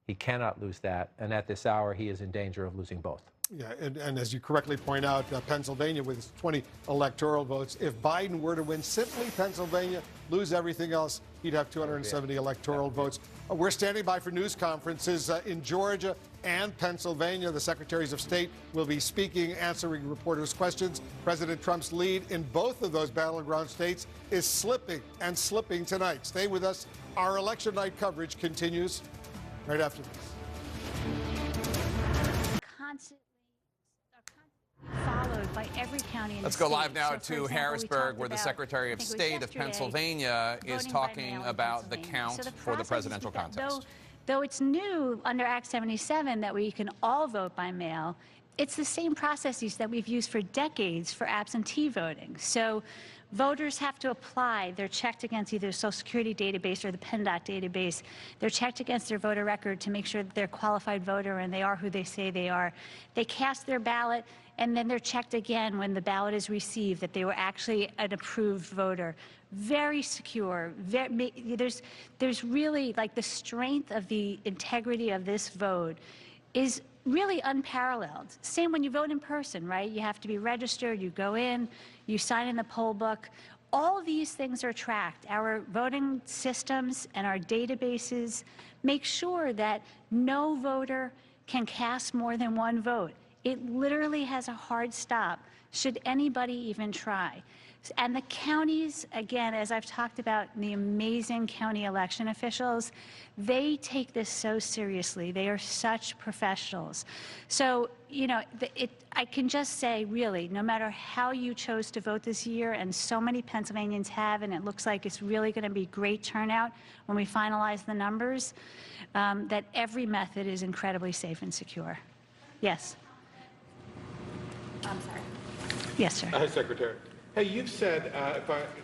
He cannot lose that, and at this hour, he is in danger of losing both. Yeah, and as you correctly point out, Pennsylvania with its 20 electoral votes, if Biden were to win simply Pennsylvania, lose everything else, he'd have 270 electoral votes. We're standing by for news conferences in Georgia and Pennsylvania. The secretaries of state will be speaking, answering reporters' questions. President Trump's lead in both of those battleground states is slipping and slipping tonight. Stay with us. Our election night coverage continues right after this. Followed by every county in Let's the go state. live now So, for to example, Harrisburg, where the Secretary of State of Pennsylvania is talking about the count for the presidential contest. Though it's new under Act 77 that we can all vote by mail, it's the same processes that we've used for decades for absentee voting. So voters have to apply. They're checked against either the Social Security database or the PennDOT database. They're checked against their voter record to make sure that they're a qualified voter and they are who they say they are. They cast their ballot, and then they're checked again when the ballot is received that they were actually an approved voter. Very secure. There's really, like, the strength of the integrity of this vote is really unparalleled. Same when you vote in person, right? You have to be registered, you go in, you sign in the poll book. All of these things are tracked. Our voting systems and our databases make sure that no voter can cast more than one vote. It literally has a hard stop should anybody even try. And the counties, again, as I've talked about, the amazing county election officials, they take this so seriously. They are such professionals. So, you know, I can just say, really, no matter how you chose to vote this year, and so many Pennsylvanians have, and it looks like it's really going to be great turnout when we finalize the numbers, that every method is incredibly safe and secure. Yes. I'm sorry. Yes, sir. Hi, Secretary. Hey, you've said,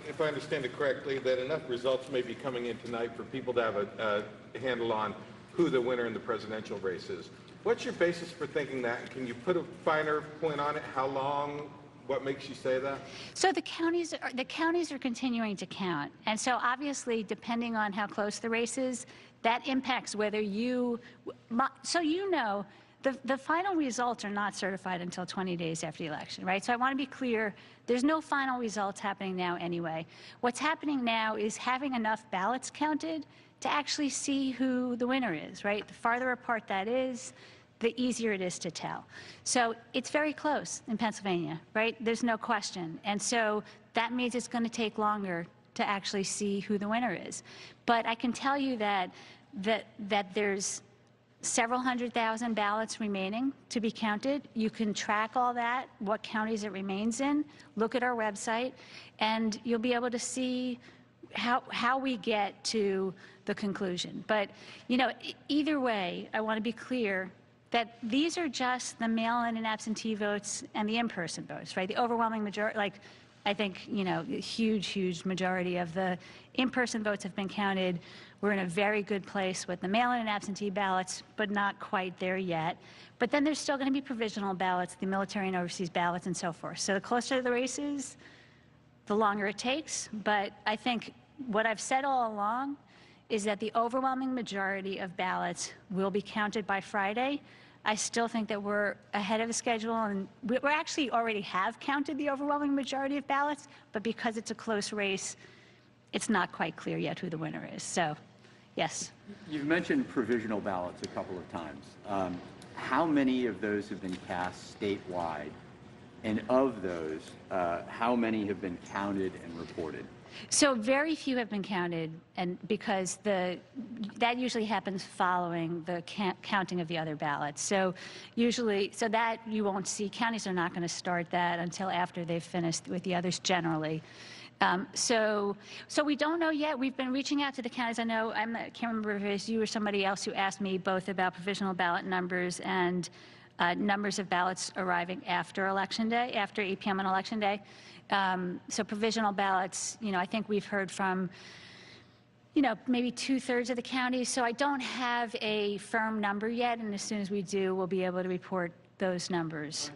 if I understand it correctly, that enough results may be coming in tonight for people to have a handle on who the winner in the presidential race is. What's your basis for thinking that? Can you put a finer point on it? How long? What makes you say that? So the counties are continuing to count, and so obviously, depending on how close the race is, that impacts whether you. So you know. The final results are not certified until 20 days after the election, right? So I want to be clear, there's no final results happening now anyway. What's happening now is having enough ballots counted to actually see who the winner is, right? The farther apart that is, the easier it is to tell. So it's very close in Pennsylvania, right? There's no question. And so that means it's going to take longer to actually see who the winner is. But I can tell you that there's several 100,000 ballots remaining to be counted. You can track all that, what counties it remains in, look at our website, and you'll be able to see how we get to the conclusion. But, you know, either way, I want to be clear that these are just the mail-in and absentee votes and the in-person votes, right? The overwhelming majority, like, I think, you know, a huge majority of the in-person votes have been counted. We're in a very good place with the mail-in and absentee ballots, but not quite there yet. But then there's still going to be provisional ballots, the military and overseas ballots, and so forth. So the closer the race is, the longer it takes. But I think what I've said all along is that the overwhelming majority of ballots will be counted by Friday. I still think that we're ahead of the schedule, and we actually already have counted the overwhelming majority of ballots, but because it's a close race, it's not quite clear yet who the winner is. So, yes. You've mentioned provisional ballots a couple of times. How many of those have been cast statewide? And of those, how many have been counted and reported? So very few have been counted, and because that usually happens following the counting of the other ballots. So so that you won't see. Counties are not going to start that until after they've finished with the others generally. So we don't know yet. We've been reaching out to the counties. I know, I can't remember if it was you or somebody else who asked me both about provisional ballot numbers and numbers of ballots arriving after Election Day, after 8 p.m. on Election Day. So provisional ballots, I think we've heard from, maybe 2/3 of the counties. So I don't have a firm number yet, and as soon as we do, we'll be able to report those numbers.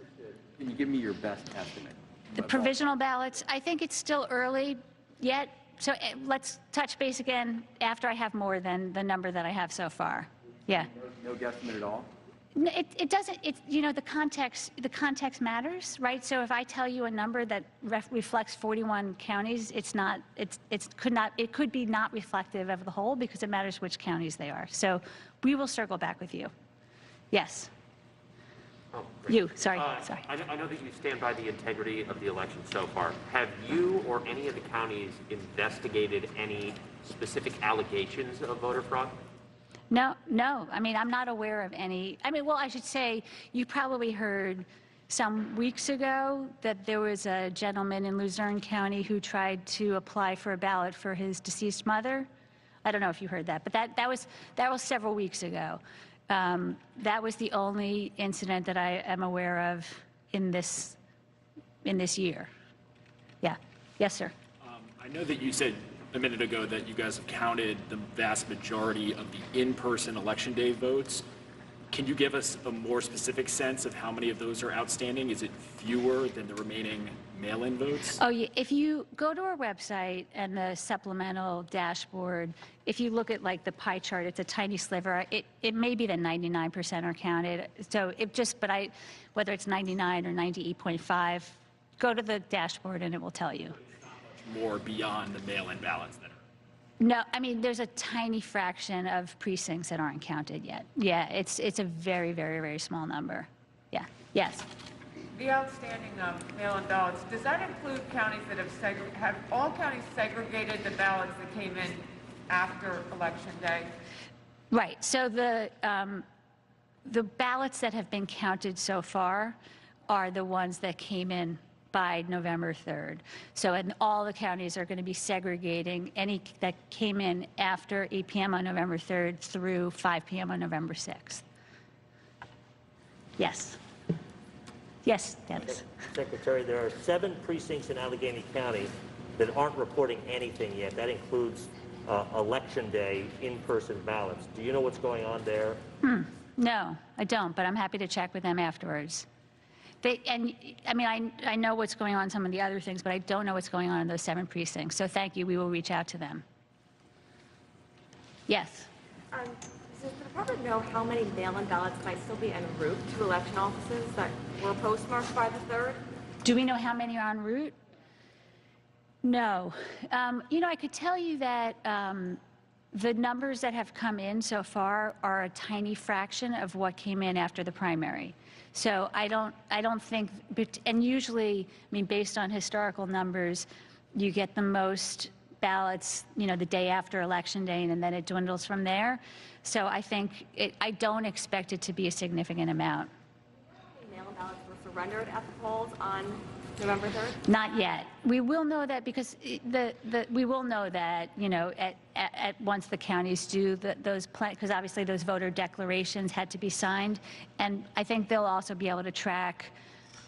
Can you give me your best estimate? The provisional ballots, I think it's still early yet. So let's touch base again after I have more than the number that I have so far. Yeah. No guesstimate at all? It doesn't. The context matters, right? So if I tell you a number that reflects 41 counties, it could be not reflective of the whole because it matters which counties they are. So we will circle back with you. Yes. Oh, Sorry. I know that you stand by the integrity of the election so far. Have you or any of the counties investigated any specific allegations of voter fraud? No. I mean, I'm not aware of any. I should say you probably heard some weeks ago that there was a gentleman in Luzerne County who tried to apply for a ballot for his deceased mother. I don't know if you heard that, but that was several weeks ago. That was the only incident that I am aware of in this year. Yeah. Yes, sir. I know that you said a minute ago that you guys have counted the vast majority of the in-person Election Day votes. Can you give us a more specific sense of how many of those are outstanding? Is it fewer than the remaining mail-in votes? Oh, yeah. If you go to our website and the supplemental dashboard, if you look at like the pie chart, it's a tiny sliver. It may be that 99% are counted. So whether it's 99 or 98.5, go to the dashboard and it will tell you. More beyond the mail-in ballots that are. No, there's a tiny fraction of precincts that aren't counted yet. Yeah, it's a very, very, very small number. Yeah. Yes. The outstanding mail-in ballots, does that include counties that have all counties segregated the ballots that came in after Election Day? Right. So the ballots that have been counted so far are the ones that came in by November 3rd. So all the counties are going to be segregating any that came in after 8 p.m. on November 3rd through 5 p.m. on November 6th. Yes. Yes, Dennis. Secretary, there are 7 precincts in Allegheny County that aren't reporting anything yet. That includes Election Day in-person ballots. Do you know what's going on there? No, I don't, but I'm happy to check with them afterwards. I know what's going on in some of the other things, but I don't know what's going on in those 7 precincts. So thank you. We will reach out to them. Yes. Does the department know how many mail-in ballots might still be en route to election offices that were postmarked by the 3rd? Do we know how many are en route? No. I could tell you that the numbers that have come in so far are a tiny fraction of what came in after the primary. So I don't think, and usually, based on historical numbers, you get the most ballots, the day after Election Day, and then it dwindles from there. So I don't expect it to be a significant amount. Mail-in ballots were surrendered at the polls on November 3rd? Not yet. We will know that because we will know that, at once the counties do those, because obviously those voter declarations had to be signed. And I think they'll also be able to track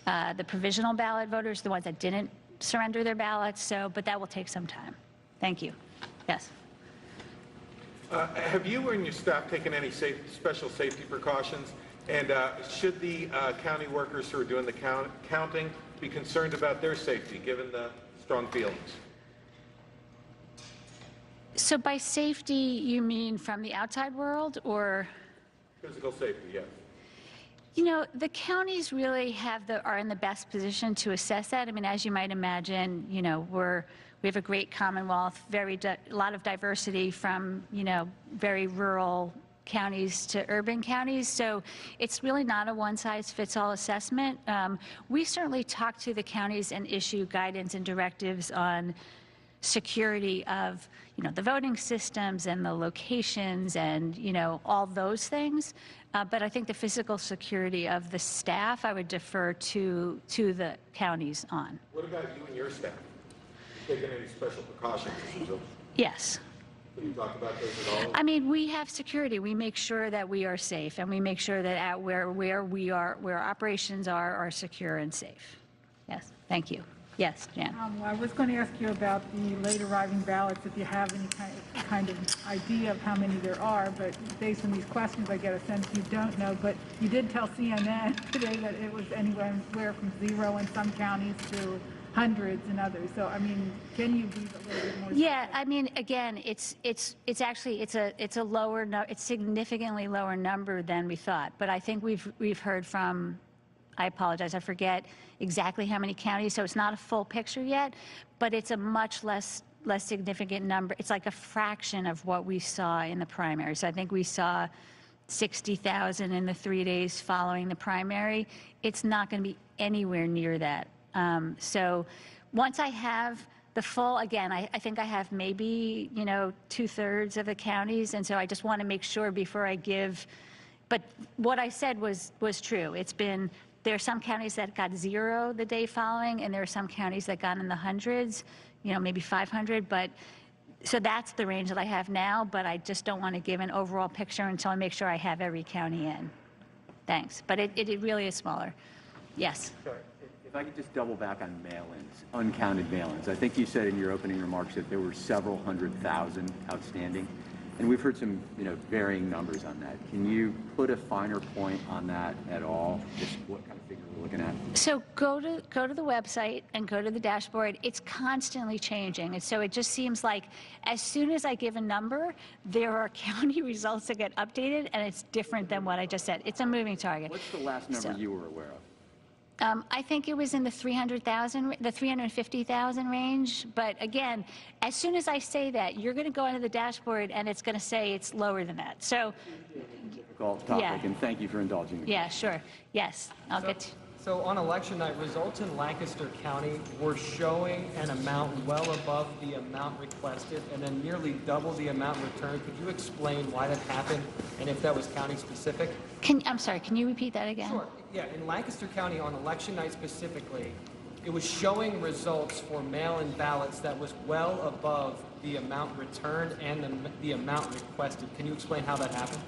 the provisional ballot voters, the ones that didn't surrender their ballots. But that will take some time. Thank you. Yes. Have you and your staff taken any special safety precautions? And should the county workers who are doing the counting be concerned about their safety, given the strong feelings? So by safety, you mean from the outside world or? Physical safety, yes. The counties really are in the best position to assess that. As you might imagine, We have a great Commonwealth, a lot of diversity from, very rural counties to urban counties. So it's really not a one-size-fits-all assessment. We certainly talk to the counties and issue guidance and directives on security of, the voting systems and the locations and, all those things. But I think the physical security of the staff, I would defer to the counties on. What about you and your staff? Taking any special precautions? Yes. Can you talk about those at all? I mean, we have security. We make sure that we are safe, and we make sure that where operations are secure and safe. Yes, thank you. Yes, Jan. I was going to ask you about the late arriving ballots, if you have any kind of idea of how many there are, but based on these questions, I get a sense you don't know. But you did tell CNN today that it was anywhere from 0 in some counties to hundreds in others. So, I mean, can you be a little bit more? Yeah, I mean, again, it's actually it's significantly lower number than we thought. But I think we've heard from, I apologize, I forget exactly how many counties, so it's not a full picture yet, but it's a much less significant number. It's like a fraction of what we saw in the primaries. I think we saw 60,000 in the 3 days following the primary. It's not going to be anywhere near that. So once I have the full, again, I think I have maybe, 2/3 of the counties, and so I just want to make sure before I give, but what I said was true. There are some counties that got 0 the day following, and there are some counties that got in the hundreds, maybe 500, but so that's the range that I have now, but I just don't want to give an overall picture until I make sure I have every county in. Thanks, but it really is smaller. Yes. Sorry. If I could just double back on mail-ins, uncounted mail-ins. I think you said in your opening remarks that there were several 100,000 outstanding, and we've heard some, varying numbers on that. Can you put a finer point on that at all? Just what kind of figure we're looking at? So go to the website and go to the dashboard. It's constantly changing, and so it just seems like as soon as I give a number, there are county results that get updated, and it's different than what I just said. It's a moving target. What's the last number you were aware of? I think it was in the 350,000 range. But again, as soon as I say that, you're going to go into the dashboard and it's going to say it's lower than that. So, difficult topic, yeah. And thank you for indulging me. Yeah, sure. Yes, I'll get to. So on election night, results in Lancaster County were showing an amount well above the amount requested and then nearly double the amount returned. Could you explain why that happened and if that was county specific? I'm sorry, can you repeat that again? Sure. Yeah, in Lancaster County on election night specifically, it was showing results for mail-in ballots that was well above the amount returned and the amount requested. Can you explain how that happened?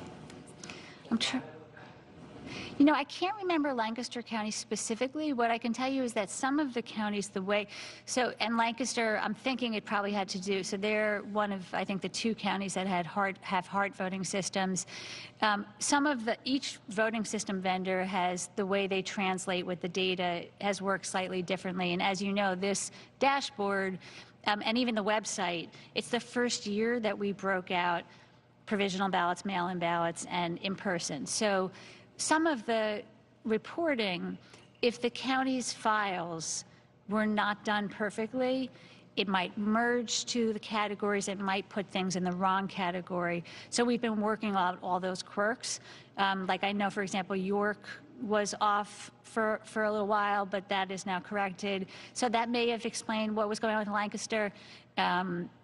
I can't remember Lancaster County specifically. What I can tell you is that some of the counties, and Lancaster, I'm thinking it probably had to do, so they're one of, I think, the 2 counties that have hard voting systems. Each voting system vendor has the way they translate with the data has worked slightly differently. And as you know, this dashboard and even the website, it's the first year that we broke out provisional ballots, mail-in ballots, and in person. So some of the reporting, if the county's files were not done perfectly, it might merge to the categories, it might put things in the wrong category. So we've been working out all those quirks. Like I know, for example, York was off for a little while, but that is now corrected. So that may have explained what was going on with Lancaster.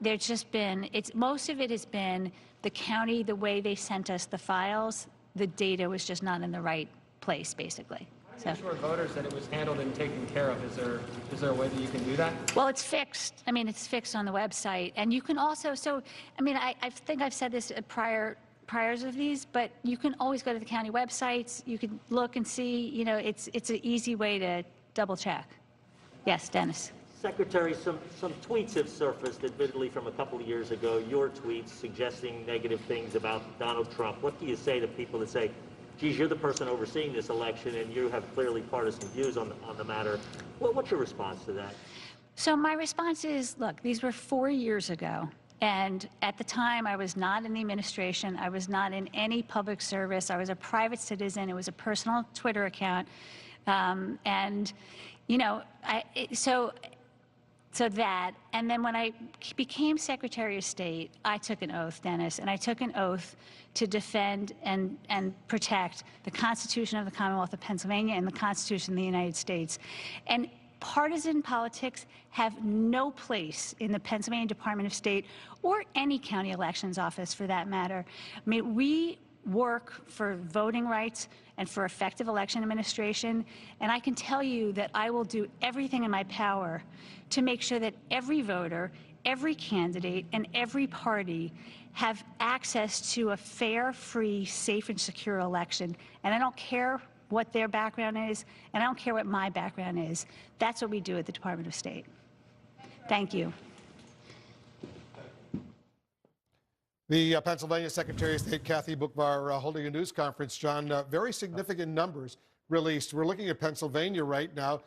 There's just been, most of it has been the county, the way they sent us the files, the data was just not in the right place, basically. How do you assure voters that it was handled and taken care of? Is there a way that you can do that? Well, it's fixed. I mean, it's fixed on the website. And you can also, I think I've said this at priors of these, but you can always go to the county websites. You can look and see, it's an easy way to double check. Yes, Dennis. Secretary, some tweets have surfaced, admittedly from a couple of years ago, your tweets suggesting negative things about Donald Trump. What do you say to people that say, geez, you're the person overseeing this election and you have clearly partisan views on the matter? What's your response to that? So my response is, look, these were 4 years ago. And at the time, I was not in the administration. I was not in any public service. I was a private citizen. It was a personal Twitter account. So that, and then when I became Secretary of State, I took an oath, Dennis, and I took an oath to defend and protect the Constitution of the Commonwealth of Pennsylvania and the Constitution of the United States. And partisan politics have no place in the Pennsylvania Department of State or any county elections office for that matter. I mean, we work for voting rights and for effective election administration, and I can tell you that I will do everything in my power to make sure that every voter, every candidate, and every party have access to a fair, free, safe, and secure election. And I don't care what their background is, and I don't care what my background is. That's what we do at the Department of State. Thank you. The Pennsylvania Secretary of State, Kathy Boockvar, holding a news conference. John, very significant numbers released. We're looking at Pennsylvania right now.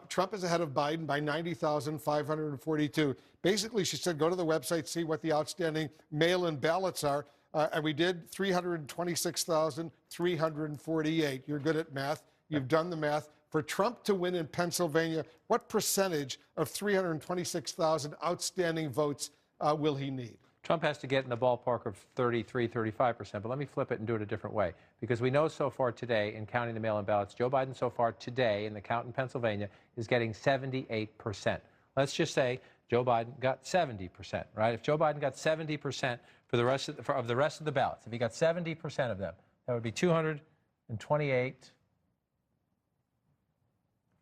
Trump is ahead of Biden by 90,542. Basically, she said, go to the website, see what the outstanding mail-in ballots are. And we did 326,348. You're good at math. You've done the math. For Trump to win in Pennsylvania, what percentage of 326,000 outstanding votes will he need? Trump has to get in the ballpark of 33, 35%, but let me flip it and do it a different way. Because we know so far today, in counting the mail-in ballots, Joe Biden so far today in the count in Pennsylvania is getting 78%. Let's just say Joe Biden got 70%, right? If Joe Biden got 70% for the rest of the rest of the ballots, if he got 70% of them, that would be 228,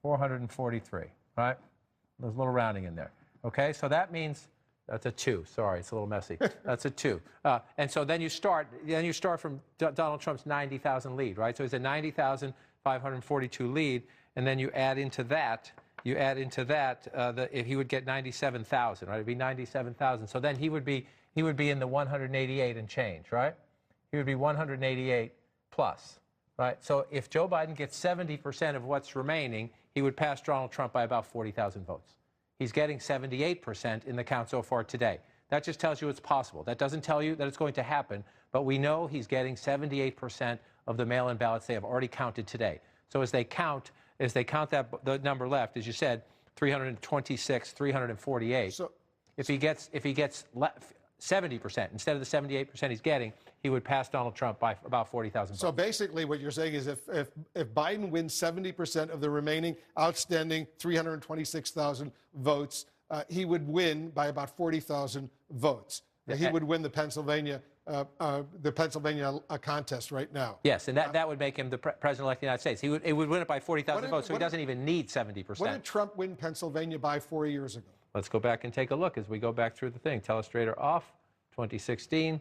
443, right? There's a little rounding in there. Okay, so that means that's a 2. Sorry, it's a little messy. That's a 2. And so then you start from Donald Trump's 90,000 lead, right? So it's a 90,542 lead, and then you add into that, if he would get 97,000, right? It'd be 97,000. So then he would be in the 188 and change, right? He would be 188 plus, right? So if Joe Biden gets 70% of what's remaining, he would pass Donald Trump by about 40,000 votes. He's getting 78% in the count so far today. That just tells you it's possible. That doesn't tell you that it's going to happen, but we know he's getting 78% of the mail-in ballots they have already counted today. So as they count that the number left, as you said, 326, 348. So if he gets 70% instead of the 78% he's getting, he would pass Donald Trump by about 40,000 votes. So basically what you're saying is if Biden wins 70% of the remaining outstanding 326,000 votes, he would win by about 40,000 votes. He would win the Pennsylvania contest right now. Yes, and that would make him the president-elect of the United States. He would win it by 40,000 votes, so he doesn't even need 70%. What did Trump win Pennsylvania by 4 years ago? Let's go back and take a look as we go back through the thing. Telestrator off, 2016,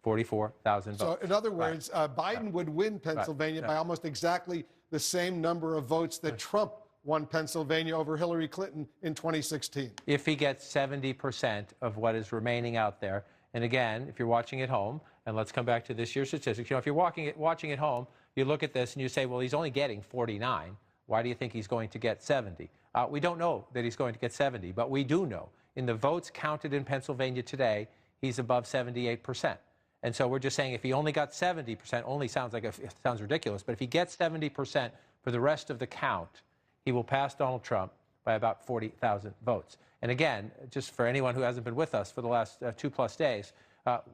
44,000 votes. So in other words, Biden would win Pennsylvania by almost exactly the same number of votes that Trump won Pennsylvania over Hillary Clinton in 2016. If he gets 70% of what is remaining out there. And again, if you're watching at home, and let's come back to this year's statistics, if you're watching at home, you look at this and you say, well, he's only getting 49. Why do you think he's going to get 70? We don't know that he's going to get 70, but we do know in the votes counted in Pennsylvania today, he's above 78%. And so we're just saying if he only got 70%, only sounds ridiculous, but if he gets 70% for the rest of the count, he will pass Donald Trump by about 40,000 votes. And again, just for anyone who hasn't been with us for the last 2+ days,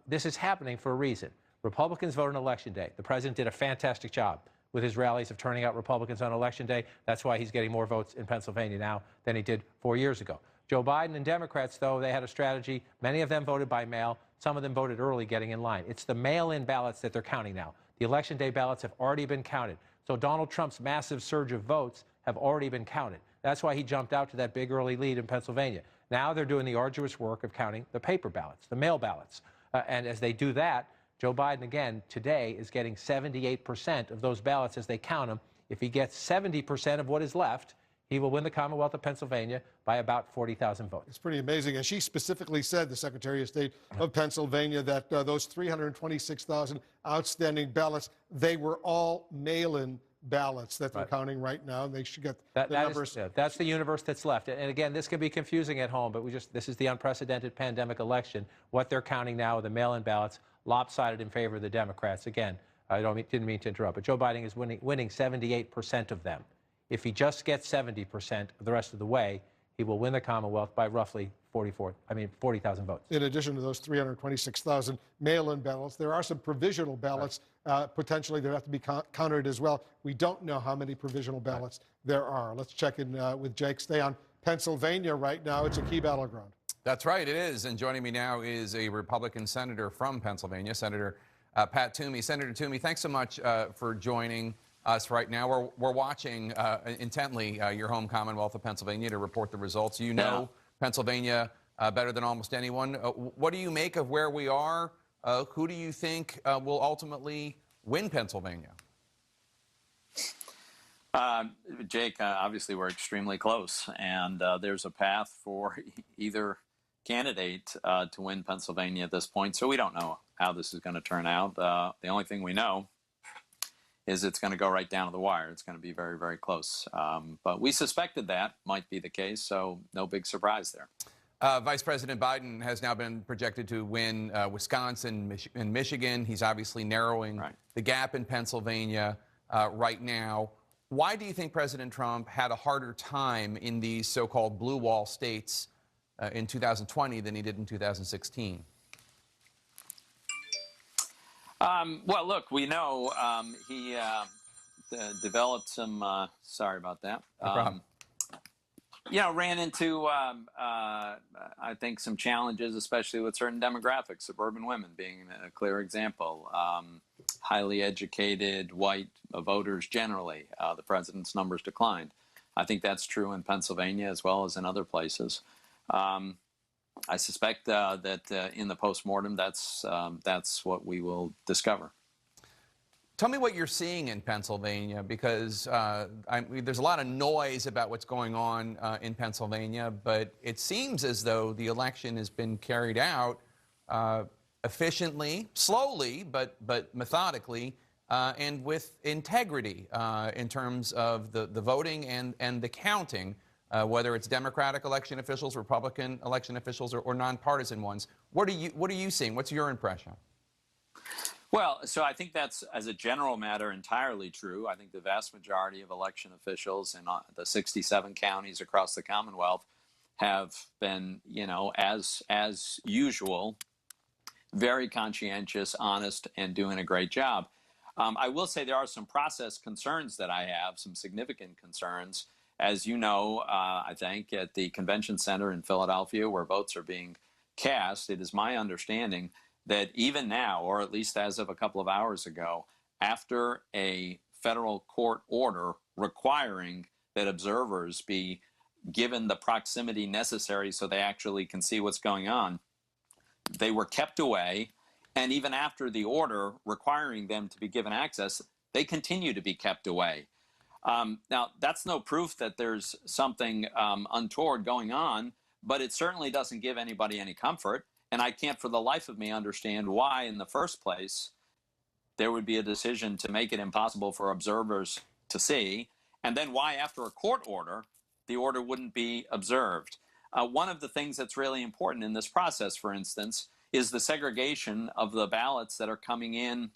this is happening for a reason. Republicans vote on Election Day. The president did a fantastic job with his rallies of turning out Republicans on Election Day. That's why he's getting more votes in Pennsylvania now than he did 4 years ago. Joe Biden and Democrats, though, they had a strategy. Many of them voted by mail. Some of them voted early, getting in line. It's the mail-in ballots that they're counting now. The Election Day ballots have already been counted. So Donald Trump's massive surge of votes have already been counted. That's why he jumped out to that big early lead in Pennsylvania. Now they're doing the arduous work of counting the paper ballots, the mail ballots. And as they do that, Joe Biden, again, today is getting 78% of those ballots as they count them. If he gets 70% of what is left, he will win the Commonwealth of Pennsylvania by about 40,000 votes. It's pretty amazing. And she specifically said, the Secretary of State of Pennsylvania, that those 326,000 outstanding ballots, they were all mail-in ballots that they're counting right now. They should get the numbers. That's the universe that's left. And again, this can be confusing at home, but this is the unprecedented pandemic election. What they're counting now are the mail-in ballots, lopsided in favor of the Democrats. Again, I didn't mean to interrupt, but Joe Biden is winning 78% of them. If he just gets 70% the rest of the way, he will win the Commonwealth by roughly 40,000 votes. In addition to those 326,000 mail-in ballots, there are some provisional ballots potentially that have to be counted as well. We don't know how many provisional ballots there are. Let's check in with Jake. Stay on Pennsylvania right now. It's a key battleground. That's right, it is. And joining me now is a Republican senator from Pennsylvania, Senator Pat Toomey. Senator Toomey, thanks so much for joining us right now. We're watching intently your home Commonwealth of Pennsylvania to report the results. You know Pennsylvania better than almost anyone. What do you make of where we are? Who do you think will ultimately win Pennsylvania? Jake, obviously we're extremely close, and there's a path for either candidate to win Pennsylvania at this point, so we don't know how this is going to turn out. The only thing we know is it's going to go right down to the wire. It's going to be very, very close. But we suspected that might be the case, so no big surprise there. Vice President Biden has now been projected to win Wisconsin and Michigan. He's obviously narrowing the gap in Pennsylvania right now. Why do you think President Trump had a harder time in these so-called blue wall states in 2020 than he did in 2016? Well, look, we know he developed some, sorry about that. No problem. You know, ran into, I think, some challenges, especially with certain demographics, suburban women being a clear example. Highly educated white voters generally, the president's numbers declined. I think that's true in Pennsylvania as well as in other places. I suspect that in the postmortem, that's what we will discover. Tell me what you're seeing in Pennsylvania, because there's a lot of noise about what's going on in Pennsylvania, but it seems as though the election has been carried out efficiently, slowly, but methodically, and with integrity in terms of the voting and the counting, whether it's Democratic election officials, Republican election officials, or nonpartisan ones. What are you seeing? What's your impression? Well, so I think that's, as a general matter, entirely true. I think the vast majority of election officials in the 67 counties across the Commonwealth have been, you know, as usual, very conscientious, honest, and doing a great job. I will say there are some process concerns that I have, some significant concerns. As you know, I think at the convention center in Philadelphia, where votes are being cast, it is my understanding that even now, or at least as of a couple of hours ago, after a federal court order requiring that observers be given the proximity necessary so they actually can see what's going on, they were kept away. And even after the order requiring them to be given access, they continue to be kept away. Now, that's no proof that there's something untoward going on, but it certainly doesn't give anybody any comfort. And I can't for the life of me understand why, in the first place, there would be a decision to make it impossible for observers to see, and then why, after a court order, the order wouldn't be observed. One of the things that's really important in this process, for instance, is the segregation of the ballots that are coming in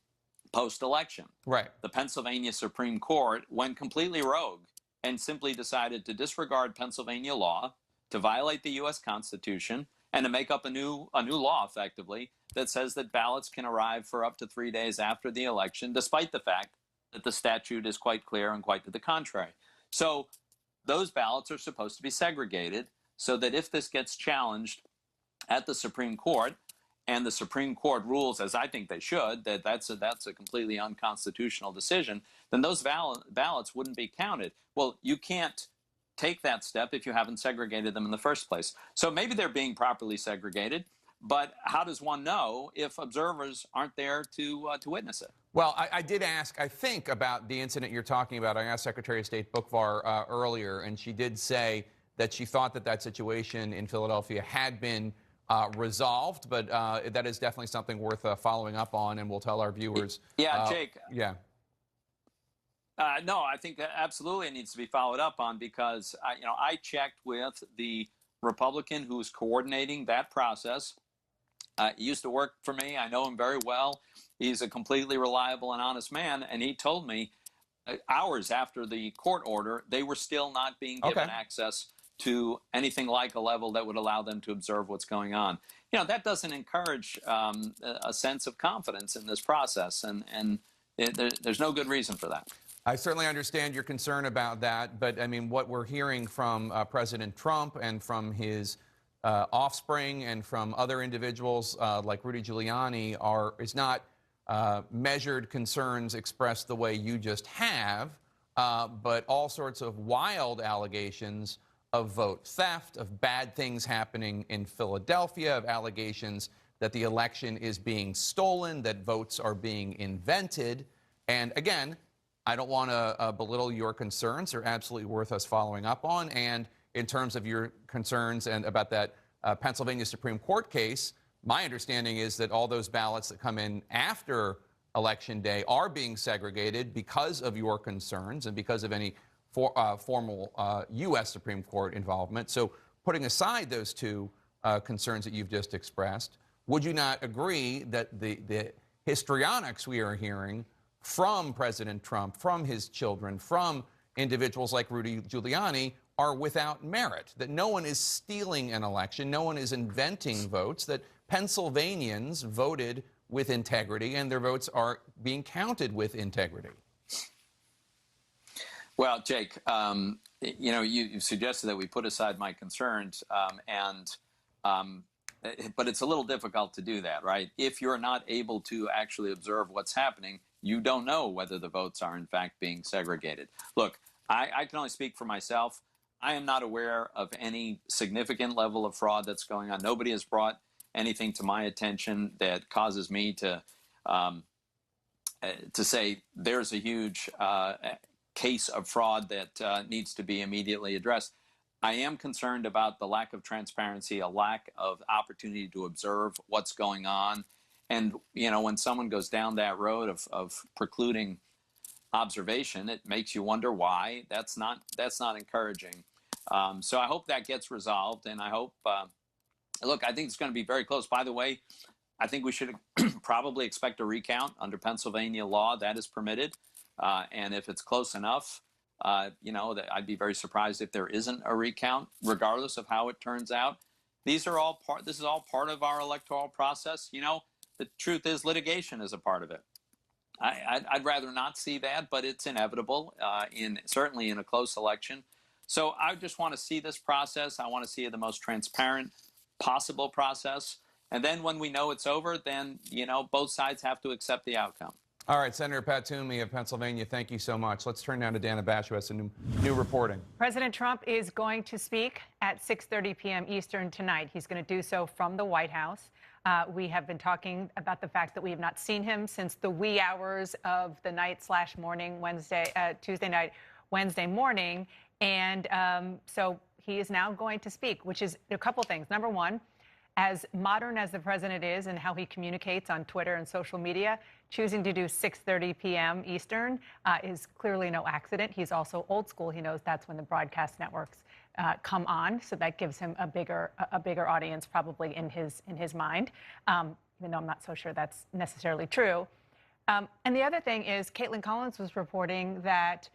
post-election. Right. The Pennsylvania Supreme Court went completely rogue and simply decided to disregard Pennsylvania law, to violate the U.S. Constitution, and to make up a new law, effectively, that says that ballots can arrive for up to 3 days after the election, despite the fact that the statute is quite clear and quite to the contrary. So those ballots are supposed to be segregated so that if this gets challenged at the Supreme Court, and the Supreme Court rules, as I think they should, that that's a completely unconstitutional decision, then those ballots wouldn't be counted. Well, you can't take that step if you haven't segregated them in the first place. So maybe they're being properly segregated, but how does one know if observers aren't there to witness it? Well, I did ask, I think, about the incident you're talking about. I asked Secretary of State Bookvar earlier, and she did say that she thought that situation in Philadelphia had been resolved, but that is definitely something worth following up on, and we'll tell our viewers. Yeah, Jake. Yeah. No, I think that absolutely it needs to be followed up on, because I checked with the Republican who's coordinating that process. He used to work for me. I know him very well. He's a completely reliable and honest man, and he told me hours after the court order, they were still not being given access to anything like a level that would allow them to observe what's going on. That doesn't encourage a sense of confidence in this process, and there's no good reason for that. I certainly understand your concern about that, but I mean, what we're hearing from President Trump and from his offspring and from other individuals like Rudy Giuliani is not measured concerns expressed the way you just have, but all sorts of wild allegations of vote theft, of bad things happening in Philadelphia, of allegations that the election is being stolen, that votes are being invented. And again, I don't want to belittle your concerns. They're absolutely worth us following up on. And in terms of your concerns and about that Pennsylvania Supreme Court case, my understanding is that all those ballots that come in after Election Day are being segregated because of your concerns and because of any formal U.S. Supreme Court involvement. So putting aside those two concerns that you've just expressed, would you not agree that the histrionics we are hearing from President Trump, from his children, from individuals like Rudy Giuliani are without merit, that no one is stealing an election, no one is inventing votes, that Pennsylvanians voted with integrity and their votes are being counted with integrity? Well, Jake, you suggested that we put aside my concerns, but it's a little difficult to do that, right? If you're not able to actually observe what's happening, you don't know whether the votes are in fact being segregated. Look, I can only speak for myself. I am not aware of any significant level of fraud that's going on. Nobody has brought anything to my attention that causes me to say there's a huge case of fraud that needs to be immediately addressed. I am concerned about the lack of transparency, a lack of opportunity to observe what's going on. And, when someone goes down that road of precluding observation, it makes you wonder why. That's not encouraging. So I hope that gets resolved. And I hope, look, I think it's going to be very close. By the way, I think we should probably expect a recount under Pennsylvania law. That is permitted. And if it's close enough, I'd be very surprised if there isn't a recount, regardless of how it turns out. This is all part of our electoral process. The truth is litigation is a part of it. I'd rather not see that, but it's inevitable, certainly in a close election. So I just want to see this process. I want to see the most transparent possible process. And then when we know it's over, then, both sides have to accept the outcome. All right, Senator Pat Toomey of Pennsylvania, thank you so much. Let's turn now to Dana Bash, who has some new reporting. President Trump is going to speak at 6:30 p.m. Eastern tonight. He's going to do so from the White House. We have been talking about the fact that we have not seen him since the wee hours of the night/morning, Tuesday night, Wednesday morning. And so he is now going to speak, which is a couple things. Number one, as modern as the president is and how he communicates on Twitter and social media, choosing to do 6:30 p.m. Eastern is clearly no accident. He's also old school. He knows that's when the broadcast networks come on, so that gives him a bigger audience probably in his mind, even though I'm not so sure that's necessarily true. And the other thing is Caitlin Collins was reporting that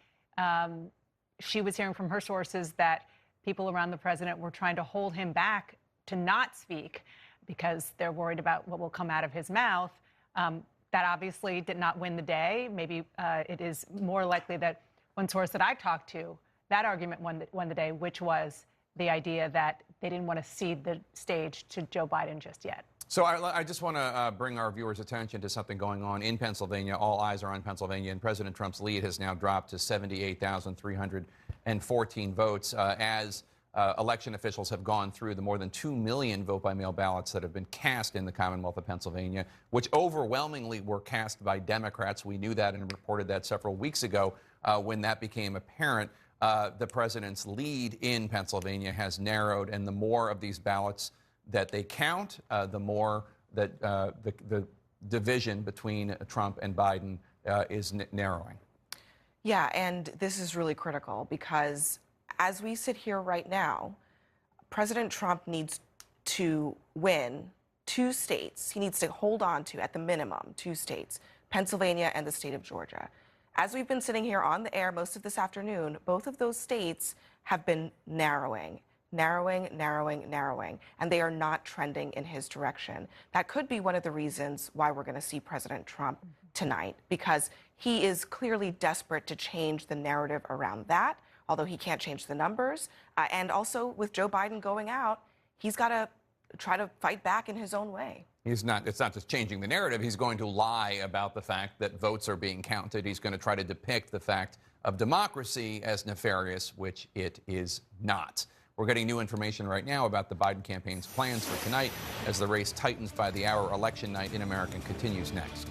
she was hearing from her sources that people around the president were trying to hold him back to not speak because they're worried about what will come out of his mouth. That obviously did not win the day. Maybe it is more likely that one source that I talked to, that argument won the day, which was the idea that they didn't want to cede the stage to Joe Biden just yet. So I just want to bring our viewers' attention to something going on in Pennsylvania. All eyes are on Pennsylvania, and President Trump's lead has now dropped to 78,314 votes as election officials have gone through the more than 2 million vote-by-mail ballots that have been cast in the Commonwealth of Pennsylvania, which overwhelmingly were cast by Democrats. We knew that and reported that several weeks ago when that became apparent. The president's lead in Pennsylvania has narrowed, and the more of these ballots that they count, the more that the division between Trump and Biden is narrowing. Yeah, and this is really critical because as we sit here right now, President Trump needs to win 2 states. He needs to hold on to, at the minimum, 2 states, Pennsylvania and the state of Georgia. As we've been sitting here on the air most of this afternoon, both of those states have been narrowing. narrowing, narrowing, narrowing, and they are not trending in his direction. That could be one of the reasons why we're going to see President Trump tonight, because he is clearly desperate to change the narrative around that, although he can't change the numbers. And also with Joe Biden going out, he's got to try to fight back in his own way. It's not just changing the narrative. He's going to lie about the fact that votes are being counted. He's going to try to depict the fact of democracy as nefarious, which it is not. We're getting new information right now about the Biden campaign's plans for tonight as the race tightens by the hour. Election night in America continues next.